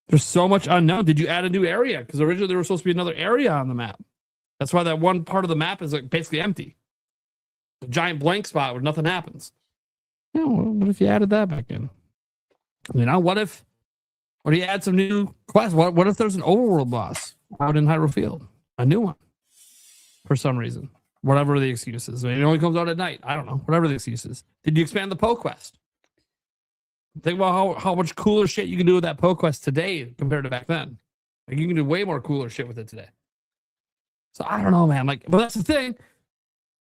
There's so much unknown. Did you add a new area? Because originally there was supposed to be another area on the map. That's why that one part of the map is like basically empty. A giant blank spot where nothing happens. Yeah, well, what if you added that back in? You know, what if you add some new quests? What if there's an overworld boss out in Hyrule Field? A new one. For some reason. Whatever the excuse is. It only comes out at night. I don't know. Whatever the excuse is. Did you expand the Poe quest? Think about how much cooler shit you can do with that Poe quest today compared to back then. Like, you can do way more cooler shit with it today. So I don't know, man. Like, but that's the thing.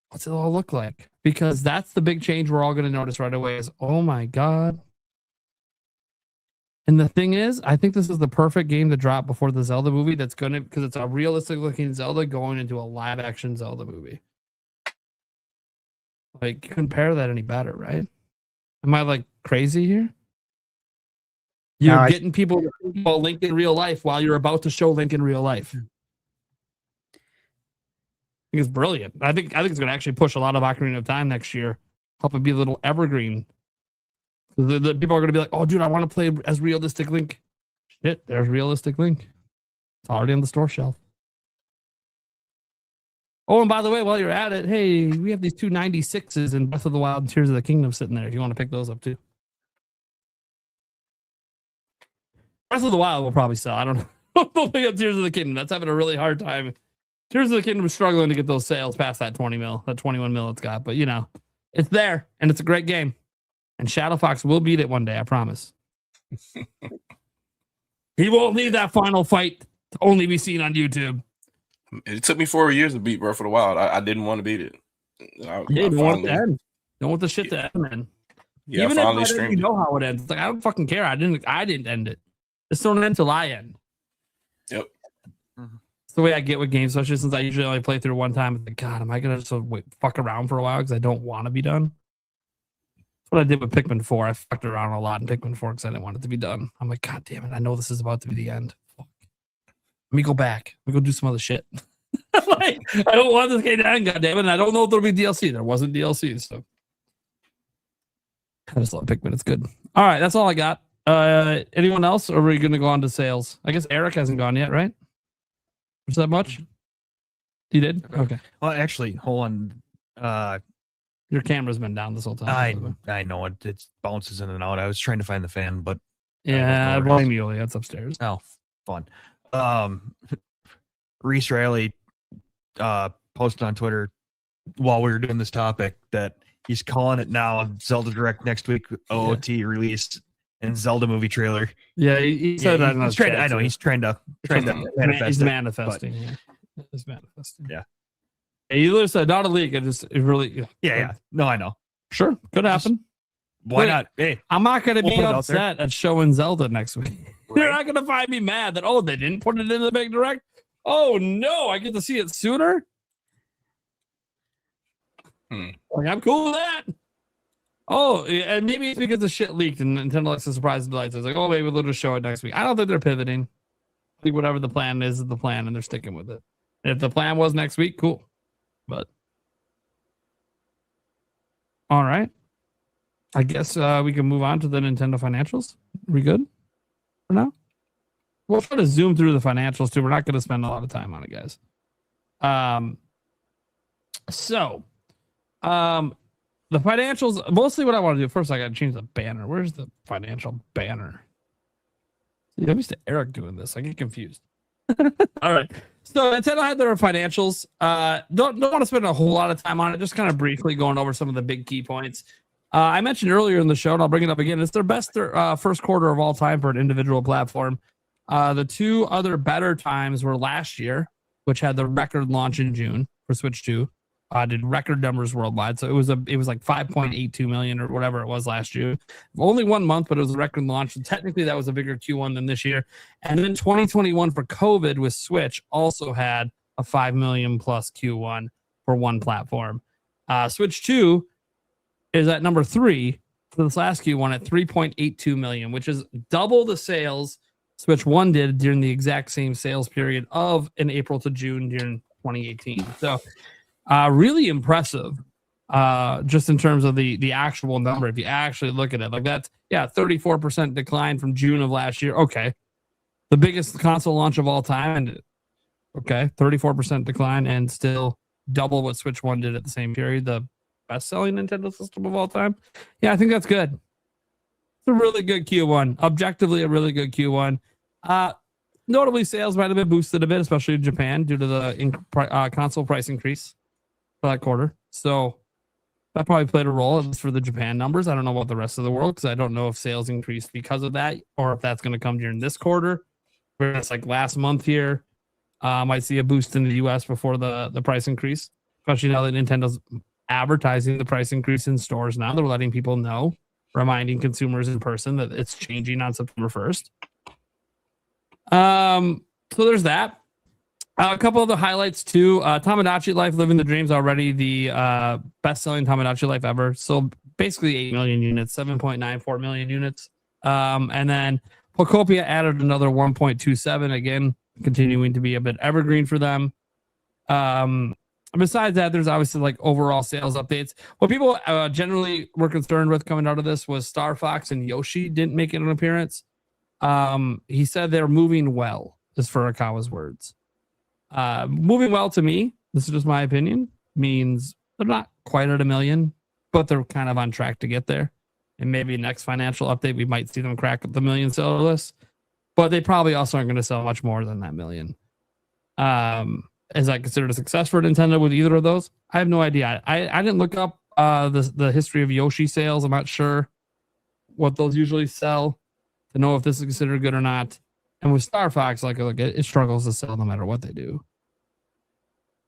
What's it all look like? Because that's the big change we're all going to notice right away is, oh my God. And the thing is, I think this is the perfect game to drop before the Zelda movie that's going to, because it's a realistic looking Zelda going into a live action Zelda movie. Like, compare that any better, right? Am I like crazy here? You're getting people to think about Link in real life while you're about to show Link in real life. I think it's brilliant. I think it's going to actually push a lot of Ocarina of Time next year. Help it be a little evergreen. The people are going to be like, oh, dude, I want to play as realistic Link. Shit, there's realistic Link. It's already on the store shelf. Oh, and by the way, while you're at it, hey, we have these 2 96s in Breath of the Wild and Tears of the Kingdom sitting there if you want to pick those up too. Breath of the Wild will probably sell. I don't know. Don't pick up Tears of the Kingdom. That's having a really hard time. Tears of the Kingdom is struggling to get those sales past that 20 mil, that 21 mil it's got. But, you know, it's there, and it's a great game. And Shadow Fox will beat it one day, I promise. He won't leave that final fight to only be seen on YouTube. It took me 4 years to beat Breath of the Wild. I didn't want to beat it. Don't want the end. Don't want the shit to end, man. Yeah, even I finally if I didn't know how it ends, it's like I don't fucking care. I didn't end it. It's don't end till I end. Yep. It's the way I get with games, especially since I usually only play through one time. It's like, God, am I gonna just fuck around for a while because I don't want to be done? That's what I did with Pikmin 4. I fucked around a lot in Pikmin 4 because I didn't want it to be done. I'm like, God damn it, I know this is about to be the end. Fuck. Let me go back. Let me go do some other shit. Like, I don't want this game to end, God damn it, and I don't know if there'll be DLC. There wasn't DLC, so I just love Pikmin. It's good. All right, that's all I got. Anyone else, or are we gonna go on to sales? I guess Eric hasn't gone yet, right? Was that much? You did? Okay. Well, actually, hold on. Your camera's been down this whole time. I know it bounces in and out. I was trying to find the fan, but yeah, I blame you. That's upstairs. Oh, fun. Reese Riley posted on Twitter while we were doing this topic that he's calling it now. Zelda Direct next week, OOT released and Zelda movie trailer. Yeah, he said that. He's trying to, I know he's trying to manifest. He's manifesting. He's manifesting. Yeah. He literally said, not a leak. It really. Yeah. No, I know. Sure, could happen. Why not? Hey, I'm not going to be upset at showing Zelda next week. Right. You're not going to find me mad that, oh, they didn't put it in the big direct. Oh, no, I get to see it sooner. Like, I'm cool with that. Oh, and maybe it's because the shit leaked and Nintendo likes to surprise and delight. It's like, oh, maybe we'll just show it next week. I don't think they're pivoting. I think whatever the plan is the plan, and they're sticking with it. And if the plan was next week, cool. But all right. I guess we can move on to the Nintendo financials. we good for now? We'll try to zoom through the financials too. We're not going to spend a lot of time on it, guys. The financials, mostly what I want to do first, I got to change the banner. Where's the financial banner? Yeah, I'm used to Eric doing this. I get confused. All right. So Nintendo had their financials. Don't want to spend a whole lot of time on it. Just kind of briefly going over some of the big key points. I mentioned earlier in the show, and I'll bring it up again. It's their best first quarter of all time for an individual platform. The two other better times were last year, which had the record launch in June for Switch 2. Did record numbers worldwide. So it was like 5.82 million or whatever it was last year. Only 1 month, but it was a record launch. And technically that was a bigger Q1 than this year. And then 2021 for COVID with Switch also had a 5 million plus Q1 for one platform. Switch 2 is at number 3 for this last Q1 at 3.82 million, which is double the sales Switch 1 did during the exact same sales period of in April to June during 2018. So really impressive, just in terms of the actual number. If you actually look at it, like that's 34% decline from June of last year. Okay, the biggest console launch of all time, and 34% decline, and still double what Switch 1 did at the same period. The best-selling Nintendo system of all time. Yeah, I think that's good. It's a really good Q1. Objectively, a really good Q1. Notably, sales might have been boosted a bit, especially in Japan, due to the console price increase for that quarter. So that probably played a role, at least for the Japan numbers. I don't know about the rest of the world, because I don't know if sales increased because of that, or if that's going to come during this quarter. Where it's like last month here, might see a boost in the US before the price increase, especially now that Nintendo's advertising the price increase in stores now. They're letting people know, reminding consumers in person that it's changing on September 1st. So there's that. A couple of the highlights too. Tamagotchi Life, Living the Dreams, already the best-selling Tamagotchi Life ever. So basically 8 million units, 7.94 million units. And then Pokopia added another 1.27, again, continuing to be a bit evergreen for them. Besides that, there's obviously like overall sales updates. What people generally were concerned with coming out of this was Star Fox and Yoshi didn't make an appearance. He said they're moving well, is Furukawa's words. Moving well to me, this is just my opinion, means they're not quite at 1 million, but they're kind of on track to get there. And maybe next financial update, we might see them crack the 1 million seller list, but they probably also aren't going to sell much more than that 1 million. Is that considered a success for Nintendo with either of those? I have no idea. I didn't look up the history of Yoshi sales. I'm not sure what those usually sell to know if this is considered good or not. And with Star Fox, like it struggles to sell no matter what they do.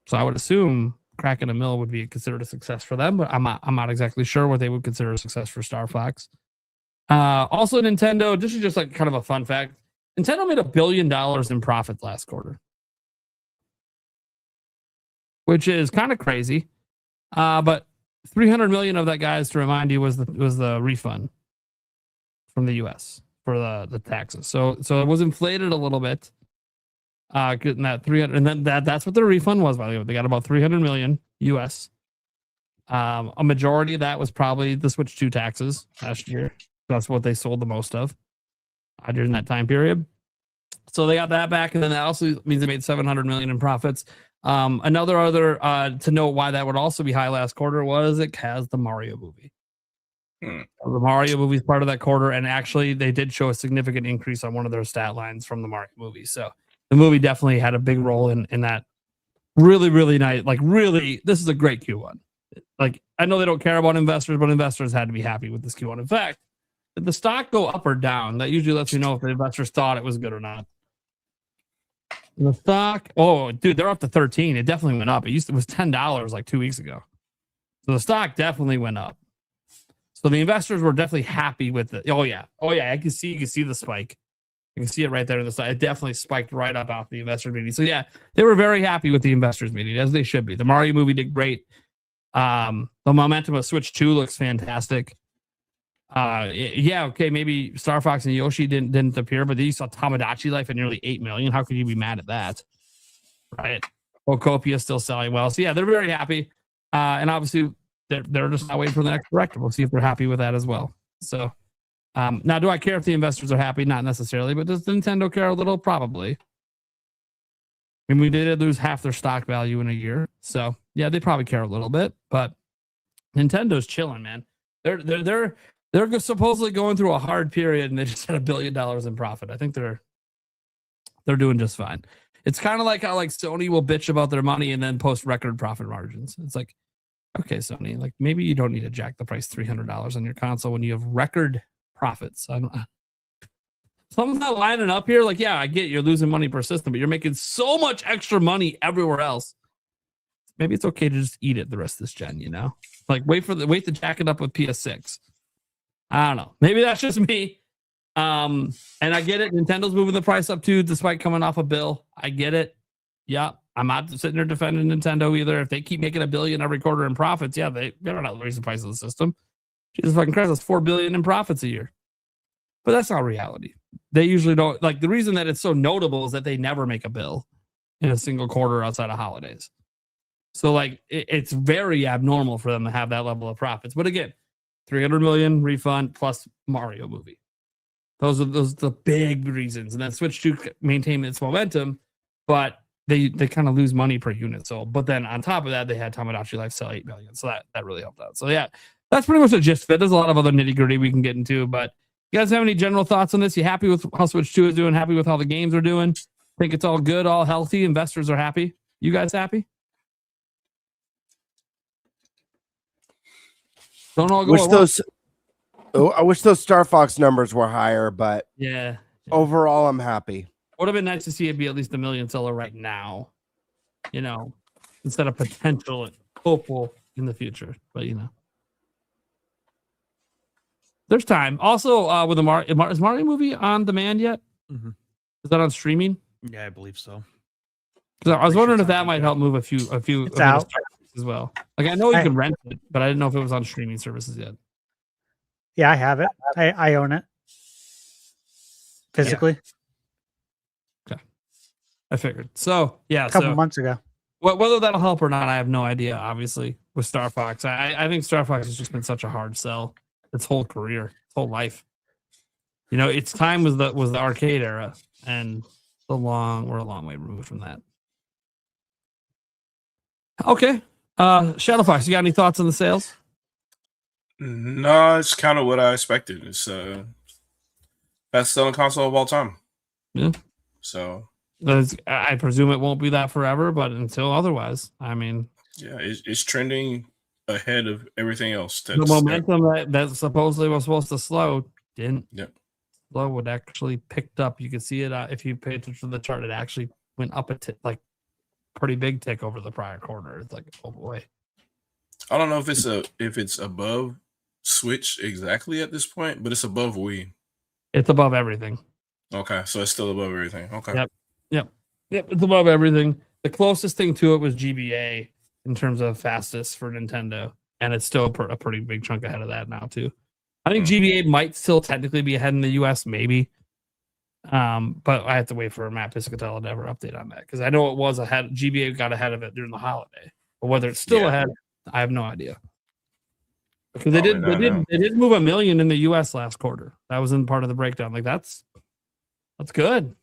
So I would assume cracking 1 mil would be considered a success for them, but I'm not exactly sure what they would consider a success for Star Fox. Also, Nintendo, this is just like kind of a fun fact. Nintendo made $1 billion in profits last quarter, which is kind of crazy. But 300 million of that, guys, to remind you, was the refund from the US for the taxes. So it was inflated a little bit. Getting that 300, and then that's what the refund was, by the way. They got about 300 million US. A majority of that was probably the Switch 2 taxes last year. That's what they sold the most of during that time period. So they got that back, and then that also means they made 700 million in profits. Another to note why that would also be high last quarter was it has the Mario movie. The Mario movie is part of that quarter, and actually they did show a significant increase on one of their stat lines from the Mario movie. So the movie definitely had a big role in that. Really, really nice. Like, really, this is a great Q1. Like, I know they don't care about investors, but investors had to be happy with this Q1. In fact, did the stock go up or down? That usually lets you know if the investors thought it was good or not. The stock, oh, dude, they're up to 13. It definitely went up. It was $10 like 2 weeks ago. So the stock definitely went up. So the investors were definitely happy with it. Oh yeah. You can see the spike. You can see it right there in the side. It definitely spiked right up off the investor meeting. So yeah, they were very happy with the investors meeting, as they should be. The Mario movie did great. The momentum of Switch 2 looks fantastic. Okay, maybe Star Fox and Yoshi didn't appear, but you saw Tamagotchi Life at nearly 8 million. How could you be mad at that? Right? Pokopia still selling well. So yeah, they're very happy. And obviously they're just not waiting for the next director. We'll see if they're happy with that as well. So Now, do I care if the investors are happy? Not necessarily, but does Nintendo care a little? Probably. I mean, we did lose half their stock value in a year, so yeah, they probably care a little bit. But Nintendo's chilling, man. They're supposedly going through a hard period, and they just had $1 billion in profit. I think they're doing just fine. It's kind of like how like Sony will bitch about their money and then post record profit margins. It's like, okay, Sony, like maybe you don't need to jack the price $300 on your console when you have record profits. I don't. Something's not lining up here. Like, yeah, I get you're losing money per system, but you're making so much extra money everywhere else. Maybe it's okay to just eat it the rest of this gen, you know? Like wait to jack it up with PS6. I don't know. Maybe that's just me. And I get it. Nintendo's moving the price up too, despite coming off a bill. I get it. Yeah. I'm not sitting there defending Nintendo either. If they keep making $1 billion every quarter in profits, yeah, they're not raising the price of the system. Jesus fucking Christ, that's $4 billion in profits a year. But that's not reality. They usually don't. Like the reason that it's so notable is that they never make a bill in a single quarter outside of holidays. So like it's very abnormal for them to have that level of profits. But again, 300 million refund plus Mario movie. Those are the big reasons. And then Switch 2 maintain its momentum, but they kind of lose money per unit. So, but then on top of that, they had Tamagotchi Life sell 8 million. So that really helped out. So yeah, that's pretty much the gist of it. There's a lot of other nitty gritty we can get into, but you guys have any general thoughts on this? You happy with how Switch 2 is doing? Happy with how the games are doing? Think it's all good, all healthy? Investors are happy? You guys happy? Don't all go I wish those Star Fox numbers were higher, but yeah. Overall, I'm happy. Would have been nice to see it be at least 1 million seller right now, you know, instead of potential and hopeful in the future. But you know, there's time. Also, with the is Mario movie on demand yet? Mm-hmm. Is that on streaming? Yeah, I believe so. Because I was wondering if that might help move a few it's out as well. Like I know you can rent it, but I didn't know if it was on streaming services yet. Yeah, I have it. I own it physically. Yeah. Okay, I figured. So yeah, a couple months ago. Whether that'll help or not, I have no idea. Obviously, with Star Fox, I think Star Fox has just been such a hard sell its whole career, its whole life. You know, its time was the arcade era, and we're a long way removed from that. Okay, Shadow Fox, you got any thoughts on the sales? No, it's kind of what I expected. It's best selling console of all time. Yeah. So I presume it won't be that forever, but until otherwise, I mean, yeah, it's trending ahead of everything else. The momentum that supposedly was supposed to slow didn't. Yep. Slow, it actually picked up. You can see it if you pay attention to the chart. It actually went up like pretty big tick over the prior quarter. It's like, oh boy. I don't know if it's above Switch exactly at this point, but it's above Wii. It's above everything. Okay, so it's still above everything. Okay. Yep. It's above everything. The closest thing to it was GBA in terms of fastest for Nintendo, and it's still a pretty big chunk ahead of that now too. I think GBA might still technically be ahead in the US, maybe. But I have to wait for Matt Piscatella to ever update on that because I know it was ahead. GBA got ahead of it during the holiday, but whether it's still ahead, I have no idea. Because they did move 1 million in the US last quarter. That was in part of the breakdown. Like that's good.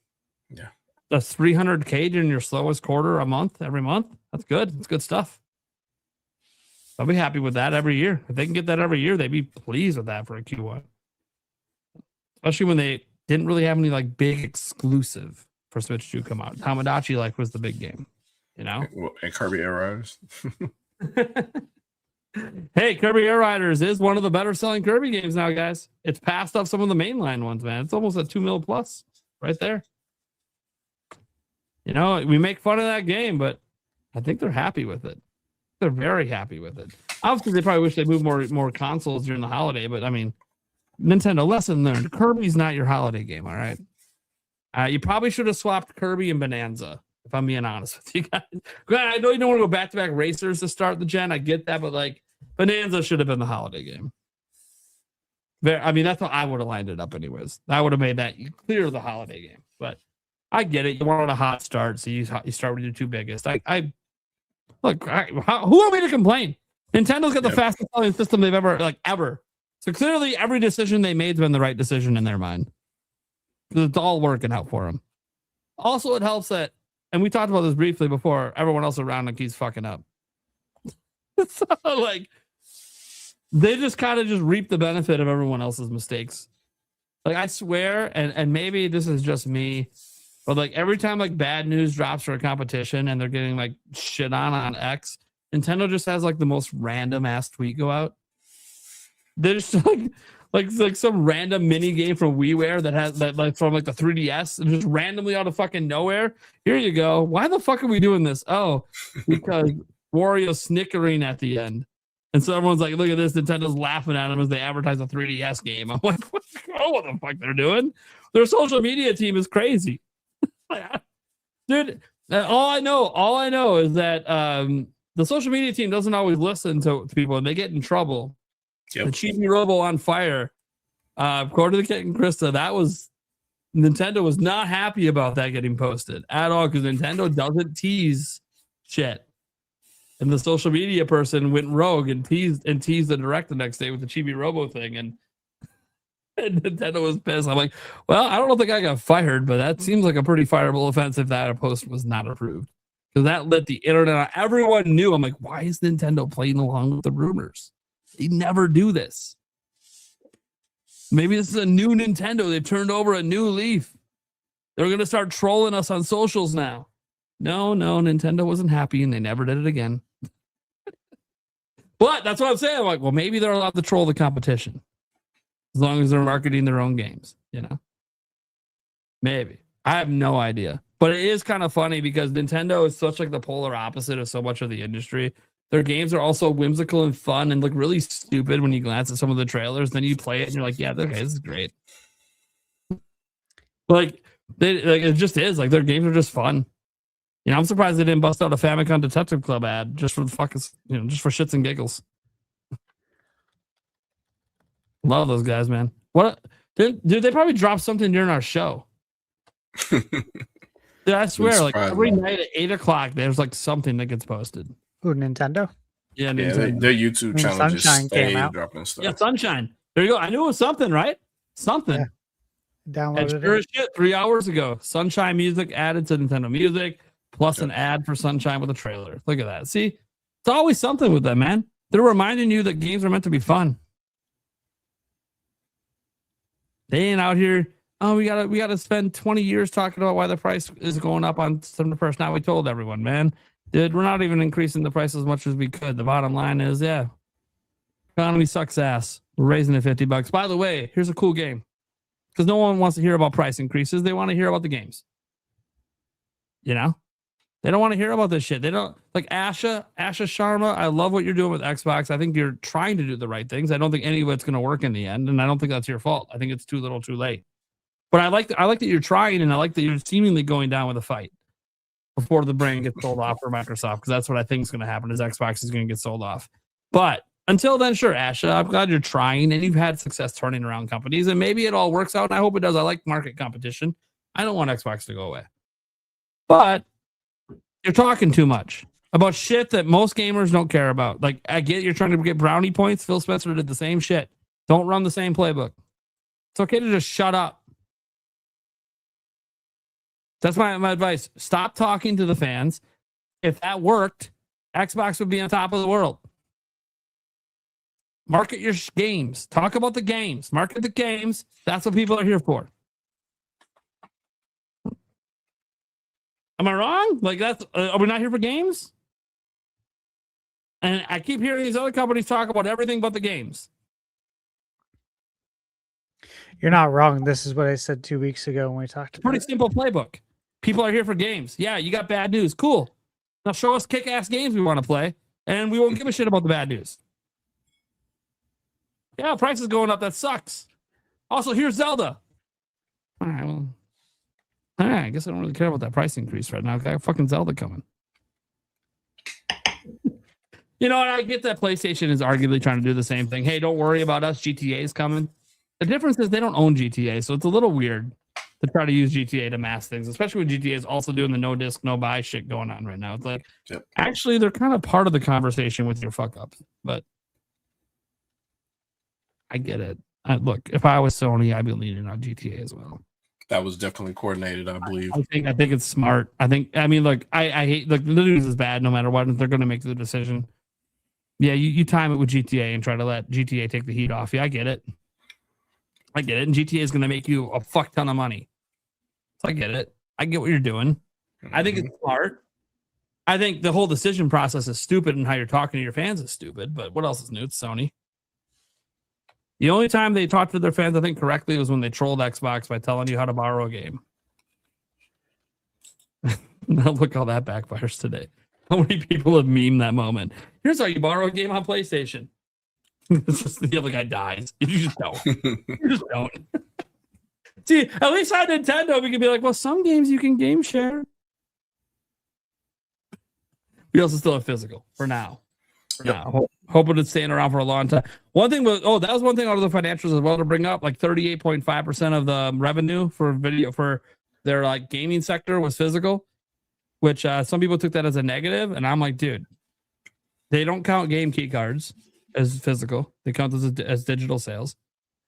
Yeah. That's 300K during your slowest quarter every month. That's good. It's good stuff. I'll be happy with that every year. If they can get that every year, they'd be pleased with that for a Q1. Especially when they didn't really have any like big exclusive for Switch 2 come out. Tamagotchi like was the big game, you know? And Kirby Air Riders. Hey, Kirby Air Riders is one of the better selling Kirby games now, guys. It's passed up some of the mainline ones, man. It's almost a 2 mil plus right there. You know, we make fun of that game, but I think they're happy with it. They're very happy with it. Obviously, they probably wish they moved more consoles during the holiday, but I mean, Nintendo, lesson learned. Kirby's not your holiday game, all right? You probably should have swapped Kirby and Bonanza, if I'm being honest with you guys. I know you don't want to go back-to-back racers to start the gen. I get that, but like Bonanza should have been the holiday game. I mean, that's how I would have lined it up anyways. I would have made that clear the holiday game. But I get it. You wanted a hot start, so you start with your two biggest. Who are we to complain? Nintendo's got the fastest selling system they've ever. So clearly every decision they made's been the right decision in their mind. It's all working out for them. Also, it helps that, and we talked about this briefly before, everyone else around them keeps fucking up. So, like, they just kind of just reap the benefit of everyone else's mistakes. Like, I swear, and maybe this is just me, but like every time like bad news drops for a competition and they're getting like shit on X, Nintendo just has like the most random ass tweet go out. They're just like some random mini game from WiiWare that has that like from like the 3DS and just randomly out of fucking nowhere. Here you go. Why the fuck are we doing this? Oh, because Wario's snickering at the end. And so everyone's like, look at this. Nintendo's laughing at them as they advertise a 3DS game. I'm like, what the fuck they're doing? Their social media team is crazy. Dude, all I know is that the social media team doesn't always listen to people and they get in trouble. Yep. The Chibi Robo on fire. According to Kit and Krista, Nintendo was not happy about that getting posted at all because Nintendo doesn't tease shit. And the social media person went rogue and teased the direct the next day with the Chibi Robo thing, and Nintendo was pissed. I'm like, well, I don't think I got fired, but that seems like a pretty fireable offense if that post was not approved. Because that lit the internet. Everyone knew. I'm like, why is Nintendo playing along with the rumors? They never do this. Maybe this is a new Nintendo. They've turned over a new leaf. They're going to start trolling us on socials now. No, Nintendo wasn't happy and they never did it again. But that's what I'm saying. I'm like, well, maybe they're allowed to troll the competition as long as they're marketing their own games, you know? Maybe. I have no idea. But it is kind of funny because Nintendo is such like the polar opposite of so much of the industry. Their games are also whimsical and fun and look really stupid when you glance at some of the trailers. Then you play it and you're like, yeah, okay, this is great. It just is. Like, their games are just fun. You know, I'm surprised they didn't bust out a Famicom Detective Club ad just for the fucking, just for shits and giggles. Love those guys, man. What? Dude, they probably dropped something during our show. Dude, I swear, like every night at 8:00, there's like something that gets posted. Who, Nintendo? Yeah, Nintendo. Their YouTube channel just stayed dropping stuff. Yeah, Sunshine. There you go. I knew it was something, right? Something. Yeah. Downloaded sure as shit 3 hours ago. Sunshine music added to Nintendo Music, plus an ad for Sunshine with a trailer. Look at that. See, it's always something with them, man. They're reminding you that games are meant to be fun. They ain't out here. Oh, we gotta spend 20 years talking about why the price is going up on September 1st. Now we told everyone, man. Dude, we're not even increasing the price as much as we could. The bottom line is, yeah, economy sucks ass. We're raising it $50. By the way, here's a cool game. Because no one wants to hear about price increases. They want to hear about the games. You know? They don't want to hear about this shit. They don't like Asha Sharma. I love what you're doing with Xbox. I think you're trying to do the right things. I don't think any of it's going to work in the end, and I don't think that's your fault. I think it's too little, too late. But I like that you're trying, and I like that you're seemingly going down with a fight before the brand gets sold off for Microsoft, because that's what I think is going to happen. Is Xbox is going to get sold off. But until then, sure, Asha, I'm glad you're trying, and you've had success turning around companies, and maybe it all works out. And I hope it does. I like market competition. I don't want Xbox to go away, but you're talking too much about shit that most gamers don't care about. Like, I get you're trying to get brownie points. Phil Spencer did the same shit. Don't run the same playbook. It's okay to just shut up. That's my advice. Stop talking to the fans. If that worked, Xbox would be on top of the world. Market your games. Talk about the games. Market the games. That's what people are here for. Am I wrong? Like, that's are we not here for games? And I keep hearing these other companies talk about everything but the games. You're not wrong. This is what I said 2 weeks ago when we talked about Pretty simple playbook. People are here for games. Yeah, you got bad news. Cool. Now show us kick-ass games we want to play, and we won't give a shit about the bad news. Yeah, price is going up. That sucks. Also, here's Zelda. All right, well, I guess I don't really care about that price increase right now. I got fucking Zelda coming. You know, and I get that PlayStation is arguably trying to do the same thing. Hey, don't worry about us. GTA is coming. The difference is they don't own GTA, so it's a little weird to try to use GTA to mask things, especially when GTA is also doing the no disc, no buy shit going on right now. It's like, actually, they're kind of part of the conversation with your fuck ups, but I get it. Look, if I was Sony, I'd be leaning on GTA as well. That was definitely coordinated, I believe. I think it's smart. I mean, look, I hate, look, the news is bad no matter what. They're going to make the decision. Yeah, you time it with GTA and try to let GTA take the heat off you. I get it. And GTA is going to make you a fuck ton of money. So I get it. I get what you're doing. I think it's smart. I think the whole decision process is stupid and how you're talking to your fans is stupid. But what else is new? It's Sony. The only time they talked to their fans, I think, correctly was when they trolled Xbox by telling you how to borrow a game. Now look how that backfires today. How many people have memed that moment? Here's how you borrow a game on PlayStation. The other guy dies. You just don't. You just don't. See, at least on Nintendo, we can be like, well, some games you can game share. We also still have physical for now. Hoping it's staying around for a long time. One thing was, that was one thing out of the financials as well to bring up. Like 38.5% of the revenue for video for their like gaming sector was physical, which some people took that as a negative. And I'm like, dude, they don't count game key cards as physical. They count as digital sales.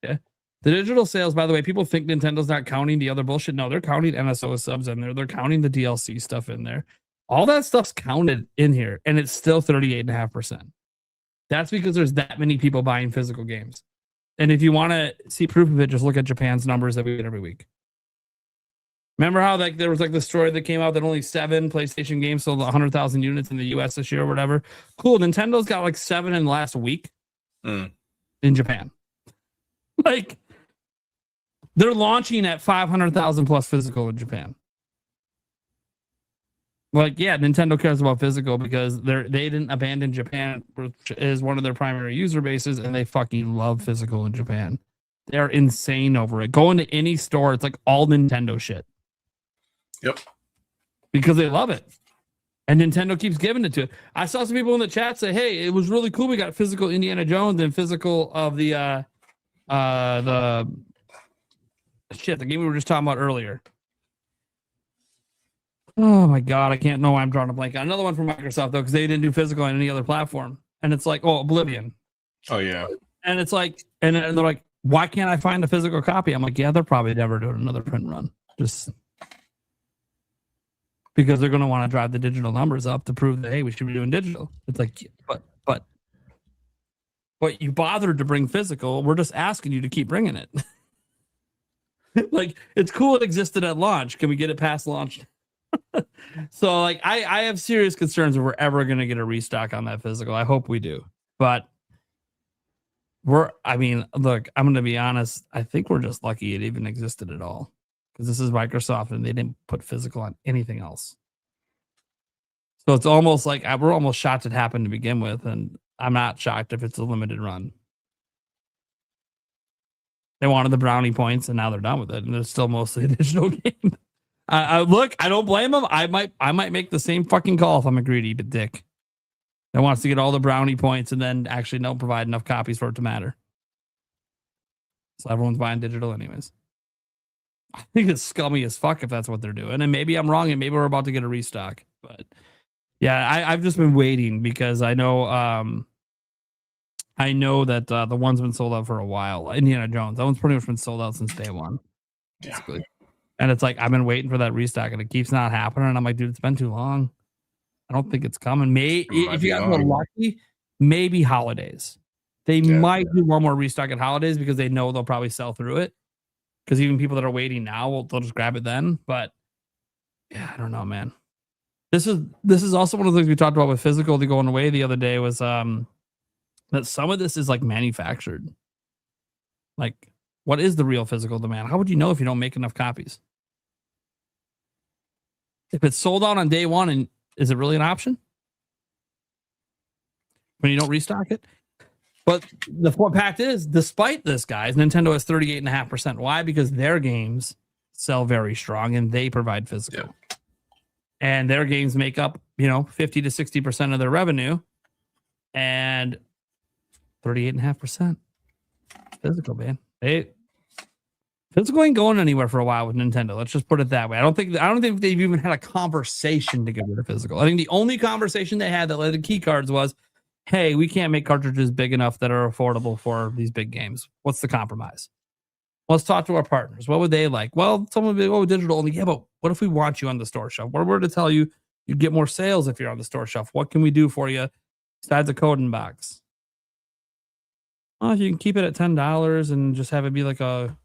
Yeah. The digital sales, by the way, people think Nintendo's not counting the other bullshit. No, they're counting NSO subs in there. They're counting the DLC stuff in there. All that stuff's counted in here, and it's still 38.5%. That's because there's that many people buying physical games. And if you want to see proof of it, just look at Japan's numbers that we get every week. Remember how like there was like the story that came out that only 7 PlayStation games sold 100,000 units in the US this year or whatever? Cool. Nintendo's got like 7 in the last week in Japan. Like they're launching at 500,000 plus physical in Japan. Like, yeah, Nintendo cares about physical because they didn't abandon Japan, which is one of their primary user bases, and they fucking love physical in Japan. They're insane over it. Go into any store, it's like all Nintendo shit. Yep. Because they love it. And Nintendo keeps giving it to it. I saw some people in the chat say, hey, it was really cool. We got physical Indiana Jones and physical of the game we were just talking about earlier. Oh my God, I can't know why I'm drawing a blank on another one from Microsoft though, because they didn't do physical on any other platform. And it's like, Oblivion. Oh yeah. And it's like, and they're like, why can't I find a physical copy? I'm like, yeah, they're probably never doing another print run. Just because they're gonna want to drive the digital numbers up to prove that hey, we should be doing digital. It's like, but you bothered to bring physical. We're just asking you to keep bringing it. Like, it's cool it existed at launch. Can we get it past launch? So like I have serious concerns if we're ever going to get a restock on that physical. I hope we do. But look, I'm going to be honest. I think we're just lucky it even existed at all because this is Microsoft and they didn't put physical on anything else. So it's almost like we're almost shocked it happened to begin with. And I'm not shocked if it's a limited run. They wanted the brownie points and now they're done with it. And it's still mostly a digital game. Look, I don't blame them. I might make the same fucking call if I'm a greedy dick that wants to get all the brownie points and then actually don't provide enough copies for it to matter. So everyone's buying digital anyways. I think it's scummy as fuck if that's what they're doing. And maybe I'm wrong and maybe we're about to get a restock. But yeah, I've just been waiting because I know that the one's been sold out for a while. Indiana Jones, that one's pretty much been sold out since day one. Basically. Yeah. And it's like, I've been waiting for that restock and it keeps not happening. And I'm like, dude, it's been too long. I don't think it's coming. If you guys are lucky, maybe holidays. They might do one more restock at holidays because they know they'll probably sell through it. Because even people that are waiting now, they'll just grab it then. But yeah, I don't know, man. This is also one of the things we talked about with physical going away the other day was that some of this is like manufactured. Like, what is the real physical demand? How would you know if you don't make enough copies? If it's sold out on day one, and is it really an option when you don't restock it? But the fact is, despite this, guys, Nintendo has 38.5%. Why? Because their games sell very strong and they provide physical. Yeah. And their games make up, 50 to 60% of their revenue. And 38.5% physical, man. Physical ain't going anywhere for a while with Nintendo. Let's just put it that way. I don't think they've even had a conversation to get rid of physical. I think the only conversation they had that led to key cards was, hey, we can't make cartridges big enough that are affordable for these big games. What's the compromise? Let's talk to our partners. What would they like? Well, someone would be, oh, digital only. Yeah, but what if we want you on the store shelf? What if we're to tell you you'd get more sales if you're on the store shelf? What can we do for you besides a coding box? Well, if you can keep it at $10 and just have it be like a,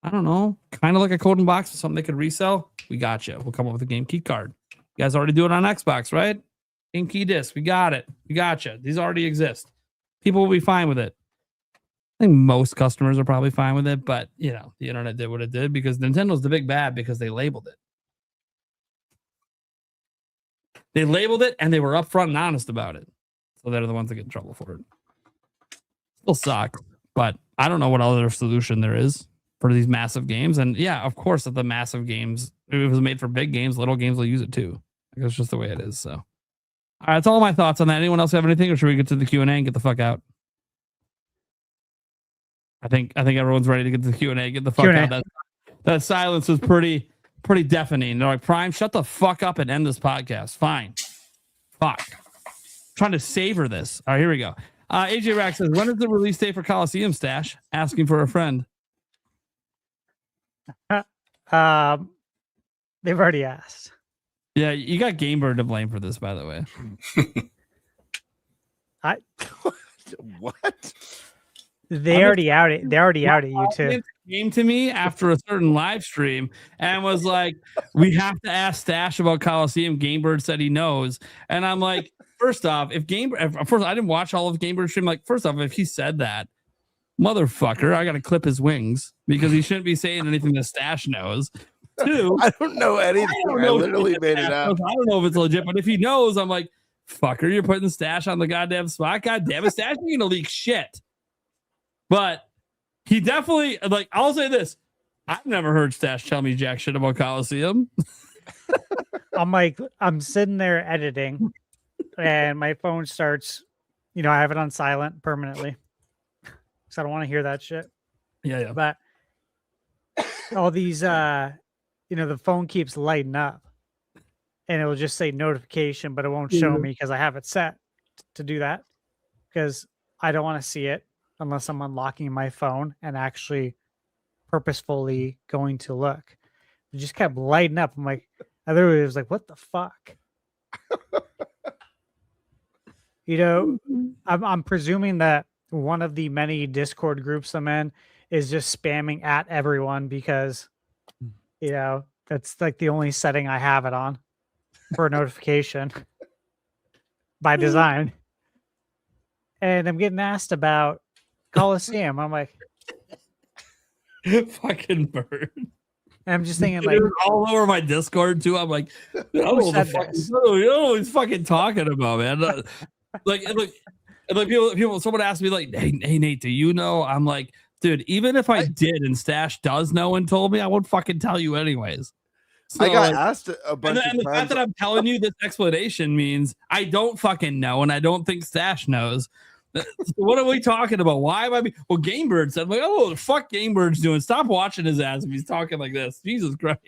I don't know, kind of like a coding box or something they could resell, we got you. We'll come up with a game key card. You guys already do it on Xbox, right? Game key disc. We got it. We got you. These already exist. People will be fine with it. I think most customers are probably fine with it, but you know, the internet did what it did because Nintendo's the big bad because they labeled it. They labeled it and they were upfront and honest about it. So they're the ones that get in trouble for it. Still sucks, but I don't know what other solution there is for these massive games. And yeah, of course, if the massive games, if it was made for big games, little games will use it too. It's just the way it is. So, all right, that's all my thoughts on that. Anyone else have anything, or should we get to the Q&A and get the fuck out? I think everyone's ready to get to the Q&A. Get the fuck Q&A. out. That silence was pretty deafening. They're like, Prime, shut the fuck up and end this podcast. Fine. Fuck. Trying to savor this. All right, here we go. AJ Rack says, when is the release date for Coliseum, Stash? Asking for a friend. They've already asked. Yeah, you got GameBird to blame for this, by the way. What? They already out it. They already out at you too. Came to me after a certain live stream and was like, we have to ask Stash about Coliseum. GameBird said he knows. And I'm like, first off, if first I didn't watch all of GameBird's stream. Like, first off, if he said that, motherfucker, I got to clip his wings because he shouldn't be saying anything that Stash knows. Two, I don't know anything. I literally made it up. I don't know if it's legit, but if he knows, I'm like, fucker, you're putting Stash on the goddamn spot. God damn it, Stash ain't gonna leak shit. But he definitely, like, I'll say this. I've never heard Stash tell me jack shit about Coliseum. I'm like, I'm sitting there editing and my phone starts, I have it on silent permanently. So I don't want to hear that shit. Yeah. But all these, the phone keeps lighting up and it will just say notification, but it won't show me because I have it set to do that because I don't want to see it unless I'm unlocking my phone and actually purposefully going to look. It just kept lighting up. I'm like, I literally was like, what the fuck? I'm presuming that one of the many Discord groups I'm in is just spamming at everyone because, that's like the only setting I have it on for a notification by design. And I'm getting asked about Coliseum. I'm like, fucking bird. And I'm just thinking, like, all over my Discord too. I'm like, I don't know what he's fucking talking about, man. like people. Someone asked me, like, hey Nate, do you know? I'm like, dude, even if I did and Stash does know and told me, I won't fucking tell you anyways. So, I got asked a bunch of and the times. fact that I'm telling you this explanation means I don't fucking know, and I don't think Stash knows. What are we talking about? Why am I? Well, GameBird said, like, oh, the fuck GameBird's doing. Stop watching his ass if he's talking like this. Jesus Christ.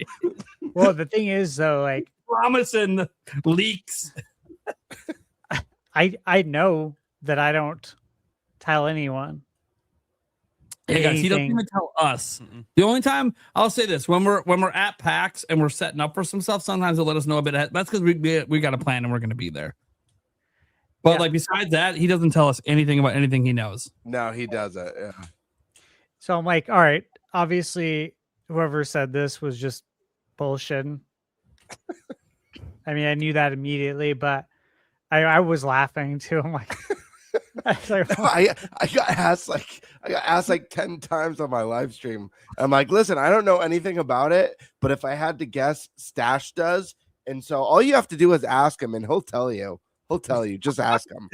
Well, the thing is, though, like, promising leaks. I know that I don't tell anyone. Hey guys, he doesn't even tell us. The only time I'll say this, when we're at PAX and we're setting up for some stuff, sometimes they'll let us know a bit ahead. That's because we got a plan and we're going to be there. But like besides that, he doesn't tell us anything about anything he knows. No, he doesn't. Yeah. So I'm like, all right, obviously whoever said this was just bullshitting. I mean, I knew that immediately, but I was laughing too. I'm like, I got asked like 10 times on my live stream. I'm like, listen, I don't know anything about it, but if I had to guess, Stash does. And so all you have to do is ask him and he'll tell you. Just ask him.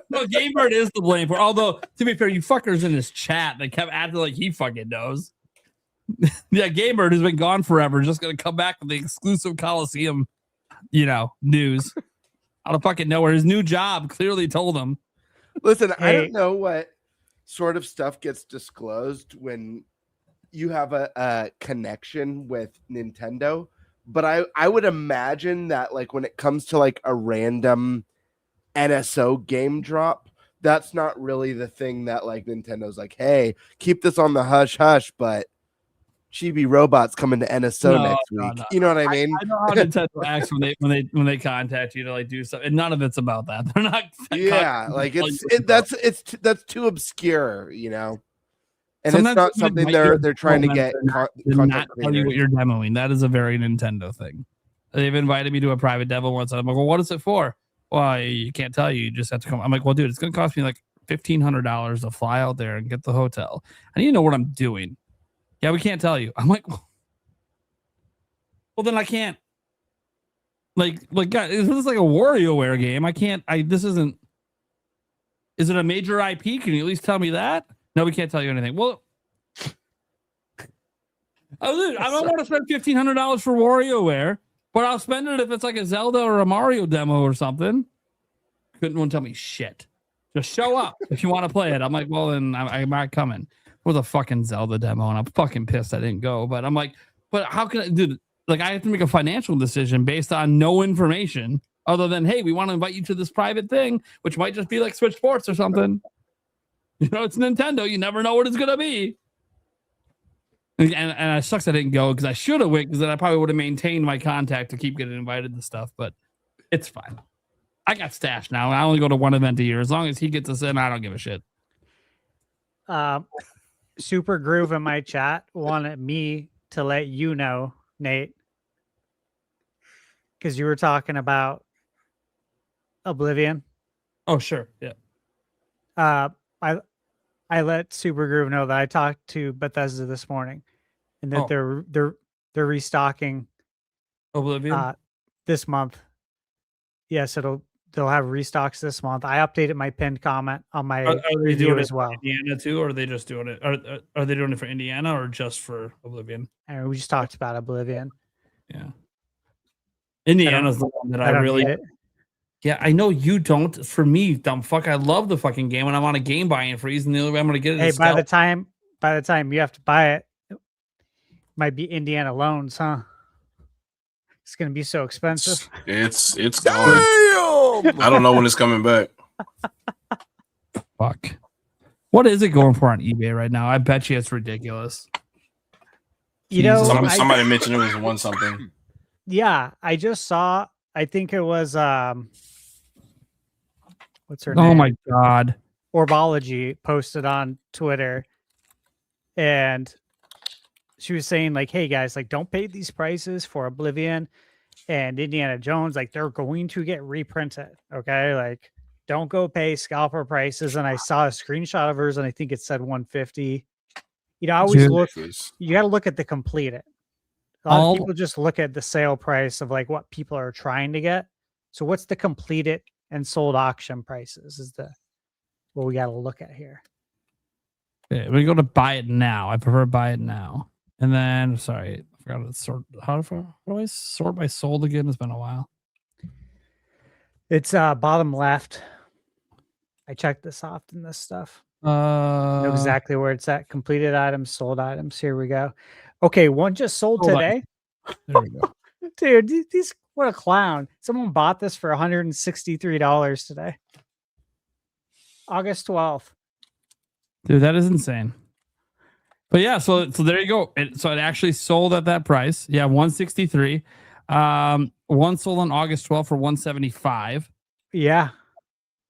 No, GameBird is to blame for. Although, to be fair, you fuckers in this chat that kept acting like he fucking knows. Yeah, GameBird has been gone forever. Just gonna come back with the exclusive Coliseum, news out of fucking nowhere. His new job clearly told him. Listen, I don't know what sort of stuff gets disclosed when you have a connection with Nintendo. But I would imagine that, like, when it comes to like a random NSO game drop. That's not really the thing that like Nintendo's like, hey, keep this on the hush hush, but Chibi Robot's coming to NSO next week. No. You know what I mean? I know how Nintendo acts when they contact you to like do stuff, and none of it's about that. They're not. Yeah, like that's too obscure, you know. And Sometimes it's not they something invite they're trying to get not tell you what you're demoing. That is a very Nintendo thing. They've invited me to a private demo once. I'm like, well, what is it for? Well, you can't tell you. You just have to come. I'm like, well, dude, it's going to cost me like $1,500 to fly out there and get the hotel. I need to know what I'm doing. Yeah, we can't tell you. I'm like, well, then I can't. Like, guys, this is like a WarioWare game. I can't. This isn't. Is it a major IP? Can you at least tell me that? No, we can't tell you anything. Well, I don't want to spend $1,500 for WarioWare, but I'll spend it if it's like a Zelda or a Mario demo or something. Couldn't one tell me shit. Just show up if you want to play it. I'm like, well, then I'm not coming. It was a fucking Zelda demo, and I'm fucking pissed I didn't go. But I'm like, but how can I do? Like, I have to make a financial decision based on no information other than, hey, we want to invite you to this private thing, which might just be like Switch Sports or something. You know, it's Nintendo. You never know what it's gonna be. And it sucks I didn't go because I should have went, because then I probably would have maintained my contact to keep getting invited to stuff. But it's fine. I got Stash now. I only go to one event a year. As long as he gets us in, I don't give a shit. Super Groove in my chat wanted me to let you know, Nate, because you were talking about Oblivion. Oh, sure. Yeah. I let Super Groove know that I talked to Bethesda this morning, and that they're restocking Oblivion this month. Yes, they'll have restocks this month. I updated my pinned comment on my review as well. Indiana too, or are they just doing it? Are they doing it for Indiana or just for Oblivion? And we just talked about Oblivion. Yeah, Indiana's the one that I really. Yeah, I know you don't. For me, dumb fuck, I love the fucking game when I'm on a game buying freeze, and the only way I'm going to get it is by the time you have to buy it, might be Indiana loans, huh? It's going to be so expensive. It's gone. I don't know when it's coming back. Fuck. What is it going for on eBay right now? I bet you it's ridiculous. You know, somebody mentioned it was one something. Yeah, I just saw. I think it was what's her name? Oh my god. Orbology posted on Twitter, and she was saying like, hey guys, like, don't pay these prices for Oblivion and Indiana Jones. Like, they're going to get reprinted. Okay. Like, don't go pay scalper prices. And I saw a screenshot of hers, and I think it said 150. You know, I always you got to look at the completed. A lot of people just look at the sale price of like what people are trying to get. So what's the completed and sold auction prices is what we got to look at here. Okay, we go to buy it now. I prefer buy it now. And then, sorry, I forgot to sort. How do I sort by sold again? It's been a while. It's bottom left. I check this often. This stuff. Know exactly where it's at. Completed items, sold items. Here we go. Okay, one just sold today. There we go. Dude, these what a clown. Someone bought this for $163 today. August 12th. Dude, that is insane. But yeah, so there you go. It actually sold at that price. Yeah, 163. One sold on August 12th for 175. Yeah.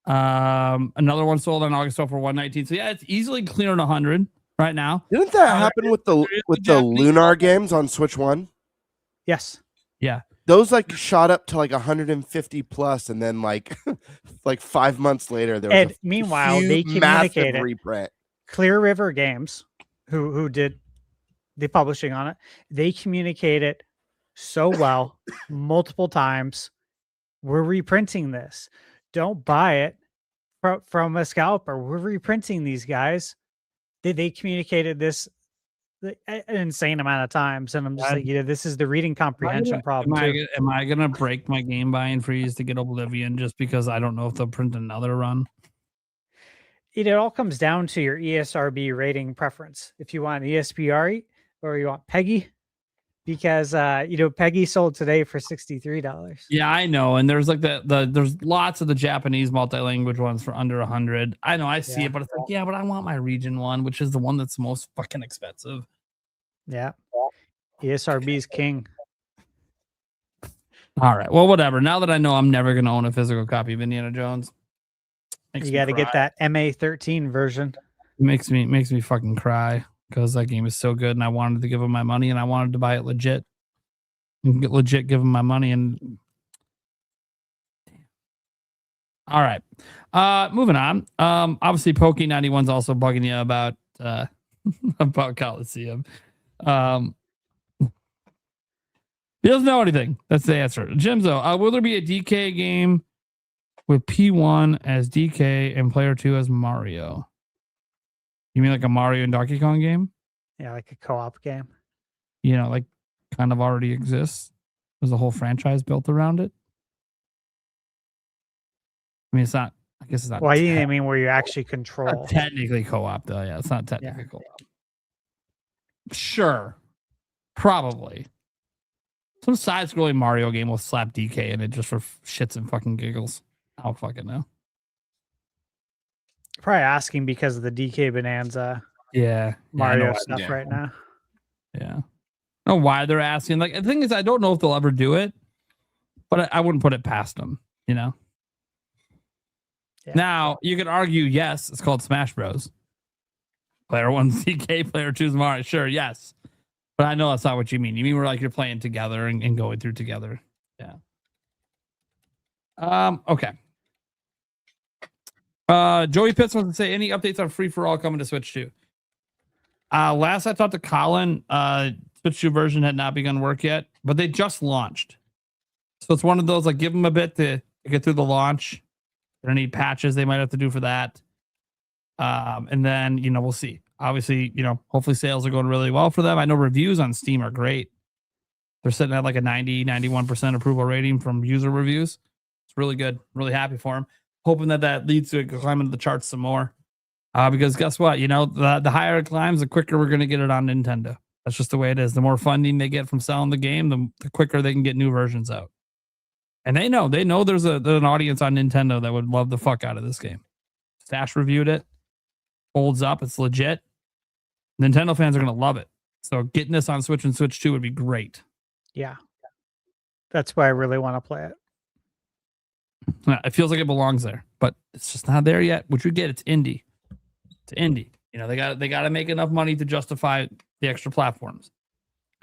Another one sold on August 12th for 119. So yeah, it's easily clearing 100 right now. Didn't that happen with the Lunar games on Switch 1? Yes. Yeah. Those like shot up to like 150 plus, and then like 5 months later there was meanwhile they communicated reprint. Clear River Games, who did the publishing on it, they communicated so well multiple times. We're reprinting this. Don't buy it from a scalper. We're reprinting these guys. They communicated this an insane amount of times, and I'm just like, this is the reading comprehension problem. Am I gonna break my game buying freeze to get Oblivion just because I don't know if they'll print another run? It all comes down to your ESRB rating preference. If you want ESPR or you want PEGI, because Peggy sold today for $63. Yeah, I know. And there's like there's lots of the Japanese multi-language ones for under 100. I know, I see it, but it's like, yeah, but I want my region one, which is the one that's most fucking expensive. Yeah. ESRB's king. All right. Well, whatever. Now that I know I'm never gonna own a physical copy of Indiana Jones, You got to get that MA13 version. Makes me fucking cry because that game is so good, and I wanted to give him my money, and I wanted to buy it legit. And legit give him my money, and all right. Moving on. Obviously, Pokey 91's also bugging you about about Coliseum. He doesn't know anything. That's the answer. Jimzo, will there be a DK game with P1 as DK and player 2 as Mario? You mean like a Mario and Donkey Kong game? Yeah, like a co-op game. Like kind of already exists. There's a whole franchise built around it. I mean, it's not. I guess it's not. Well, I mean, where you actually control. Technically co-op, though. Yeah, it's not technically co-op. Sure, probably. Some side-scrolling Mario game will slap DK in it just for shits and fucking giggles. I don't fucking know. Probably asking because of the DK Bonanza. Yeah, Mario stuff right now. Yeah. I don't know why they're asking. Like, the thing is, I don't know if they'll ever do it, but I wouldn't put it past them. Yeah. Now you could argue, yes, it's called Smash Bros. Player 1's DK, player 2's Mario. Sure, yes. But I know that's not what you mean. You mean we're like you're playing together and going through together. Yeah. Okay. Joey Pitts wants to say any updates on Free for All coming to Switch 2. Last I talked to Colin, Switch 2 version had not begun work yet, but they just launched. So it's one of those, like, give them a bit to get through the launch. There are any patches they might have to do for that. And then, we'll see. Obviously, hopefully sales are going really well for them. I know reviews on Steam are great. They're sitting at like a 90-91% approval rating from user reviews. It's really good. Really happy for them. Hoping that leads to it climbing the charts some more. Because guess what? The higher it climbs, the quicker we're going to get it on Nintendo. That's just the way it is. The more funding they get from selling the game, the quicker they can get new versions out. And they know there's an audience on Nintendo that would love the fuck out of this game. Stash reviewed it. Holds up. It's legit. Nintendo fans are going to love it. So getting this on Switch and Switch 2 would be great. Yeah. That's why I really want to play it. It feels like it belongs there, but it's just not there yet. Which we get, it's indie. It's indie. They got to make enough money to justify the extra platforms.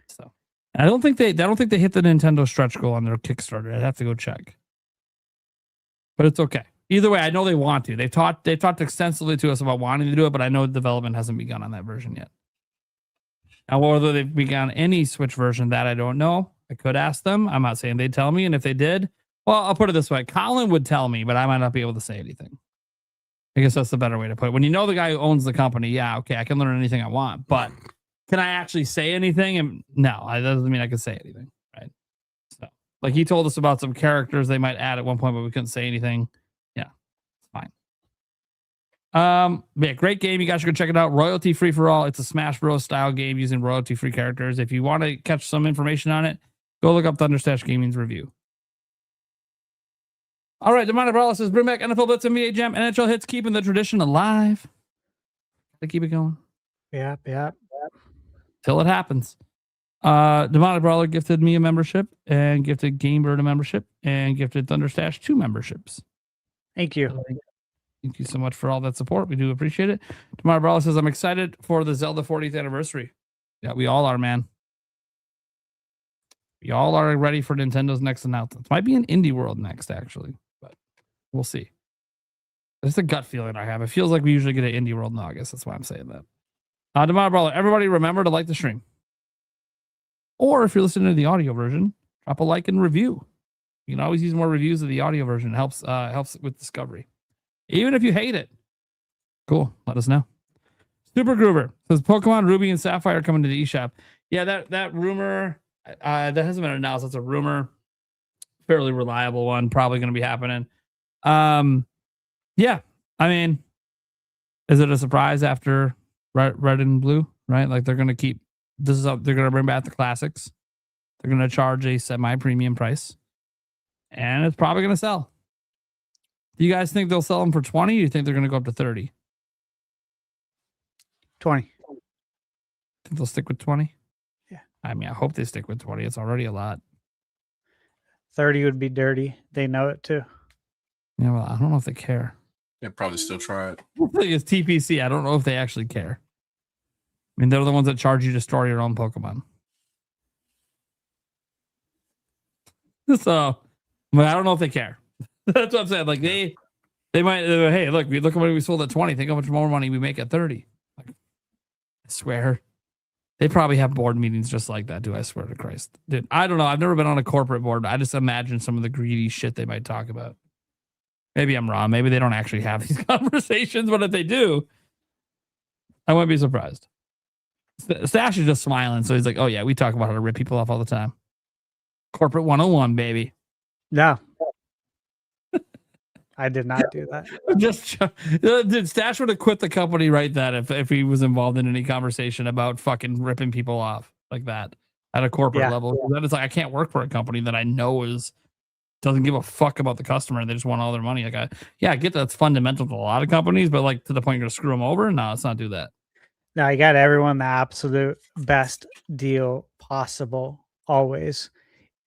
So I don't think they hit the Nintendo stretch goal on their Kickstarter. I'd have to go check. But it's okay. Either way, I know they want to. They've talked extensively to us about wanting to do it, but I know development hasn't begun on that version yet. Now, whether they've begun any Switch version, that I don't know. I could ask them. I'm not saying they'd tell me, and if they did, well, I'll put it this way. Colin would tell me, but I might not be able to say anything. I guess that's the better way to put it. When you know the guy who owns the company, yeah, okay, I can learn anything I want, but can I actually say anything? And no, that doesn't mean I can say anything, right? So, like, he told us about some characters they might add at one point, but we couldn't say anything. Yeah, great game. You guys should go check it out. Royalty free for all. It's a Smash Bros. Style game using royalty free characters. If you want to catch some information on it, go look up ThunderStash Gaming's review. All right, Demonic Brawler says, bring back NFL Blitz, NBA Jam, NHL hits, keeping the tradition alive. Gotta keep it going. Yeah. Till it happens. Demonic Brawler gifted me a membership and gifted GameBird a membership and gifted ThunderStash 2 memberships. Thank you. Thank you so much for all that support. We do appreciate it. Demonic Brawler says, I'm excited for the Zelda 40th anniversary. Yeah, we all are, man. We all are ready for Nintendo's next announcement. Might be an Indie World next, actually, but we'll see. There's a gut feeling I have. It feels like we usually get an Indie World in August. That's why I'm saying that. Demonic Brawler, everybody remember to like the stream. Or if you're listening to the audio version, drop a like and review. You can always use more reviews of the audio version. It helps with discovery. Even if you hate it. Cool. Let us know. Super Groover says Pokemon Ruby and Sapphire coming to the eShop. Yeah, that rumor that hasn't been announced. That's a rumor. Fairly reliable one. Probably going to be happening. Yeah. I mean, is it a surprise after Red and Blue? Right? Like they're going to keep they're going to bring back the classics. They're going to charge a semi-premium price, and it's probably going to sell. Do you guys think they'll sell them for 20? Or do you think they're going to go up to 30? 20. Think they'll stick with 20? Yeah. I mean, I hope they stick with 20. It's already a lot. 30 would be dirty. They know it too. Yeah, well, I don't know if they care. They'll probably still try it. It's TPC. I don't know if they actually care. I mean, they're the ones that charge you to store your own Pokemon. So, but I don't know if they care. That's what I'm saying. Like they might. Hey, look at what we sold at 20. Think how much more money we make at 30. Like, I swear, they probably have board meetings just like that. Do I swear to Christ, dude? I don't know. I've never been on a corporate board. I just imagine some of the greedy shit they might talk about. Maybe I'm wrong. Maybe they don't actually have these conversations, but if they do, I wouldn't be surprised. Stash is just smiling, so he's like, "Oh yeah, we talk about how to rip people off all the time." Corporate 101, baby. No. I did not do that. Just did Stash would have quit the company right then if he was involved in any conversation about fucking ripping people off like that at a corporate level. Then it's like I can't work for a company that I know doesn't give a fuck about the customer. They just want all their money. Like I get that's fundamental to a lot of companies, but like to the point you're gonna screw them over. No, let's not do that. No, you got everyone the absolute best deal possible always,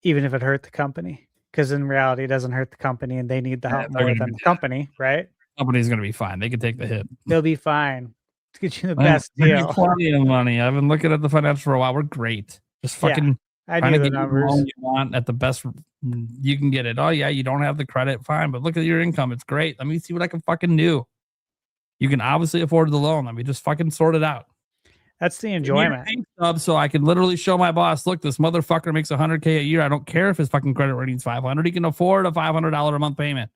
even if it hurt the company. Because in reality, it doesn't hurt the company, and they need the help more than the company, right? Company's going to be fine. They can take the hit. They'll be fine. Let's get you the best deal. Plenty of money. I've been looking at the financials for a while. We're great. Just fucking I knew the numbers. You want at the best you can get it. Oh yeah, you don't have the credit, fine, but look at your income. It's great. Let me see what I can fucking do. You can obviously afford the loan. Let me just fucking sort it out. That's the enjoyment. So I can literally show my boss, look, this motherfucker makes $100K a year. I don't care if his fucking credit rating's 500. He can afford a $500 a month payment.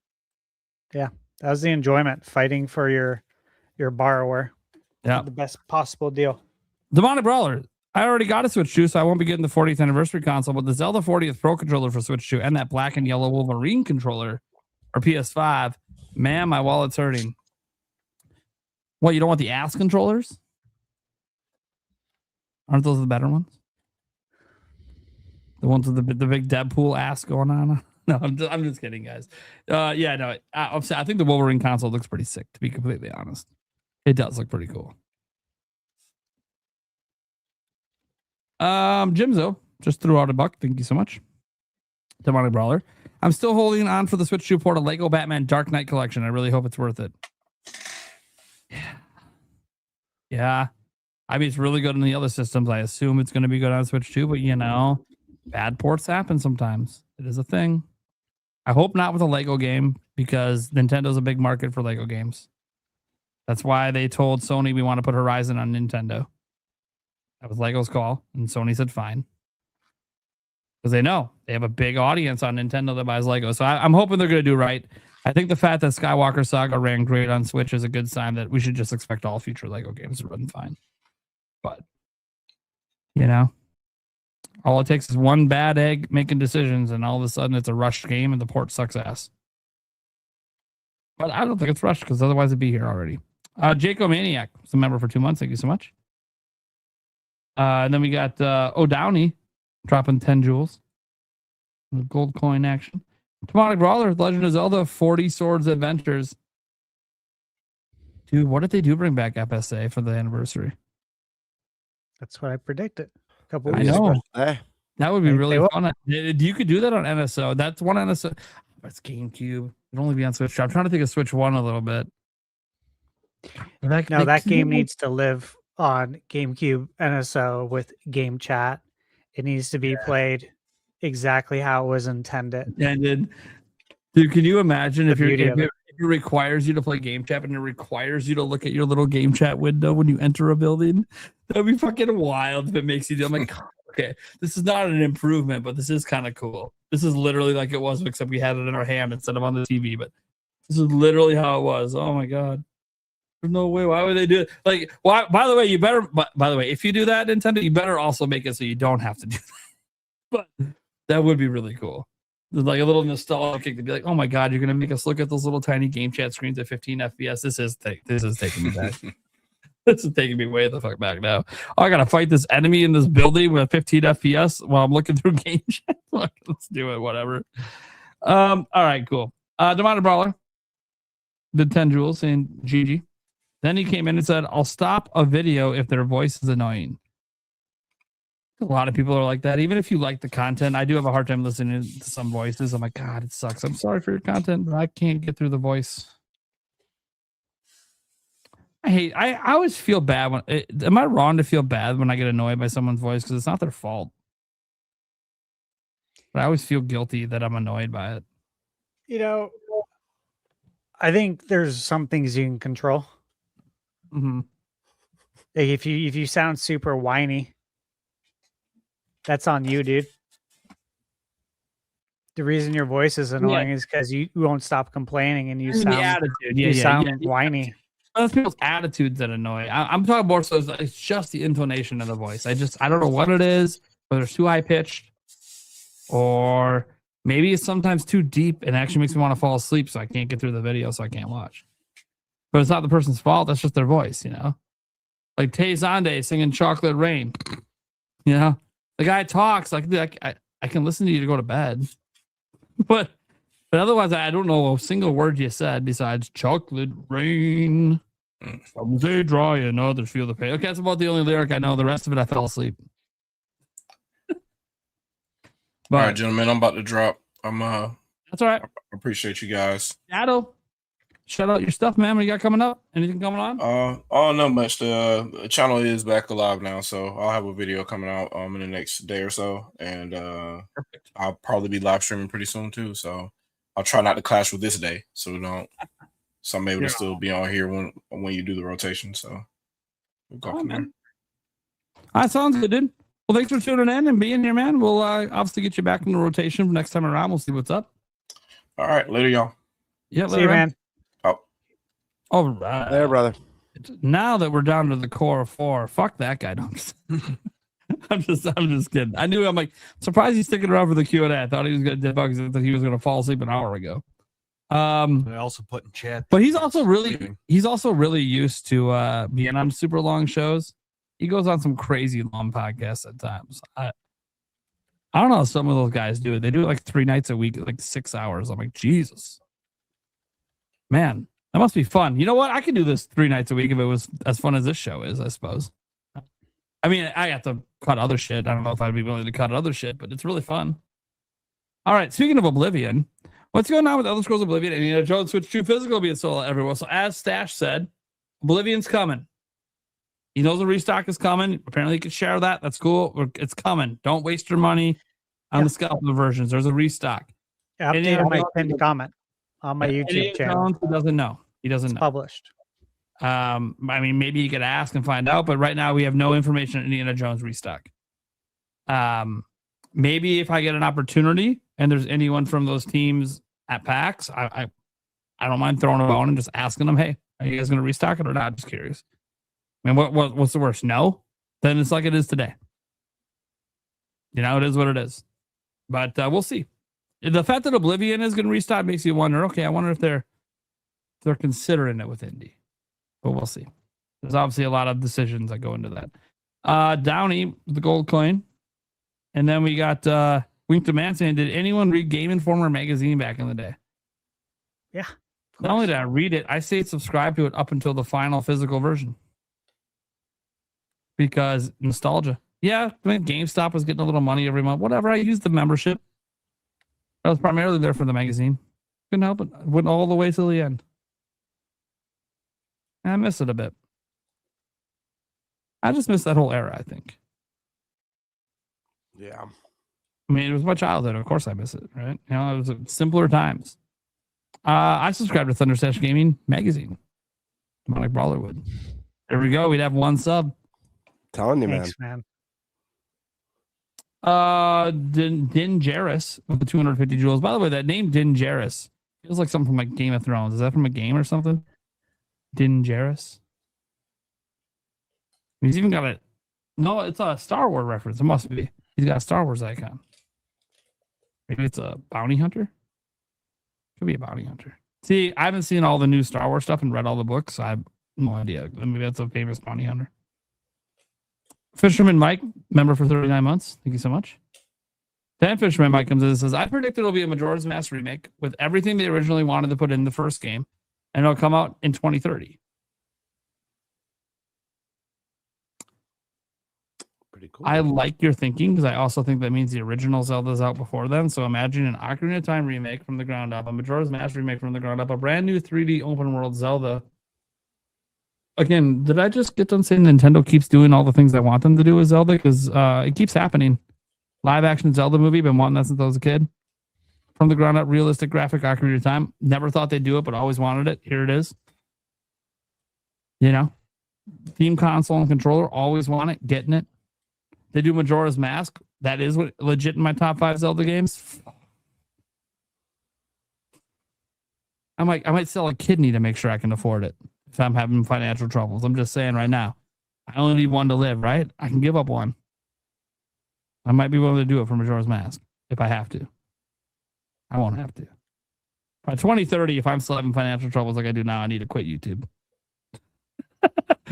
Yeah, that was the enjoyment, fighting for your borrower. Yeah, the best possible deal. Demonic Brawler. I already got a Switch 2, so I won't be getting the 40th anniversary console, but the Zelda 40th Pro controller for Switch 2 and that black and yellow Wolverine controller or PS5. Man, my wallet's hurting. What, you don't want the ass controllers? Aren't those the better ones? The ones with the big Deadpool ass going on? No, I'm just kidding, guys. Yeah, no, I think the Wolverine console looks pretty sick, to be completely honest. It does look pretty cool. Jimzo just threw out a buck. Thank you so much. Demonic Brawler. I'm still holding on for the Switch 2 port of Lego Batman Dark Knight Collection. I really hope it's worth it. Yeah. I mean, it's really good on the other systems. I assume it's going to be good on Switch 2, but you know, bad ports happen sometimes. It is a thing. I hope not with a Lego game because Nintendo's a big market for Lego games. That's why they told Sony we want to put Horizon on Nintendo. That was Lego's call, and Sony said fine. Because they know they have a big audience on Nintendo that buys Lego. So I'm hoping they're going to do right. I think the fact that Skywalker Saga ran great on Switch is a good sign that we should just expect all future Lego games to run fine. But, you know, all it takes is one bad egg making decisions, and all of a sudden it's a rushed game and the port sucks ass. But I don't think it's rushed because otherwise it'd be here already. Jaco Maniac was a member for 2 months. Thank you so much. And then we got O'Downey dropping 10 jewels. Gold coin action. Demonic Brawler, Legend of Zelda, 40 Swords Adventures. Dude, what if they do bring back FSA for the anniversary? That's what I predicted. A couple I weeks know. ago. That would be really fun. You could do that on NSO. That's one NSO. It's GameCube. It'd only be on Switch. I'm trying to think of Switch 1 a little bit. That game needs to live on GameCube NSO with game chat. It needs to be played exactly how it was intended. Dude, can you imagine if it requires you to play game chat and it requires you to look at your little game chat window when you enter a building? That'd be fucking wild if it makes you do. I'm like, okay, this is not an improvement, but this is kind of cool. This is literally like it was, except we had it in our hand instead of on the TV. But this is literally how it was. Oh my god. There's no way. Why would they do it? Like, why? By the way, you better. By the way, if you do that, Nintendo, you better also make it so you don't have to do that. But that would be really cool. There's like a little nostalgia kick to be like, oh my god, you're gonna make us look at those little tiny game chat screens at 15 FPS. This is taking me back. This is taking me way the fuck back now. Oh, I gotta fight this enemy in this building with 15 FPS while I'm looking through game chat. Let's do it, whatever. All right, cool. Demonic Brawler did 10 jewels saying GG. Then he came in and said, I'll stop a video if their voice is annoying. A lot of people are like that. Even if you like the content, I do have a hard time listening to some voices. I'm like, God, it sucks. I'm sorry for your content, but I can't get through the voice. I always feel bad when, am I wrong to feel bad when I get annoyed by someone's voice? Because it's not their fault. But I always feel guilty that I'm annoyed by it. You know, I think there's some things you can control. Mm-hmm. Like if you sound super whiny, that's on you, dude. The reason your voice is annoying is because you won't stop complaining and you sound attitude. you sound whiny. Other people's attitudes that annoy. I'm talking more so it's just the intonation of the voice. I don't know what it is, whether it's too high pitched or maybe it's sometimes too deep and actually makes me want to fall asleep, so I can't get through the video, so I can't watch. But it's not the person's fault. That's just their voice, you know. Like Tay Zonde singing "Chocolate Rain." You know, the guy talks like I can listen to you to go to bed, but otherwise I don't know a single word you said besides "chocolate rain." Some say dry and others feel the pain. Okay, that's about the only lyric I know. The rest of it I fell asleep. All right, gentlemen, I'm about to drop. That's all right. I appreciate you guys. Shadow, shout out your stuff, man. What you got coming up? Anything coming on? Oh, not much. The channel is back alive now, so I'll have a video coming out in the next day or so, and I'll probably be live streaming pretty soon too. So I'll try not to clash with this day, so I'm able to still be on here when you do the rotation. So we'll go from there. All right, sounds good, dude. Well, thanks for tuning in and being here, man. We'll obviously get you back in the rotation next time around. We'll see what's up. All right, later, y'all. Yeah, see you, man. All right, there, brother. Now that we're down to the core of 4, fuck that guy. Don't. I'm just kidding. I'm like surprised he's sticking around for the Q&A. I thought he was going to debug. I thought he was going to fall asleep an hour ago. I also put in chat, but he's also really used to being on super long shows. He goes on some crazy long podcasts at times. I don't know how some of those guys do it. They do it like 3 nights a week, like 6 hours. I'm like, Jesus, man, that must be fun. You know what? I could do this 3 nights a week if it was as fun as this show is, I suppose. I mean, I have to cut other shit. I don't know if I'd be willing to cut other shit, but it's really fun. All right. Speaking of Oblivion, what's going on with Elder Scrolls Oblivion? And Joe switched to physical being sold everywhere. So as Stash said, Oblivion's coming. He knows the restock is coming. Apparently, he could share that. That's cool. It's coming. Don't waste your money on the scalper versions. There's a restock. Yeah, update my pinned comment on my YouTube channel. He doesn't know. He doesn't know. Published. I mean, maybe you could ask and find out, but right now we have no information on Indiana Jones restock. Maybe if I get an opportunity and there's anyone from those teams at PAX, I don't mind throwing a bone and just asking them, hey, are you guys going to restock it or not? Just curious. I mean, what's the worst? No? Then it's like it is today. You know, it is what it is. But we'll see. The fact that Oblivion is going to restock makes you wonder, okay, I wonder if they're considering it with Indy. But we'll see. There's obviously a lot of decisions that go into that. Downey, the gold coin. And then we got Wink to Man saying, did anyone read Game Informer magazine back in the day? Yeah. Not only did I read it, I stayed subscribed to it up until the final physical version. Because nostalgia. Yeah, I mean, GameStop was getting a little money every month. Whatever, I used the membership. I was primarily there for the magazine. Couldn't help it. I went all the way till the end. I miss it a bit. I just miss that whole era, I think. Yeah. I mean, it was my childhood. Of course I miss it, right? You know, it was simpler times. I subscribed to ThunderStash Gaming magazine. Like Brawler would. There we go. We'd have 1 sub. Telling you, Thanks, man. Din Jarrus with the 250 jewels. By the way, that name Din Jarrus feels like something from like Game of Thrones. Is that from a game or something? Din Jarrus. He's even got no, it's a Star Wars reference. It must be. He's got a Star Wars icon. Maybe it's a bounty hunter. Could be a bounty hunter. See, I haven't seen all the new Star Wars stuff and read all the books. So No idea. Maybe that's a famous bounty hunter. Fisherman Mike, member for 39 months. Thank you so much. Then Fisherman Mike comes in and says, I predict it'll be a Majora's Mask remake with everything they originally wanted to put in the first game, and it'll come out in 2030. Pretty cool. I like your thinking because I also think that means the original Zelda's out before then. So imagine an Ocarina of Time remake from the ground up, a Majora's Mask remake from the ground up, a brand new 3D open world Zelda. Again, did I just get done saying Nintendo keeps doing all the things I want them to do with Zelda? Because it keeps happening. Live action Zelda movie, been wanting that since I was a kid. From the ground up, realistic graphic Ocarina of Time. Never thought they'd do it, but always wanted it. Here it is. You know, theme console and controller, always want it, getting it. They do Majora's Mask. That is what legit in my top 5 Zelda games. I might sell a kidney to make sure I can afford it if I'm having financial troubles. I'm just saying right now. I only need one to live, right? I can give up one. I might be willing to do it for Majora's Mask if I have to. I won't have to. By 2030, if I'm still having financial troubles like I do now, I need to quit YouTube.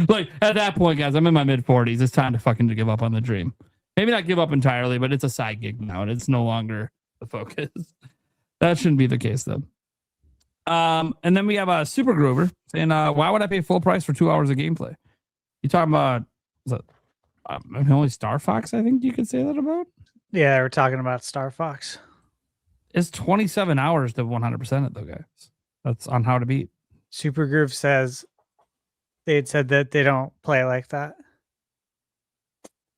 Like, at that point, guys, I'm in my mid-40s. It's time to fucking give up on the dream. Maybe not give up entirely, but it's a side gig now, and it's no longer the focus. That shouldn't be the case, though. And then we have a Super Groover saying, why would I pay full price for 2 hours of gameplay? You talking about, is that only Star Fox, I think you could say that about? Yeah, we're talking about Star Fox. It's 27 hours to 100% it, though, guys. That's on How to Beat. Super Groove says they had said that they don't play like that.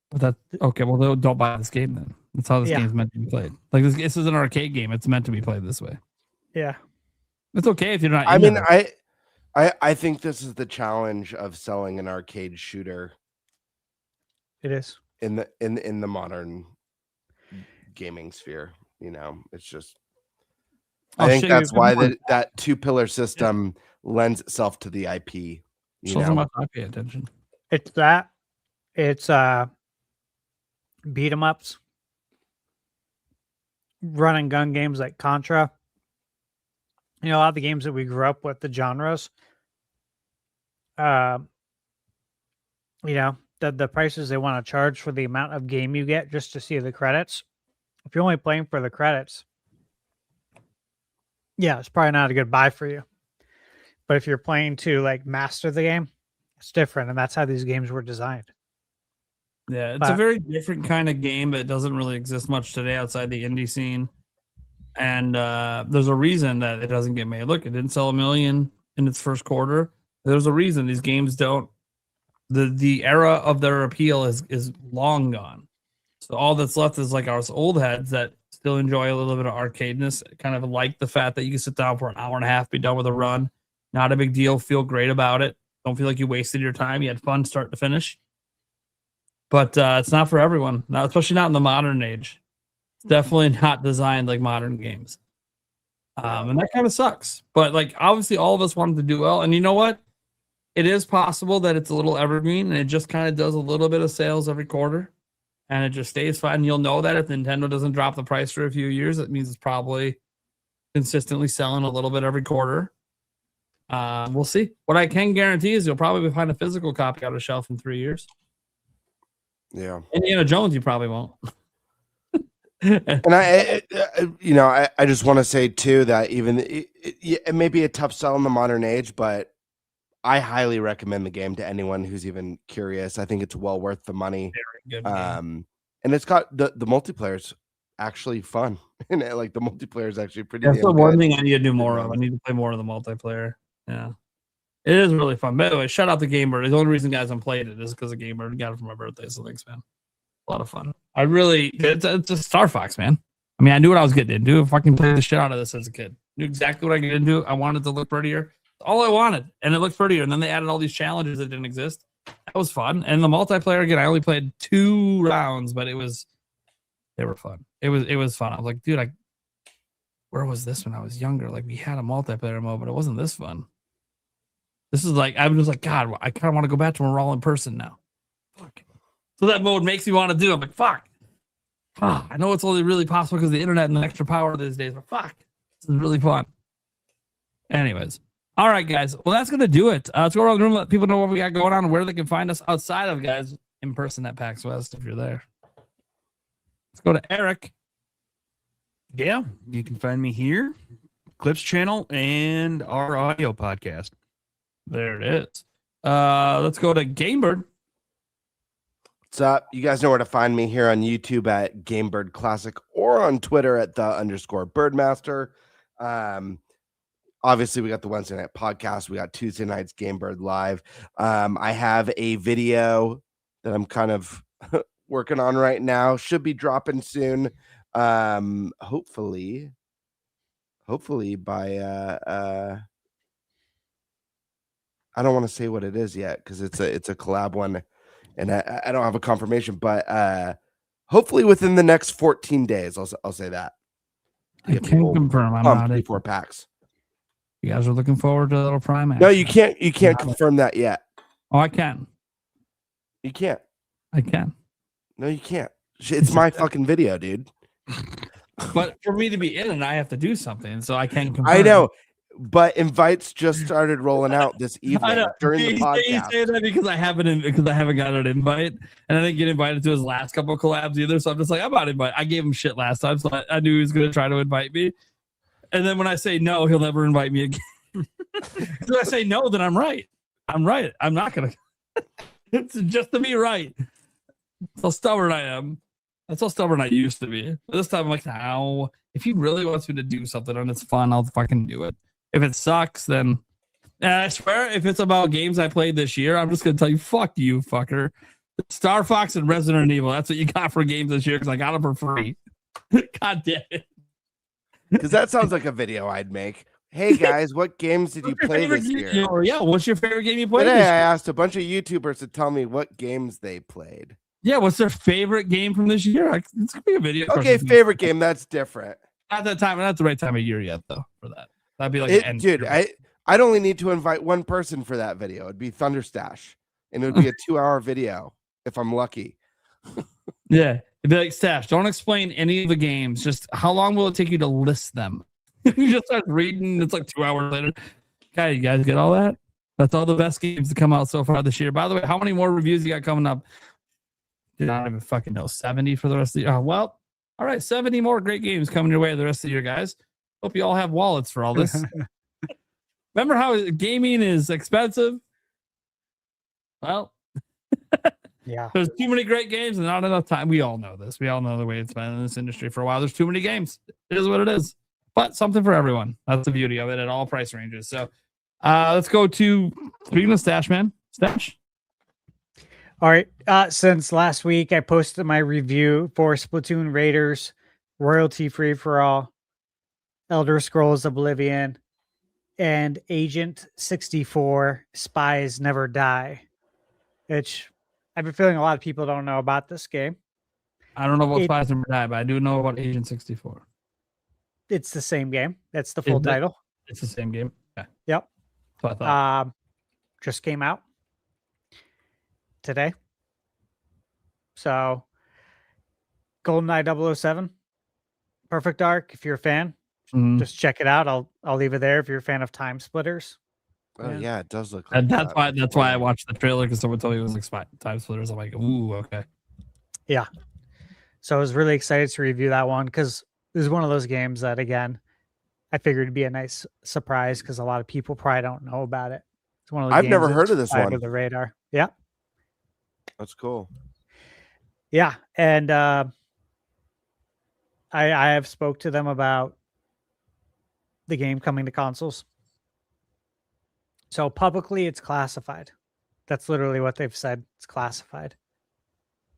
But that okay. Well, don't buy this game then. That's how this game's meant to be played. Like this is an arcade game. It's meant to be played this way. Yeah, it's okay if you're not. I mean, I think this is the challenge of selling an arcade shooter. It is in the modern gaming sphere. You know, it's just. I think that's why that 2-pillar system lends itself to the IP. Shows them I pay attention. It's that. It's beat 'em ups, run and gun games like Contra. You know, a lot of the games that we grew up with, the genres. You know, the prices they want to charge for the amount of game you get just to see the credits. If you're only playing for the credits, yeah, it's probably not a good buy for you. But if you're playing to like master the game, it's different, and that's how these games were designed. Yeah, it's a very different kind of game, but it doesn't really exist much today outside the indie scene. And there's a reason that it doesn't get made. Look, it didn't sell 1 million in its first quarter. There's a reason these games don't. The era of their appeal is long gone. So all that's left is like our old heads that still enjoy a little bit of arcadeness, kind of like the fact that you can sit down for an hour and a half, be done with a run. Not a big deal. Feel great about it. Don't feel like you wasted your time. You had fun start to finish. But it's not for everyone, not especially not in the modern age. It's definitely not designed like modern games. And that kind of sucks. But like obviously all of us wanted to do well. And you know what? It is possible that it's a little evergreen and it just kind of does a little bit of sales every quarter. And it just stays fine. You'll know that if Nintendo doesn't drop the price for a few years, it means it's probably consistently selling a little bit every quarter. We'll see. What I can guarantee is you'll probably find a physical copy on a shelf in 3 years. Yeah. Indiana Jones, you probably won't. And I just want to say too that even it may be a tough sell in the modern age, but I highly recommend the game to anyone who's even curious. I think it's well worth the money. Very good game. And it's got the multiplayer's actually fun. And like the multiplayer is actually pretty. That's the one thing I need to do more of. I need to play more of the multiplayer. Yeah. It is really fun. By the way, shout out to GameBird. The only reason guys I'm playing it is because of GameBird. Got it for my birthday, so thanks, man. A lot of fun. It's a Star Fox, man. I mean, I knew what I was getting into. I fucking played the shit out of this as a kid. Knew exactly what I get into. I wanted to look prettier. All I wanted, and it looked prettier. And then they added all these challenges that didn't exist. That was fun. And the multiplayer again, I only played 2 rounds, but they were fun. It was fun. I was like, dude, where was this when I was younger? Like we had a multiplayer mode, but it wasn't this fun. This is like I was just like, God, I kind of want to go back to when we're all in person now. Fuck. So that mode makes me want to do it. I'm like, fuck. I know it's only really possible because of the internet and the extra power these days, but fuck. This is really fun. Anyways, All right, guys. Well, that's gonna do it. Let's go around the room, let people know what we got going on and where they can find us outside of guys in person at PAX West if you're there. Let's go to Eric. Yeah, you can find me here, Clips channel, and our audio podcast. There it is. Let's go to GameBird. What's up? You guys know where to find me here on YouTube at GameBird Classic or on Twitter at _Birdmaster. Obviously, we got the Wednesday night podcast. We got Tuesday nights GameBird Live. I have a video that I'm kind of working on right now. Should be dropping soon. Hopefully by I don't want to say what it is yet because it's a collab one, and I don't have a confirmation, but hopefully within the next 14 days, I'll say that. I can't confirm. I'm not it. Before PAX. You guys are looking forward to a little Prime action. No, you can't confirm that yet. Oh, I can. You can't. I can. No, you can't. It's my fucking video, dude. But for me to be in it, I have to do something, so I can't confirm. I know, but invites just started rolling out this evening during the podcast. You say that because I haven't got an invite, and I didn't get invited to his last couple of collabs either. So I'm just like, I'm not invited. I gave him shit last time, so I knew he was going to try to invite me. And then when I say no, he'll never invite me again. If I say no, then I'm right. I'm right. I'm not going to. It's just to be right. That's how stubborn I am. That's how stubborn I used to be. But this time I'm like, no. If he really wants me to do something and it's fun, I'll fucking do it. If it sucks, then. And I swear, if it's about games I played this year, I'm just going to tell you, fuck you, fucker. Star Fox and Resident Evil. That's what you got for games this year because I got them for free. God damn it. Because that sounds like a video I'd make. Hey guys, what games did you play this year? Yeah, what's your favorite game you played? Today I asked a bunch of YouTubers to tell me what games they played. Yeah, what's their favorite game from this year? It's gonna be a video. Okay, favorite game, that's different. Not that time, not the right time of year yet, though. For that, that'd be like dude. I'd only need to invite one person for that video. It'd be ThunderStash, and it would be a 2-hour video if I'm lucky. Yeah. It'd be like, Stash, don't explain any of the games. Just how long will it take you to list them? You just start reading. It's like 2 hours later. Okay, you guys get all that? That's all the best games to come out so far this year. By the way, how many more reviews you got coming up? Dude, I don't even fucking know. 70 for the rest of the year. Oh, well, all right. 70 more great games coming your way the rest of the year, guys. Hope you all have wallets for all this. Remember how gaming is expensive? Well, yeah. There's too many great games and not enough time. We all know this. We all know the way it's been in this industry for a while. There's too many games. It is what it is. But something for everyone. That's the beauty of it at all price ranges. So let's go to speaking of Stash, man. Stash. All right. Since last week, I posted my review for Splatoon Raiders, royalty free for all, Elder Scrolls Oblivion, and Agent 64 Spies Never Die, which I've been feeling a lot of people don't know about this game. I don't know about Spies Never Die, but I do know about Agent 64. It's the same game. That's the full title. It's the same game. Okay. Yep. That's what I thought. Just came out today. So GoldenEye 007, Perfect Dark. If you're a fan, just check it out. I'll leave it there if you're a fan of Time Splitters. Oh yeah, it does look. And that's why I watched the trailer because someone told me it was like Time Splitters. I'm like, ooh, okay. Yeah. So I was really excited to review that one because it was one of those games that, again, I figured it'd be a nice surprise because a lot of people probably don't know about it. It's one of those I've never heard of this one. Under the radar. Yeah. That's cool. Yeah. And I have spoke to them about the game coming to consoles. So publicly, it's classified. That's literally what they've said. It's classified.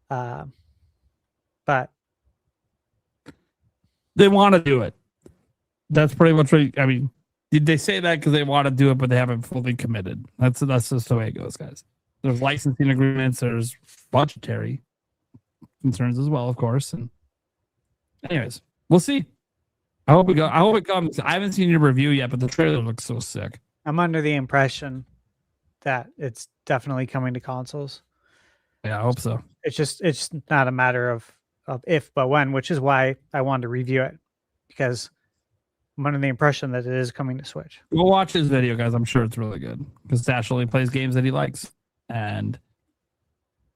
But they want to do it. That's pretty much what I mean. They say that because they want to do it, but they haven't fully committed. That's just the way it goes, guys. There's licensing agreements. There's budgetary concerns as well, of course. And anyways, we'll see. I hope it comes. I haven't seen your review yet, but the trailer looks so sick. I'm under the impression that it's definitely coming to consoles. Yeah, I hope so. It's not a matter of if but when, which is why I wanted to review it, because I'm under the impression that it is coming to Switch. Go watch his video, guys. I'm sure it's really good because Stash only plays games that he likes, and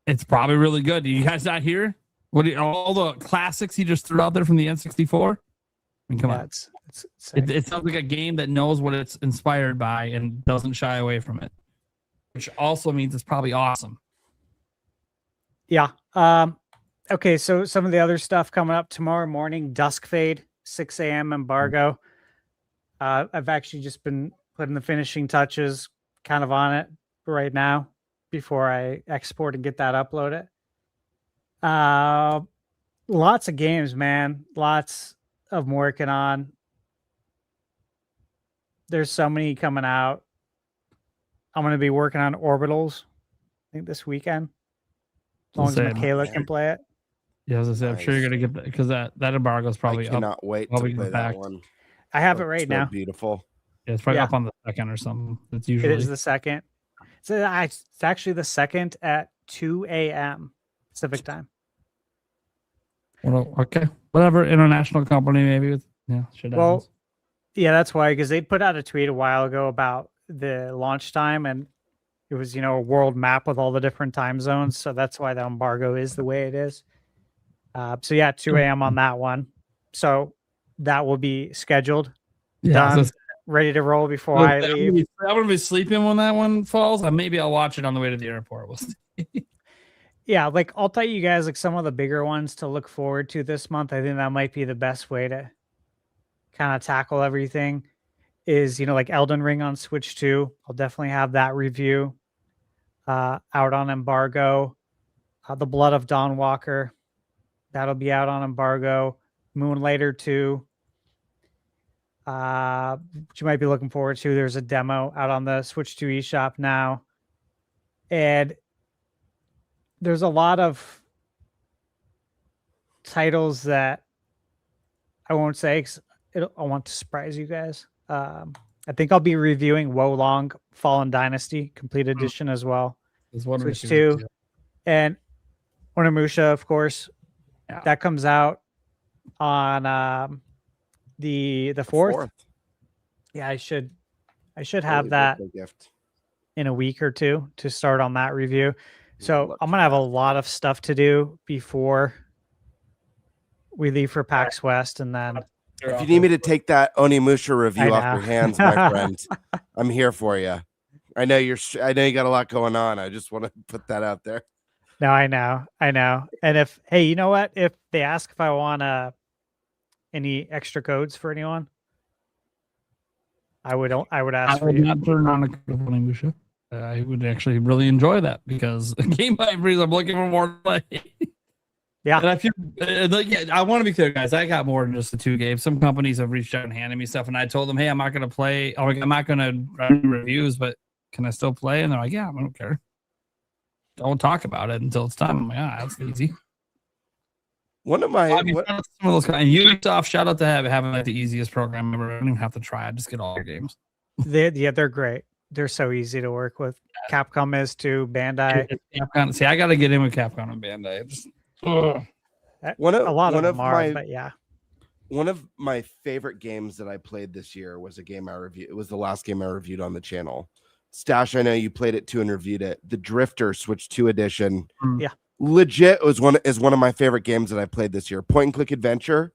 it's probably really good. Do you guys not hear all the classics he just threw out there from the N64? I mean, come on. It sounds like a game that knows what it's inspired by and doesn't shy away from it, which also means it's probably awesome. Yeah. Okay, so some of the other stuff coming up tomorrow morning, Dusk Fade, 6 a.m. embargo. I've actually just been putting the finishing touches kind of on it right now before I export and get that uploaded. Lots of games, man. Lots of working on. There's so many coming out. I'm going to be working on Orbitals, I think, this weekend. As long as Michaela can play it. Yeah, as I said, I'm sure you're going to get that because that embargo is probably I cannot wait to play that one. I have it right now. Beautiful. Yeah, it's probably up on the 2nd or something. It's usually. It is the 2nd. So it's actually the 2nd at 2 a.m. Pacific time. Well, okay, whatever. International company, maybe. Shit happens. Yeah, that's why, because they put out a tweet a while ago about the launch time, and it was, a world map with all the different time zones. So that's why the embargo is the way it is. 2 a.m. on that one. So that will be scheduled. Yeah, done, ready to roll before I leave. I'm going to be sleeping when that one falls. Maybe I'll watch it on the way to the airport. We'll see. Yeah, I'll tell you guys some of the bigger ones to look forward to this month. I think that might be the best way to kind of tackle everything is, Elden Ring on Switch 2. I'll definitely have that review out on embargo. The Blood of Dawnwalker, that'll be out on embargo. Moonlighter 2, which you might be looking forward to. There's a demo out on the Switch 2 eShop now. And there's a lot of titles that I won't say because I want to surprise you guys. I think I'll be reviewing Wolong Fallen Dynasty Complete Edition as well. Switch 2. And Onimusha, of course. Yeah. That comes out on the 4th. Yeah, I should have that in a week or two to start on that review. So I'm gonna have a lot of stuff to do before we leave for PAX West, and then if you need me to take that Onimusha review off your hands, my friend, I'm here for you. I know you got a lot going on. I just want to put that out there. No, I know. And if you know what? If they ask if I want any extra codes for anyone, I would ask. I would not turn on a code of Onimusha. I would actually really enjoy that because the game libraries I'm looking for more to play. Yeah. And I feel I want to be clear, guys. I got more than just the 2 games. Some companies have reached out and handed me stuff, and I told them, hey, I'm not going to play, or I'm not going to run reviews, but can I still play? And they're like, yeah, I don't care. Don't talk about it until it's time. I'm like, that's easy. One of my some of those and Ubisoft, shout out to having like the easiest program ever. I don't even have to try. I just get all their games. They're great. They're so easy to work with. Capcom is too. Bandai. Capcom. See, I got to get in with Capcom and Bandai. One of my favorite games that I played this year was a game I reviewed. It was the last game I reviewed on the channel. Stash, I know you played it too and reviewed it. The Drifter Switch 2 edition. Yeah. Legit is one of my favorite games that I played this year. Point and click adventure,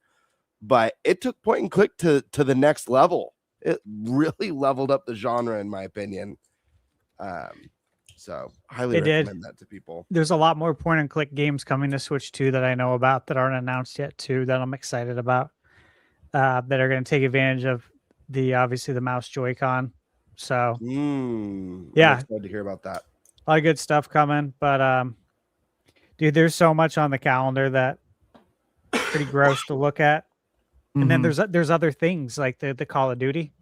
but it took point and click to the next level. It really leveled up the genre, in my opinion. So highly recommend that to people. There's a lot more point and click games coming to Switch 2 that I know about that aren't announced yet too, that I'm excited about, that are going to take advantage of obviously the mouse Joy-Con. So yeah, I'm excited to hear about that. A lot of good stuff coming, but dude, there's so much on the calendar that pretty gross to look at. And then there's other things like the Call of Duty,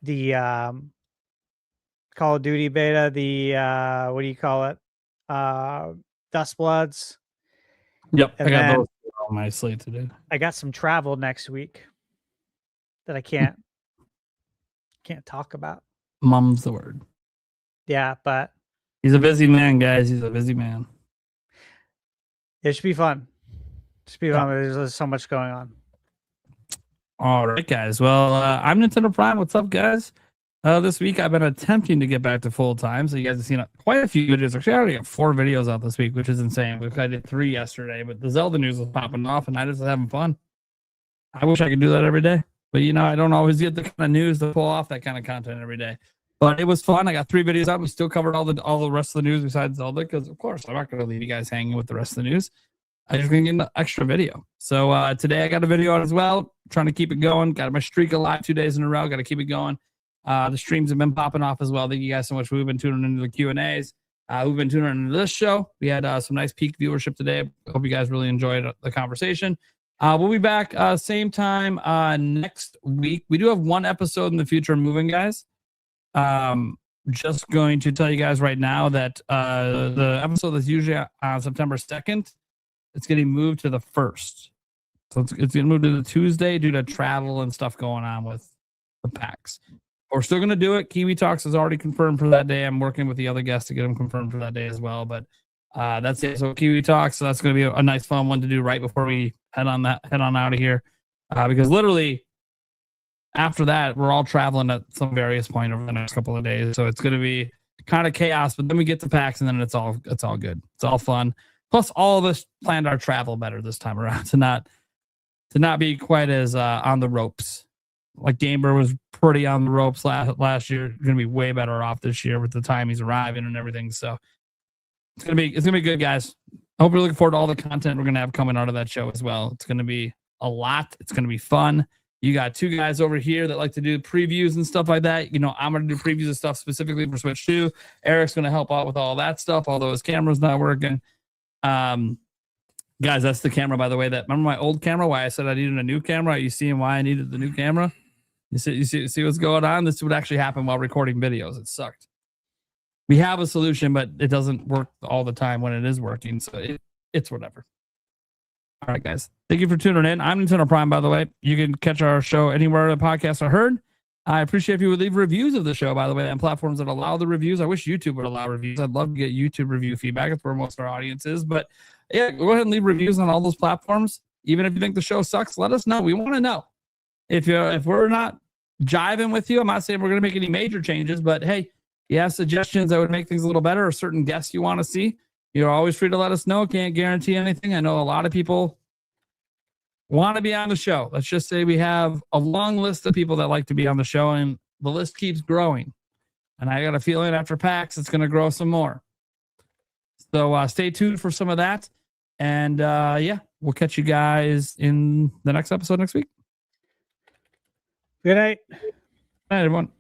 the Call of Duty beta, the what do you call it? Dust Bloods. Yep, I got those on my slate to do. I got some travel next week that I can't talk about. Mum's the word. Yeah, but he's a busy man, guys. He's a busy man. It should be fun. There's so much going on. All right, guys. Well, I'm Nintendo Prime. What's up, guys? This week I've been attempting to get back to full time. So you guys have seen quite a few videos. Actually, I already got 4 videos out this week, which is insane. I did 3 yesterday, but the Zelda news was popping off, and I just was having fun. I wish I could do that every day, but I don't always get the kind of news to pull off that kind of content every day. But it was fun. I got 3 videos out. We still covered all the rest of the news besides Zelda, because of course I'm not going to leave you guys hanging with the rest of the news. I just going to get an extra video. So today I got a video out as well. Trying to keep it going. Got my streak alive 2 days in a row. Got to keep it going. The streams have been popping off as well. Thank you guys so much. We've been tuning into the Q&As. We've been tuning into this show. We had some nice peak viewership today. Hope you guys really enjoyed the conversation. We'll be back same time next week. We do have 1 episode in the future moving, guys. Just going to tell you guys right now that the episode that's usually on September 2nd, it's getting moved to the 1st. So it's going to move to the Tuesday due to travel and stuff going on with the PAX. We're still going to do it. Kiwi Talks is already confirmed for that day. I'm working with the other guests to get them confirmed for that day as well. But that's it. So Kiwi Talks. So that's going to be a nice, fun one to do right before we head on out of here. Because literally after that, we're all traveling at some various point over the next couple of days. So it's going to be kind of chaos. But then we get to PAX, and then it's all good. It's all fun. Plus, all of us planned our travel better this time around to not be quite as on the ropes. Like GameBird was pretty on the ropes last year. Going to be way better off this year with the time he's arriving and everything. So it's gonna be good, guys. I hope you're looking forward to all the content we're gonna have coming out of that show as well. It's gonna be a lot. It's gonna be fun. You got 2 guys over here that like to do previews and stuff like that. I'm gonna do previews of stuff specifically for Switch 2. Eric's gonna help out with all that stuff, although his camera's not working. Guys, that's the camera, by the way. Remember my old camera? Why I said I needed a new camera? Are you seeing why I needed the new camera? You see what's going on? This would actually happen while recording videos. It sucked. We have a solution, but it doesn't work all the time when it is working. So it's whatever. All right, guys. Thank you for tuning in. I'm Nintendo Prime, by the way. You can catch our show anywhere the podcasts are heard. I appreciate if you would leave reviews of the show, by the way, on platforms that allow the reviews. I wish YouTube would allow reviews. I'd love to get YouTube review feedback. That's where most of our audience is. But yeah, go ahead and leave reviews on all those platforms. Even if you think the show sucks, let us know. We want to know. If we're not jiving with you, I'm not saying we're going to make any major changes, but hey, you have suggestions that would make things a little better or certain guests you want to see, you're always free to let us know. Can't guarantee anything. I know a lot of people want to be on the show. Let's just say we have a long list of people that like to be on the show, and the list keeps growing. And I got a feeling after PAX, it's going to grow some more. So stay tuned for some of that. And yeah, we'll catch you guys in the next episode next week. Good night. Good night, everyone.